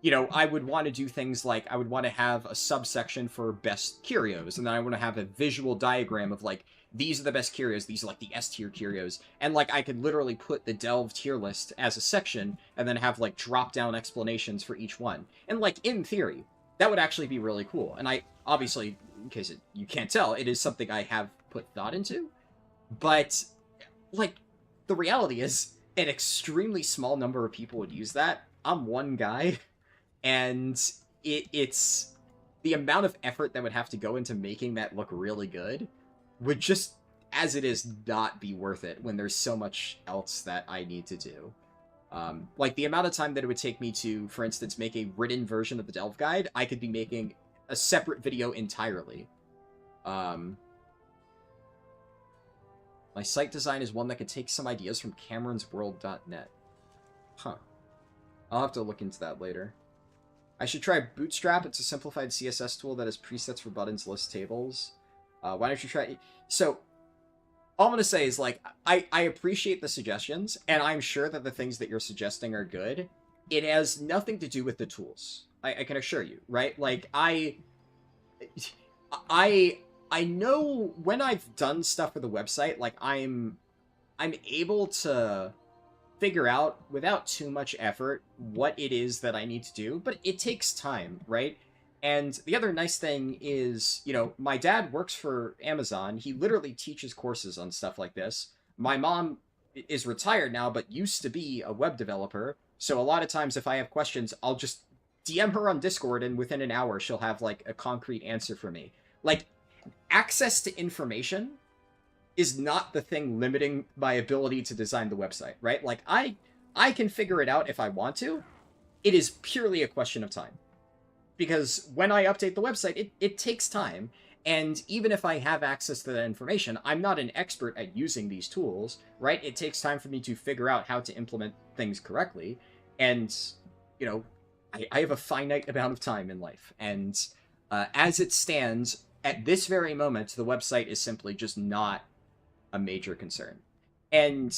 you know, I would want to do things like, I would want to have a subsection for best curios, and then I want to have a visual diagram of like, these are the best curios, these are like the S-tier curios, and like I could literally put the Delve tier list as a section, and then have like drop-down explanations for each one. And like, in theory, that would actually be really cool. And I, obviously, in case you can't tell, it is something I have put thought into, but like, the reality is, an extremely small number of people would use that. I'm one guy, and it's the amount of effort that would have to go into making that look really good would just, as it is, not be worth it when there's so much else that I need to do. Like, the amount of time that it would take me to, for instance, make a written version of the Delve guide, I could be making a separate video entirely. My site design is one that could take some ideas from CameronsWorld.net. Huh. I'll have to look into that later. I should try Bootstrap. It's a simplified CSS tool that has presets for buttons, lists, tables. Why don't you try... So, all I'm going to say is, like, I appreciate the suggestions, and I'm sure that the things that you're suggesting are good. It has nothing to do with the tools. I can assure you, right? Like, I know when I've done stuff for the website, like, I'm able to figure out, without too much effort, what it is that I need to do, but it takes time, right? And the other nice thing is, you know, my dad works for Amazon. He literally teaches courses on stuff like this. My mom is retired now, but used to be a web developer. So a lot of times if I have questions, I'll just DM her on Discord, and within an hour, she'll have, like, a concrete answer for me. Like, access to information is not the thing limiting my ability to design the website, right? Like, I can figure it out if I want to. It is purely a question of time. Because when I update the website, it takes time. And even if I have access to that information, I'm not an expert at using these tools, right? It takes time for me to figure out how to implement things correctly. And, you know, I have a finite amount of time in life. And as it stands, at this very moment, the website is simply just not a major concern. And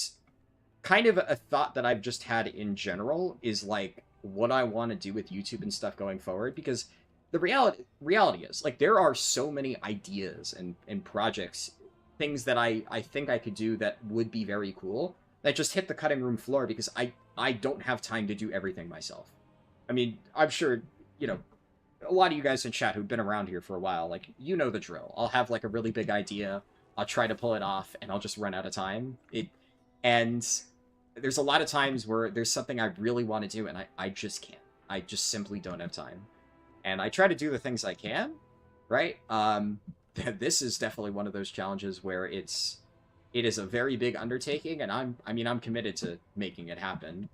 kind of a thought that I've just had in general is, like, what I want to do with YouTube and stuff going forward, because the reality is, like, there are so many ideas and projects, things that I think I could do that would be very cool, that just hit the cutting room floor because I don't have time to do everything myself. I mean, I'm sure, you know, a lot of you guys in chat who've been around here for a while, like, you know the drill. I'll have, like, a really big idea, I'll try to pull it off, and I'll just run out of time. And there's a lot of times where there's something I really want to do, and I just can't. I just simply don't have time. And I try to do the things I can, right? This is definitely one of those challenges where it is a very big undertaking, and I'm committed to making it happen.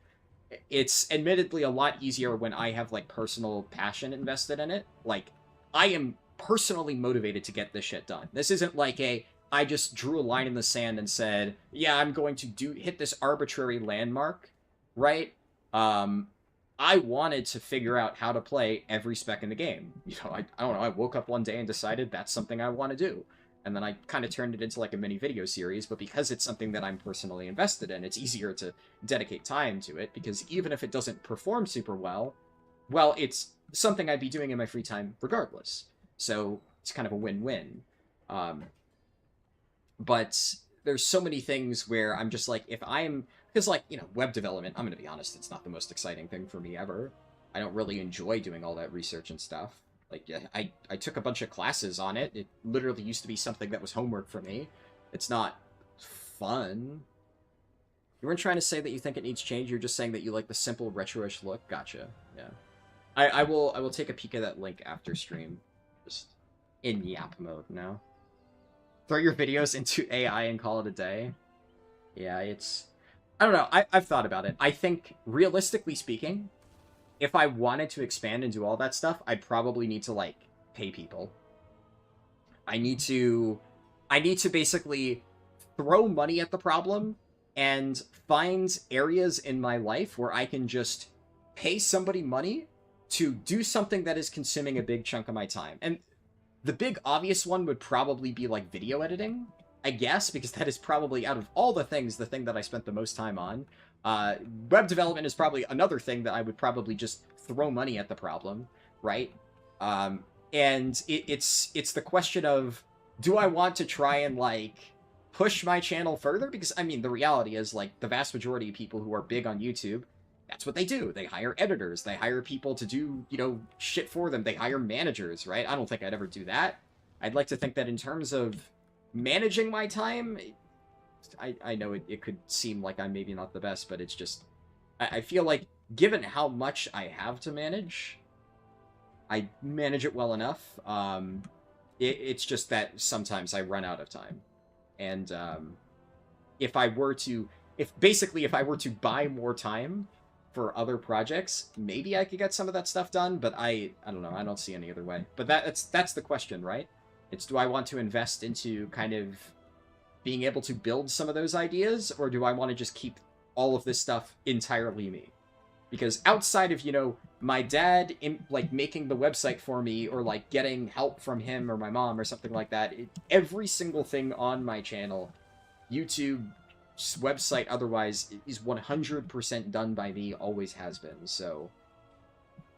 It's admittedly a lot easier when I have, like, personal passion invested in it. Like, I am personally motivated to get this shit done. This isn't like I just drew a line in the sand and said, yeah, I'm going to hit this arbitrary landmark, right? I wanted to figure out how to play every spec in the game. You know, I don't know, I woke up one day and decided that's something I want to do. And then I kind of turned it into, like, a mini video series, but because it's something that I'm personally invested in, it's easier to dedicate time to it, because even if it doesn't perform super well, it's something I'd be doing in my free time regardless. So it's kind of a win-win. But there's so many things where I'm just like, because, like, you know, web development, I'm going to be honest, it's not the most exciting thing for me ever. I don't really enjoy doing all that research and stuff. Like, I took a bunch of classes on it. It literally used to be something that was homework for me. It's not fun. You weren't trying to say that you think it needs change, you're just saying that you like the simple retro-ish look? Gotcha, yeah. I will take a peek at that link after stream. Just in yap mode now. Throw your videos into AI and call it a day. Yeah, I don't know, I've thought about it. I think, realistically speaking, if I wanted to expand and do all that stuff, I'd probably need to, like, pay people. I need to basically throw money at the problem and find areas in my life where I can just pay somebody money to do something that is consuming a big chunk of my time. And the big obvious one would probably be, like, video editing, I guess, because that is probably, out of all the things, the thing that I spent the most time on. Web development is probably another thing that I would probably just throw money at the problem, right? And it's the question of, do I want to try and, like, push my channel further? Because, I mean, the reality is, like, the vast majority of people who are big on YouTube, that's what they do. They hire editors. They hire people to do, you know, shit for them. They hire managers, right? I don't think I'd ever do that. I'd like to think that in terms of managing my time, I know it could seem like I'm maybe not the best, but it's just, I feel like, given how much I have to manage, I manage it well enough. It's just that sometimes I run out of time. And if I were to buy more time for other projects, maybe I could get some of that stuff done, but I don't know, I don't see any other way. But that's the question, right? It's, do I want to invest into kind of being able to build some of those ideas, or do I want to just keep all of this stuff entirely me? Because outside of, you know, my dad, like, making the website for me, or, like, getting help from him or my mom or something like that, every single thing on my channel, YouTube, website, otherwise, is 100% done by me, always has been. So,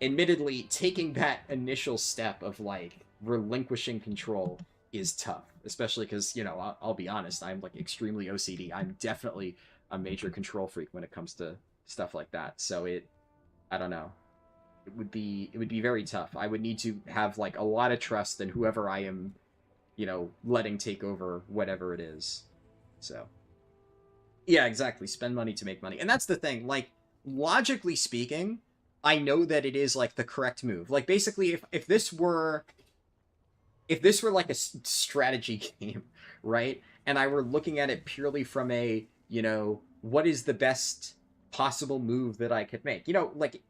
admittedly, taking that initial step of, like, relinquishing control is tough, especially because, you know, I'll be honest, I'm, like, extremely OCD. I'm definitely a major control freak when it comes to stuff like that. So I don't know. It would be very tough. I would need to have, like, a lot of trust in whoever I am, you know, letting take over whatever it is. So, yeah, exactly. Spend money to make money. And that's the thing. Like, logically speaking, I know that it is, like, the correct move. Like, basically, if this were like a strategy game, right? And I were looking at it purely from a, you know, what is the best possible move that I could make? You know, like,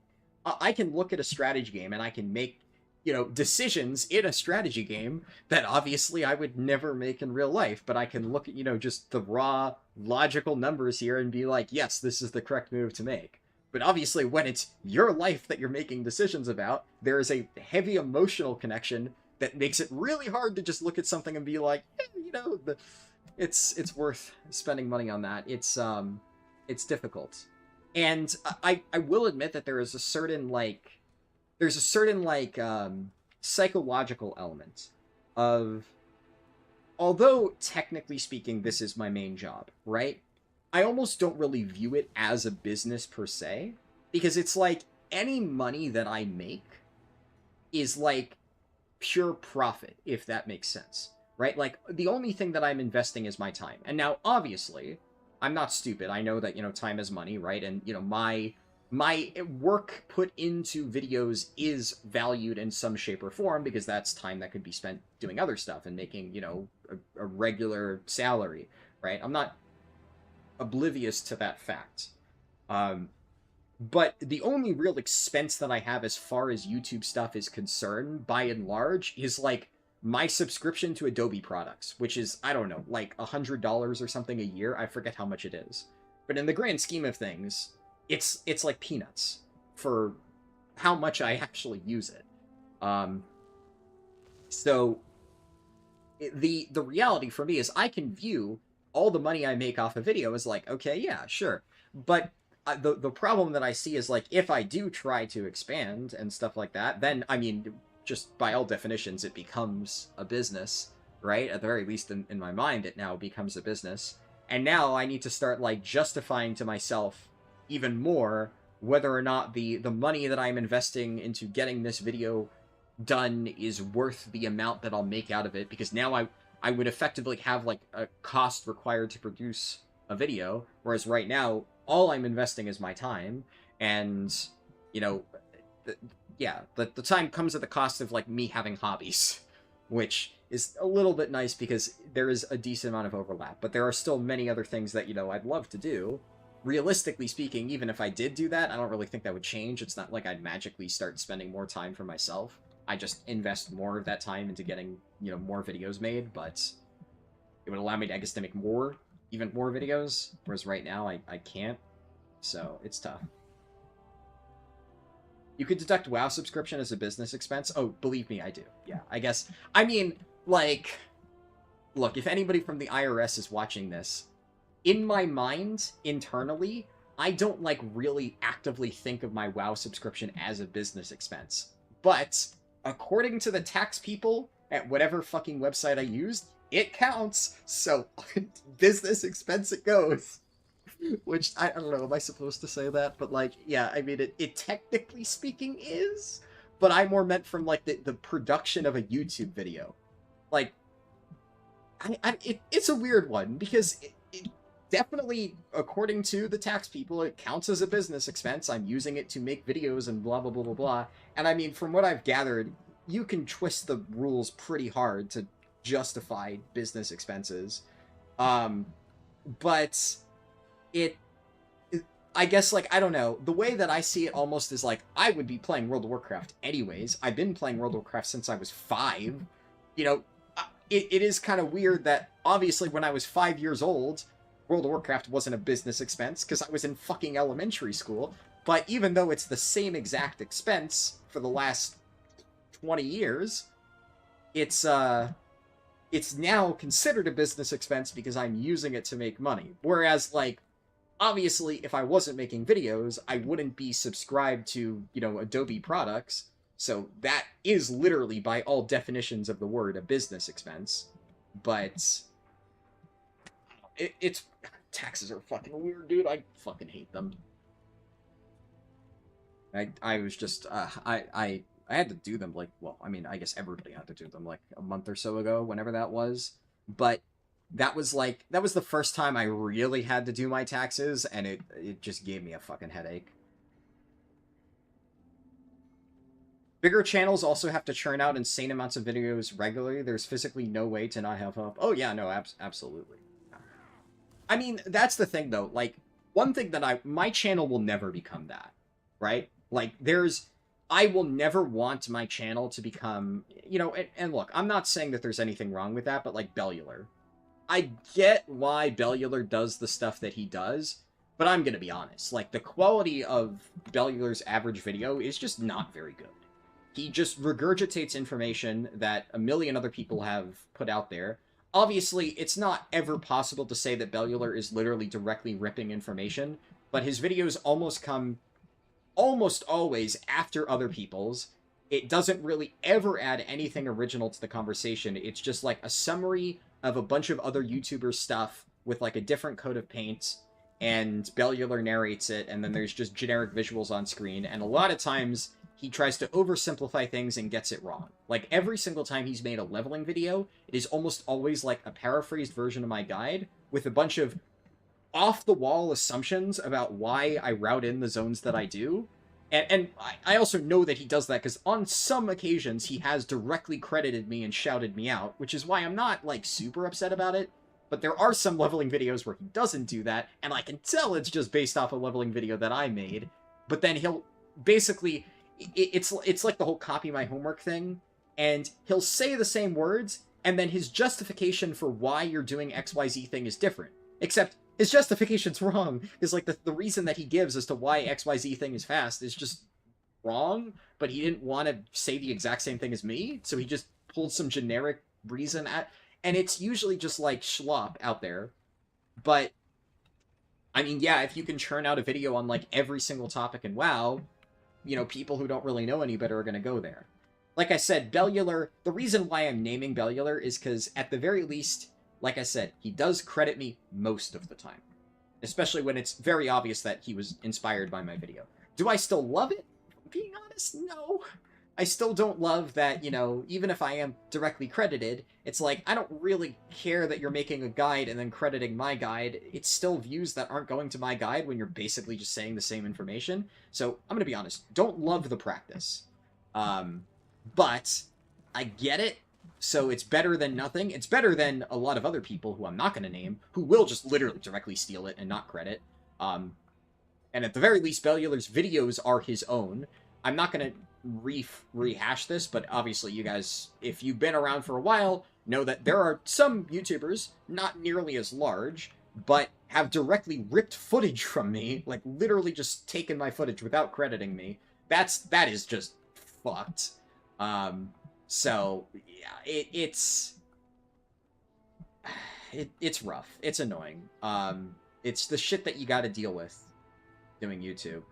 I can look at a strategy game and I can make you know, decisions in a strategy game that obviously I would never make in real life, but I can look at, you know, just the raw logical numbers here and be like, yes, this is the correct move to make. But obviously, when it's your life that you're making decisions about, there is a heavy emotional connection that makes it really hard to just look at something and be like, you know, it's worth spending money on that. It's difficult. And I will admit that there is a certain, like, psychological element of, although technically speaking this is my main job, right? I almost don't really view it as a business per se, because it's like any money that I make is like pure profit, if that makes sense, right? Like, the only thing that I'm investing is my time. And now, obviously, I'm not stupid. I know that, you know, time is money, right? And, you know, my work put into videos is valued in some shape or form, because that's time that could be spent doing other stuff and making, you know, a regular salary, right? I'm not oblivious to that fact. But the only real expense that I have as far as YouTube stuff is concerned, by and large, is like my subscription to Adobe products, which is, I don't know, like $100 or something a year. I forget how much it is. But in the grand scheme of things, it's like peanuts for how much I actually use it. So the reality for me is I can view all the money I make off a video as like, okay, yeah, sure. But the problem that I see is, like, if I do try to expand and stuff like that, then, I mean, just by all definitions, it becomes a business, right? At the very least, in my mind, it now becomes a business. And now I need to start, like, justifying to myself even more whether or not the money that I'm investing into getting this video done is worth the amount that I'll make out of it, because now I would effectively have, like, a cost required to produce a video, whereas right now, all I'm investing is my time, and, you know, the time comes at the cost of, like, me having hobbies, which is a little bit nice because there is a decent amount of overlap, but there are still many other things that, you know, I'd love to do. Realistically speaking, even if I did do that, I don't really think that would change. It's not like I'd magically start spending more time for myself. I just invest more of that time into getting, you know, more videos made, but it would allow me to, I guess, to make even more videos, whereas right now I can't, so it's tough. You could deduct WoW subscription as a business expense? Oh, believe me, I do. Yeah, I guess. I mean, like, look, if anybody from the IRS is watching this, in my mind, internally, I don't, like, really actively think of my WoW subscription as a business expense. But, according to the tax people at whatever fucking website I used, it counts, so business expense it goes. Which, I don't know, am I supposed to say that? But, like, yeah, I mean, it technically speaking is, but I more meant from, like, the production of a YouTube video. Like, it's a weird one, because it definitely, according to the tax people, it counts as a business expense. I'm using it to make videos and blah, blah, blah, blah, blah. And I mean, from what I've gathered, you can twist the rules pretty hard to justify business expenses. But I guess, like, I don't know, the way that I see it almost is like, I would be playing World of Warcraft anyways. I've been playing World of Warcraft since I was 5. You know, it is kind of weird that, obviously, when I was 5 years old, World of Warcraft wasn't a business expense, because I was in fucking elementary school. But even though it's the same exact expense for the last 20 years, it's now considered a business expense because I'm using it to make money. Whereas, like, obviously, if I wasn't making videos, I wouldn't be subscribed to, you know, Adobe products. So that is literally, by all definitions of the word, a business expense. But it's taxes are fucking weird, dude. I fucking hate them. I was just I had to do them, like, well, I mean, I guess everybody had to do them, like, a month or so ago, whenever that was. But that was the first time I really had to do my taxes, and it just gave me a fucking headache. Bigger channels also have to churn out insane amounts of videos regularly. There's physically no way to not have up. Oh yeah, no, absolutely. I mean, that's the thing, though. Like, one thing that my channel will never become that, right? Like, there's I will never want my channel to become, you know, and look, I'm not saying that there's anything wrong with that, but like Bellular. I get why Bellular does the stuff that he does, but I'm gonna be honest. Like, the quality of Bellular's average video is just not very good. He just regurgitates information that a million other people have put out there. Obviously, it's not ever possible to say that Bellular is literally directly ripping information, but his videos almost come almost always after other people's. It doesn't really ever add anything original to the conversation. It's just like a summary of a bunch of other YouTubers' stuff with like a different coat of paint, and Bellular narrates it, and then there's just generic visuals on screen, and a lot of times he tries to oversimplify things and gets it wrong. Like, every single time he's made a leveling video, it is almost always like a paraphrased version of my guide with a bunch of off-the-wall assumptions about why I route in the zones that I do. And I also know that he does that because on some occasions he has directly credited me and shouted me out, which is why I'm not, like, super upset about it. But there are some leveling videos where he doesn't do that, and I can tell it's just based off a leveling video that I made. But then he'll basically... It's like the whole copy my homework thing, and he'll say the same words, and then his justification for why you're doing XYZ thing is different. Except his justification's wrong. Is like the reason that he gives as to why XYZ thing is fast is just wrong, but he didn't want to say the exact same thing as me, so he just pulled some generic reason at, and it's usually just like schlop out there. But I mean, yeah, if you can churn out a video on like every single topic in WoW, you know, people who don't really know any better are going to go there. Like I said, Bellular, the reason why I'm naming Bellular is because, at the very least, like I said, he does credit me most of the time. Especially when it's very obvious that he was inspired by my video. Do I still love it? Being honest, no. I still don't love that, you know, even if I am directly credited, it's like, I don't really care that you're making a guide and then crediting my guide. It's still views that aren't going to my guide when you're basically just saying the same information. So, I'm gonna be honest, don't love the practice. But I get it, so it's better than nothing. It's better than a lot of other people who I'm not gonna name, who will just literally directly steal it and not credit. And at the very least, Bellular's videos are his own. I'm not gonna rehash this, but obviously you guys, if you've been around for a while, know that there are some YouTubers, not nearly as large, but have directly ripped footage from me, like literally just taken my footage without crediting me. That is just fucked. So yeah, it's rough. It's annoying. It's the shit that you gotta deal with doing YouTube.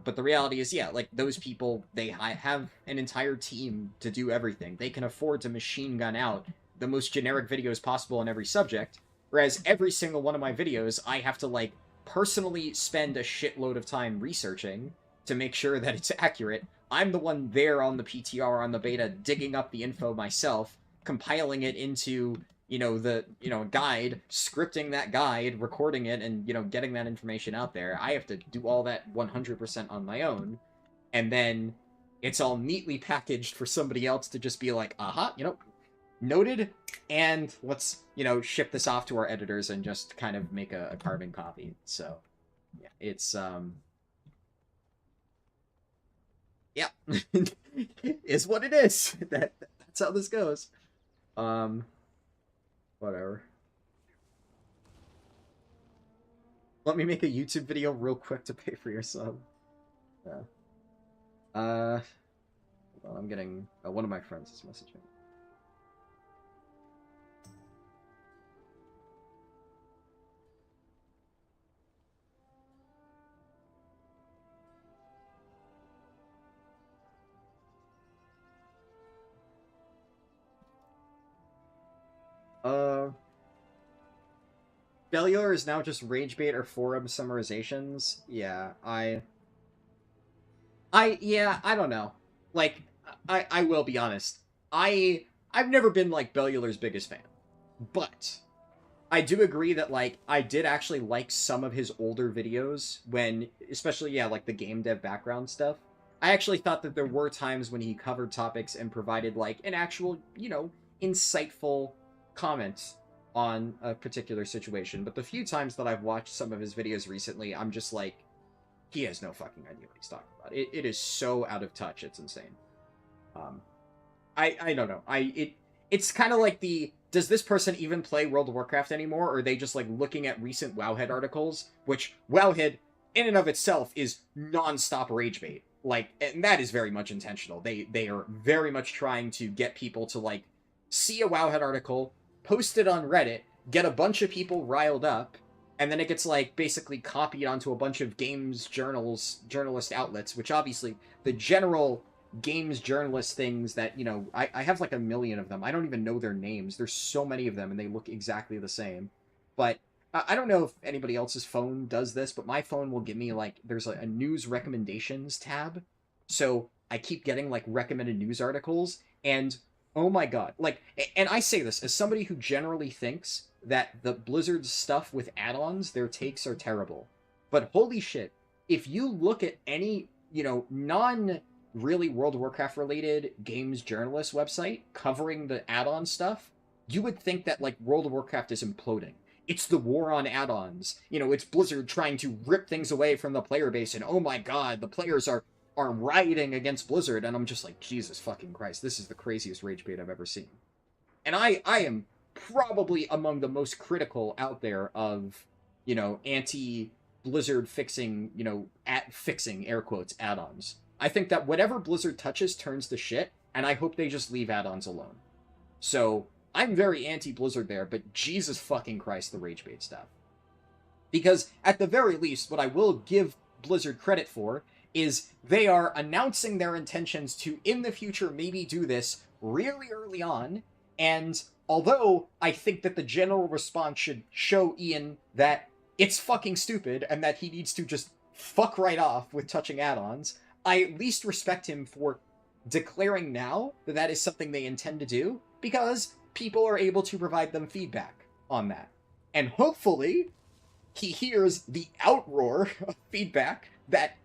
But the reality is, yeah, like, those people, they have an entire team to do everything. They can afford to machine gun out the most generic videos possible on every subject, whereas every single one of my videos, I have to, like, personally spend a shitload of time researching to make sure that it's accurate. I'm the one there on the PTR, on the beta, digging up the info myself, compiling it into, you know, a guide, scripting that guide, recording it, and, you know, getting that information out there. I have to do all that 100% on my own, and then it's all neatly packaged for somebody else to just be like, aha, you know, noted, and let's, you know, ship this off to our editors and just kind of make a carbon copy. So, yeah, it's, yeah, is what it is. That's how this goes. Whatever. Let me make a YouTube video real quick to pay for your sub. Yeah. Well, I'm getting... one of my friends is messaging. Bellular is now just rage bait or forum summarizations. Yeah, I don't know. Like, I will be honest. I've never been, like, Bellular's biggest fan. But I do agree that, like, I did actually like some of his older videos when, especially, yeah, like, the game dev background stuff. I actually thought that there were times when he covered topics and provided, like, an actual, you know, insightful comment on a particular situation. But the few times that I've watched some of his videos recently, I'm just like, he has no fucking idea what he's talking about. It is so out of touch, it's insane. I don't know. It's kind of like does this person even play World of Warcraft anymore, or are they just, like, looking at recent Wowhead articles, which Wowhead, in and of itself, is non-stop rage bait. Like, and that is very much intentional. They are very much trying to get people to, like, see a Wowhead article, post it on Reddit, get a bunch of people riled up, and then it gets, like, basically copied onto a bunch of games journalist outlets, which obviously the general games journalist things that, you know, I have like a million of them. I don't even know their names. There's so many of them and they look exactly the same. But I don't know if anybody else's phone does this, but my phone will give me, like, there's like a news recommendations tab. So I keep getting, like, recommended news articles, and oh my god. Like, and I say this as somebody who generally thinks that the Blizzard stuff with add-ons, their takes are terrible. But holy shit, if you look at any, you know, really World of Warcraft related games journalist website covering the add-on stuff, you would think that, like, World of Warcraft is imploding. It's the war on add-ons. You know, it's Blizzard trying to rip things away from the player base, and oh my god, the players are rioting against Blizzard, and I'm just like, Jesus fucking Christ, this is the craziest rage bait I've ever seen. And I am probably among the most critical out there of, you know, anti-Blizzard fixing, you know, fixing, air quotes, add-ons. I think that whatever Blizzard touches turns to shit, and I hope they just leave add-ons alone. So, I'm very anti-Blizzard there, but Jesus fucking Christ, the rage bait stuff. Because, at the very least, what I will give Blizzard credit for is they are announcing their intentions to, in the future, maybe do this really early on, and although I think that the general response should show Ian that it's fucking stupid, and that he needs to just fuck right off with touching add-ons, I at least respect him for declaring now that that is something they intend to do, because people are able to provide them feedback on that. And hopefully, he hears the outroar of feedback that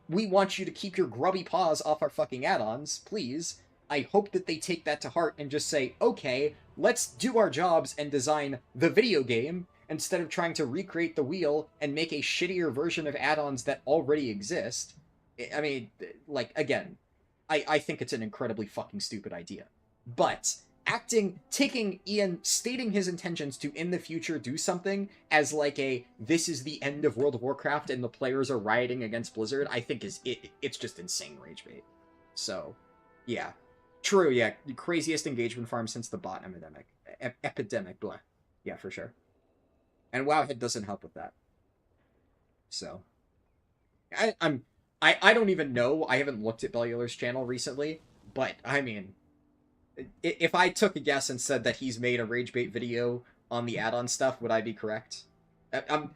we want you to keep your grubby paws off our fucking add-ons, please. I hope that they take that to heart and just say, okay, let's do our jobs and design the video game instead of trying to recreate the wheel and make a shittier version of add-ons that already exist. I mean, like, again, I think it's an incredibly fucking stupid idea. But taking Ian stating his intentions to, in the future, do something as like this is the end of World of Warcraft and the players are rioting against Blizzard, I think it's just insane rage bait. So, yeah. True, yeah. The craziest engagement farm since the bot epidemic, blah. Yeah, for sure. And Wowhead doesn't help with that. So, I don't even know. I haven't looked at Bellular's channel recently, but I mean, if I took a guess and said that he's made a rage bait video on the add-on stuff, would I be correct? I'm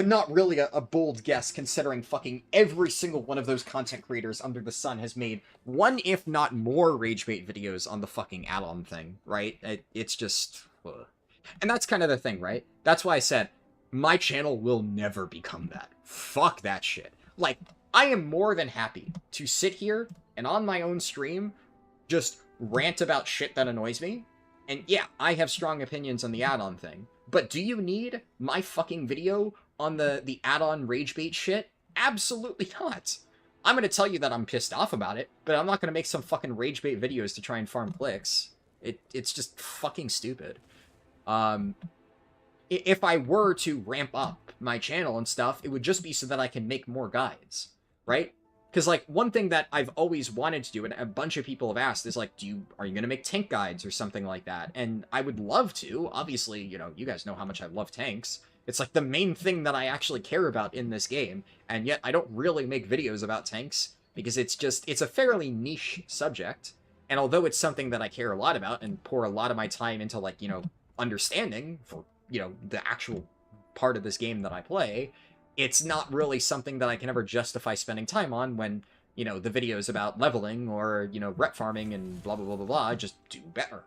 not really a bold guess, considering fucking every single one of those content creators under the sun has made one, if not more, rage bait videos on the fucking add-on thing, right? It's just... Ugh. And that's kind of the thing, right? That's why I said, my channel will never become that. Fuck that shit. Like, I am more than happy to sit here and on my own stream just rant about shit that annoys me. And yeah, I have strong opinions on the add-on thing. But do you need my fucking video on the add-on rage bait shit? Absolutely not. I'm going to tell you that I'm pissed off about it, but I'm not going to make some fucking rage bait videos to try and farm clicks. It's just fucking stupid. If I were to ramp up my channel and stuff, it would just be so that I can make more guides, right? Because, like, one thing that I've always wanted to do, and a bunch of people have asked, is, like, are you going to make tank guides or something like that? And I would love to. Obviously, you know, you guys know how much I love tanks. It's, like, the main thing that I actually care about in this game, and yet I don't really make videos about tanks, because it's a fairly niche subject, and although it's something that I care a lot about, and pour a lot of my time into, like, you know, understanding for, you know, the actual part of this game that I play, it's not really something that I can ever justify spending time on when, you know, the videos about leveling or, you know, rep farming and blah, blah, blah, blah, blah, just do better.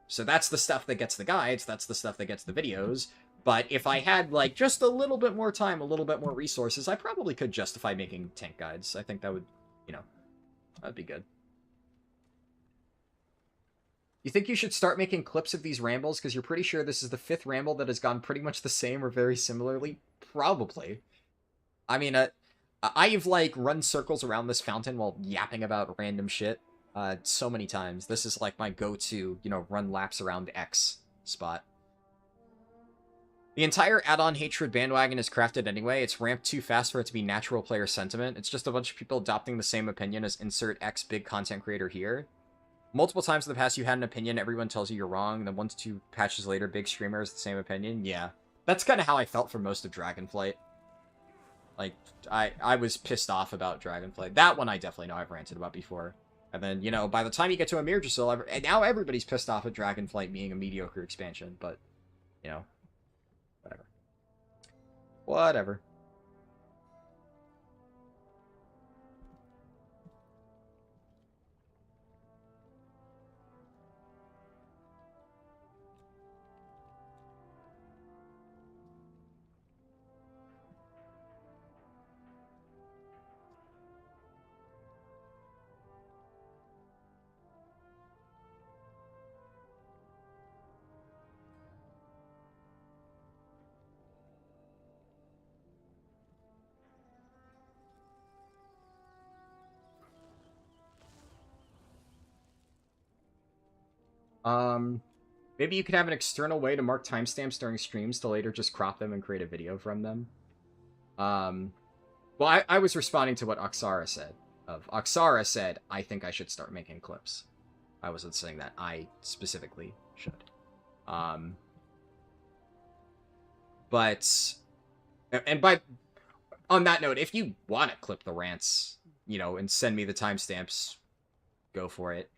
So that's the stuff that gets the guides, that's the stuff that gets the videos. But if I had, like, just a little bit more time, a little bit more resources, I probably could justify making tank guides. I think that would, you know, that'd be good. You think you should start making clips of these rambles, because you're pretty sure this is the 5th ramble that has gone pretty much the same or very similarly? Probably. I mean, I've, like, run circles around this fountain while yapping about random shit so many times. This is, like, my go-to, you know, run laps around X spot. The entire add-on hatred bandwagon is crafted anyway. It's ramped too fast for it to be natural player sentiment. It's just a bunch of people adopting the same opinion as insert X big content creator here. Multiple times in the past you had an opinion, everyone tells you you're wrong, then 1 to 2 patches later, big streamer has the same opinion. Yeah. That's kind of how I felt for most of Dragonflight. Like, I was pissed off about Dragonflight. That one I definitely know I've ranted about before. And then, you know, by the time you get to Amir Drasil, and now everybody's pissed off at Dragonflight being a mediocre expansion, but, you know, whatever. Whatever. Maybe you could have an external way to mark timestamps during streams to later just crop them and create a video from them. Well, I was responding to what Oxara said. Oxara said, I think I should start making clips. I wasn't saying that I specifically should. But, and on that note, if you want to clip the rants, you know, and send me the timestamps, go for it.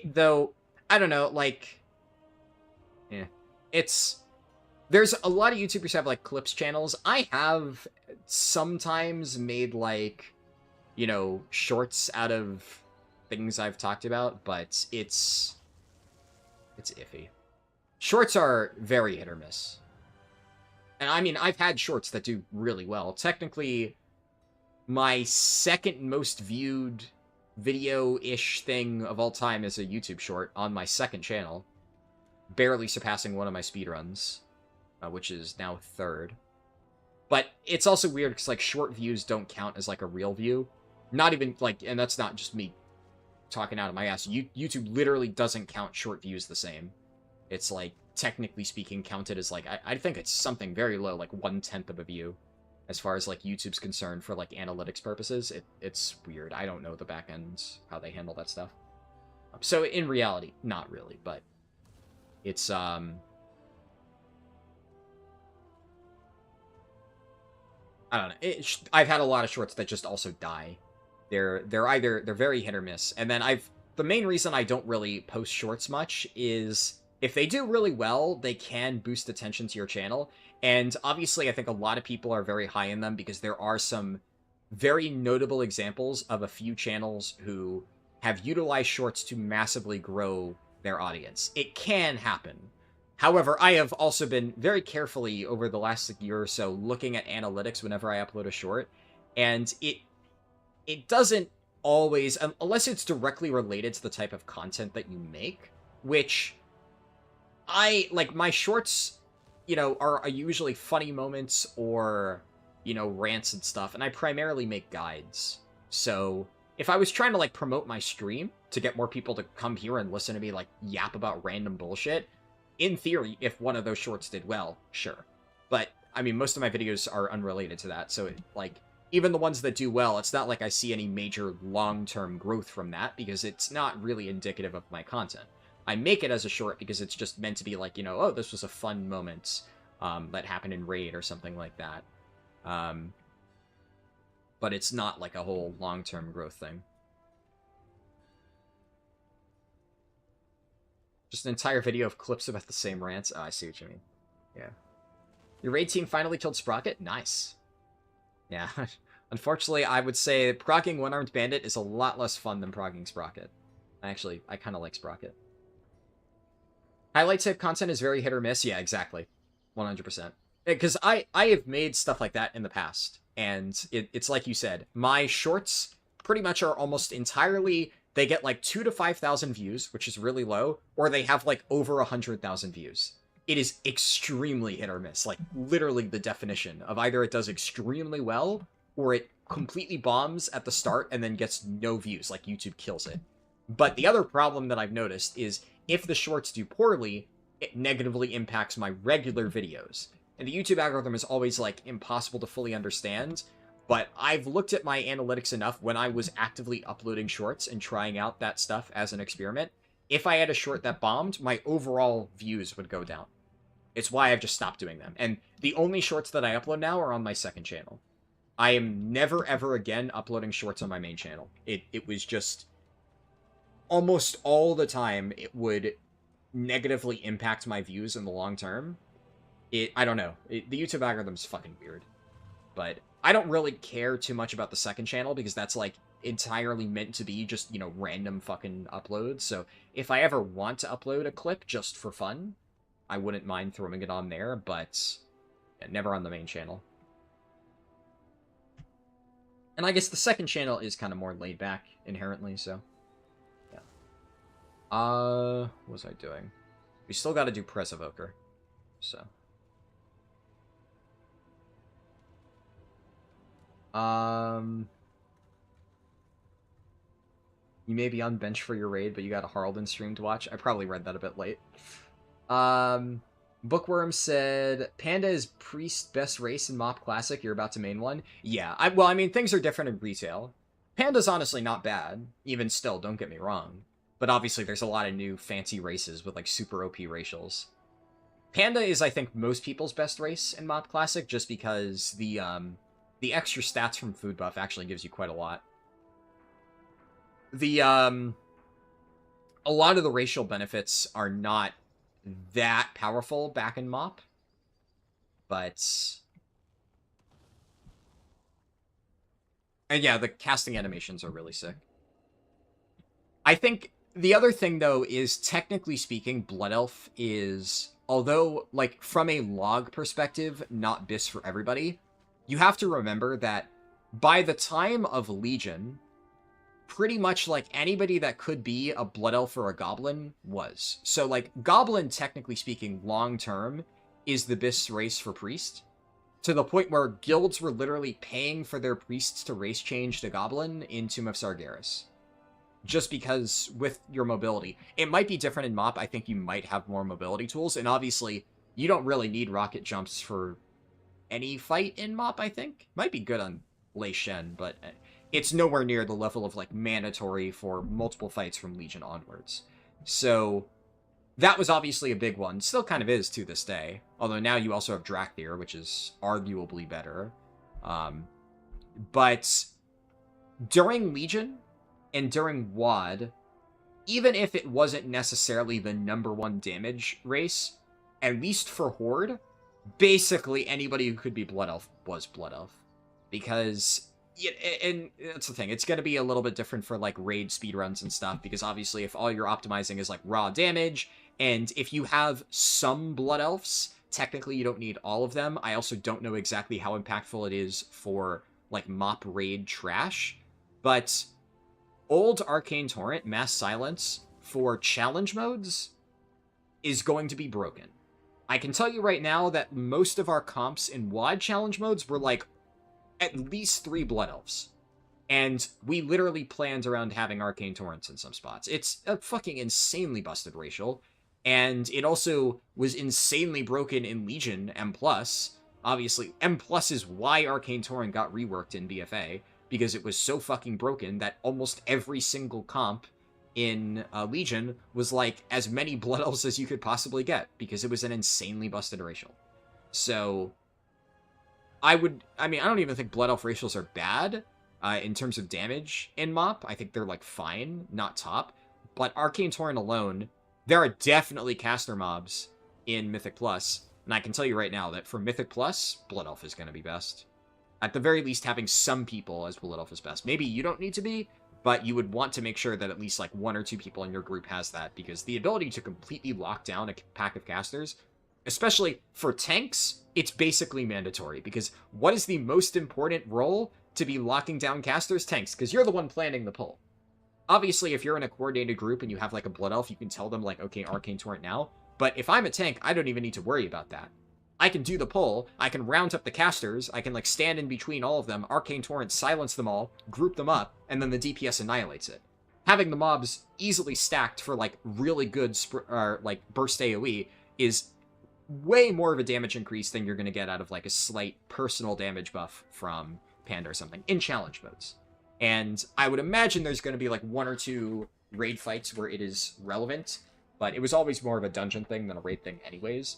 Though, I don't know, like, there's a lot of YouTubers who have, like, clips channels. I have sometimes made, like, you know, shorts out of things I've talked about, but it's iffy. Shorts are very hit or miss. And, I mean, I've had shorts that do really well. Technically, my second most viewed video-ish thing of all time is a YouTube short on my second channel, barely surpassing one of my speedruns, which is now third. But it's also weird because, like, short views don't count as, like, a real view. Not even, like, and that's not just me talking out of my ass. YouTube literally doesn't count short views the same. It's, like, technically speaking, counted as, like, I think it's something very low, like 1/10 of a view. As far as, like, YouTube's concerned for, like, analytics purposes. It's weird. I don't know the back end, how they handle that stuff. So, in reality, not really, but it's, I don't know. I've had a lot of shorts that just also die. They're very hit or miss. And then the main reason I don't really post shorts much is if they do really well, they can boost attention to your channel. And obviously, I think a lot of people are very high in them because there are some very notable examples of a few channels who have utilized shorts to massively grow their audience. It can happen. However, I have also been very carefully over the last year or so looking at analytics whenever I upload a short, and it doesn't always, unless it's directly related to the type of content that you make, which like my shorts, you know, are usually funny moments or, you know, rants and stuff, and I primarily make guides. So if I was trying to, like, promote my stream to get more people to come here and listen to me, like, yap about random bullshit, in theory, if one of those shorts did well, sure. But, I mean, most of my videos are unrelated to that, so, like, even the ones that do well, it's not like I see any major long-term growth from that, because it's not really indicative of my content. I make it as a short because it's just meant to be like, you know, oh, this was a fun moment that happened in Raid or something like that. But it's not like a whole long-term growth thing. Just an entire video of clips about the same rants. Oh, I see what you mean. Yeah. Your Raid team finally killed Sprocket? Nice. Yeah. Unfortunately, I would say proccing One-Armed Bandit is a lot less fun than proccing Sprocket. I kind of like Sprocket. Highlight tip content is very hit or miss. Yeah, exactly. 100%. Because I have made stuff like that in the past. And it's like you said, my shorts pretty much are almost entirely, they get like 2,000 to 5,000 views, which is really low, or they have like over 100,000 views. It is extremely hit or miss. Like, literally the definition of either it does extremely well, or it completely bombs at the start and then gets no views, like YouTube kills it. But the other problem that I've noticed is if the shorts do poorly, it negatively impacts my regular videos. And the YouTube algorithm is always, like, impossible to fully understand, but I've looked at my analytics enough when I was actively uploading shorts and trying out that stuff as an experiment. If I had a short that bombed, my overall views would go down. It's why I've just stopped doing them. And the only shorts that I upload now are on my second channel. I am never, ever again uploading shorts on my main channel. It was just... almost all the time, it would negatively impact my views in the long term. I don't know. The YouTube algorithm's fucking weird. But I don't really care too much about the second channel because that's, like, entirely meant to be just, you know, random fucking uploads. So if I ever want to upload a clip just for fun, I wouldn't mind throwing it on there, but yeah, never on the main channel. And I guess the second channel is kind of more laid back inherently, so yeah. What was I doing? We still got to do Press Evoker, so. You may be on bench for your raid, but you got a Harldan stream to watch. I probably read that a bit late. Bookworm said, Panda is Priest best race in Mop Classic. You're about to main one. Yeah, well, I mean, things are different in retail. Panda's honestly not bad, even still, don't get me wrong. But obviously there's a lot of new fancy races with, like, super OP racials. Panda is, I think, most people's best race in Mop Classic, just because the extra stats from Food Buff actually gives you quite a lot. A lot of the racial benefits are not that powerful back in Mop, but... And yeah, the casting animations are really sick. I think the other thing, though, is technically speaking, Blood Elf is, although, like, from a log perspective, not BIS for everybody, you have to remember that by the time of Legion, pretty much, like, anybody that could be a Blood Elf or a Goblin was. So, like, Goblin, technically speaking, long-term, is the BIS race for Priest, to the point where guilds were literally paying for their priests to race change to Goblin in Tomb of Sargeras. Just because, with your mobility. It might be different in Mop, I think you might have more mobility tools, and obviously, you don't really need rocket jumps for any fight in Mop, I think. Might be good on Lei Shen, but it's nowhere near the level of, like, mandatory for multiple fights from Legion onwards. So, that was obviously a big one. Still kind of is to this day. Although now you also have Drakthir, which is arguably better. But during Legion and during WoD, even if it wasn't necessarily the #1 damage race, at least for Horde, basically anybody who could be Blood Elf was Blood Elf. Because... and that's the thing, it's going to be a little bit different for, like, raid speedruns and stuff, because obviously if all you're optimizing is, like, raw damage, and if you have some Blood Elves, technically you don't need all of them. I also don't know exactly how impactful it is for, like, Mop raid trash, but old Arcane Torrent Mass Silence for challenge modes is going to be broken. I can tell you right now that most of our comps in WoD challenge modes were, like, at least 3 Blood Elves. And we literally planned around having Arcane Torrents in some spots. It's a fucking insanely busted racial. And it also was insanely broken in Legion M+. Obviously, M+ is why Arcane Torrent got reworked in BFA, because it was so fucking broken that almost every single comp in Legion was, like, as many Blood Elves as you could possibly get, because it was an insanely busted racial. So... I don't even think Blood Elf racials are bad in terms of damage in Mop. I think they're, like, fine, not top. But Arcane Torrent alone, there are definitely caster mobs in Mythic Plus. And I can tell you right now that for Mythic Plus, Blood Elf is going to be best. At the very least, having some people as Blood Elf is best. Maybe you don't need to be, but you would want to make sure that at least, like, 1 or 2 people in your group has that. Because the ability to completely lock down a pack of casters, especially for tanks, it's basically mandatory, because what is the most important role to be locking down casters? Tanks, because you're the one planning the pull. Obviously, if you're in a coordinated group and you have, like, a Blood Elf, you can tell them, like, okay, Arcane Torrent now. But if I'm a tank, I don't even need to worry about that. I can do the pull, I can round up the casters, I can, like, stand in between all of them, Arcane Torrent, silence them all, group them up, and then the DPS annihilates it. Having the mobs easily stacked for, like, really good, like, burst AoE is way more of a damage increase than you're going to get out of, like, a slight personal damage buff from Panda or something in challenge modes. And I would imagine there's going to be, like, 1 or 2 raid fights where it is relevant, but it was always more of a dungeon thing than a raid thing anyways.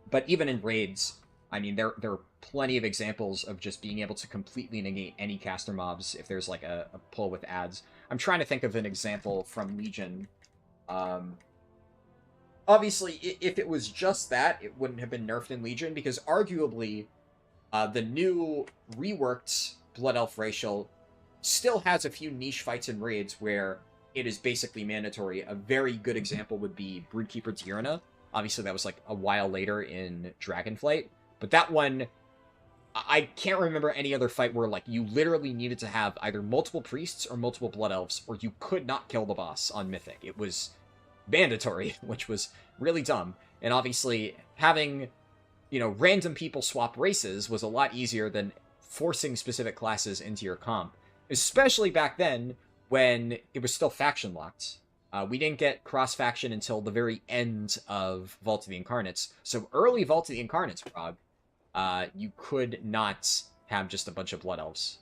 But even in raids, I mean, there are plenty of examples of just being able to completely negate any caster mobs if there's, like, a pull with adds. I'm trying to think of an example from Legion. Obviously, if it was just that, it wouldn't have been nerfed in Legion, because arguably, the new reworked Blood Elf racial still has a few niche fights in raids where it is basically mandatory. A very good example would be Broodkeeper Tierna. Obviously, that was, like, a while later in Dragonflight. But that one, I can't remember any other fight where, like, you literally needed to have either multiple priests or multiple blood elves, or you could not kill the boss on Mythic. It was mandatory, which was really dumb. And obviously, having, you know, random people swap races was a lot easier than forcing specific classes into your comp. Especially back then, when it was still faction-locked. We didn't get cross-faction until the very end of Vault of the Incarnates. So early Vault of the Incarnates, Rob, you could not have just a bunch of Blood Elves.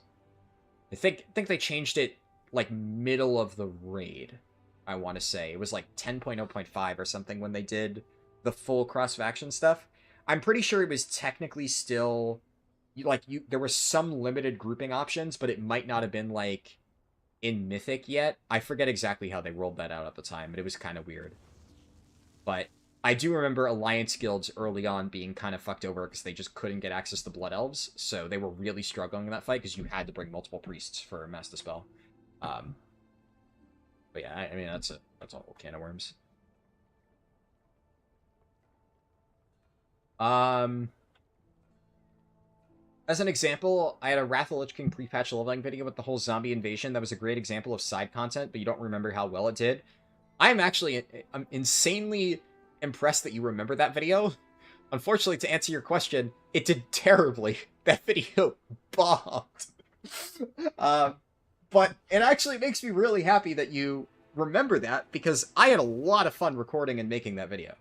I think they changed it, like, middle of the raid, I want to say. It was, like, 10.0.5 or something when they did the full cross-faction stuff. I'm pretty sure it was technically still, like, there were some limited grouping options, but it might not have been, like, in Mythic yet. I forget exactly how they rolled that out at the time, but it was kind of weird. But I do remember Alliance guilds early on being kind of fucked over because they just couldn't get access to Blood Elves, so they were really struggling in that fight because you had to bring multiple priests for Mass Dispel. But yeah, I mean, that's a whole can of worms. As an example, I had a Wrath of Lich King pre-patch leveling video with the whole zombie invasion. That was a great example of side content, but you don't remember how well it did. I'm insanely impressed that you remember that video. Unfortunately, to answer your question, it did terribly. That video bombed. But it actually makes me really happy that you remember that, because I had a lot of fun recording and making that video.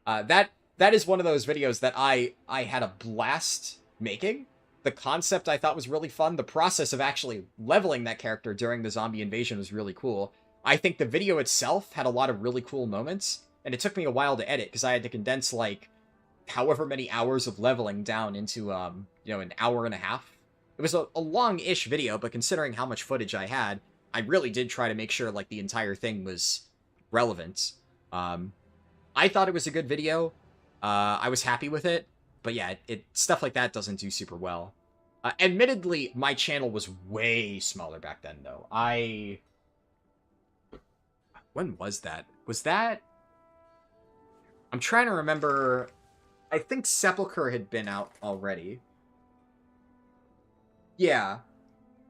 That is one of those videos that I had a blast making. The concept I thought was really fun. The process of actually leveling that character during the zombie invasion was really cool. I think the video itself had a lot of really cool moments, and it took me a while to edit because I had to condense, like, however many hours of leveling down into, you know, an hour and a half. It was a long-ish video, but considering how much footage I had, I really did try to make sure, like, the entire thing was relevant. I thought it was a good video. I was happy with it. But yeah, stuff like that doesn't do super well. Admittedly, my channel was way smaller back then, though. When was that? Was that... I'm trying to remember... I think Sepulchre had been out already. Yeah.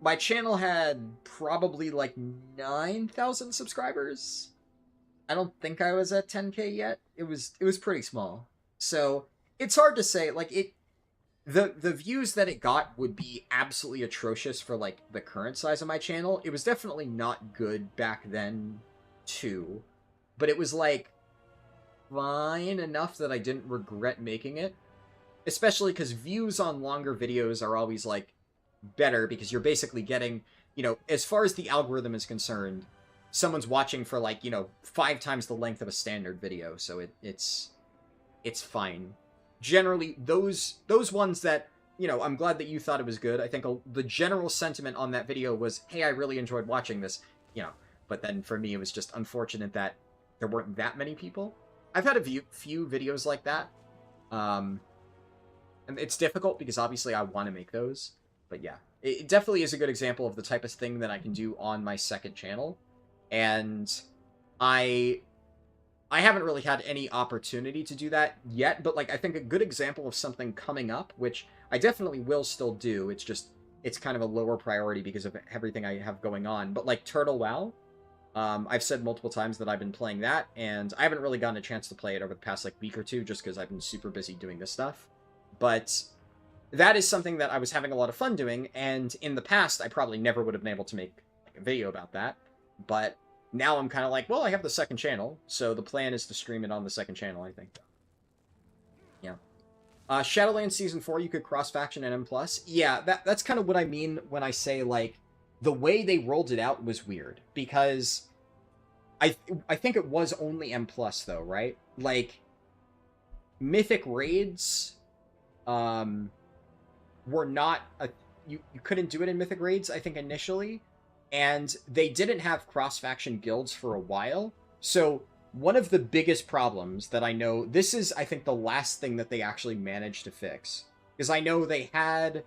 My channel had probably, like, 9,000 subscribers. I don't think I was at 10K yet. It was pretty small. So... it's hard to say, like, the views that it got would be absolutely atrocious for, like, the current size of my channel. It was definitely not good back then, too. But it was, like, fine enough that I didn't regret making it. Especially because views on longer videos are always, like, better, because you're basically getting, you know, as far as the algorithm is concerned, someone's watching for, like, you know, 5 times the length of a standard video, so it's fine. Generally, those ones that, you know, I'm glad that you thought it was good. I think the general sentiment on that video was, hey, I really enjoyed watching this, you know. But then for me, it was just unfortunate that there weren't that many people. I've had a few videos like that. And it's difficult because obviously I want to make those. But yeah, it definitely is a good example of the type of thing that I can do on my second channel. And I haven't really had any opportunity to do that yet, but, like, I think a good example of something coming up, which I definitely will still do, it's kind of a lower priority because of everything I have going on, but, like, Turtle WoW, I've said multiple times that I've been playing that, and I haven't really gotten a chance to play it over the past like week or two, just because I've been super busy doing this stuff. But that is something that I was having a lot of fun doing, and in the past, I probably never would have been able to make like, a video about that. But now I'm kind of like, well, I have the second channel, so the plan is to stream it on the second channel, I think. Yeah. Shadowlands Season 4, you could cross-faction and M+. Yeah, that's kind of what I mean when I say, like, the way they rolled it out was weird, because I think it was only M+, though, right? Like, Mythic Raids, were not you couldn't do it in Mythic Raids, I think, initially, and they didn't have cross-faction guilds for a while. So one of the biggest problems that I know, this is, I think, the last thing that they actually managed to fix, because I know they had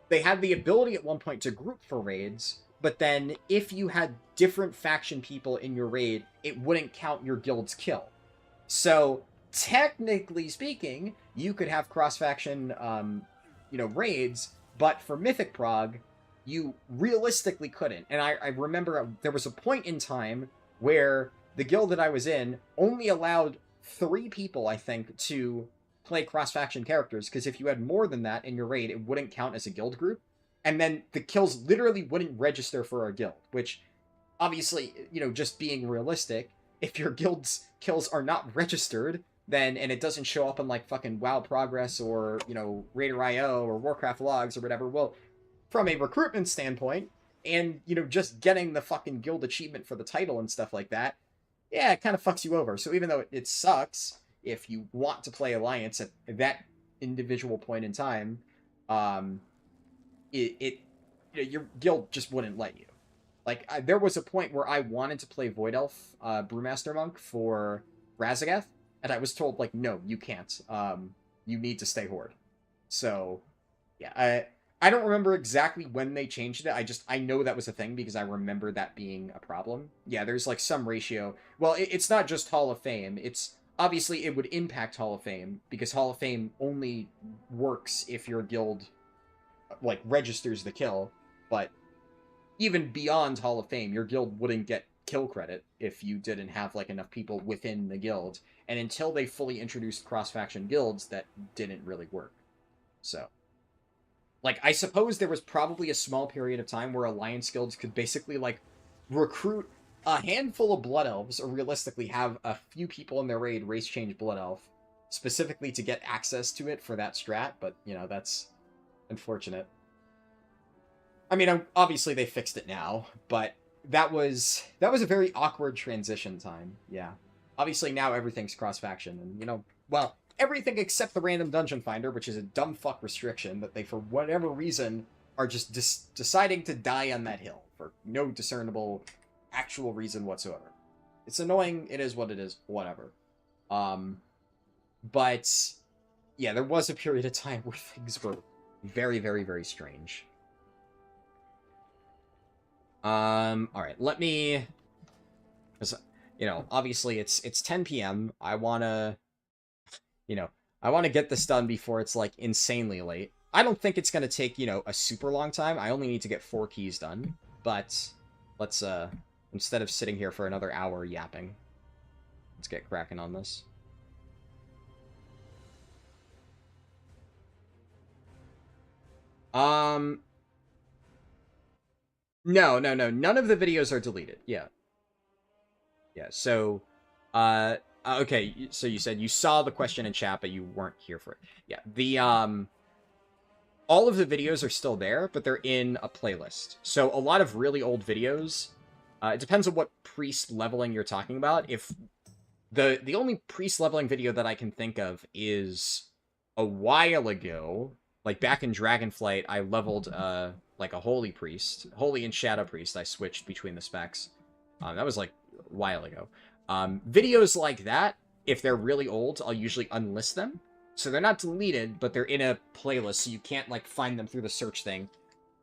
the ability at one point to group for raids, but then if you had different faction people in your raid, it wouldn't count your guild's kill. So technically speaking, you could have cross-faction raids, but for Mythic Prog, you realistically couldn't. And I remember there was a point in time where the guild that I was in only allowed 3 people, I think, to play cross-faction characters, because if you had more than that in your raid, it wouldn't count as a guild group. And then the kills literally wouldn't register for a guild, which, obviously, just being realistic, if your guild's kills are not registered, then, and it doesn't show up on, like, fucking WoW Progress or, Raider.io or Warcraft logs or whatever, well, from a recruitment standpoint, and, just getting the fucking guild achievement for the title and stuff like that, yeah, it kind of fucks you over. So even though it sucks, if you want to play Alliance at that individual point in time, your guild just wouldn't let you. Like, there was a point where I wanted to play Void Elf Brewmaster Monk for Razagath, and I was told, like, no, you can't. You need to stay Horde. So, yeah, I don't remember exactly when they changed it. I know that was a thing because I remember that being a problem. Yeah, there's, like, some ratio. Well, it's not just Hall of Fame. It's, obviously, it would impact Hall of Fame, because Hall of Fame only works if your guild, like, registers the kill, but even beyond Hall of Fame, your guild wouldn't get kill credit if you didn't have, like, enough people within the guild. And until they fully introduced cross-faction guilds, that didn't really work. So, like, I suppose there was probably a small period of time where Alliance guilds could basically, like, recruit a handful of Blood Elves, or realistically have a few people in their raid race change Blood Elf, specifically to get access to it for that strat, but, that's unfortunate. I mean, obviously they fixed it now, but that was a very awkward transition time, yeah. Obviously now everything's cross-faction, and, well, everything except the random dungeon finder, which is a dumb fuck restriction that they, for whatever reason, are just deciding to die on that hill for no discernible actual reason whatsoever. It's annoying, it is what it is, whatever. But, yeah, there was a period of time where things were very, very, very strange. Alright, let me... Because, obviously it's 10 p.m. I wanna... I want to get this done before it's, like, insanely late. I don't think it's gonna take, a super long time. I only need to get 4 keys done. But, let's, instead of sitting here for another hour yapping, let's get cracking on this. No. None of the videos are deleted. Yeah. Yeah, so, okay, so you said you saw the question in chat, but you weren't here for it. Yeah, all of the videos are still there, but they're in a playlist. So a lot of really old videos, it depends on what priest leveling you're talking about. If the only priest leveling video that I can think of is a while ago, like back in Dragonflight, I leveled, like a Holy Priest. Holy and Shadow Priest, I switched between the specs. That was, like, a while ago. Videos like that, if they're really old, I'll usually unlist them. So they're not deleted, but they're in a playlist, so you can't, like, find them through the search thing.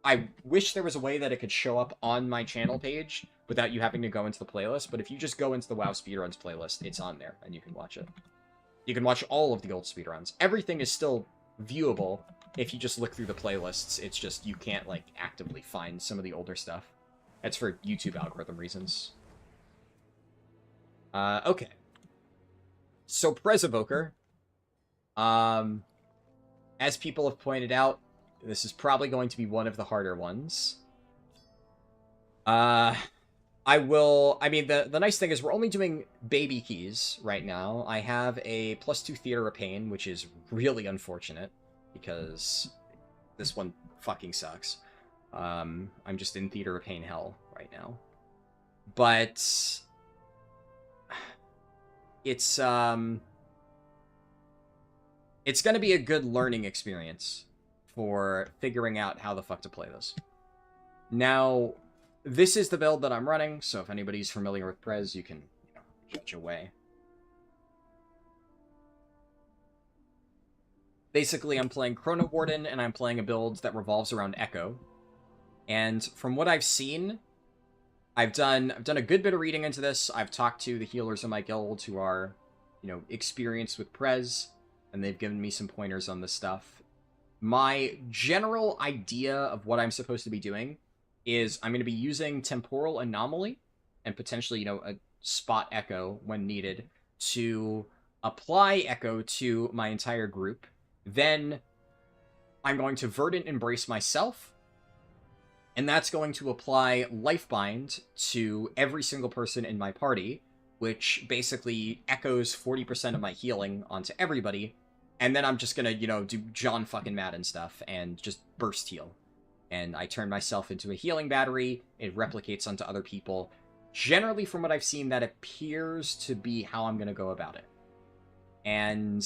I wish there was a way that it could show up on my channel page without you having to go into the playlist, but if you just go into the WoW Speedruns playlist, it's on there, and you can watch it. You can watch all of the old speedruns. Everything is still viewable if you just look through the playlists. It's just you can't, like, actively find some of the older stuff. That's for YouTube algorithm reasons. Okay. So, Prez Evoker, as people have pointed out, this is probably going to be one of the harder ones. I mean, the nice thing is we're only doing baby keys right now. I have a +2 Theater of Pain, which is really unfortunate, because this one fucking sucks. I'm just in Theater of Pain hell right now. But it's going to be a good learning experience for figuring out how the fuck to play this. Now, this is the build that I'm running, so if anybody's familiar with Prez, you can judge away. Basically, I'm playing Chrono Warden, and I'm playing a build that revolves around Echo. And from what I've seen, I've done a good bit of reading into this. I've talked to the healers in my guild who are, experienced with Prez, and they've given me some pointers on this stuff. My general idea of what I'm supposed to be doing is I'm going to be using Temporal Anomaly and potentially, a Spot Echo when needed to apply Echo to my entire group. Then I'm going to Verdant Embrace myself, and that's going to apply Lifebind to every single person in my party, which basically echoes 40% of my healing onto everybody. And then I'm just gonna, do John fucking Madden stuff and just burst heal. And I turn myself into a healing battery. It replicates onto other people. Generally, from what I've seen, that appears to be how I'm gonna go about it. And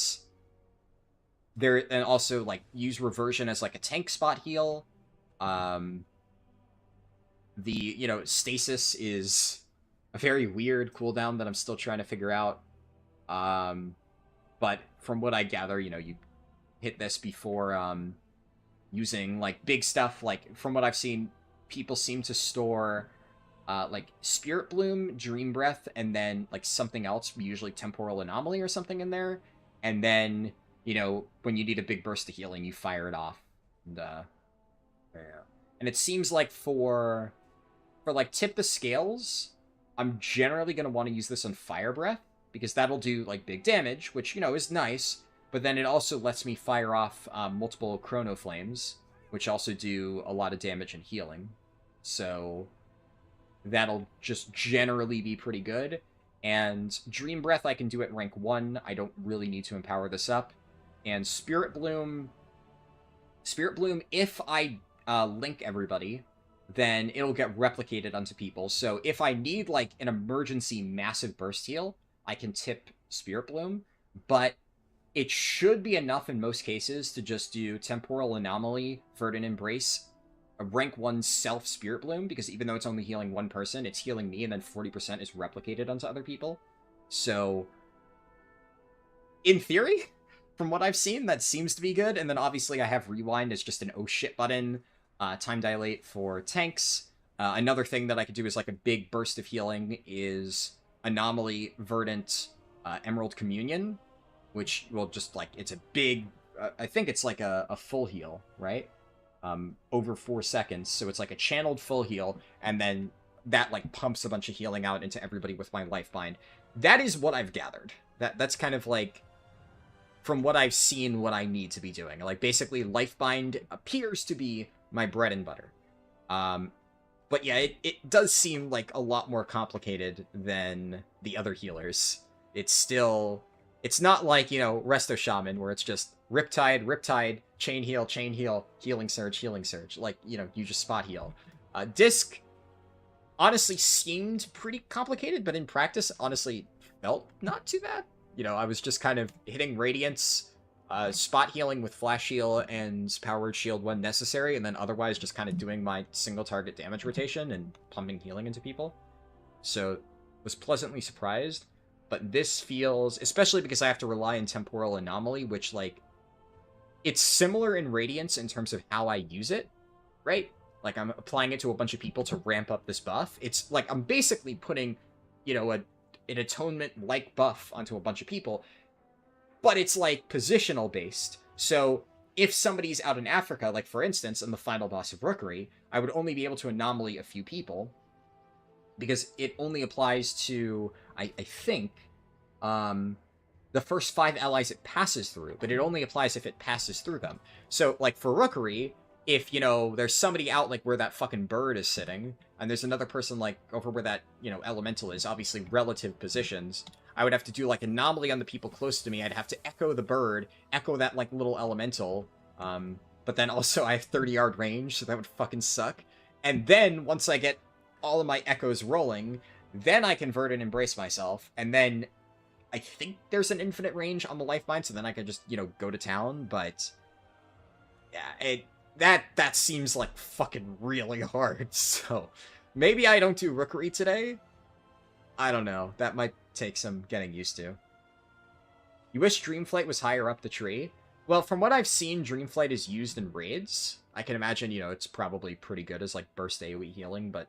also, use Reversion as, a tank spot heal. Stasis is a very weird cooldown that I'm still trying to figure out. But from what I gather, you hit this before using, big stuff. From what I've seen, people seem to store, Spirit Bloom, Dream Breath, and then, something else, usually Temporal Anomaly or something in there. And then, when you need a big burst of healing, you fire it off. And, and it seems like for Tip the Scales, I'm generally going to want to use this on Fire Breath, because that'll do, big damage, which, is nice, but then it also lets me fire off multiple Chrono Flames, which also do a lot of damage and healing. So that'll just generally be pretty good. And Dream Breath I can do at rank 1. I don't really need to empower this up. And Spirit Bloom, if I link everybody, then it'll get replicated onto people. So if I need, an emergency massive burst heal, I can tip Spirit Bloom, but it should be enough in most cases to just do Temporal Anomaly, Verdant Embrace, a rank 1 self Spirit Bloom, because even though it's only healing one person, it's healing me, and then 40% is replicated onto other people. So, in theory, from what I've seen, that seems to be good, and then obviously I have Rewind as just an oh shit button, Time Dilate for tanks. Another thing that I could do is, a big burst of healing is Anomaly, Verdant, Emerald Communion, which will just, it's a big, I think it's a full heal, right? Over 4 seconds, so it's a channeled full heal, and then that, pumps a bunch of healing out into everybody with my Lifebind. That is what I've gathered. That's kind of, from what I've seen, what I need to be doing. Basically, Lifebind appears to be my bread and butter. But yeah, it does seem a lot more complicated than the other healers. It's not Resto Shaman, where it's just Riptide, Chain Heal, Healing Surge. You just spot heal. Disc, honestly, seemed pretty complicated, but in practice, honestly, felt not too bad. I was just kind of hitting Radiance, spot healing with Flash Heal and Power Word Shield when necessary, and then otherwise just kind of doing my single target damage rotation and pumping healing into people. So, was pleasantly surprised. But this feels, especially because I have to rely on Temporal Anomaly, which, it's similar in Radiance in terms of how I use it, right? I'm applying it to a bunch of people to ramp up this buff. It's, I'm basically putting, an Atonement-like buff onto a bunch of people, but it's, positional-based. So, if somebody's out in Africa, for instance, in the final boss of Rookery, I would only be able to Anomaly a few people, because it only applies to, I think, the first 5 allies it passes through, but it only applies if it passes through them. So, like, for Rookery, if, you know, there's somebody out, like, where that fucking bird is sitting, and there's another person, like, over where that, you know, elemental is, obviously relative positions, I would have to do, like, anomaly on the people close to me. I'd have to echo the bird, echo that, like, little elemental, but then also I have 30-yard range, so that would fucking suck. And then, once I get all of my echoes rolling, then I convert and embrace myself, and then I think there's an infinite range on the lifeline, so then I could just, you know, go to town, but yeah, that seems like fucking really hard, so maybe I don't do Rookery today? I don't know. That might take some getting used to. You wish Dreamflight was higher up the tree? Well, from what I've seen, Dreamflight is used in raids. I can imagine, you know, it's probably pretty good as, like, burst AoE healing, but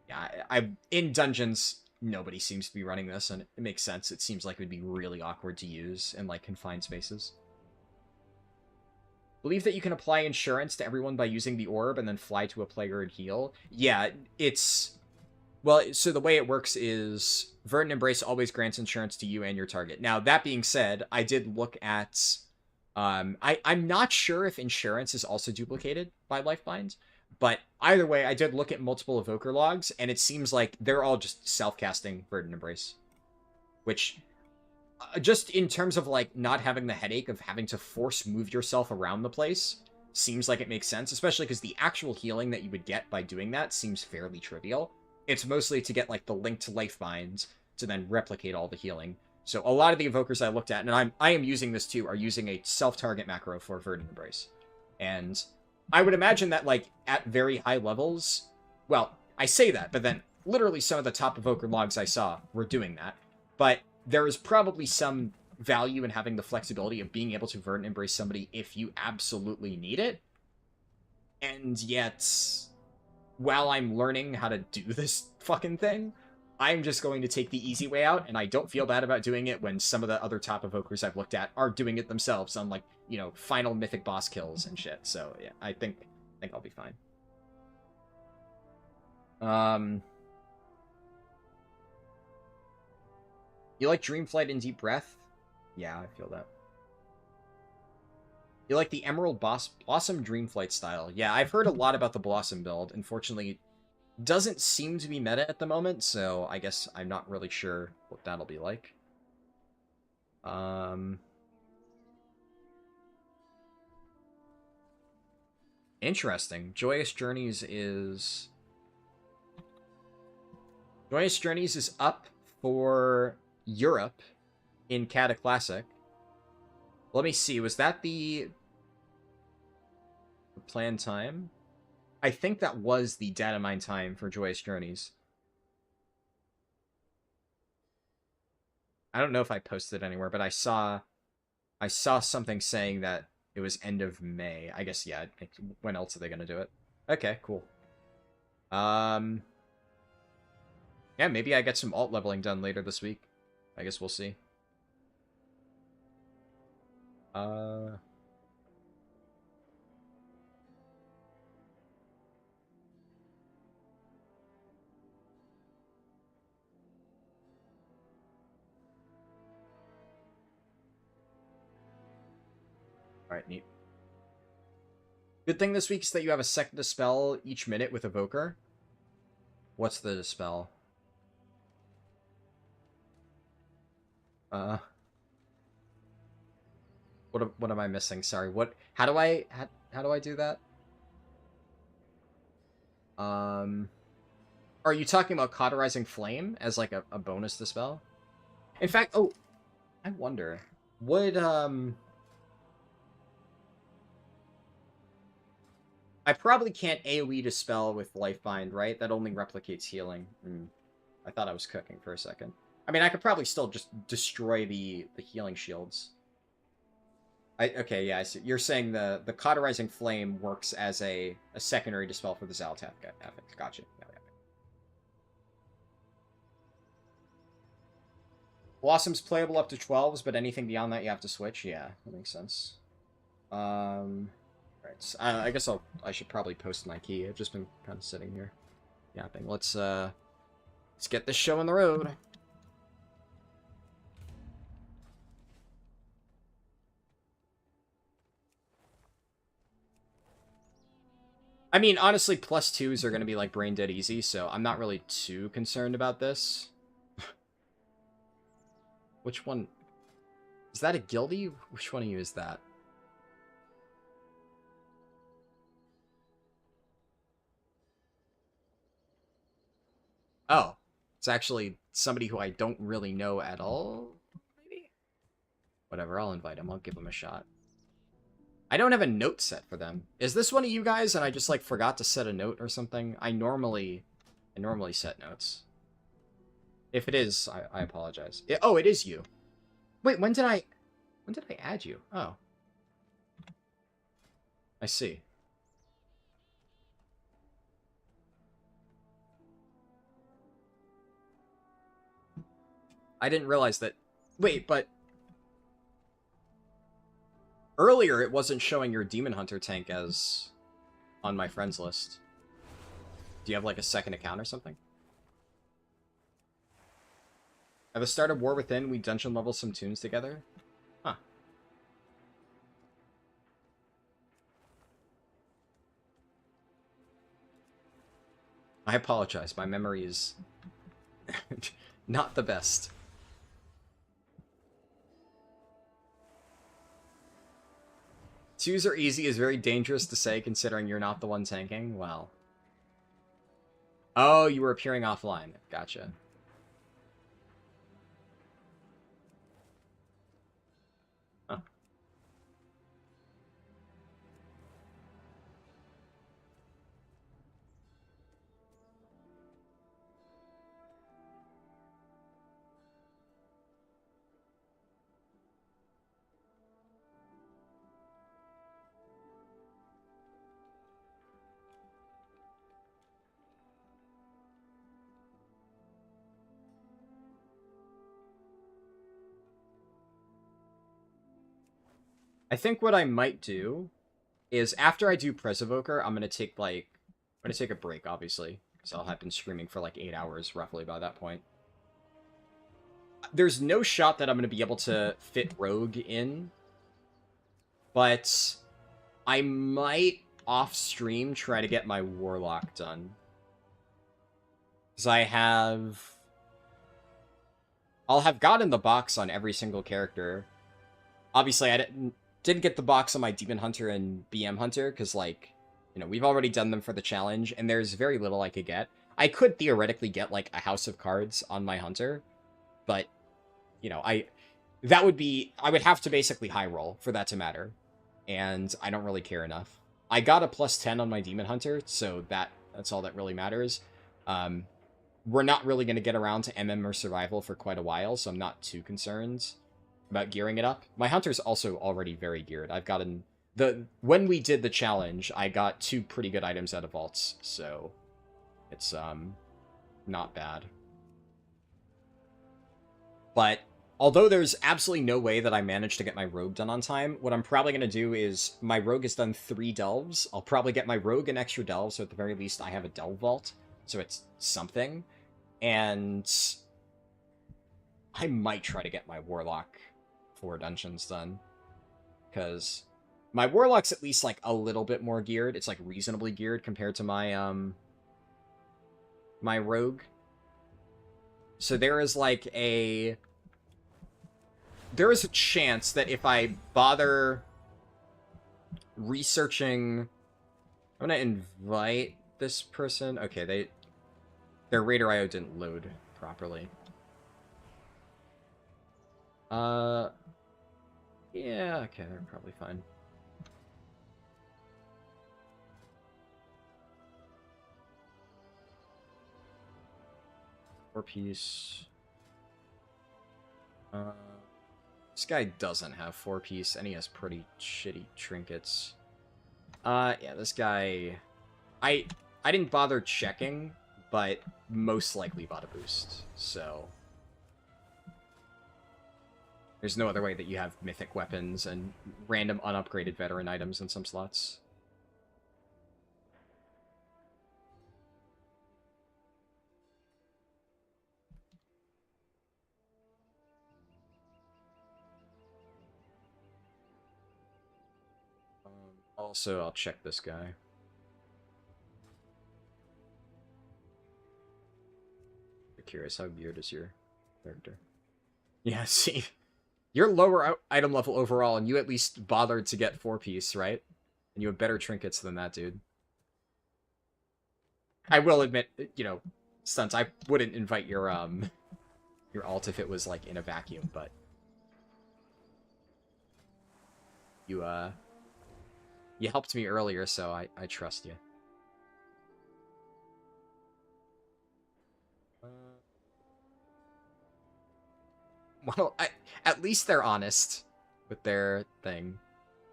yeah, I in dungeons, nobody seems to be running this, and it makes sense. It seems like it would be really awkward to use in, like, confined spaces. Believe that you can apply insurance to everyone by using the orb and then fly to a player and heal. Yeah, it's... Well, so the way it works is Verdant Embrace always grants insurance to you and your target. Now, that being said, I did look at... I'm not sure if insurance is also duplicated by Lifelines, but either way, I did look at multiple Evoker logs, and it seems like they're all just self-casting Verdant Embrace. Which, just in terms of, like, not having the headache of having to force move yourself around the place, seems like it makes sense, especially because the actual healing that you would get by doing that seems fairly trivial. It's mostly to get, like, the link to life binds to then replicate all the healing. So a lot of the Evokers I looked at, and I am using this too, are using a self-target macro for Verdant Embrace. And I would imagine that, like, at very high levels... Well, I say that, but then literally some of the top Evoker logs I saw were doing that. But there is probably some value in having the flexibility of being able to Verdant Embrace somebody if you absolutely need it. And yet, while I'm learning how to do this fucking thing, I'm just going to take the easy way out, and I don't feel bad about doing it when some of the other top Evokers I've looked at are doing it themselves on, like, you know, final mythic boss kills and shit. So, yeah, I think I'll be fine. You like Dreamflight and Deep Breath? Yeah, I feel that. You like the Emerald Blossom Dreamflight style? Yeah, I've heard a lot about the Blossom build. Unfortunately, doesn't seem to be meta at the moment, so I guess I'm not really sure what that'll be like. Interesting. Joyous Journeys is up for Europe in Cataclassic. Let me see, was that the planned time? I think that was the data mine time for Joyous Journeys. I don't know if I posted it anywhere, but I saw something saying that it was end of May. I guess, yeah, when else are they going to do it? Okay, cool. Yeah, maybe I get some alt leveling done later this week. I guess we'll see. Alright, neat. Good thing this week is that you have a second dispel each minute with Evoker. What's the dispel? What am I missing? Sorry. How do I do that? Are you talking about Cauterizing Flame as like a bonus dispel? In fact, oh, I wonder, would I probably can't AoE dispel with Lifebind, right? That only replicates healing. I thought I was cooking for a second. I mean, I could probably still just destroy the healing shields. Okay, yeah, I see. You're saying the Cauterizing Flame works as a secondary dispel for the Zalatath effect. Gotcha. Yeah. Blossom's playable up to 12s, but anything beyond that you have to switch. Yeah, that makes sense. Right. So, I guess I should probably post my key. I've just been kind of sitting here yapping. Let's get this show on the road. I mean, honestly, +2s are going to be, like, brain dead easy, so I'm not really too concerned about this. Which one? Is that a guildie? Which one of you is that? Oh, it's actually somebody who I don't really know at all, maybe? Whatever, I'll invite him. I'll give him a shot. I don't have a note set for them. Is this one of you guys and I just, like, forgot to set a note or something? I normally set notes. If it is, I apologize. Oh, it is you. Wait, when did I add you? Oh. I see. I didn't realize that. Wait, but earlier it wasn't showing your Demon Hunter tank as on my friends list. Do you have, like, a second account or something? At the start of War Within, we dungeon level some tunes together. Huh. I apologize. My memory is not the best. Twos are easy is very dangerous to say, considering you're not the one tanking. Well. Oh, you were appearing offline. Gotcha. Huh. I think what I might do is after I do Press Evoker, I'm gonna take a break, obviously, because I'll have been streaming for like 8 hours roughly by that point. There's no shot that I'm gonna be able to fit Rogue in, but I might off stream try to get my Warlock done, because I'll have gotten the box on every single character. Obviously, I didn't get the box on my Demon Hunter and BM Hunter, because, like, you know, we've already done them for the challenge, and there's very little I could get. I could theoretically get, like, a House of Cards on my Hunter, but, you know, I would have to basically high roll for that to matter, and I don't really care enough. I got a +10 on my Demon Hunter, so that's all that really matters. We're not really going to get around to MM or Survival for quite a while, so I'm not too concerned about gearing it up. My Hunter's also already very geared. I've gotten when we did the challenge, I got 2 pretty good items out of vaults, so it's not bad. But although there's absolutely no way that I managed to get my Rogue done on time, what I'm probably going to do is my Rogue has done 3 delves. I'll probably get my Rogue an extra delve, so at the very least I have a delve vault, so it's something. And I might try to get my Warlock 4 dungeons done, because my Warlock's at least, like, a little bit more geared. It's, like, reasonably geared compared to my, my Rogue. So there is, like, there is a chance that if I bother researching... I'm gonna invite this person. Okay, their Raider IO didn't load properly. Yeah, okay, they're probably fine. Four-piece. This guy doesn't have 4-piece, and he has pretty shitty trinkets. Yeah, this guy... I didn't bother checking, but most likely bought a boost, so... There's no other way that you have mythic weapons and random unupgraded veteran items in some slots. Also, I'll check this guy. curious, how geared is your character? Yeah, see, you're lower item level overall, and you at least bothered to get 4-piece, right? And you have better trinkets than that dude. I will admit, you know, Stunts, I wouldn't invite your alt if it was, like, in a vacuum, but... You helped me earlier, so I trust you. Well, at least they're honest with their thing.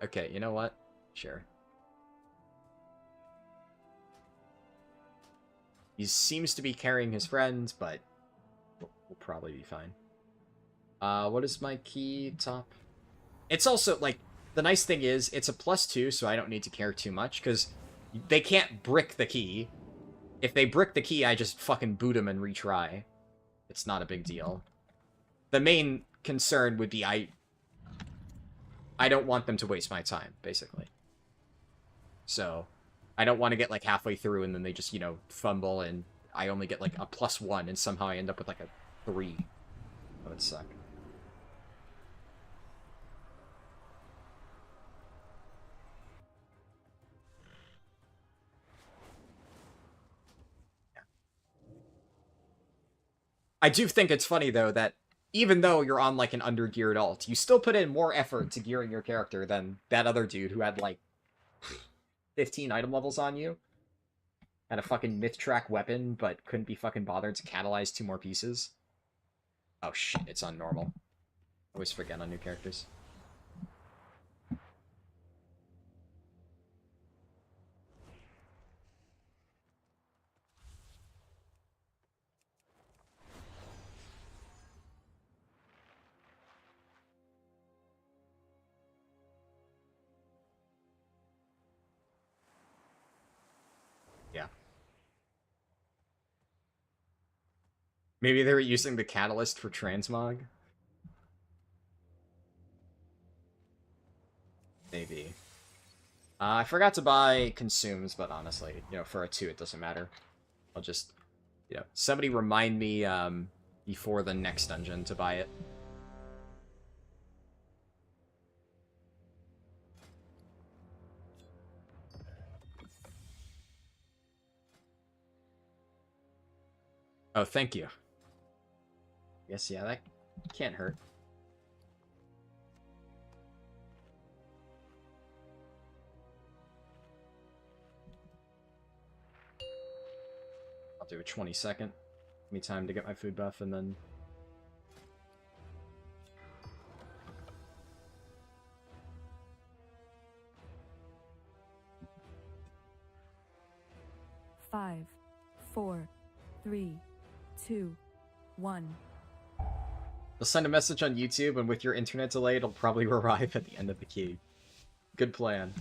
Okay, you know what? Sure. He seems to be carrying his friends, but we'll probably be fine. What is my key top? It's also, like, the nice thing is, it's a +2, so I don't need to care too much, because they can't brick the key. If they brick the key, I just fucking boot them and retry. It's not a big deal. The main concern would be I don't want them to waste my time, basically. So, I don't want to get, like, halfway through and then they just, you know, fumble and I only get, like, a +1 and somehow I end up with, like, a 3. That would suck. Yeah. I do think it's funny, though, that even though you're on, like, an under-geared alt, you still put in more effort to gearing your character than that other dude who had, like, 15 item levels on you. Had a fucking myth-track weapon, but couldn't be fucking bothered to catalyze 2 more pieces. Oh shit, it's on normal. Always forget on new characters. Yeah. Maybe they were using the catalyst for transmog? Maybe. I forgot to buy consumes, but honestly, you know, for a 2, it doesn't matter. I'll just, you know, somebody remind me before the next dungeon to buy it. Oh, thank you. Yes, yeah, that can't hurt. I'll do a 20-second. Give me time to get my food buff, and then... Five, 4, 3, 2, 1. They'll send a message on YouTube, and with your internet delay, it'll probably arrive at the end of the key. Good plan.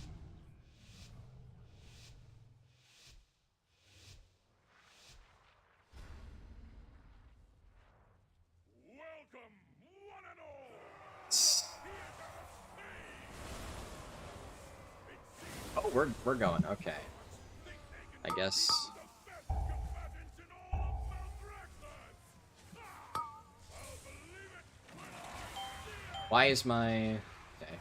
Welcome, one and all. Oh, we're going. Okay. I guess. Why is my... Okay.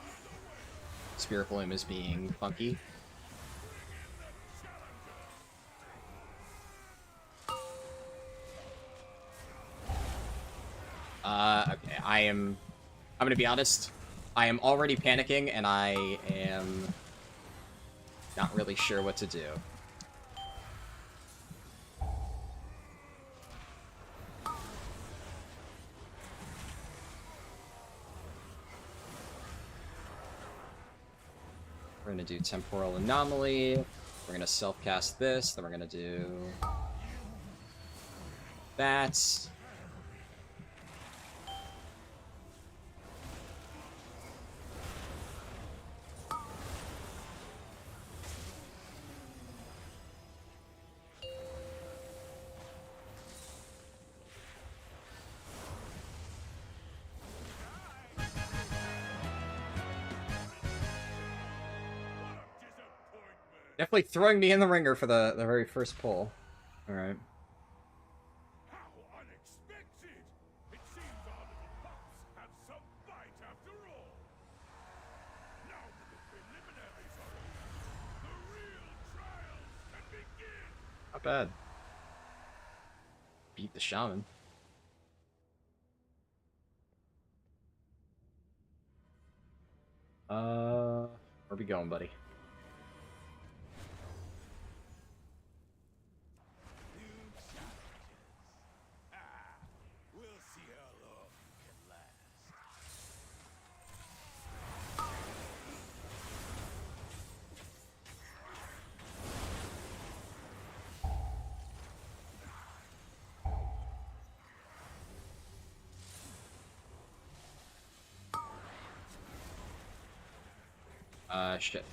Spirit Bloom is being funky. Okay, I'm gonna be honest. I am already panicking, and I am not really sure what to do. We're gonna do Temporal Anomaly. We're gonna self-cast this. Then we're gonna do that. Definitely throwing me in the ringer for the very first pull. Alright. How unexpected. bad. Beat the shaman. Where we going, buddy? We'll see how long you can last. Shit.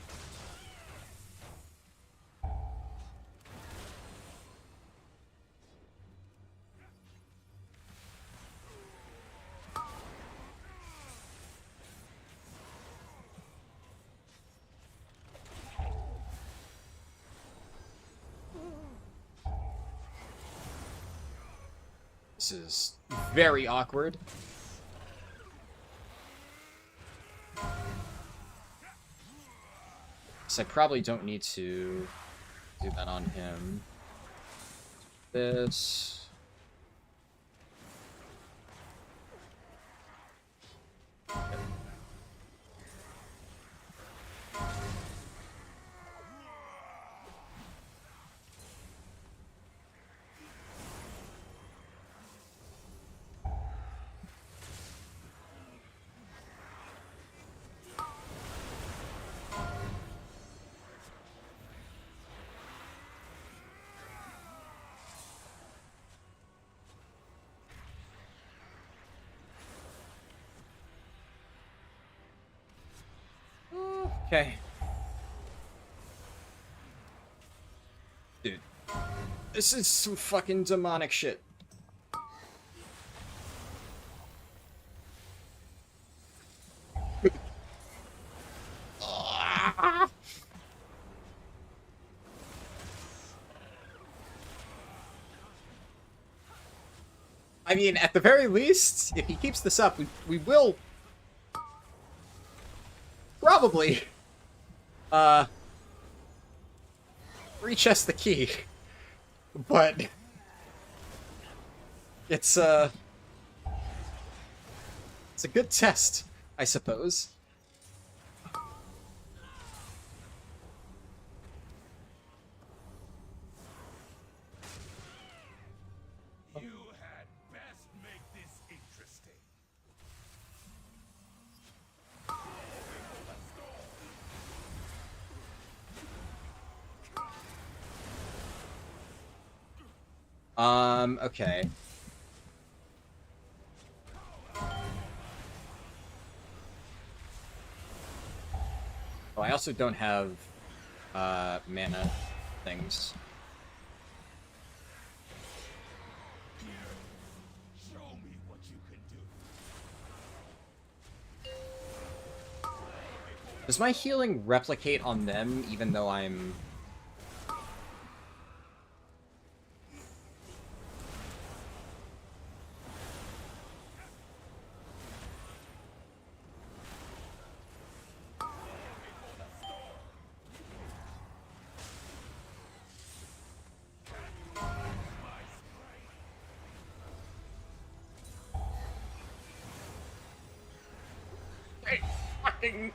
This is very awkward. So I probably don't need to do that on him. This. Yep. Okay. Dude. This is some fucking demonic shit. I mean, at the very least, if he keeps this up, we will probably rechest the key. But it's a good test, I suppose. You had best make this interesting. Okay. Oh, I also don't have, mana things. Show me what you can do. Does my healing replicate on them even though I'm...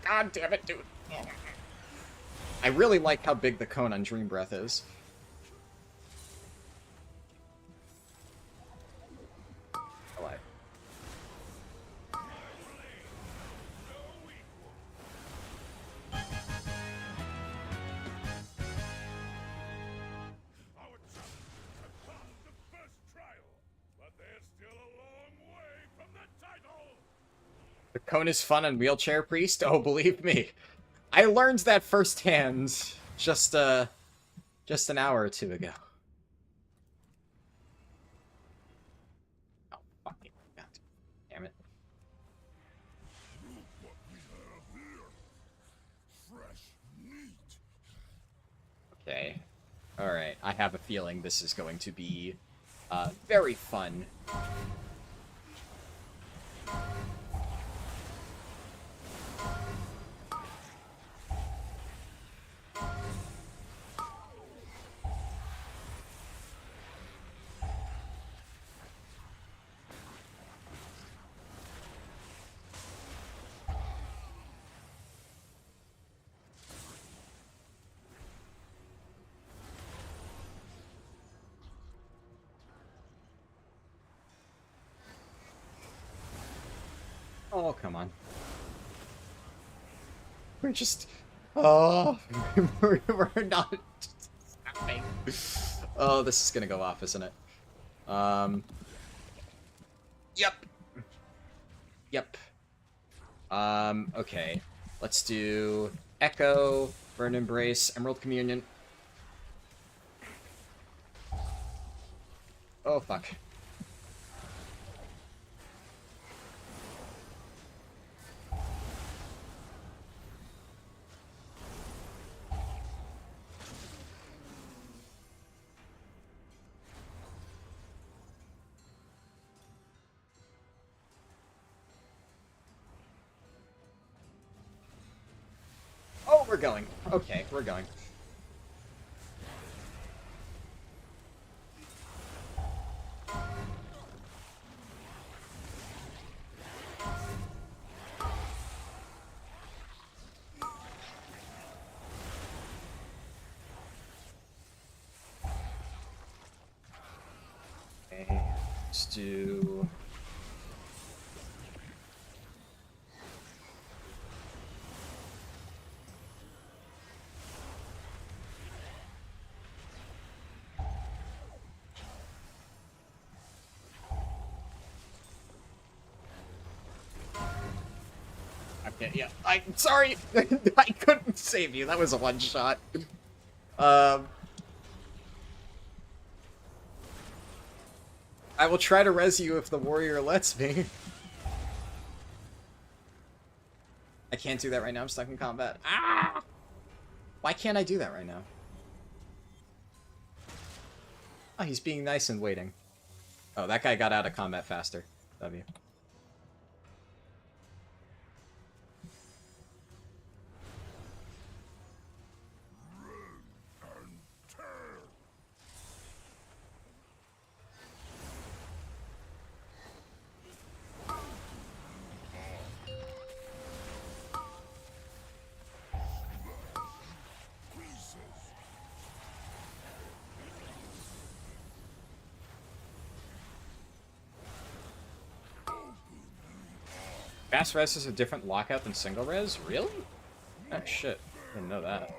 God damn it, dude. I really like how big the cone on Dream Breath is. Alive. Our champions have come the first trial, but they're still a long way from the title. The cone is fun on Wheelchair Priest? Oh, believe me. I learned that firsthand just an hour or two ago. Oh, fucking God. Damn it. Look what we have here. Fresh meat. Okay. Alright, I have a feeling this is going to be very fun. Oh, come on. We're just... Oh, we're not stopping. Oh, this is gonna go off, isn't it? Yep. Yep. Okay. Let's do Echo, Burn Embrace, Emerald Communion. Oh, fuck. Oh, we're going. Okay, we're going. Okay, let's do... Okay, yeah, I'm sorry! I couldn't save you, that was a one-shot. I will try to res you if the warrior lets me. I can't do that right now, I'm stuck in combat. Ah! Why can't I do that right now? Oh, he's being nice and waiting. Oh, that guy got out of combat faster. W. Fast res is a different lockout than single res? Really? Oh shit, I didn't know that.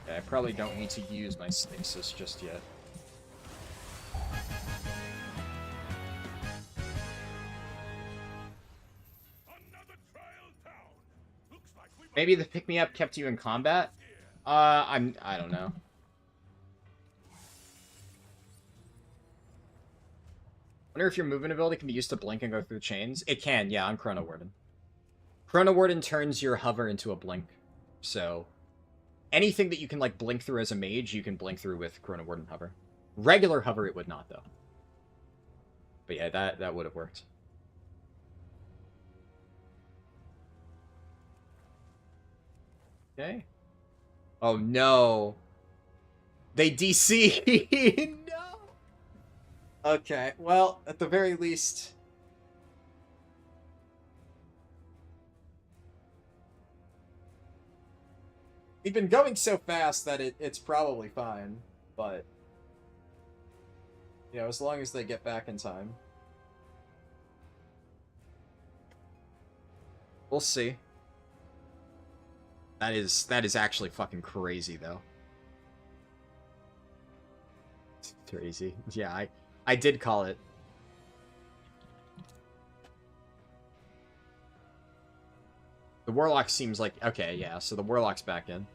Okay, I probably don't need to use my stasis just yet. Maybe the pick-me-up kept you in combat? I don't know. Wonder if your movement ability can be used to blink and go through chains? It can, yeah, on Chrono Warden. Chrono Warden turns your hover into a blink. So, anything that you can, like, blink through as a mage, you can blink through with Chrono Warden hover. Regular hover, it would not, though. But yeah, that would have worked. Okay. Oh, no. They DC! No! Okay, well, at the very least... We've been going so fast that it's probably fine, but... You know, as long as they get back in time. We'll see. That is actually fucking crazy, though. It's crazy. Yeah, I did call it. The Warlock seems like... Okay, yeah, so the Warlock's back in.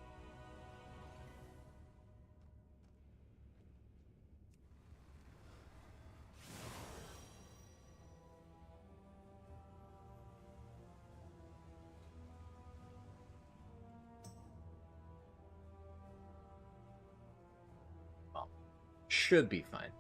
should be fine.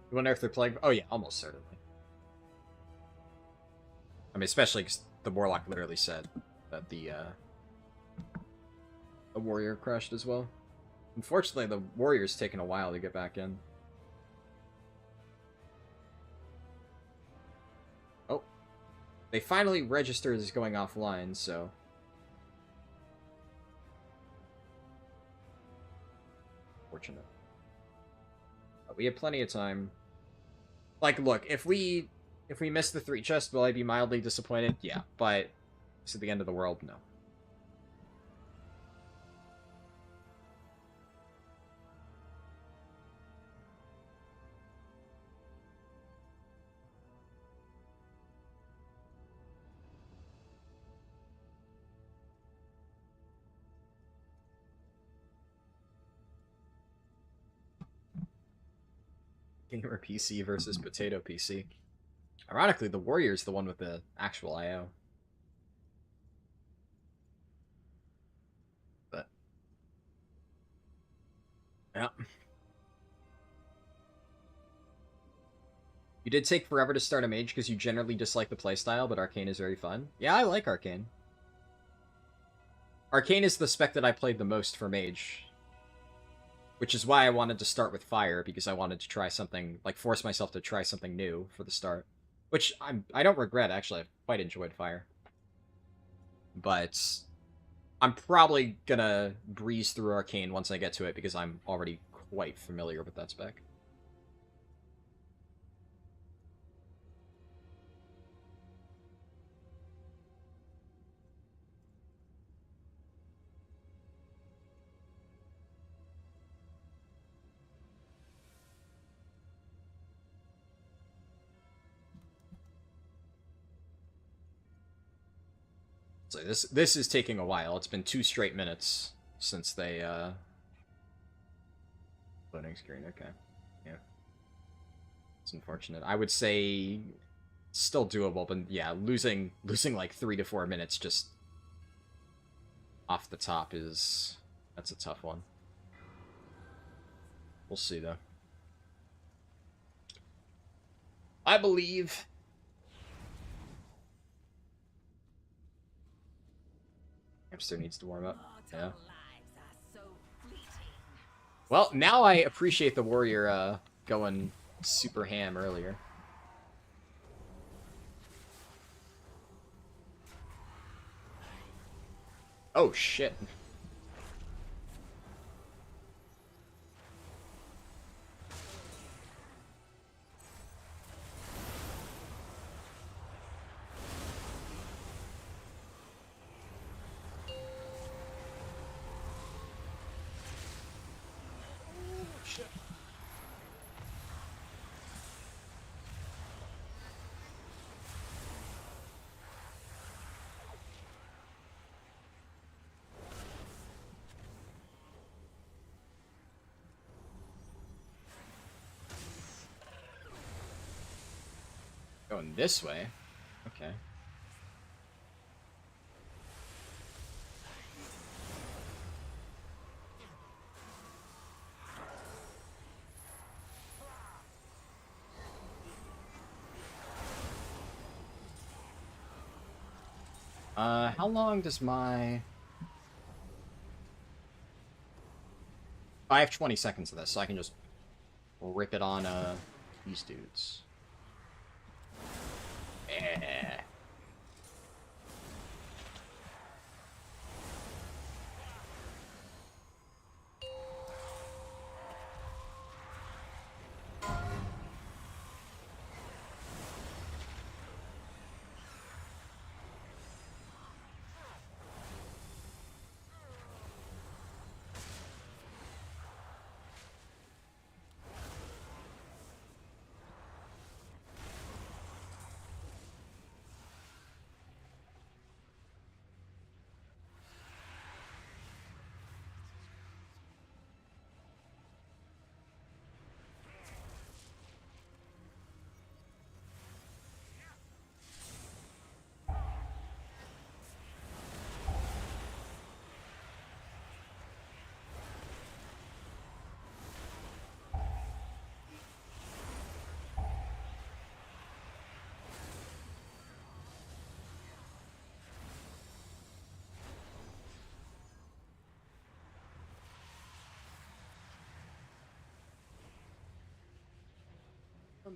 You wonder if they're playing... Oh yeah, almost certainly. I mean, especially because the Warlock literally said that the Warrior crashed as well. Unfortunately, the Warrior's taken a while to get back in. Oh. They finally registered as going offline, so... Fortunate. But we have plenty of time. Like, look, if we miss the 3 chests, will I be mildly disappointed? Yeah, but is it the end of the world? No. Gamer PC versus Potato PC. Ironically, the Warrior's the one with the actual IO. But... yeah. You did take forever to start a mage because you generally dislike the playstyle, but Arcane is very fun. Yeah, I like Arcane. Arcane is the spec that I played the most for mage. Which is why I wanted to start with Fire, because I wanted to try something, like, force myself to try something new for the start. Which I don't regret, actually. I quite enjoyed Fire. But I'm probably gonna breeze through Arcane once I get to it, because I'm already quite familiar with that spec. So this is taking a while. It's been 2 straight minutes since they loading screen. Okay, yeah, it's unfortunate. I would say still doable, but yeah, losing like 3 to 4 minutes just off the top that's a tough one. We'll see though. I believe. Hamster needs to warm up. Yeah. Well, now I appreciate the Warrior going super ham earlier. Oh, shit. Going this way? Okay. How long does my... I have 20 seconds of this, so I can just rip it on, these dudes. Yeah.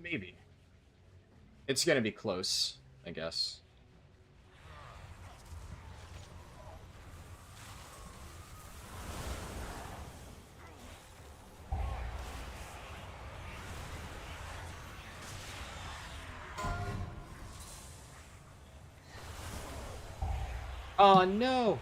Maybe. It's gonna be close, I guess. Oh no!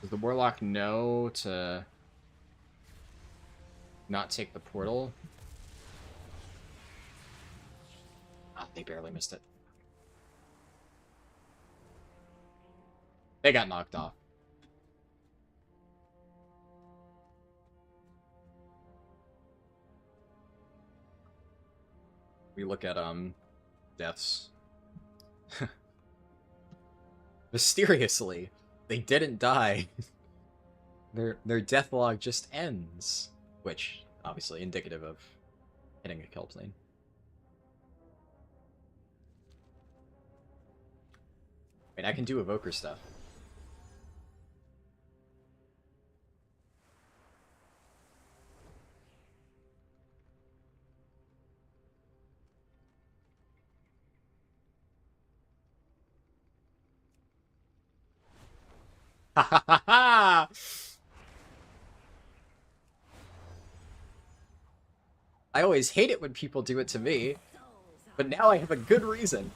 Does the Warlock know to not take the portal? Ah, they barely missed it. They got knocked off. We look at deaths. Mysteriously, they didn't die. Their death log just ends, which obviously indicative of hitting a kill plane. Wait, I can do evoker stuff. Ha ha ha ha! I always hate it when people do it to me, but now I have a good reason.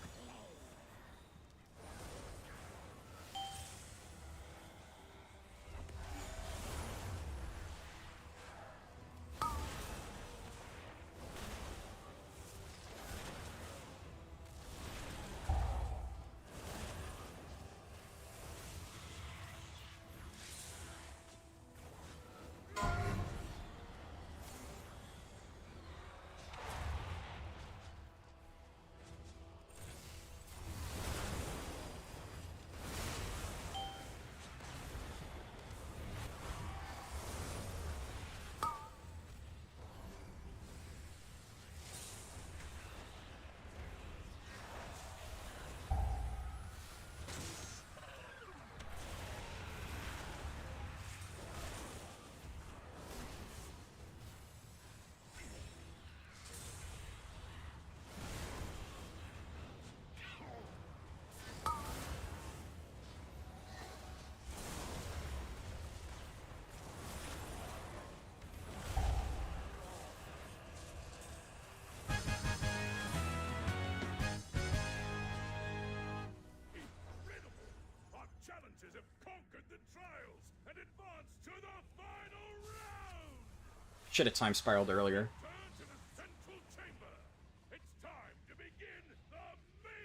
Should have time spiraled earlier.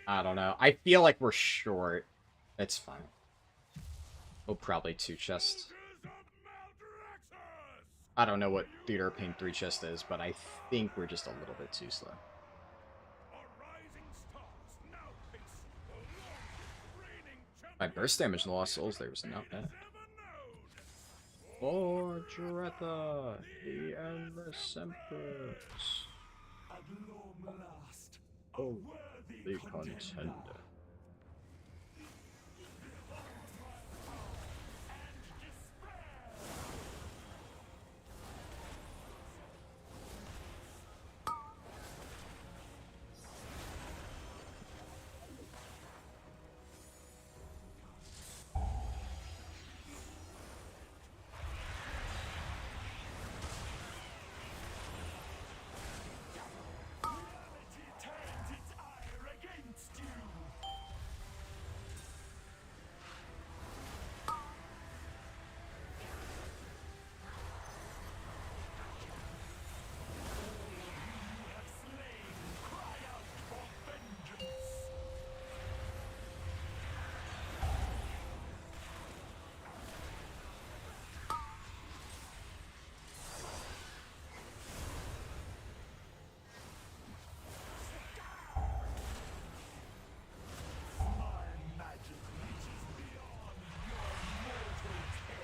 I don't know. I feel like we're short. It's fine. We'll probably 2-chest. I don't know what Theater of Pain 3-chest is, but I think we're just a little bit too slow. My burst damage and lost souls there was not bad. For Dretha, the Endless Empress. Oh, the contender.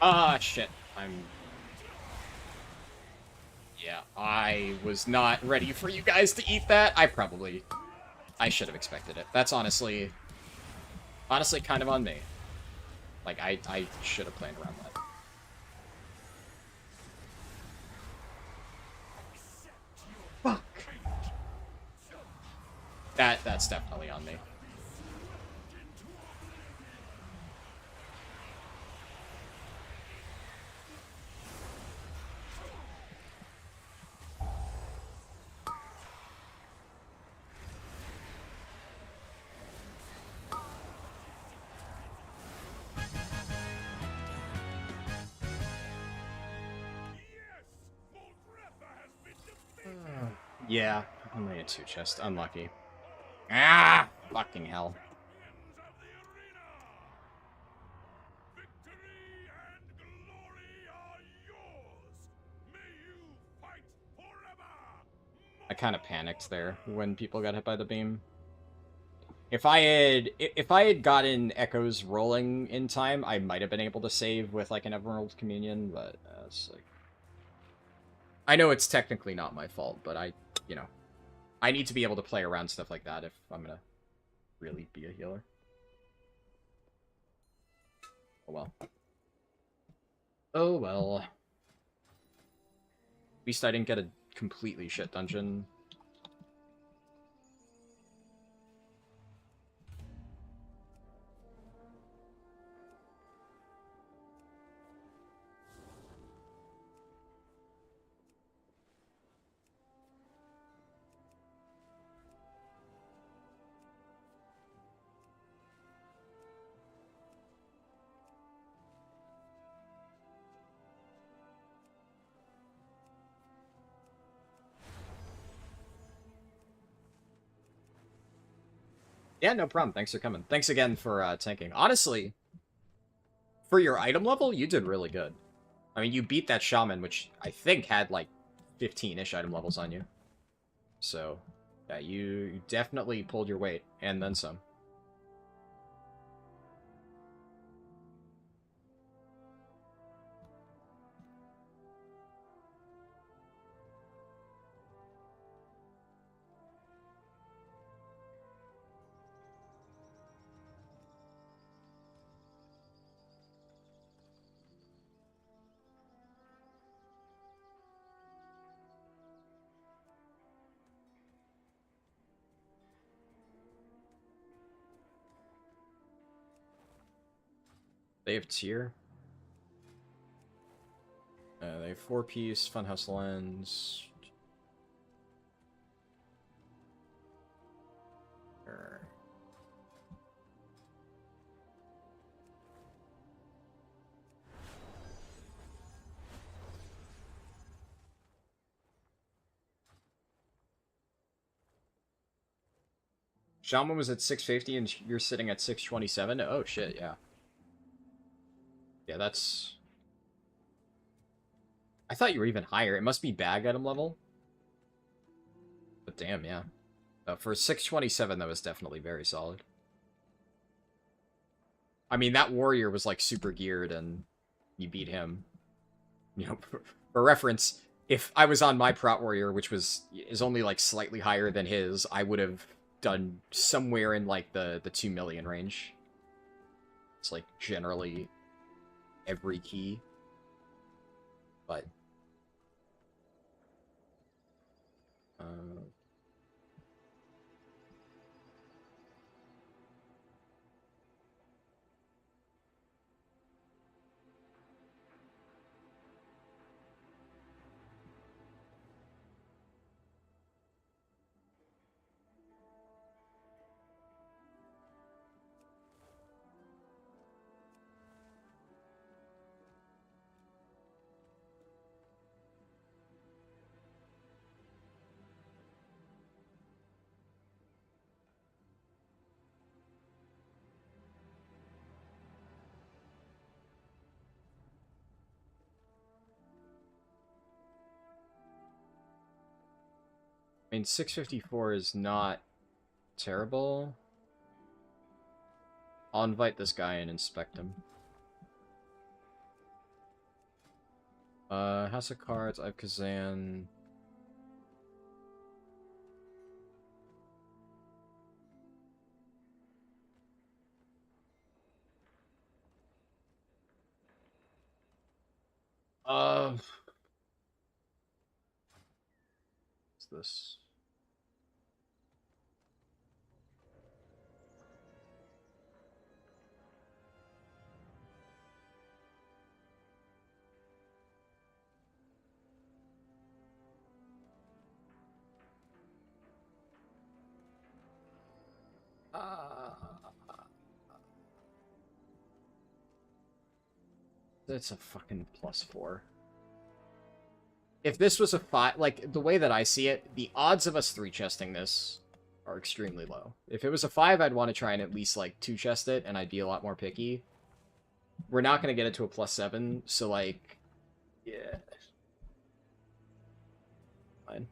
Ah, shit. Yeah, I was not ready for you guys to eat that. I should have expected it. That's honestly kind of on me. Like, I should have planned around that. Fuck. That's definitely on me. Yeah, only a 2 chest. Unlucky. Ah! Fucking hell. I kind of panicked there when people got hit by the beam. If I had gotten echoes rolling in time, I might have been able to save with like an Emerald Communion, but it's like, I know it's technically not my fault, but I need to be able to play around stuff like that if I'm gonna really be a healer. Oh well. Oh well. At least I didn't get a completely shit dungeon. Yeah, no problem. Thanks for coming. Thanks again for tanking. Honestly, for your item level, you did really good. I mean, you beat that shaman, which I think had like 15-ish item levels on you. So, yeah, you definitely pulled your weight, and then some. They have tier. They have 4-piece, Funhouse lens. Shaman was at 650 and you're sitting at 627? Oh shit, yeah. Yeah, that's... I thought you were even higher. It must be bag item level. But damn, yeah. For 627, that was definitely very solid. I mean, that warrior was like super geared and you beat him. You know, for reference, if I was on my prot warrior, which is only like slightly higher than his, I would have done somewhere in like the 2 million range. It's like generally every key. But I mean, 654 is not terrible. I'll invite this guy and inspect him. House of Cards, I have Kazan. What's this? That's a fucking +4. If this was a 5, like, the way that I see it, the odds of us 3-chesting this are extremely low. If it was a 5, I'd want to try and at least, like, 2-chest it, and I'd be a lot more picky. We're not going to get it to a +7, so, like, yeah. Fine.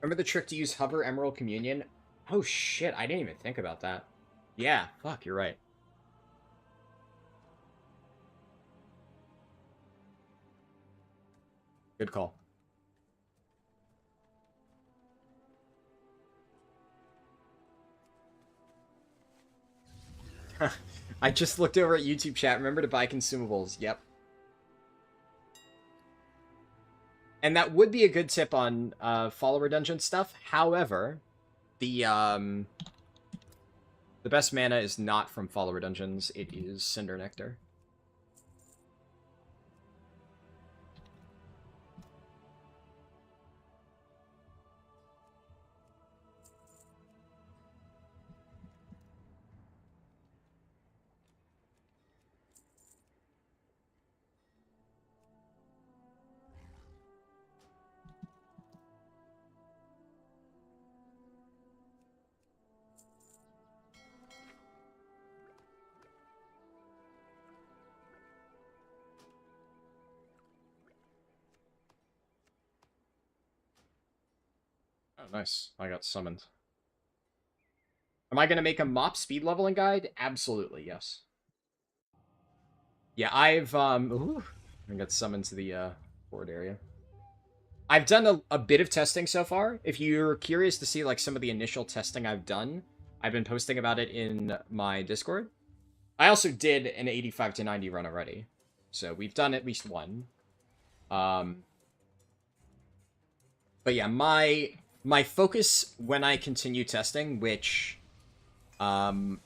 Remember the trick to use Hover Emerald Communion? Oh shit, I didn't even think about that. Yeah, fuck, you're right. Good call. I just looked over at YouTube chat. Remember to buy consumables. Yep. And that would be a good tip on follower dungeon stuff. However, the best mana is not from follower dungeons. It is Cinder Nectar. Oh, nice. I got summoned. Am I going to make a mop speed leveling guide? Absolutely, yes. Yeah, I've, ooh, I got summoned to the, Horde area. I've done a bit of testing so far. If you're curious to see, like, some of the initial testing I've done, I've been posting about it in my Discord. I also did an 85 to 90 run already. So we've done at least one. But yeah, my focus when I continue testing, which I'm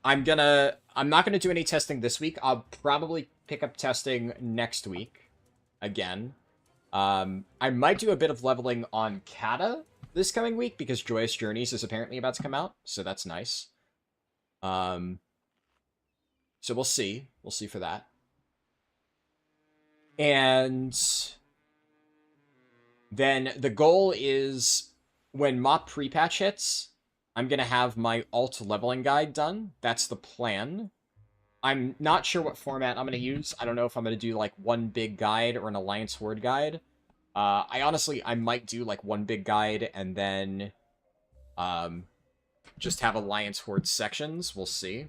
not gonna do any testing this week. I'll probably pick up testing next week again. I might do a bit of leveling on Kata this coming week because Joyous Journeys is apparently about to come out, so that's nice. So we'll see. We'll see for that. And then the goal is when MOP pre-patch hits, I'm going to have my alt leveling guide done. That's the plan. I'm not sure what format I'm going to use. I don't know if I'm going to do like one big guide or an Alliance Horde guide. I might do like one big guide and then just have Alliance Horde sections. We'll see.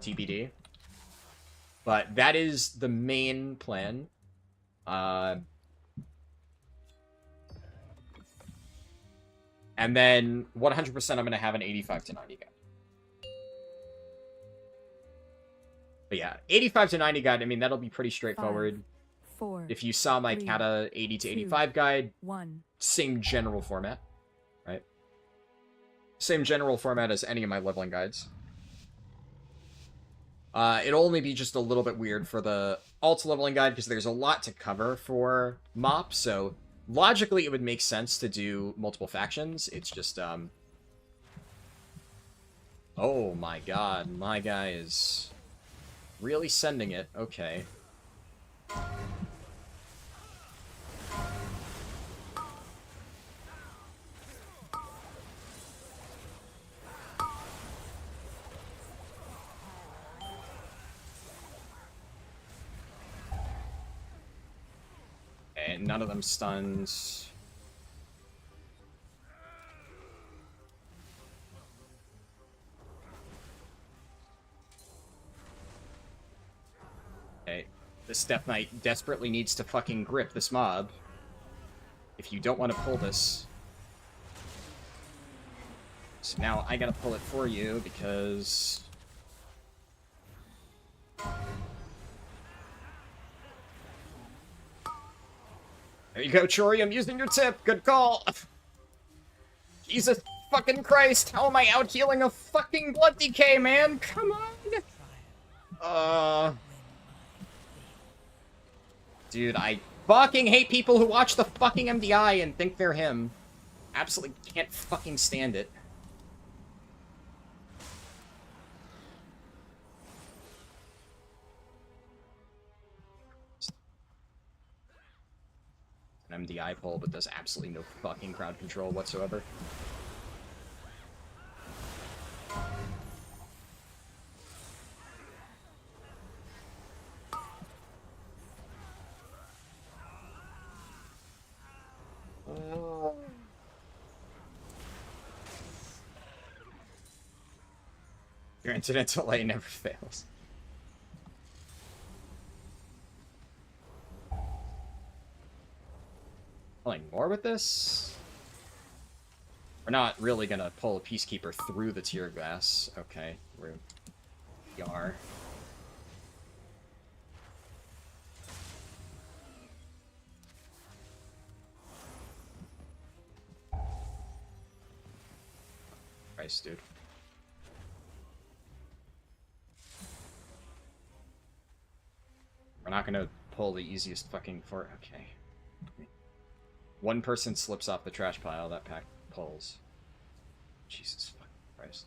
TBD. But that is the main plan. And then 100% I'm going to have an 85 to 90 guide. But yeah, 85 to 90 guide, I mean, that'll be pretty straightforward. 5, 4, if you saw my 3, Kata 80 to 2, 85 guide, 1. Same general format, right? Same general format as any of my leveling guides. It'll only be just a little bit weird for the alt leveling guide because there's a lot to cover for MOP, so logically it would make sense to do multiple factions. It's just, oh my god, my guy is really sending it. Okay. Okay, none of them stuns. This Death Knight desperately needs to fucking grip this mob. If you don't want to pull this. So now I gotta pull it for you because... There you go, Chori, I'm using your tip. Good call. Jesus fucking Christ, how am I out healing a fucking blood decay, man? Come on. Dude, I fucking hate people who watch the fucking MDI and think they're him. Absolutely can't fucking stand it. An MDI pull, but does absolutely no fucking crowd control whatsoever. Your incidental delay never fails. Pulling more with this? We're not really gonna pull a Peacekeeper through the tear gas. Okay, we are. Christ, dude. We're not gonna pull the easiest fucking for. Okay. One person slips off the trash pile, that pack pulls. Jesus fucking Christ.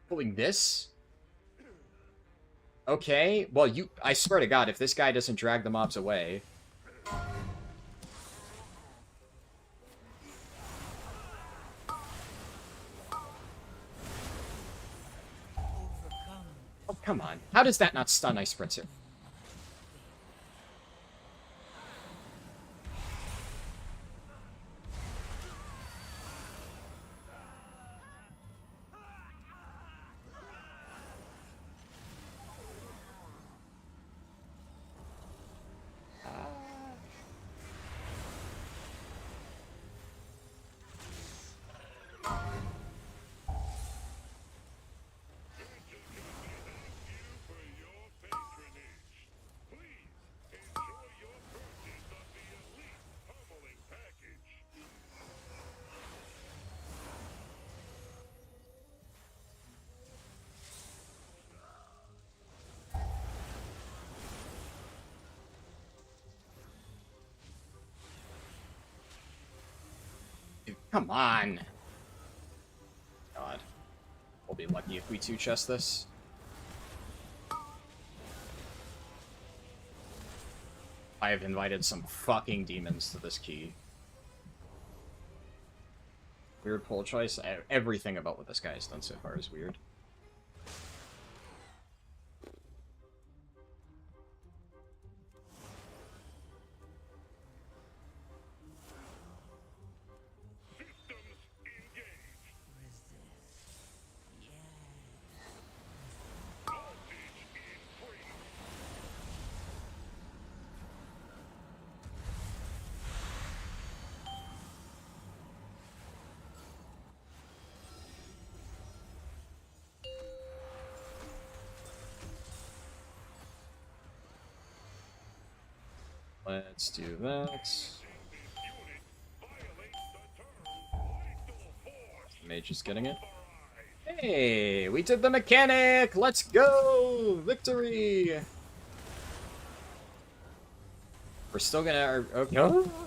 Pulling this? Okay, well, I swear to God, if this guy doesn't drag the mobs away... Oh, come on. How does that not stun Ice Spritzer? Come on. God. We'll be lucky if we two-chest this. I have invited some fucking demons to this key. Weird pull choice. Everything about what this guy has done so far is weird. Let's do that. Mage is getting it. Hey, we did the mechanic! Let's go! Victory! We're still gonna... Okay.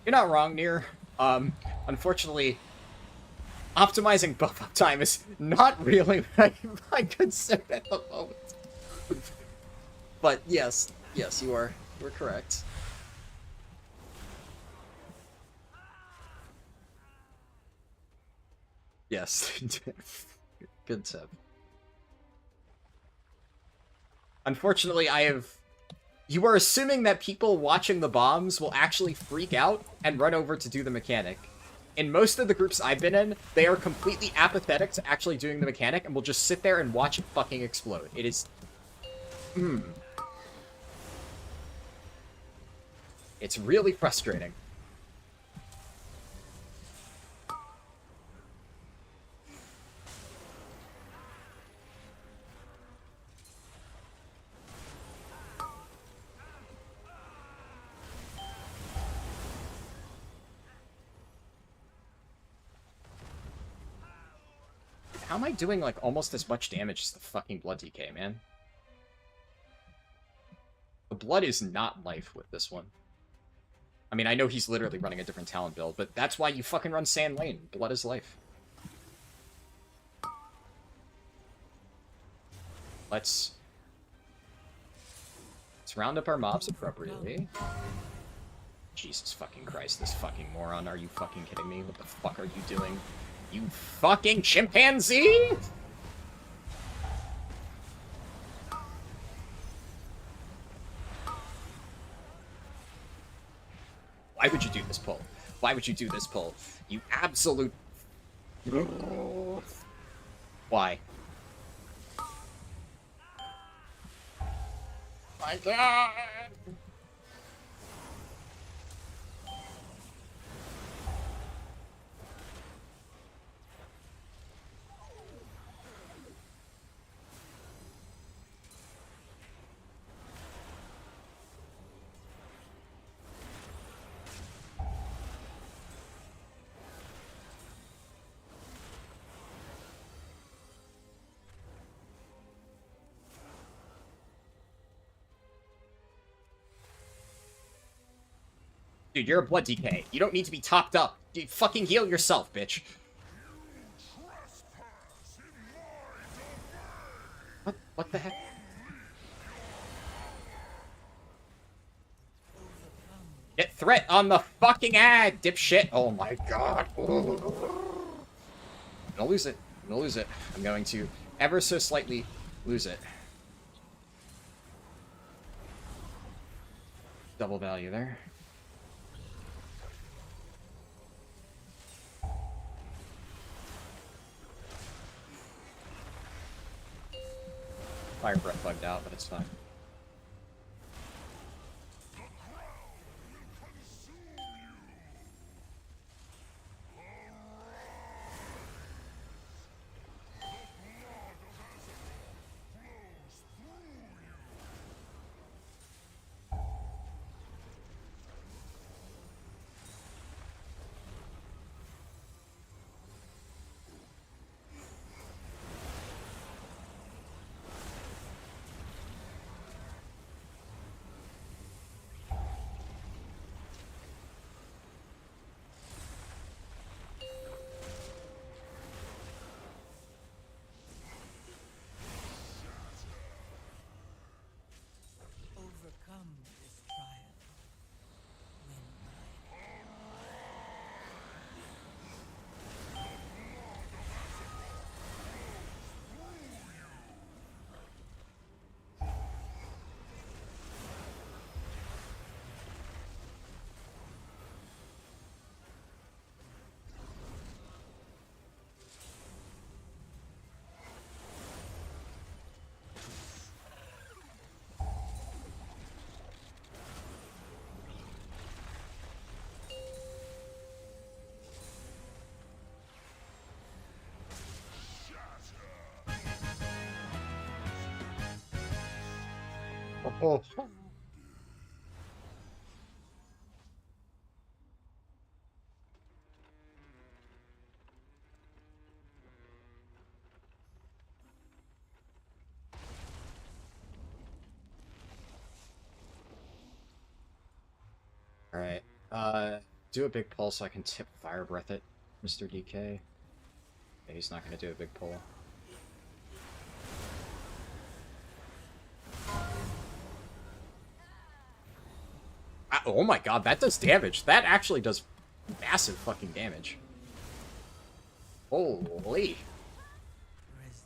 You're not wrong, Nier. Unfortunately, optimizing buff uptime is not really my concern at the moment. But yes, you are correct. Yes. Good tip. Unfortunately, you are assuming that people watching the bombs will actually freak out and run over to do the mechanic. In most of the groups I've been in, they are completely apathetic to actually doing the mechanic and will just sit there and watch it fucking explode. It is... It's really frustrating. How am I doing, like, almost as much damage as the fucking Blood DK, man? The Blood is not life with this one. I mean, I know he's literally running a different talent build, but that's why you fucking run Sand Lane. Blood is life. Let's round up our mobs appropriately. Jesus fucking Christ, this fucking moron. Are you fucking kidding me? What the fuck are you doing? You fucking chimpanzee! Why would you do this pull? Why would you do this pull? You absolute... Why? My God! Dude, you're a Blood DK. You don't need to be topped up. Dude, fucking heal yourself, bitch. What the heck? Get threat on the fucking ad, dipshit. Oh my God. I'm gonna lose it. I'm gonna lose it. I'm going to ever so slightly lose it. Double value there. Fire Breath bugged out, but it's fine. Overcome this trial. Oh. Alright, Do a big pull so I can tip Fire Breath it, Mr. DK. Yeah, he's not gonna do a big pull. Oh my god, that does damage. That actually does massive fucking damage. Holy. Resist.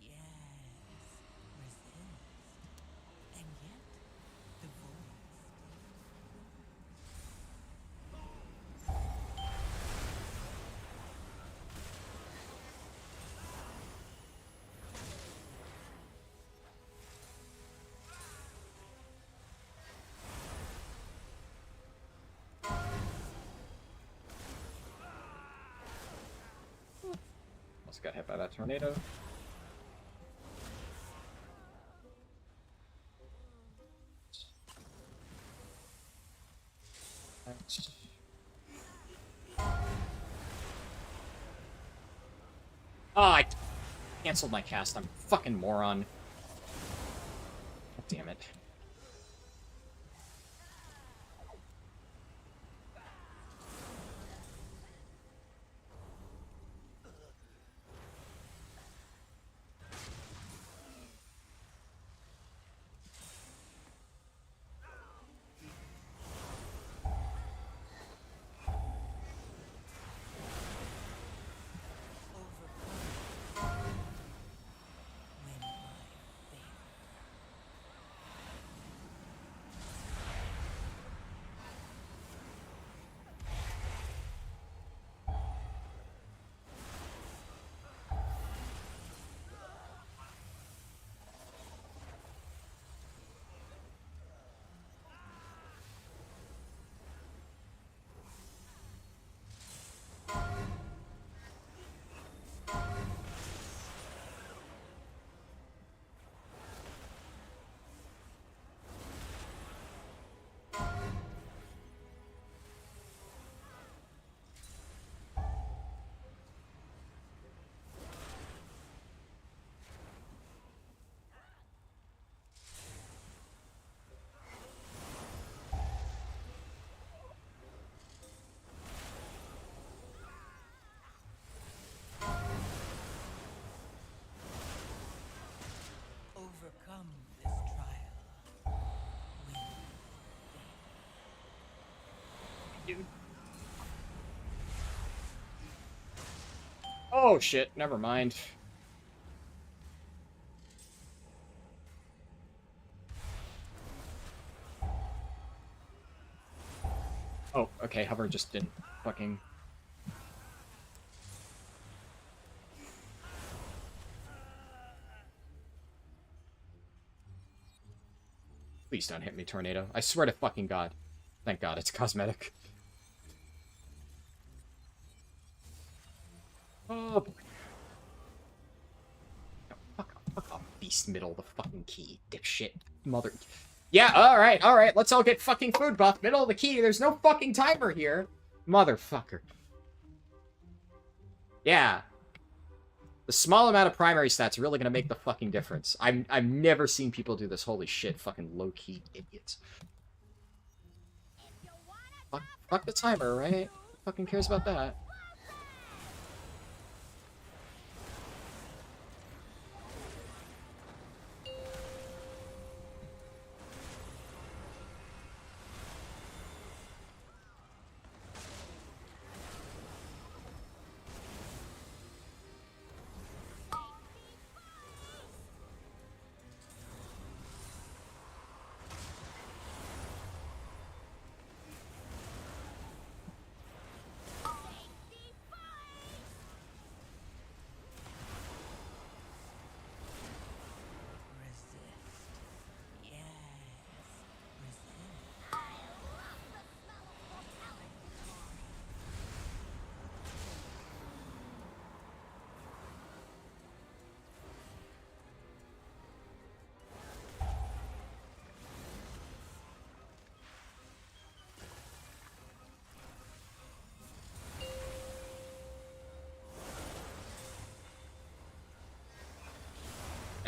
Yes. Resist. And yet, the voice. Almost got hit by that tornado. Oh, I canceled my cast. I'm a fucking moron. God damn it. Overcome this trial. Win. Oh shit, never mind. Oh, okay, hover just didn't fucking... Please don't hit me, tornado. I swear to fucking god. Thank god, it's cosmetic. Oh boy. No, fuck off, beast middle, the fucking key, dipshit. Mother... Yeah, alright, let's all get fucking food buff. Middle of the key, there's no fucking timer here. Motherfucker. Yeah. The small amount of primary stats really gonna make the fucking difference. I've never seen people do this. Holy shit, fucking low-key idiots. Fuck the timer, right? Who fucking cares about that?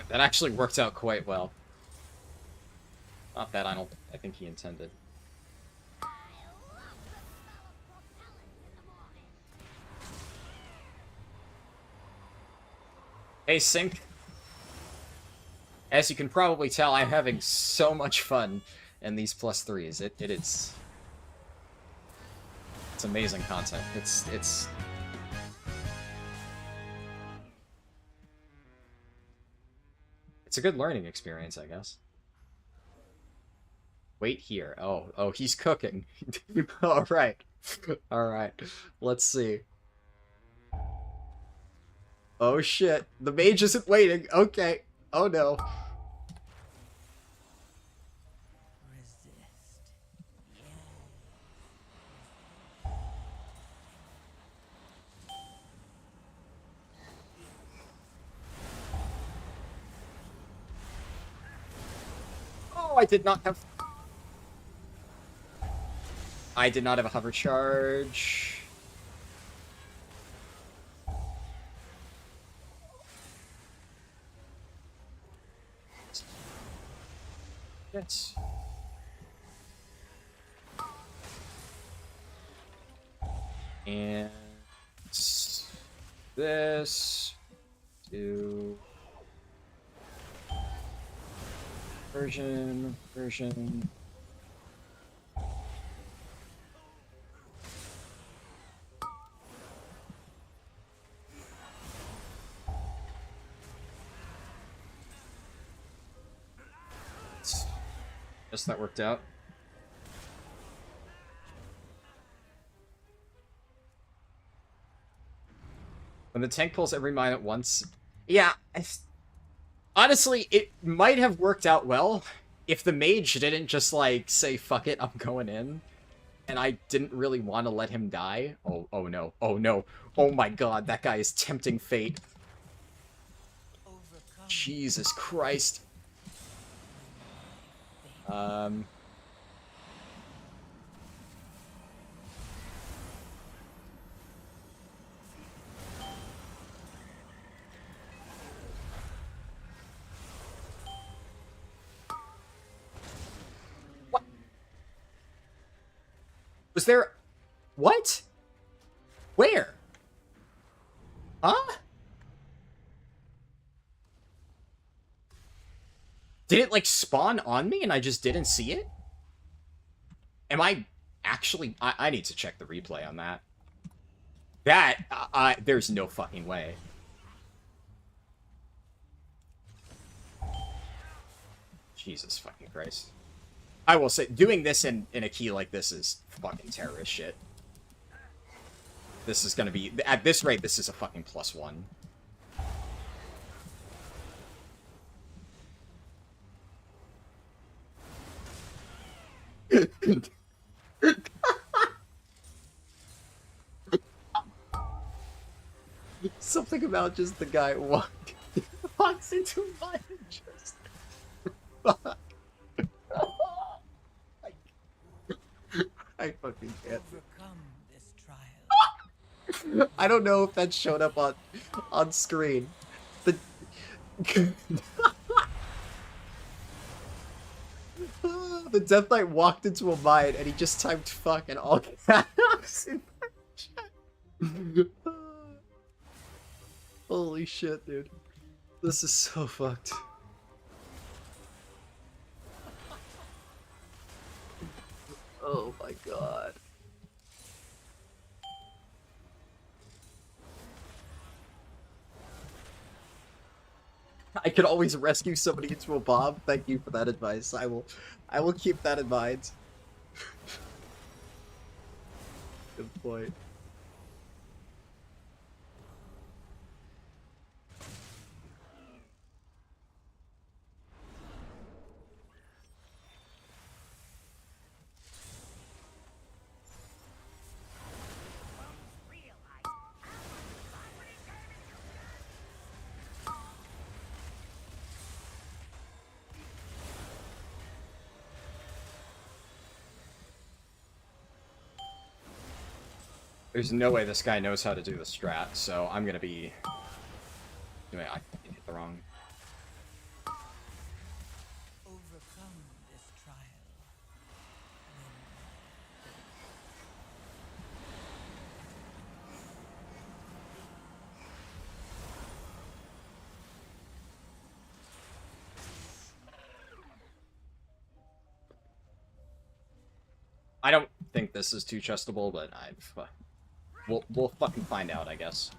That actually worked out quite well. Not that I think he intended. Hey, Sync. As you can probably tell, I'm having so much fun in these +3s. It's amazing content. It's a good learning experience, I guess. Wait here. Oh, he's cooking. All right. All right. Let's see. Oh shit. The mage isn't waiting. Okay. Oh no. Resist. Oh, I did not have a hover charge. Yes. And this to version. Guess that worked out. When the tank pulls every mine at once. Yeah, honestly, it might have worked out well if the mage didn't just, like, say, fuck it, I'm going in. And I didn't really want to let him die. Oh no. Oh no. Oh my god, that guy is tempting fate. Jesus Christ. What? Was there... What? Where? Huh? Did it, like, spawn on me and I just didn't see it? Am I actually... I need to check the replay on that. There's no fucking way. Jesus fucking Christ. I will say, doing this in a key like this is fucking terrorist shit. This is gonna be... At this rate, this is a fucking +1. Something about just the guy walks into mine and just... Fuck. I fucking can't. Overcome this trial. I don't know if that showed up on screen. The the Death Knight walked into a mine and he just typed fuck and all caps in the chat. Holy shit, dude. This is so fucked. Oh my god. I could always rescue somebody into a bomb. Thank you for that advice. I will keep that in mind. Good point. There's no way this guy knows how to do the strat, so I'm gonna be... Anyway, I hit the wrong... Overcome this trial. I don't think this is too trustable, but we'll fucking find out, I guess.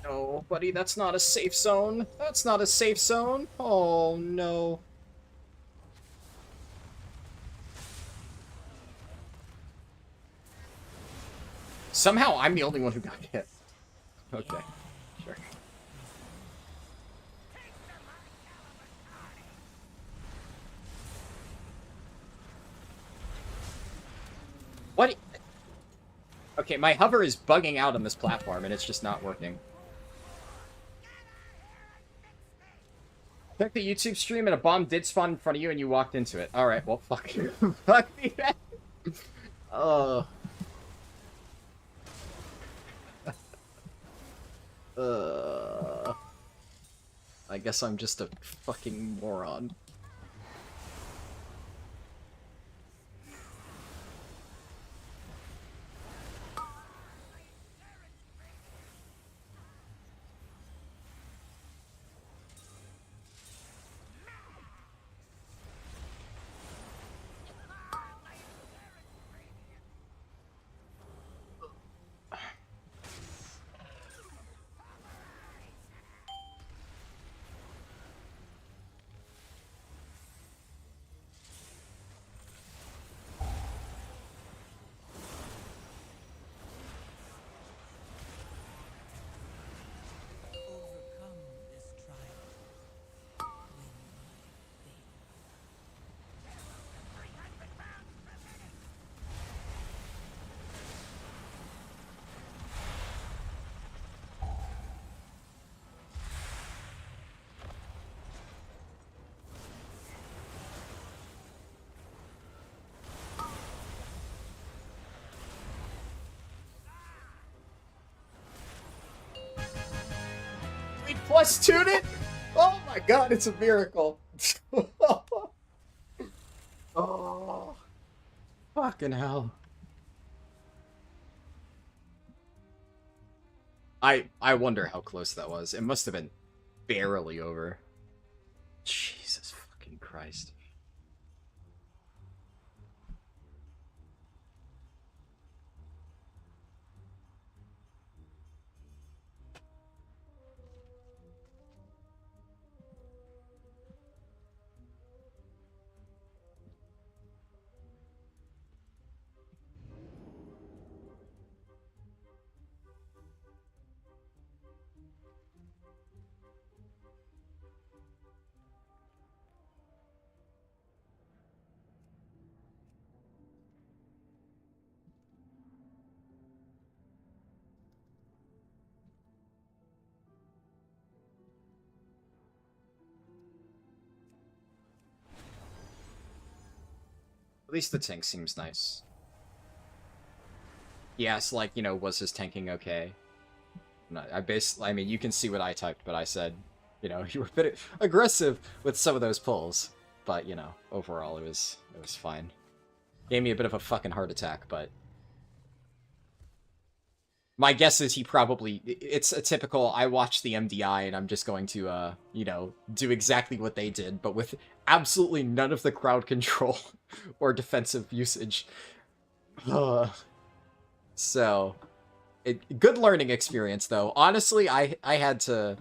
No, buddy, that's not a safe zone. That's not a safe zone. Oh, no. Somehow I'm the only one who got hit. Okay, sure. What? Okay, my hover is bugging out on this platform, and it's just not working. Check the YouTube stream, and a bomb did spawn in front of you, and you walked into it. Alright, well, fuck you. Fuck me. I guess I'm just a fucking moron. Overcome this trial. Win my faith. We plus tuned it? Oh my god, it's a miracle. Oh, fucking hell. I wonder how close that was. It must have been barely over. Jesus fucking Christ. At least the tank seems nice. He asked, like, you know, was his tanking okay? No, I mean, you can see what I typed, but I said, you know, you were a bit aggressive with some of those pulls. But, you know, overall, it was fine. Gave me a bit of a fucking heart attack, but... My guess is he probably... It's a typical, I watched the MDI, and I'm just going to, you know, do exactly what they did, but with absolutely none of the crowd control or defensive usage. So... good learning experience, though. Honestly, I had to...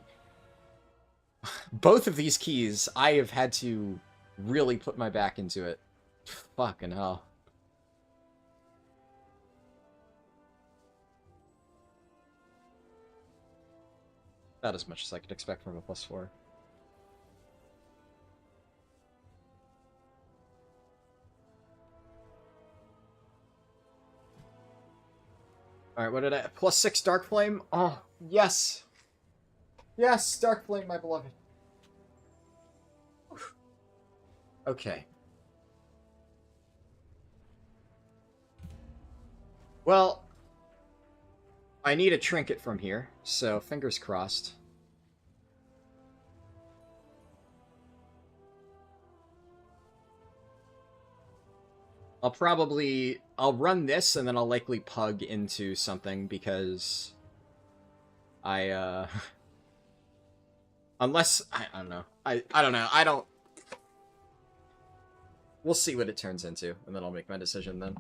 Both of these keys, I have had to really put my back into it. Fucking hell. Not as much as I could expect from a +4. Alright, what did I... +6 Dark Flame? Oh, yes! Yes, Dark Flame, my beloved. Okay. Well, I need a trinket from here, so fingers crossed. I'll run this, and then I'll likely pug into something, because unless, I don't know. I don't know. We'll see what it turns into, and then I'll make my decision then.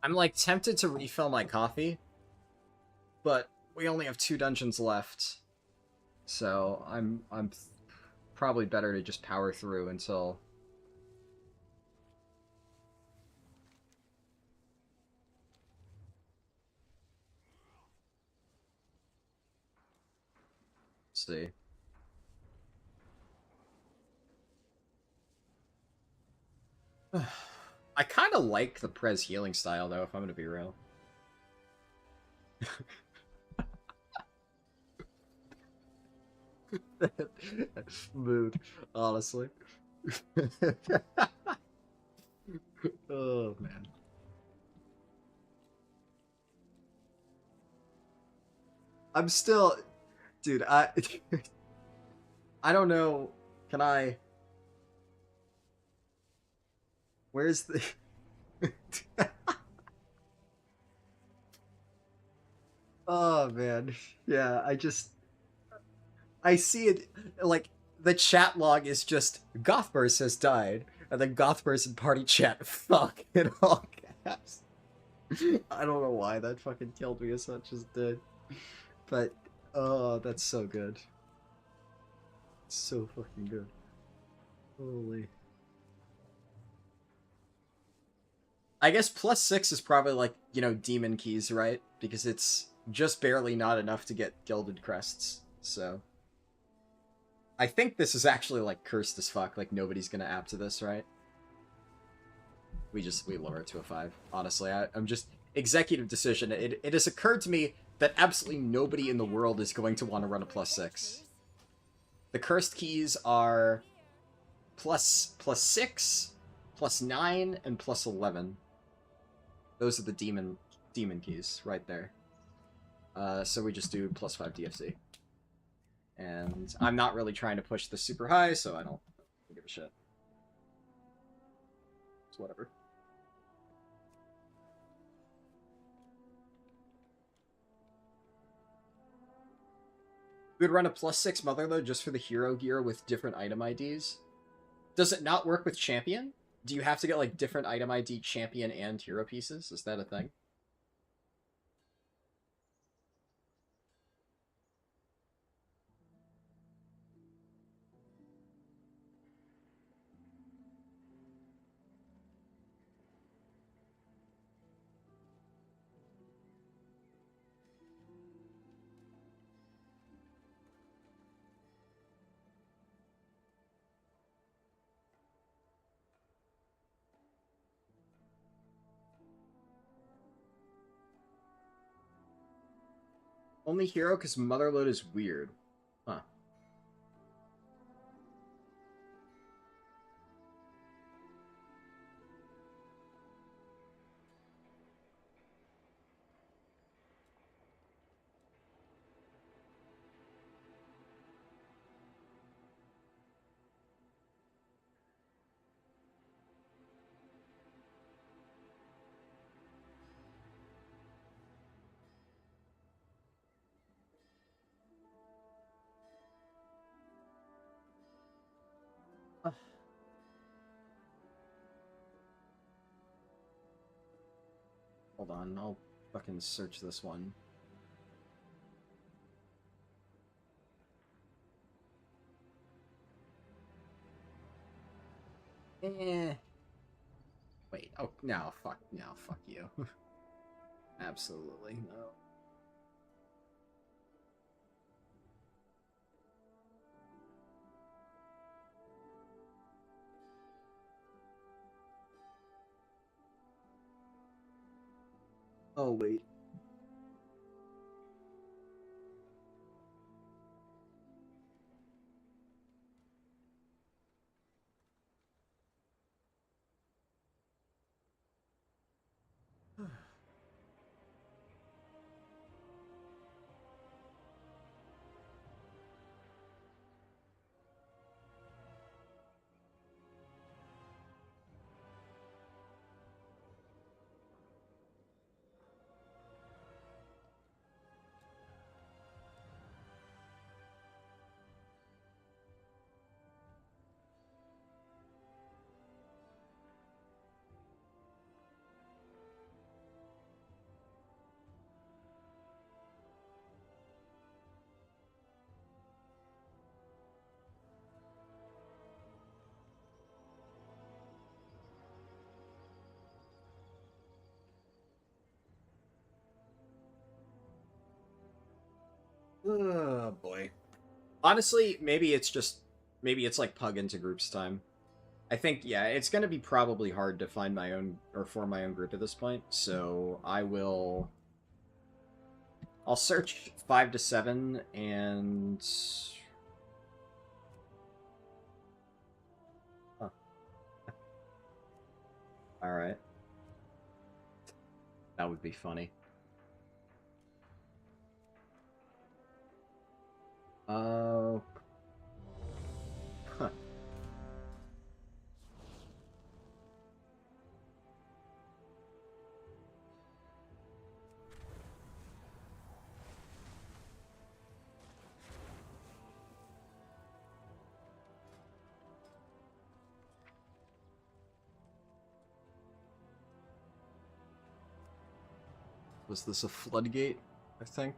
I'm like tempted to refill my coffee, but we only have 2 dungeons left, so I'm probably better to just power through until. Let's see. I kind of like the Prez healing style, though, if I'm gonna be real. Mood, honestly. Oh, man. I'm still... Dude, I don't know. Can I... Where's the... Oh, man. Yeah, I see it, like, the chat log is just, Gothburst has died, and then Gothburst in party chat, fuck, in all caps. I don't know why that fucking killed me as much as it did. But, oh, that's so good. So fucking good. Holy. I guess +6 is probably like, you know, demon keys, right? Because it's just barely not enough to get gilded crests, so. I think this is actually, like, cursed as fuck, like, nobody's gonna app to this, right? We lower it to a 5. Honestly, I'm just... Executive decision. It has occurred to me that absolutely nobody in the world is going to want to run a +6. The cursed keys are +6, +9, and +11. Those are the demon keys right there. So we just do +5 DFC. And I'm not really trying to push this super high, so I don't give a shit. It's whatever. We would run a +6 Mother, though, just for the hero gear with different item IDs. Does it not work with champion? Do you have to get, like, different item ID champion and hero pieces? Is that a thing? Only hero because Motherload is weird. Huh. Hold on, I'll fucking search this one. Eh. Wait, oh, no, fuck you. Absolutely, no. Oh, wait. Oh, boy. Honestly, maybe it's like pug into groups time. I think, yeah, it's gonna be probably hard to find my own, or form my own group at this point, so I'll search 5 to 7, and... Huh. Alright. That would be funny. Oh... Huh. Was this a floodgate, I think?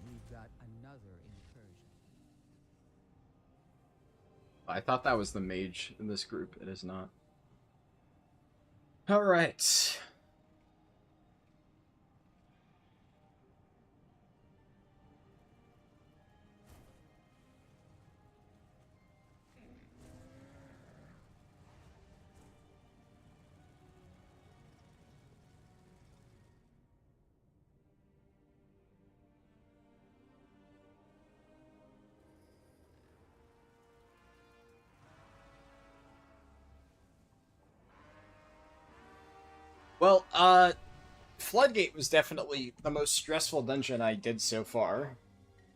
We've got another incursion. I thought that was the mage in this group. It is not. Alright. Well, Floodgate was definitely the most stressful dungeon I did so far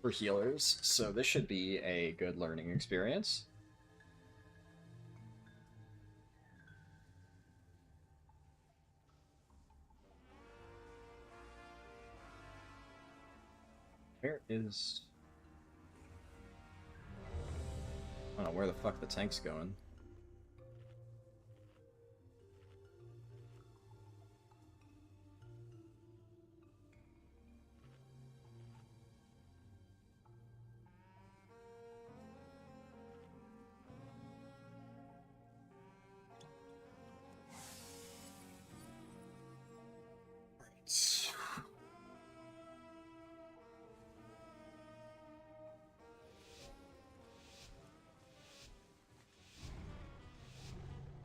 for healers, so this should be a good learning experience. Where is... I don't know where the fuck the tank's going.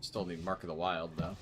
Still need Mark of the Wild, though.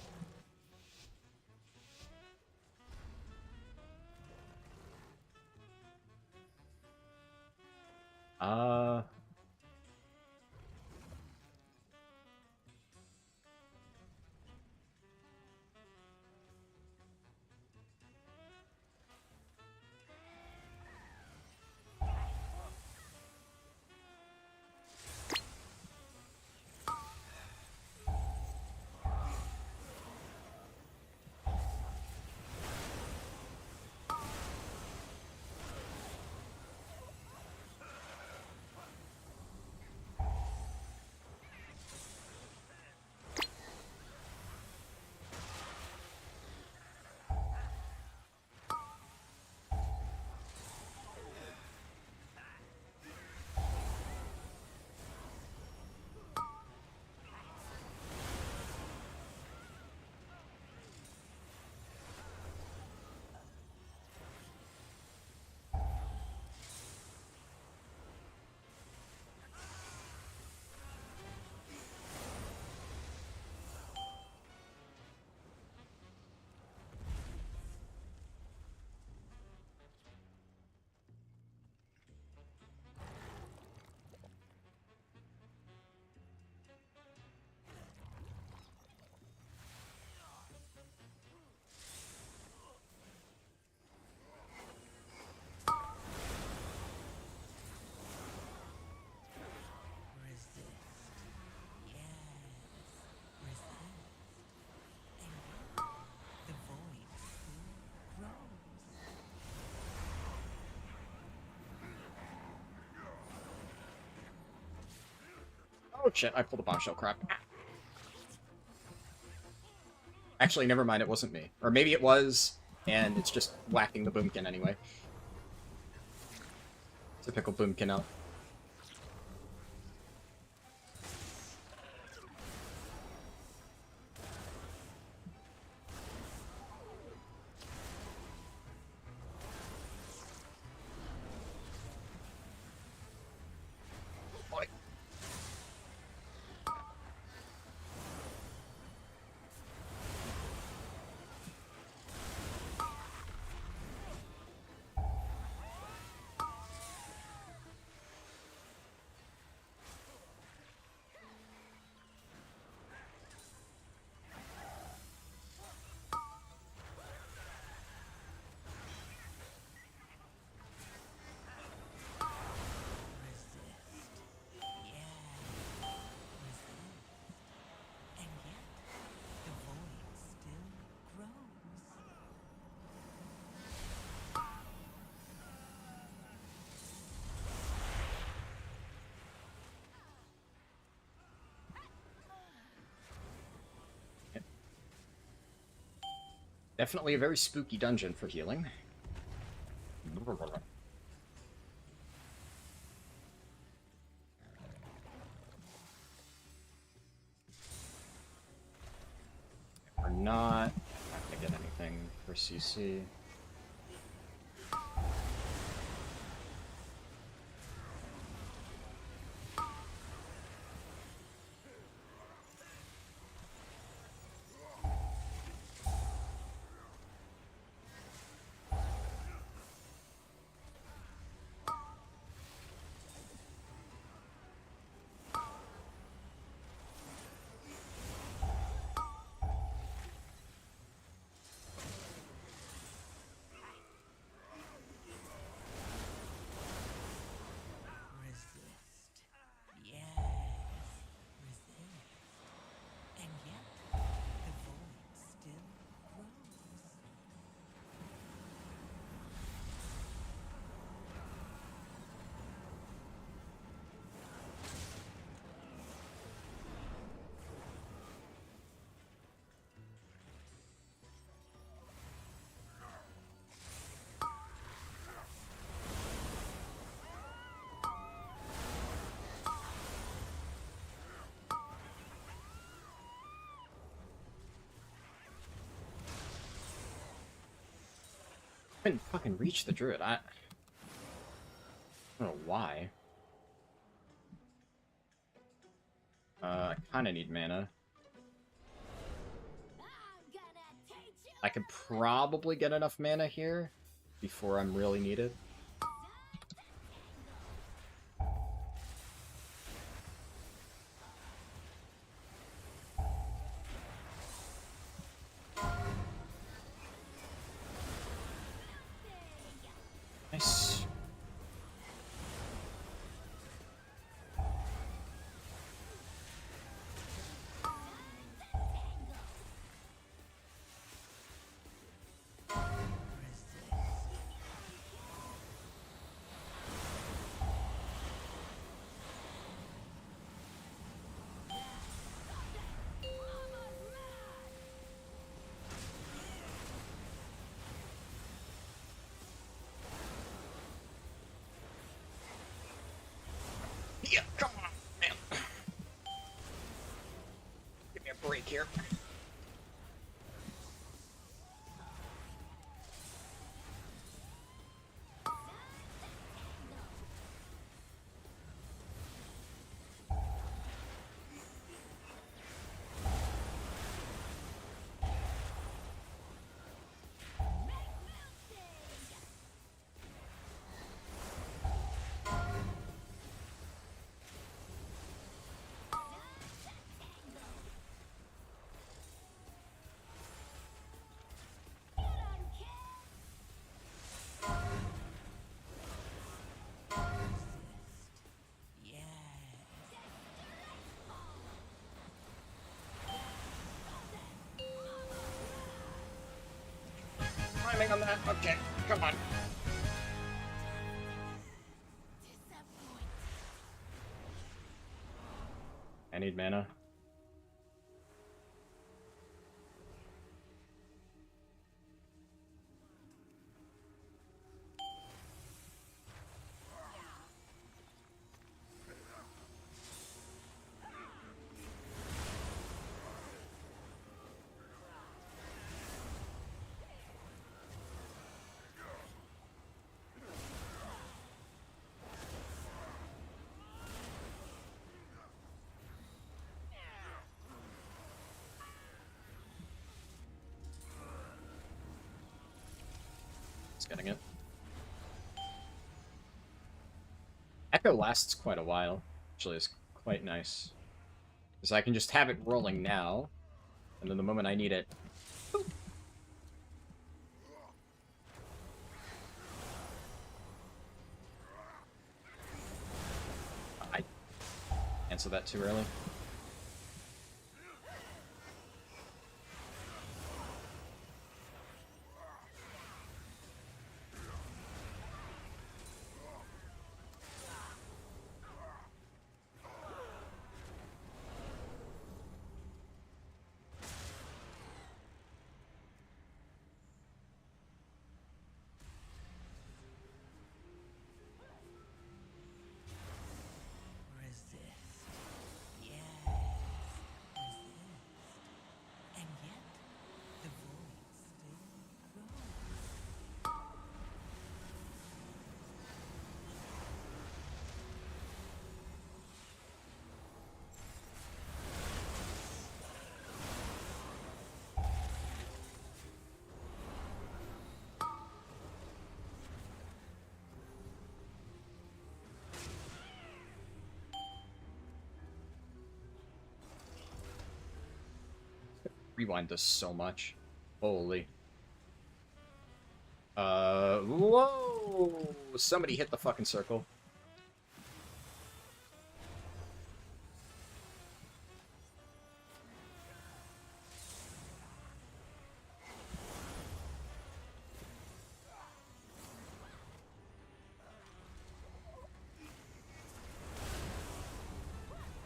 Oh shit, I pulled a bombshell, crap. Actually, never mind, it wasn't me. Or maybe it was, and it's just whacking the boomkin anyway. Typical boomkin out. Definitely a very spooky dungeon for healing. We're not gonna get anything for CC. Couldn't fucking reach the druid. I don't know why. I kind of need mana. I could probably get enough mana here before I'm really needed. Nice. Yeah, come on, man. Give me a break here. Timing on that. Okay, come on. I need mana. Getting it. Echo lasts quite a while. Actually, it's quite nice. Because I can just have it rolling now, and then the moment I need it... Boop. I answer that too early. Rewind does so much. Holy. Whoa! Somebody hit the fucking circle.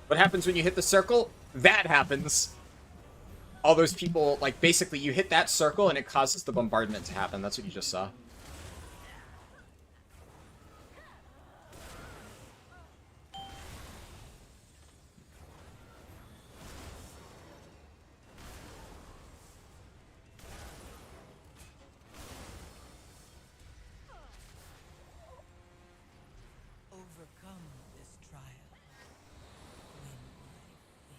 What happens when you hit the circle? That happens. All those people, like, basically you hit that circle and it causes the bombardment to happen. That's what you just saw. Overcome this trial. Win my faith.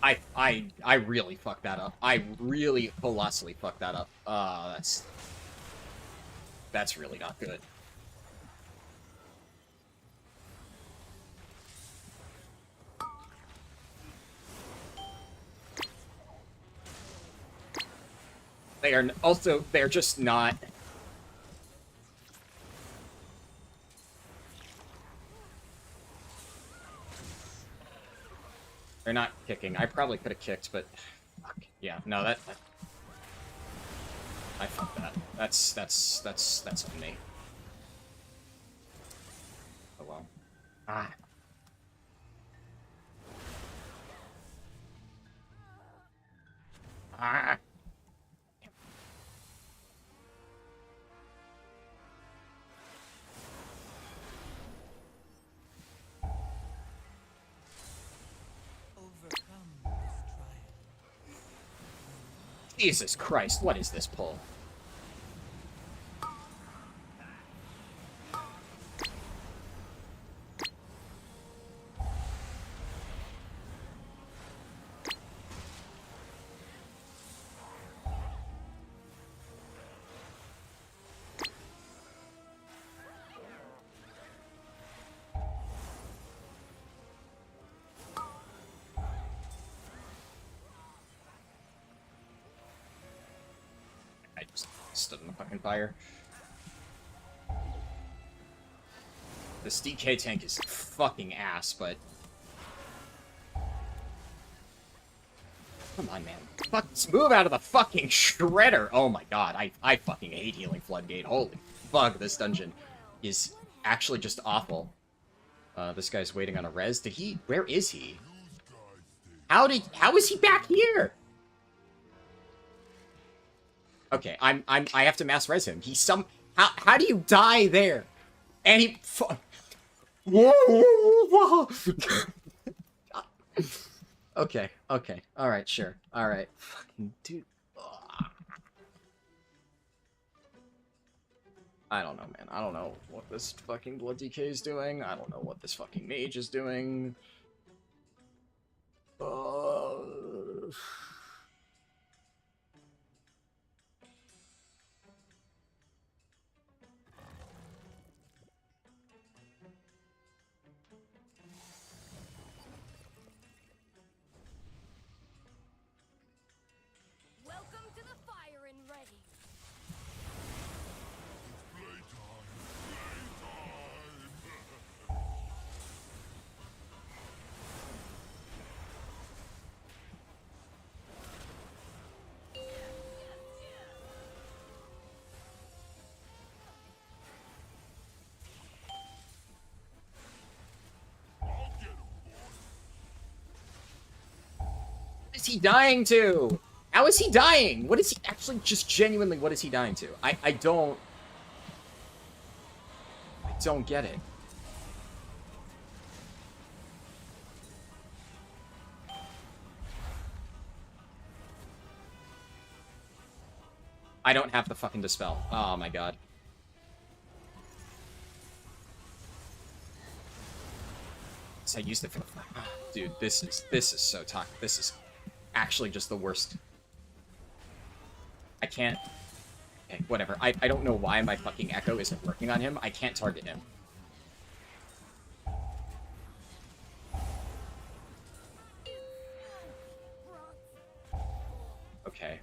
I really fucked that up. I really colossally fucked that up. That's really not good. They're just not. They're not kicking. I probably could have kicked, but fuck. Yeah, no, that I fucked that. That's on me. Oh well. Ah. Ah. Jesus Christ, what is this pull? I just stood in the fucking fire. This DK tank is fucking ass, but... Come on, man. Fuck, move out of the fucking shredder! Oh my god, I fucking hate healing Floodgate. Holy fuck, this dungeon is actually just awful. This guy's waiting on a res. Where is he? How is he back here? Okay, I have to mass res him. How do you die there? And he Okay, alright, sure. Alright. Fucking dude. Ugh. I don't know, man. I don't know what this fucking Blood DK is doing. I don't know what this fucking mage is doing. Welcome to the fire and ready. What is he dying to? How is he dying? What is he actually, just genuinely, what is he dying to? I don't get it. I don't have the fucking dispel. Oh my god. So I used it for the dude, this is so toxic. This is actually just the worst. I can't... Okay, whatever. I don't know why my fucking echo isn't working on him. I can't target him. Okay.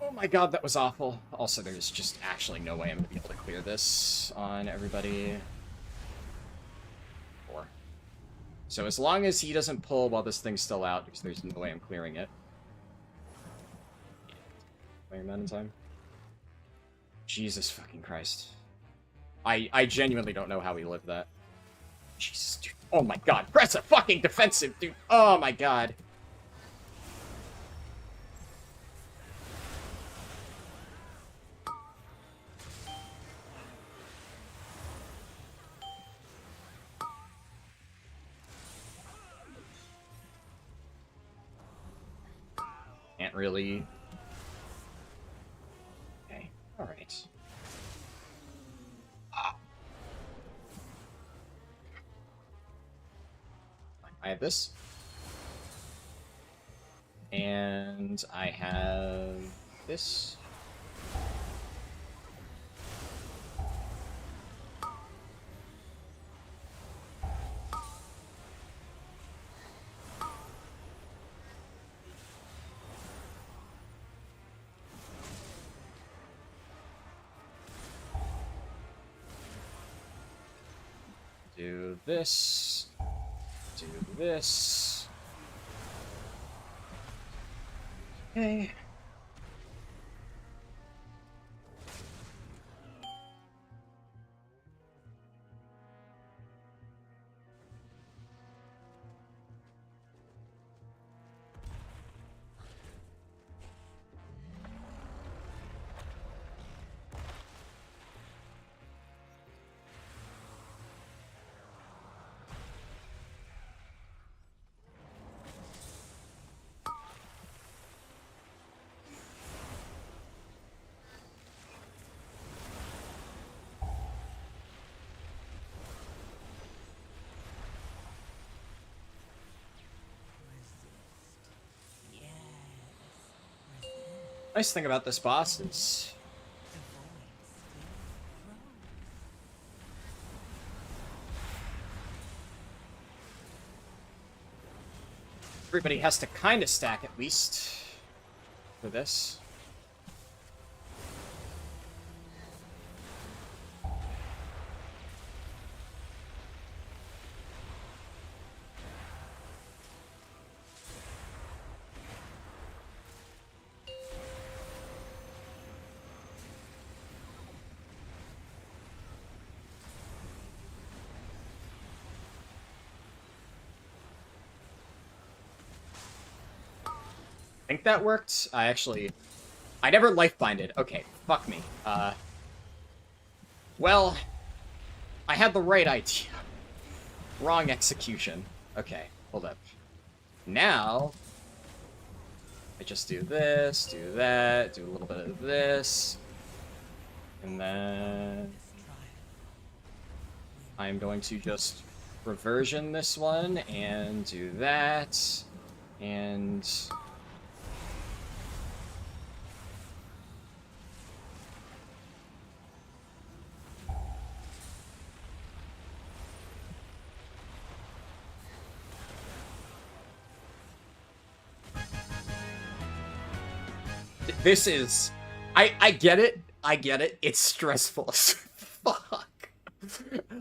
Oh my god, that was awful. Also, there's just actually no way I'm gonna be able to clear this on everybody. 4. So as long as he doesn't pull while this thing's still out, because there's no way I'm clearing it. Clear him out in time. Jesus fucking Christ. I genuinely don't know how he lived that. Jesus, dude. Oh my god, press a fucking defensive, dude. Oh my god. can't really... Okay, alright. I have this. And I have this. Do this. Do this. Okay. Nice thing about this boss is everybody has to kind of stack at least for this. I think that worked. I never life binded. Okay, fuck me. Well, I had the right idea. Wrong execution. Okay, hold up. Now, I just do this, do that, do a little bit of this, and then I'm going to just reversion this one and do that, and this is... I get it. I get it. It's stressful as fuck.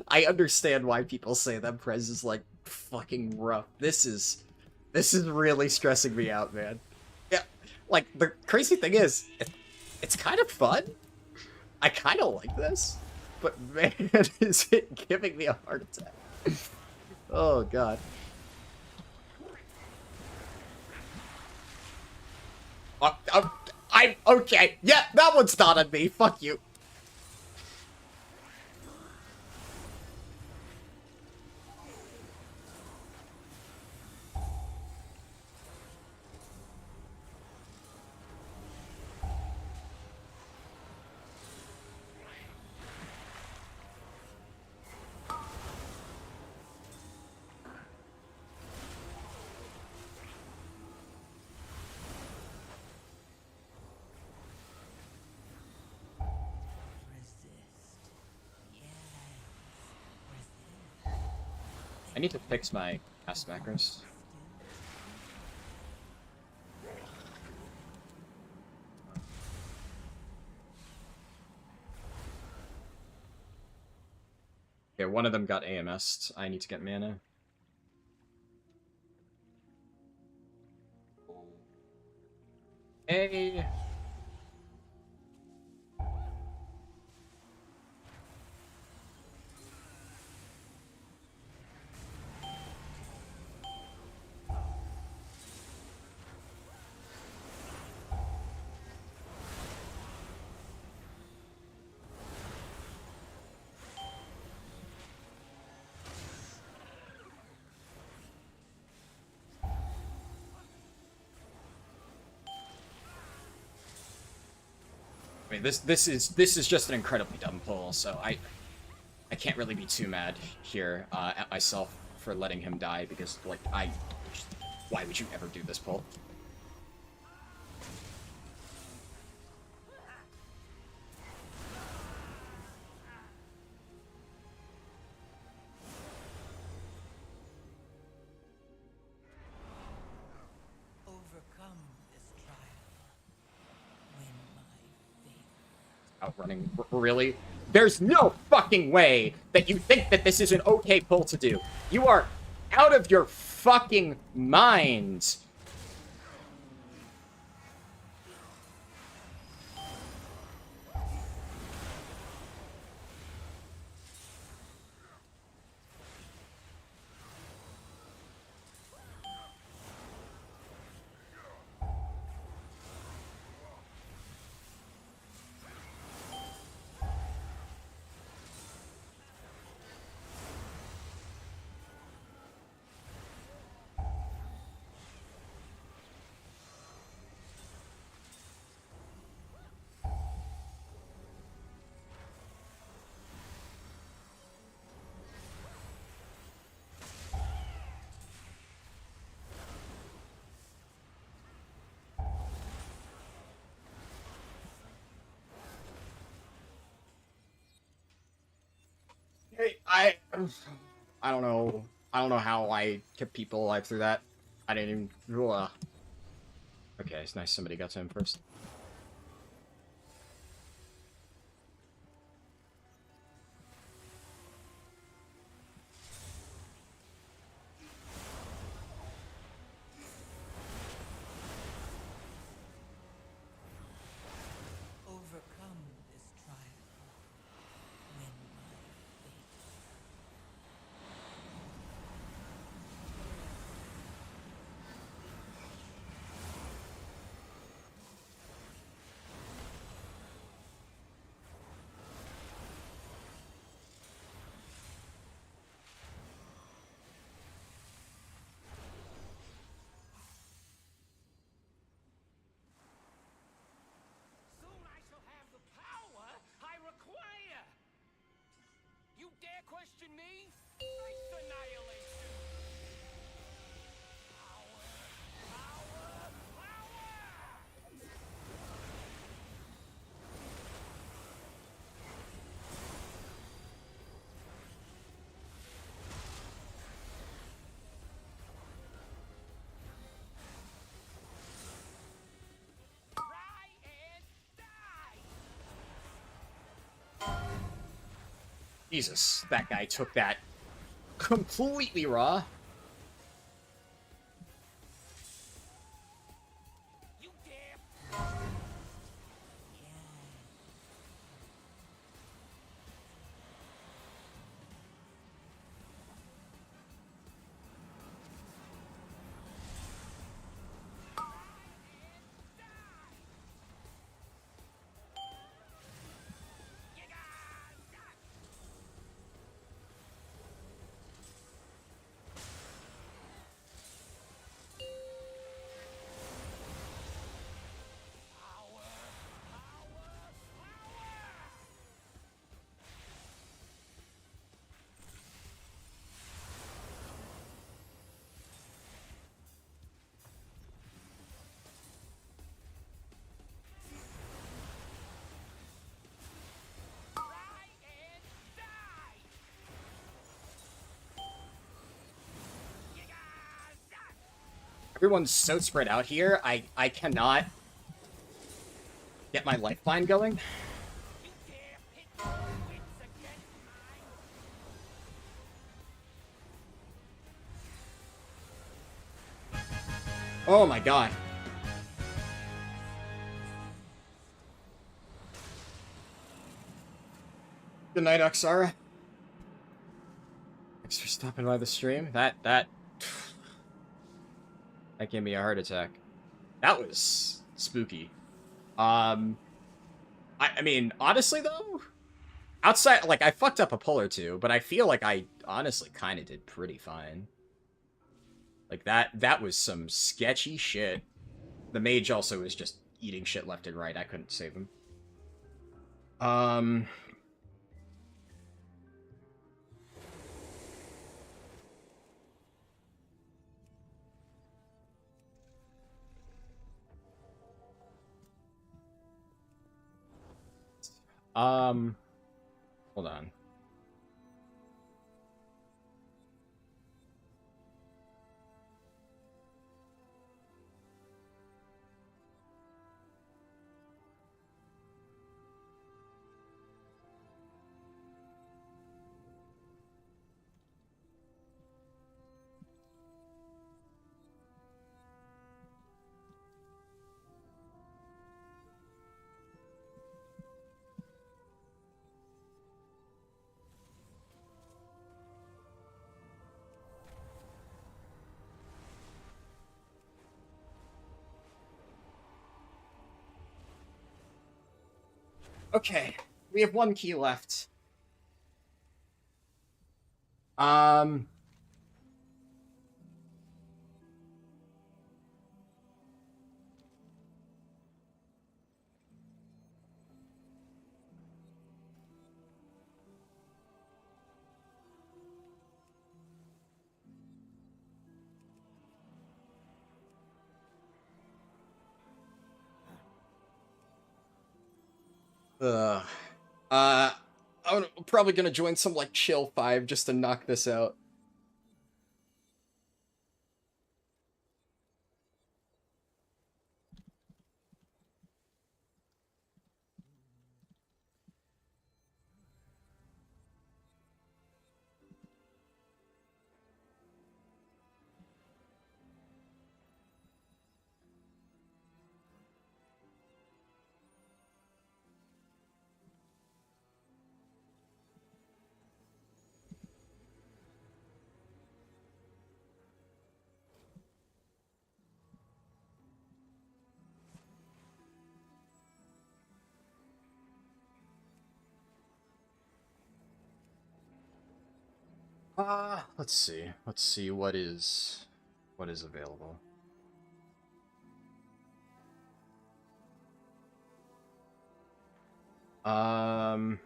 I understand why people say that Prez is, like, fucking rough. This is really stressing me out, man. Yeah, like, the crazy thing is, it's kind of fun. I kind of like this. But, man, is it giving me a heart attack. Oh, God. I'm okay. Yeah, that one's not on me. Fuck you. I need to fix my cast macros. Okay, one of them got AMS'd. I need to get mana. Hey. I mean, this is just an incredibly dumb pull, so I can't really be too mad here at myself for letting him die, because, like, why would you ever do this pull? Overcome this trial. Win my favor. Outrunning, really? There's no fucking way that you think that this is an okay pull to do. You are out of your fucking mind. Hey, I don't know. I don't know how I kept people alive through that. I didn't even. Okay, it's nice somebody got to him first. Overcome this trial. Win my fate. Soon I shall have the power I require. You dare question me? Face annihilation. Power, power, power! Try and die! Jesus, that guy took that completely raw. You dare! Everyone's so spread out here, I cannot get my lifeline going. You dare pit your wits against mine? Oh my god. Good night, Oxara. Thanks for stopping by the stream. That gave me a heart attack. That was spooky. I mean, honestly though, outside, like, I fucked up a pull or two, but I feel like I honestly kind of did pretty fine. Like, that was some sketchy shit. The mage also was just eating shit left and right. I couldn't save him. Um... Hold on. Okay, we have one key left. Um... Ugh. I'm probably gonna join some, like, chill 5 just to knock this out. Let's see. Let's see what is available. Um...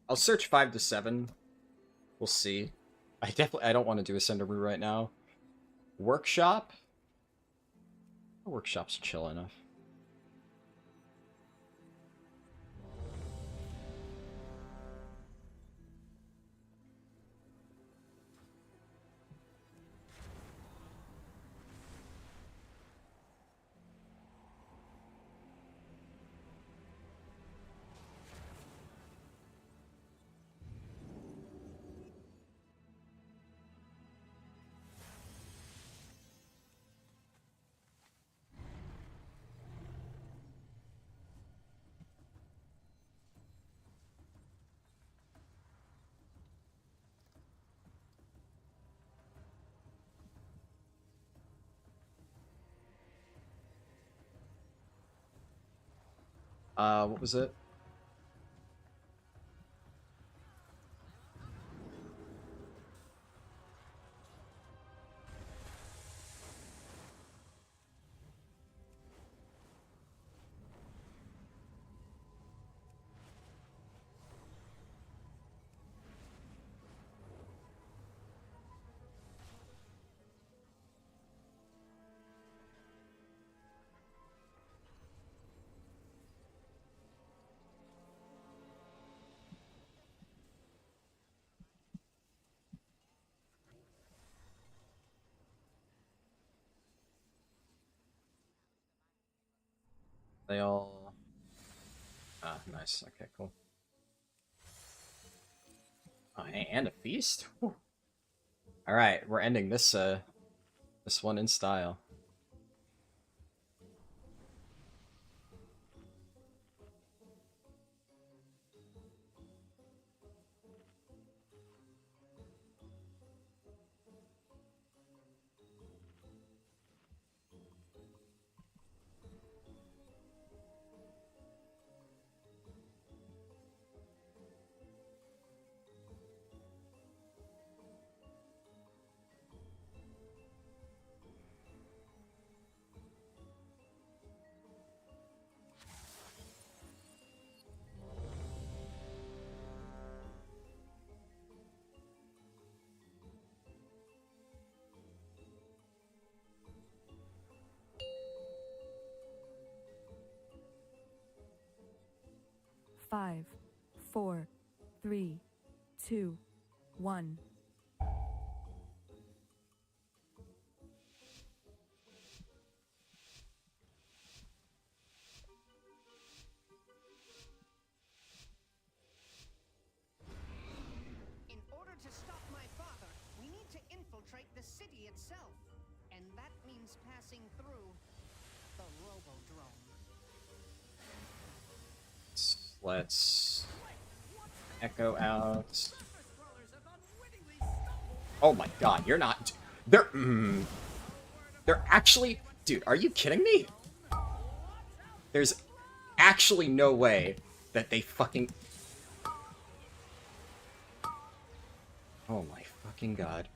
I'll search 5 to 7. We'll see. I don't want to do a Cinderbrew right now. Workshop? Workshop's chill enough. What was it? They all... Ah, nice. Okay, cool. Oh, and a feast? Whew. All right, we're ending this this one in style. 5, 4, 3, 2, 1. In order to stop my father, we need to infiltrate the city itself. And that means passing through the Robodrome. Let's echo out. Oh my god, you're not. They're actually. Dude, are you kidding me? There's actually no way that they fucking. Oh my fucking god.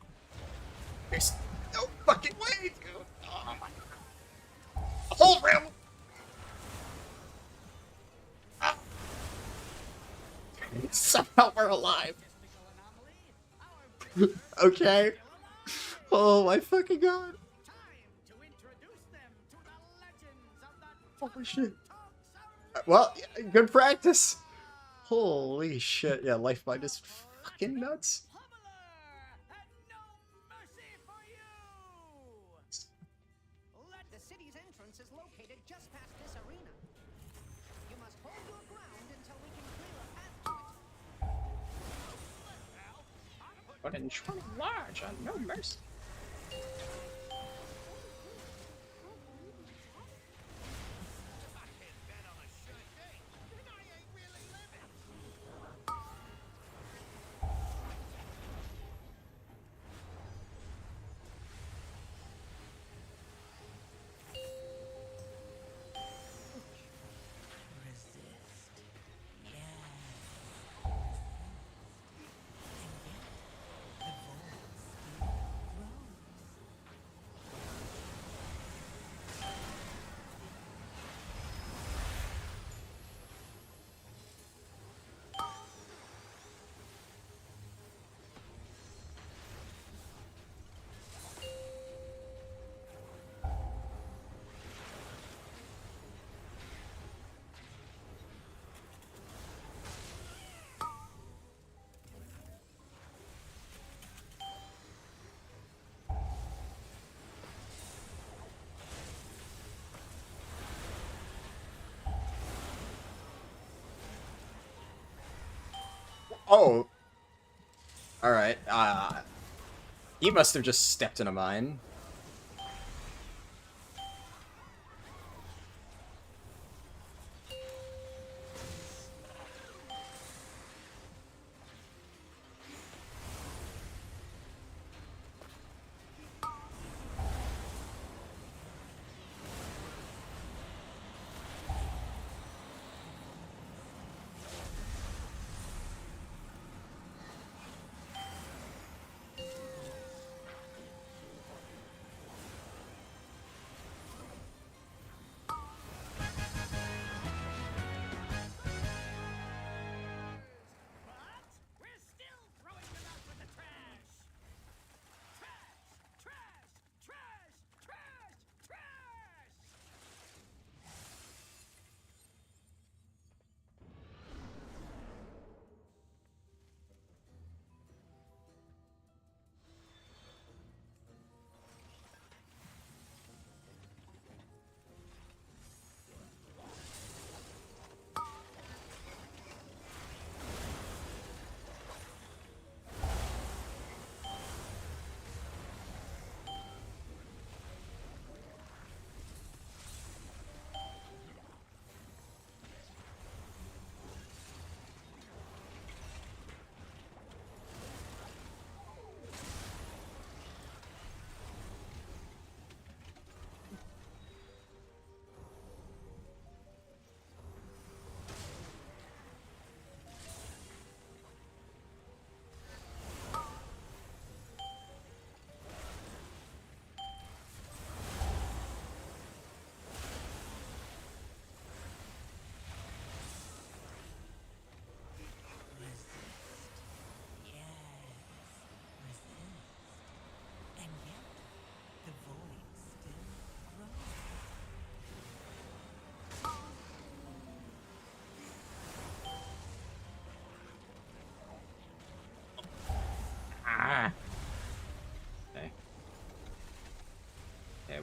There's no fucking way, dude. Oh my god. A whole room. Somehow we're alive. Okay. Oh my fucking god. Holy shit. Well, good practice. Holy shit. Yeah, life bind is fucking nuts. The city's entrance is located just past this arena. You must hold your ground until we can clear a path to it. But in front of large on no mercy. Oh. Alright, he must have just stepped in a mine.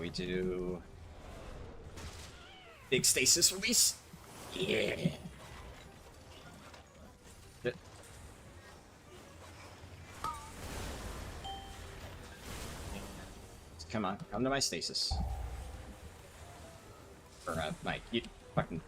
we do big stasis release. Yeah. Shit. Come on, come to my stasis. Or Mike, you fucking.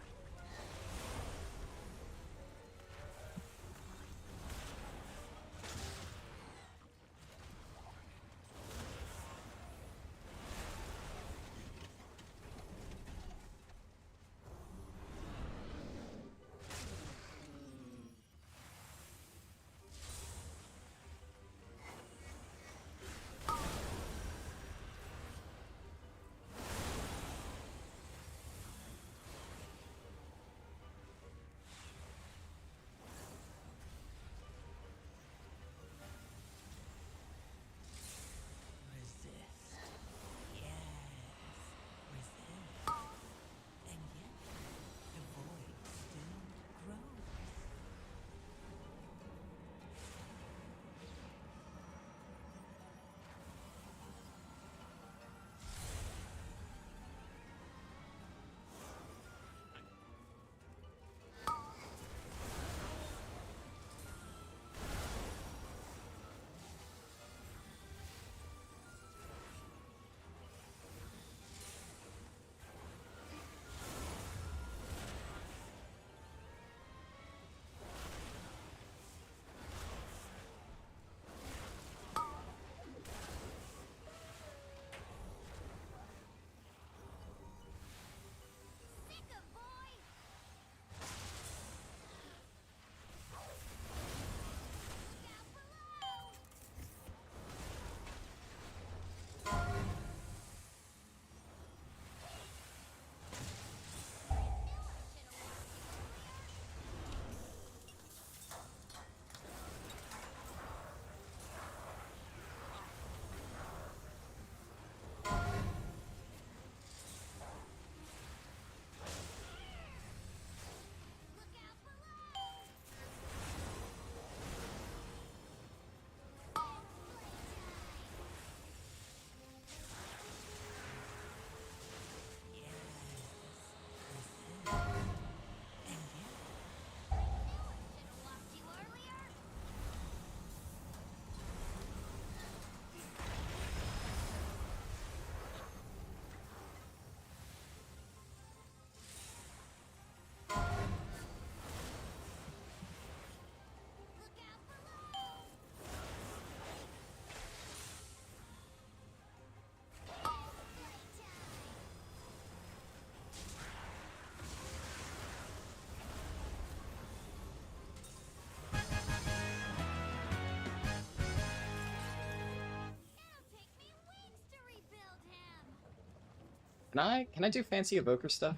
Can I do fancy evoker stuff?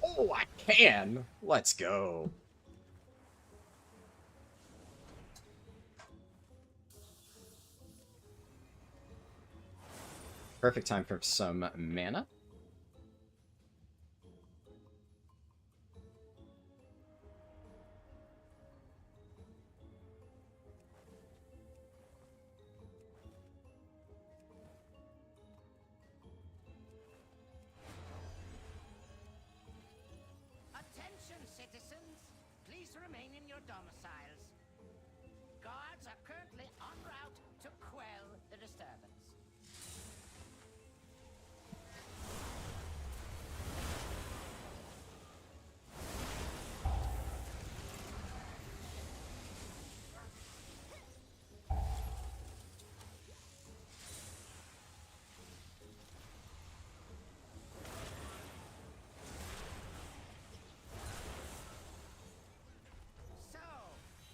Oh, I can! Let's go. Perfect time for some mana. Attention, citizens! Please remain in your domiciles. Guards are currently en route to quell the disturbance. So,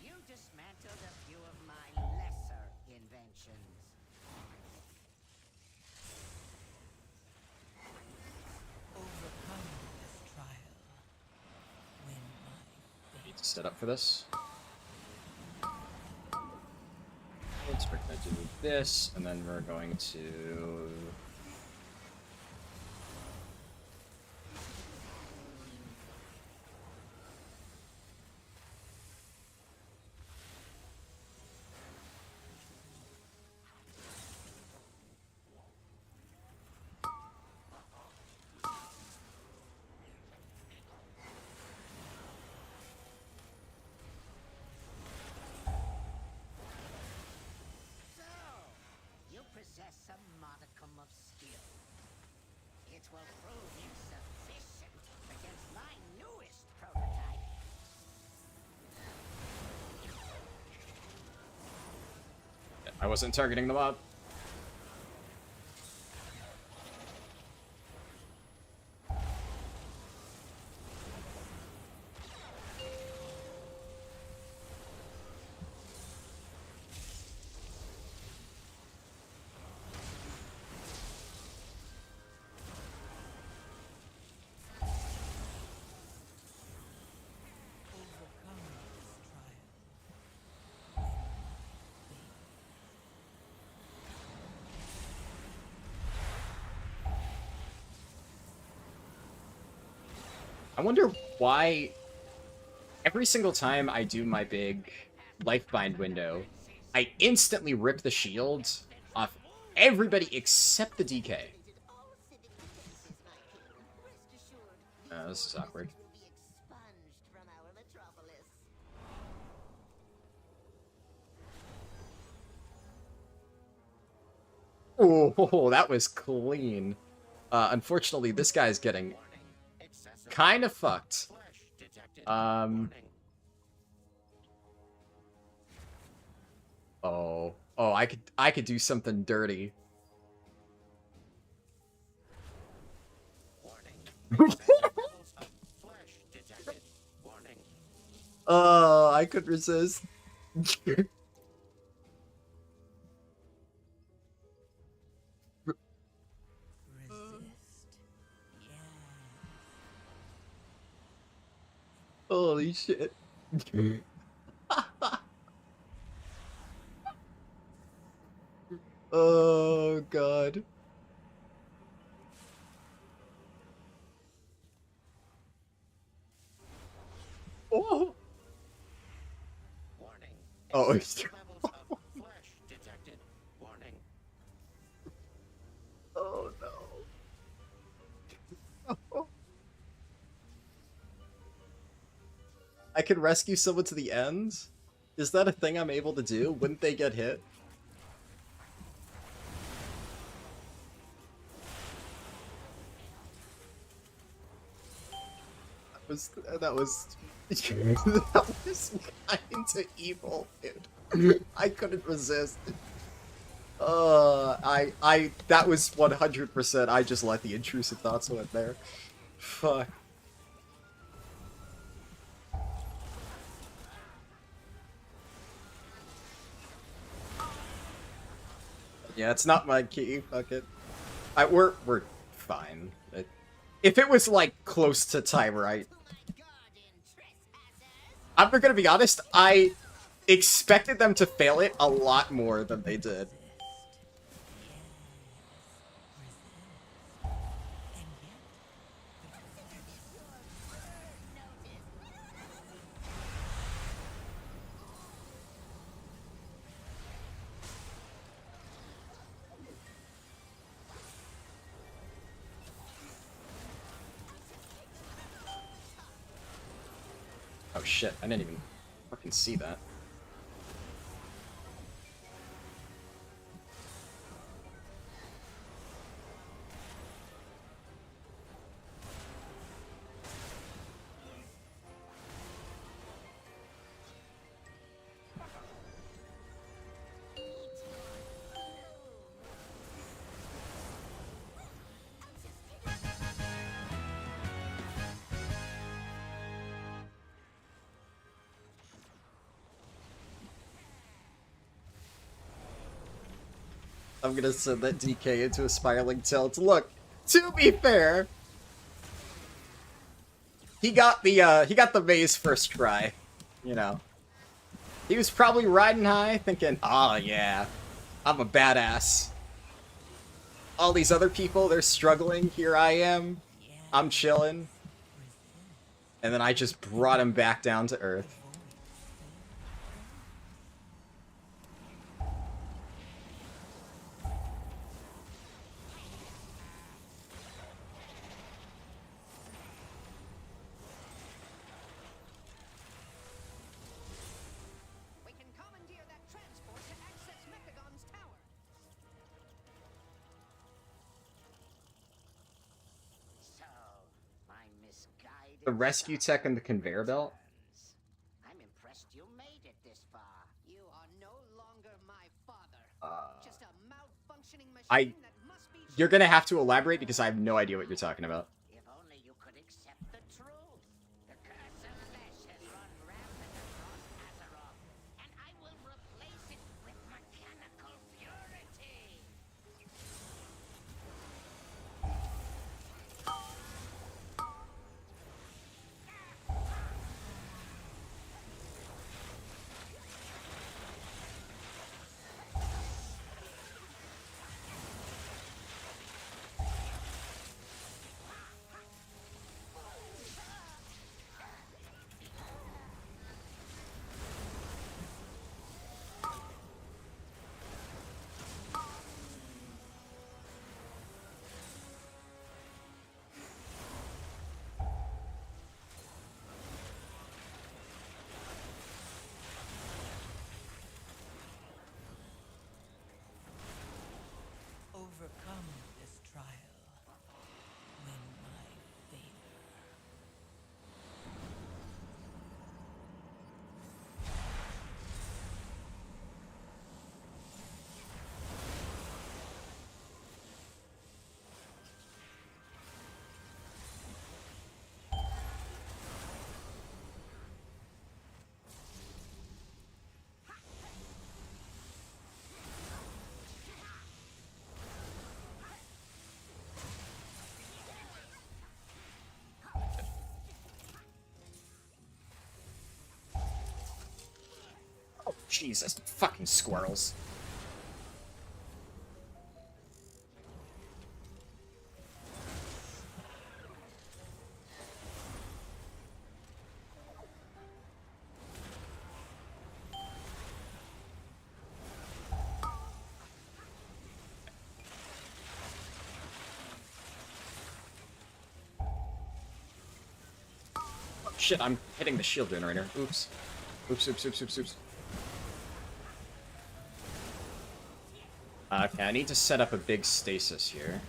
you dismantled a few of my lesser inventions. Overcome this trial. Win my Need to set up for this. We're going to do this, and then we're going to... a modicum of skill. It will prove insufficient against my newest prototype. I wasn't targeting the mob. Overcome this trial. I wonder why every single time I do my big Lifebind window, I instantly rip the shield off everybody except the DK. This is awkward. Oh, that was clean. Unfortunately, this guy's getting kind of fucked. Oh, I could do something dirty. Oh, I could resist. Holy shit. Oh, God. Oh. Oh, it's... Oh, no. I can rescue someone to the end? Is that a thing I'm able to do? Wouldn't they get hit? That was that was kinda evil, dude. I couldn't resist. That was 100%. I just let the intrusive thoughts went there. Fuck. Yeah, it's not my key. Fuck it. We're fine. If it was like close to time, right? I'm gonna be honest. I expected them to fail it a lot more than they did. Oh shit, I didn't even fucking see that. I'm gonna send that DK into a spiraling tilt. Look, to be fair, he got the maze first try. You know, he was probably riding high, thinking, "Oh yeah, I'm a badass." All these other people, they're struggling. Here I am, I'm chilling, and then I just brought him back down to earth. The rescue tech and the conveyor belt? I'm impressed you made it this far. You are no longer my father. Just a malfunctioning machine that must be. You're gonna have to elaborate because I have no idea what you're talking about. If only you could accept the truth. The curse of flesh has run rampant across Azeroth, and I will replace it with mechanical purity. Overcome this trial. Win my favor. Oh, Jesus. Fucking squirrels. Oh, shit, I'm hitting the shield generator. Oops. Oops, oops, oops, oops, oops. Okay, I need to set up a big stasis here.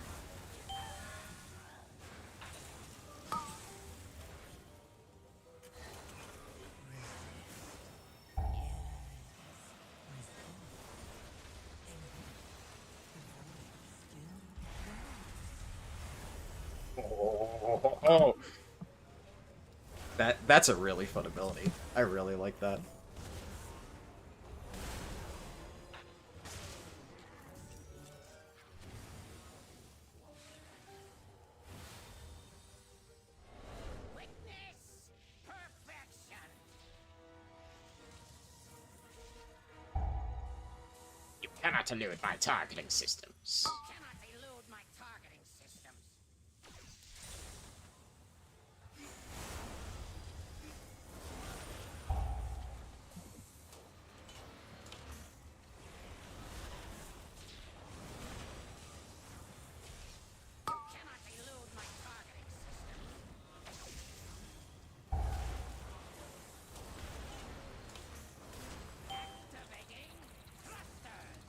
Oh. That's a really fun ability. I really like that. Witness perfection. You cannot elude my targeting systems. Cannot elude my targeting systems. Cannot elude my targeting systems. Activating thrusters.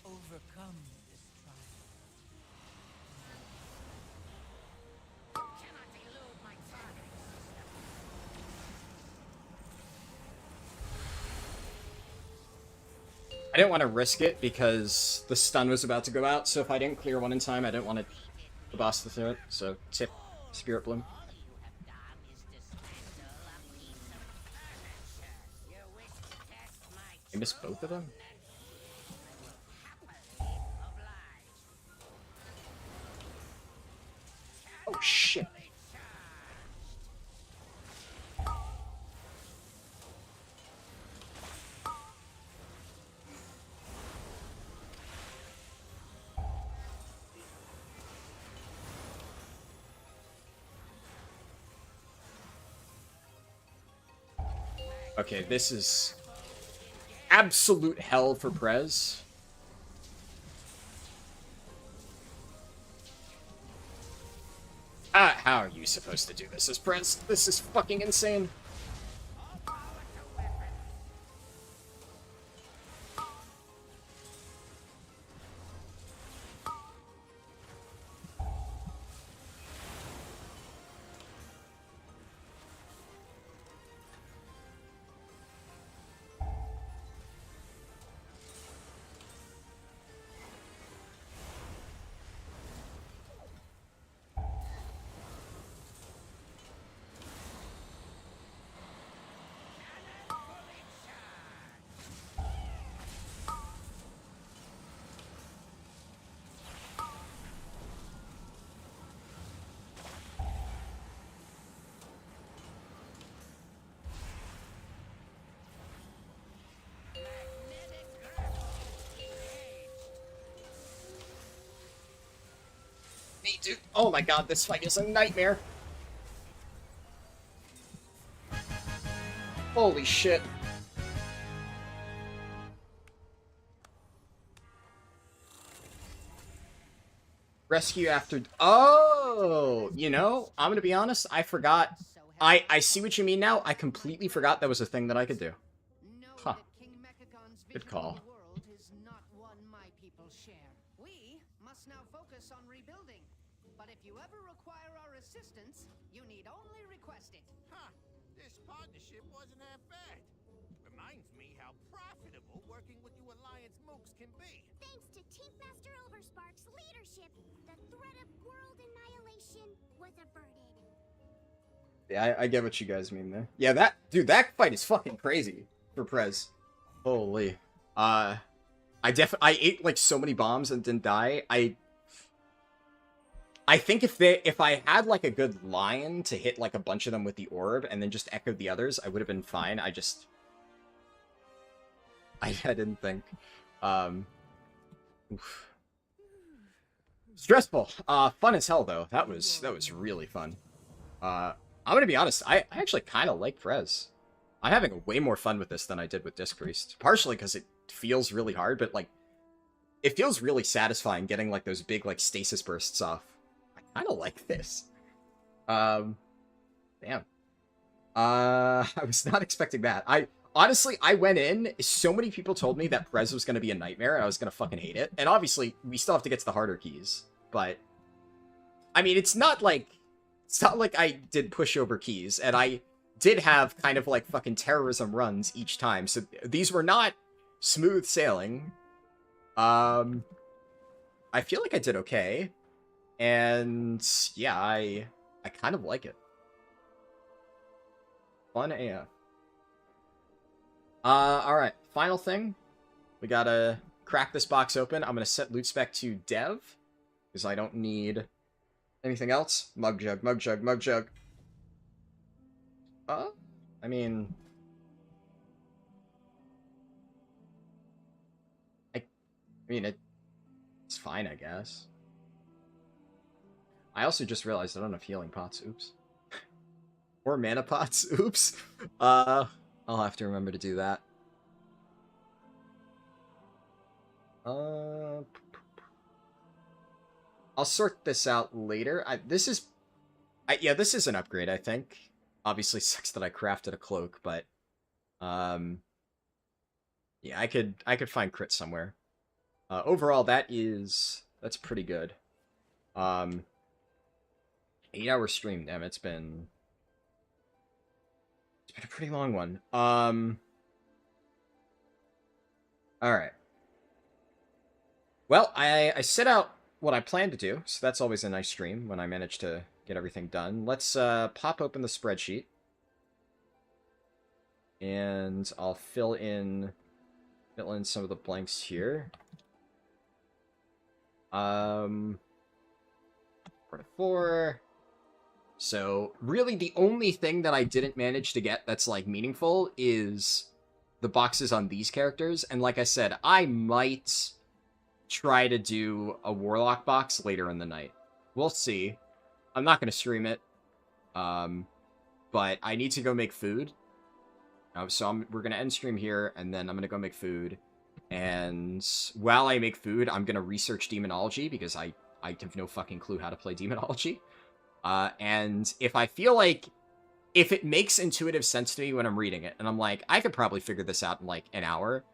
Overcome this trial. Cannot elude my targeting system. I didn't want to risk it because the stun was about to go out, so if I didn't clear one in time, I didn't want the boss to throw it, so tip Spirit Bloom. All you have done is dismantle a piece of furniture. You wish to test my I missed both of them? happily oblige. Oh shit. Fully charged. Okay, this is absolute hell for Prez. How are you supposed to do this as Prez? This is fucking insane. me, dude. Oh my god, this fight is a nightmare. Holy shit. Rescue after... Oh! You know, I'm gonna be honest, I forgot. I see what you mean now. I completely forgot that was a thing that I could do. Huh. Good call. We must now focus on rebuilding. But if you ever require our assistance, you need only request it. Huh. This partnership wasn't half bad. Reminds me how profitable working with you Alliance mooks can be. Thanks to Chief Master Overspark's leadership, the threat of world annihilation was averted. Yeah, I get what you guys mean there. Yeah, that fight is fucking crazy for Prez. Holy. I ate like so many bombs and didn't die. I think if I had like a good line to hit like a bunch of them with the orb and then just echo the others, I would have been fine. I didn't think. Oof. Stressful. Fun as hell though. That was really fun. I'm gonna be honest, I actually kind of like Prez. I'm having way more fun with this than I did with Disc Priest. Partially because it feels really hard, but like, it feels really satisfying getting like those big like stasis bursts off. I kind of like this. Damn. I was not expecting that. Honestly, I went in, so many people told me that Prez was going to be a nightmare, and I was going to fucking hate it. And obviously, we still have to get to the harder keys. But, I mean, it's not like I did pushover keys, and I did have kind of like fucking terrorism runs each time. So these were not smooth sailing. I feel like I did okay. And, yeah, I kind of like it. Fun AF. Alright, final thing. We gotta crack this box open. I'm gonna set loot spec to dev, because I don't need anything else. Mug jug, mug jug, mug jug. I mean... it's fine, I guess. I also just realized I don't have healing pots, oops. Or mana pots, oops. I'll have to remember to do that. I'll sort this out later. This is an upgrade, I think. Obviously sucks that I crafted a cloak, but yeah, I could find crit somewhere. Overall, that's pretty good. 8-hour stream, damn, it's been a pretty long one. Alright. Well, I set out what I plan to do, so that's always a nice stream when I manage to get everything done. Let's pop open the spreadsheet. And I'll fill in some of the blanks here. 4. So, really the only thing that I didn't manage to get that's, like, meaningful is the boxes on these characters. And like I said, I might try to do a Warlock box later in the night. We'll see. I'm not going to stream it. But I need to go make food. So we're going to end stream here, and then I'm going to go make food. And while I make food, I'm going to research Demonology, because I have no fucking clue how to play Demonology. And if I feel like, if it makes intuitive sense to me when I'm reading it, and I'm like, I could probably figure this out in like an hour,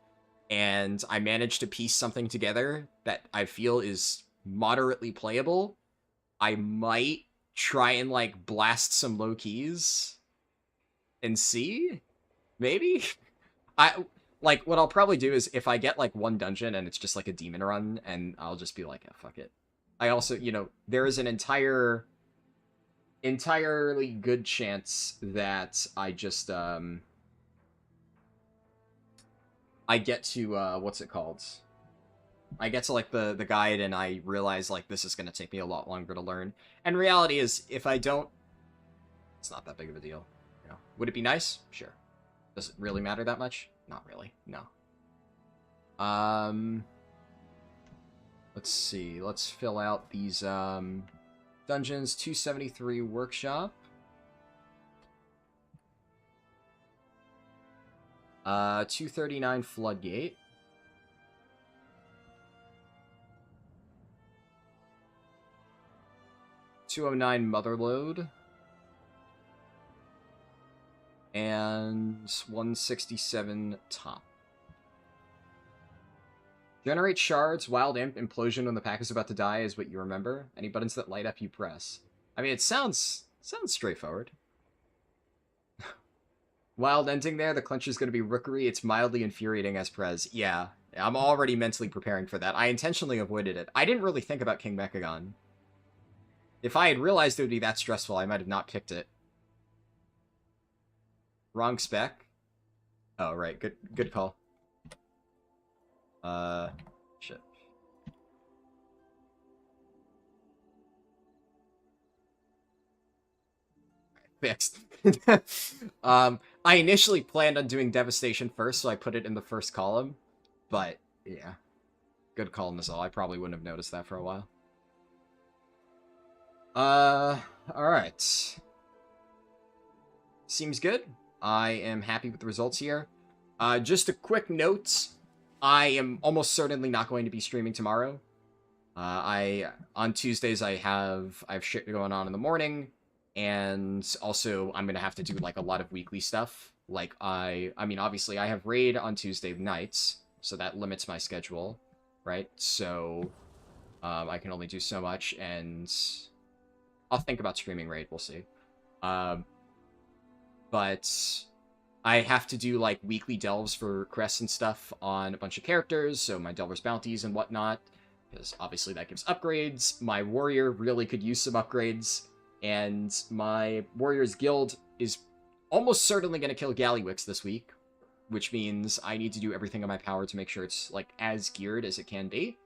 and I manage to piece something together that I feel is moderately playable, I might try and like blast some low keys and see, maybe. What I'll probably do is if I get like one dungeon and it's just like a demon run, and I'll just be like, oh, fuck it. I also, there is an entirely good chance that I just, I get to, what's it called? I get to, like, the guide, and I realize, like, this is going to take me a lot longer to learn. And reality is, if I don't, it's not that big of a deal. Would it be nice? Sure. Does it really matter that much? Not really, no. Let's see, let's fill out these, Dungeons 273 Workshop. 239 Floodgate. 209 Motherlode. And 167 Top. Generate shards, wild imp, implosion when the pack is about to die is what you remember. Any buttons that light up you press. I mean, it sounds straightforward. Wild ending there, the clincher's going to be rookery. It's mildly infuriating as Prez. Yeah, I'm already mentally preparing for that. I intentionally avoided it. I didn't really think about King Mechagon. If I had realized it would be that stressful, I might have not picked it. Wrong spec. Oh, right. Good call. Shit. Fixed. I initially planned on doing Devastation first, so I put it in the first column. But, yeah. Good call, Nazal. I probably wouldn't have noticed that for a while. Alright. Seems good. I am happy with the results here. Just a quick note. I am almost certainly not going to be streaming tomorrow. On Tuesdays I have shit going on in the morning, and also I'm gonna have to do like a lot of weekly stuff. Like I mean obviously I have raid on Tuesday nights, so that limits my schedule, right? So I can only do so much, and I'll think about streaming raid, we'll see. But I have to do, like, weekly delves for crests and stuff on a bunch of characters, so my Delver's Bounties and whatnot, because obviously that gives upgrades. My Warrior really could use some upgrades, and my Warrior's Guild is almost certainly going to kill Gallywix this week, which means I need to do everything in my power to make sure it's, like, as geared as it can be.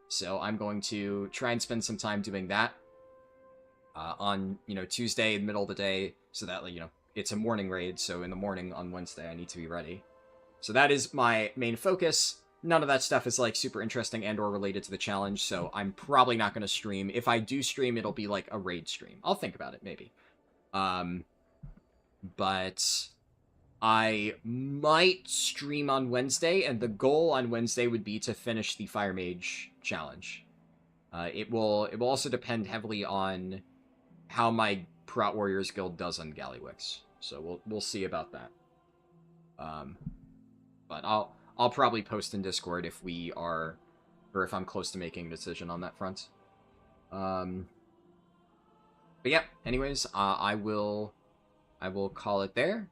So I'm going to try and spend some time doing that on, you know, Tuesday in the middle of the day, so that, like, you know, it's a morning raid, so in the morning on Wednesday I need to be ready. So that is my main focus. None of that stuff is, like, super interesting and or related to the challenge, so I'm probably not going to stream. If I do stream, it'll be, like, a raid stream. I'll think about it, maybe. But I might stream on Wednesday, and the goal on Wednesday would be to finish the Fire Mage challenge. It will also depend heavily on how my Prot Warriors Guild does on Gallywix. So we'll see about that. But I'll probably post in Discord if if I'm close to making a decision on that front. But yeah, anyways, I will call it there.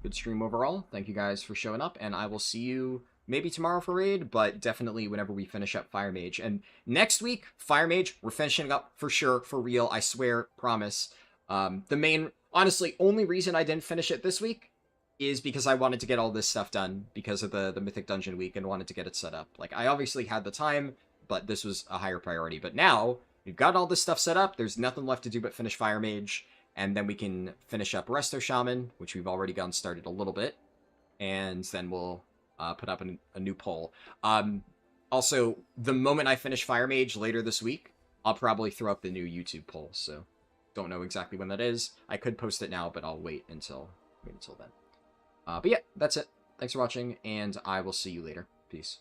Good stream overall. Thank you guys for showing up, and I will see you maybe tomorrow for raid, but definitely whenever we finish up Fire Mage. And next week, Fire Mage, we're finishing up for sure, for real, I swear, promise. The main, honestly, only reason I didn't finish it this week is because I wanted to get all this stuff done because of the Mythic Dungeon week and wanted to get it set up. Like, I obviously had the time, but this was a higher priority. But now, we've got all this stuff set up, there's nothing left to do but finish Fire Mage, and then we can finish up Resto Shaman, which we've already gotten started a little bit, and then we'll put up a new poll. Also, the moment I finish Fire Mage later this week, I'll probably throw up the new YouTube poll, so don't know exactly when that is. I could post it now, but I'll wait until then. But yeah, that's it. Thanks for watching, and I will see you later. Peace.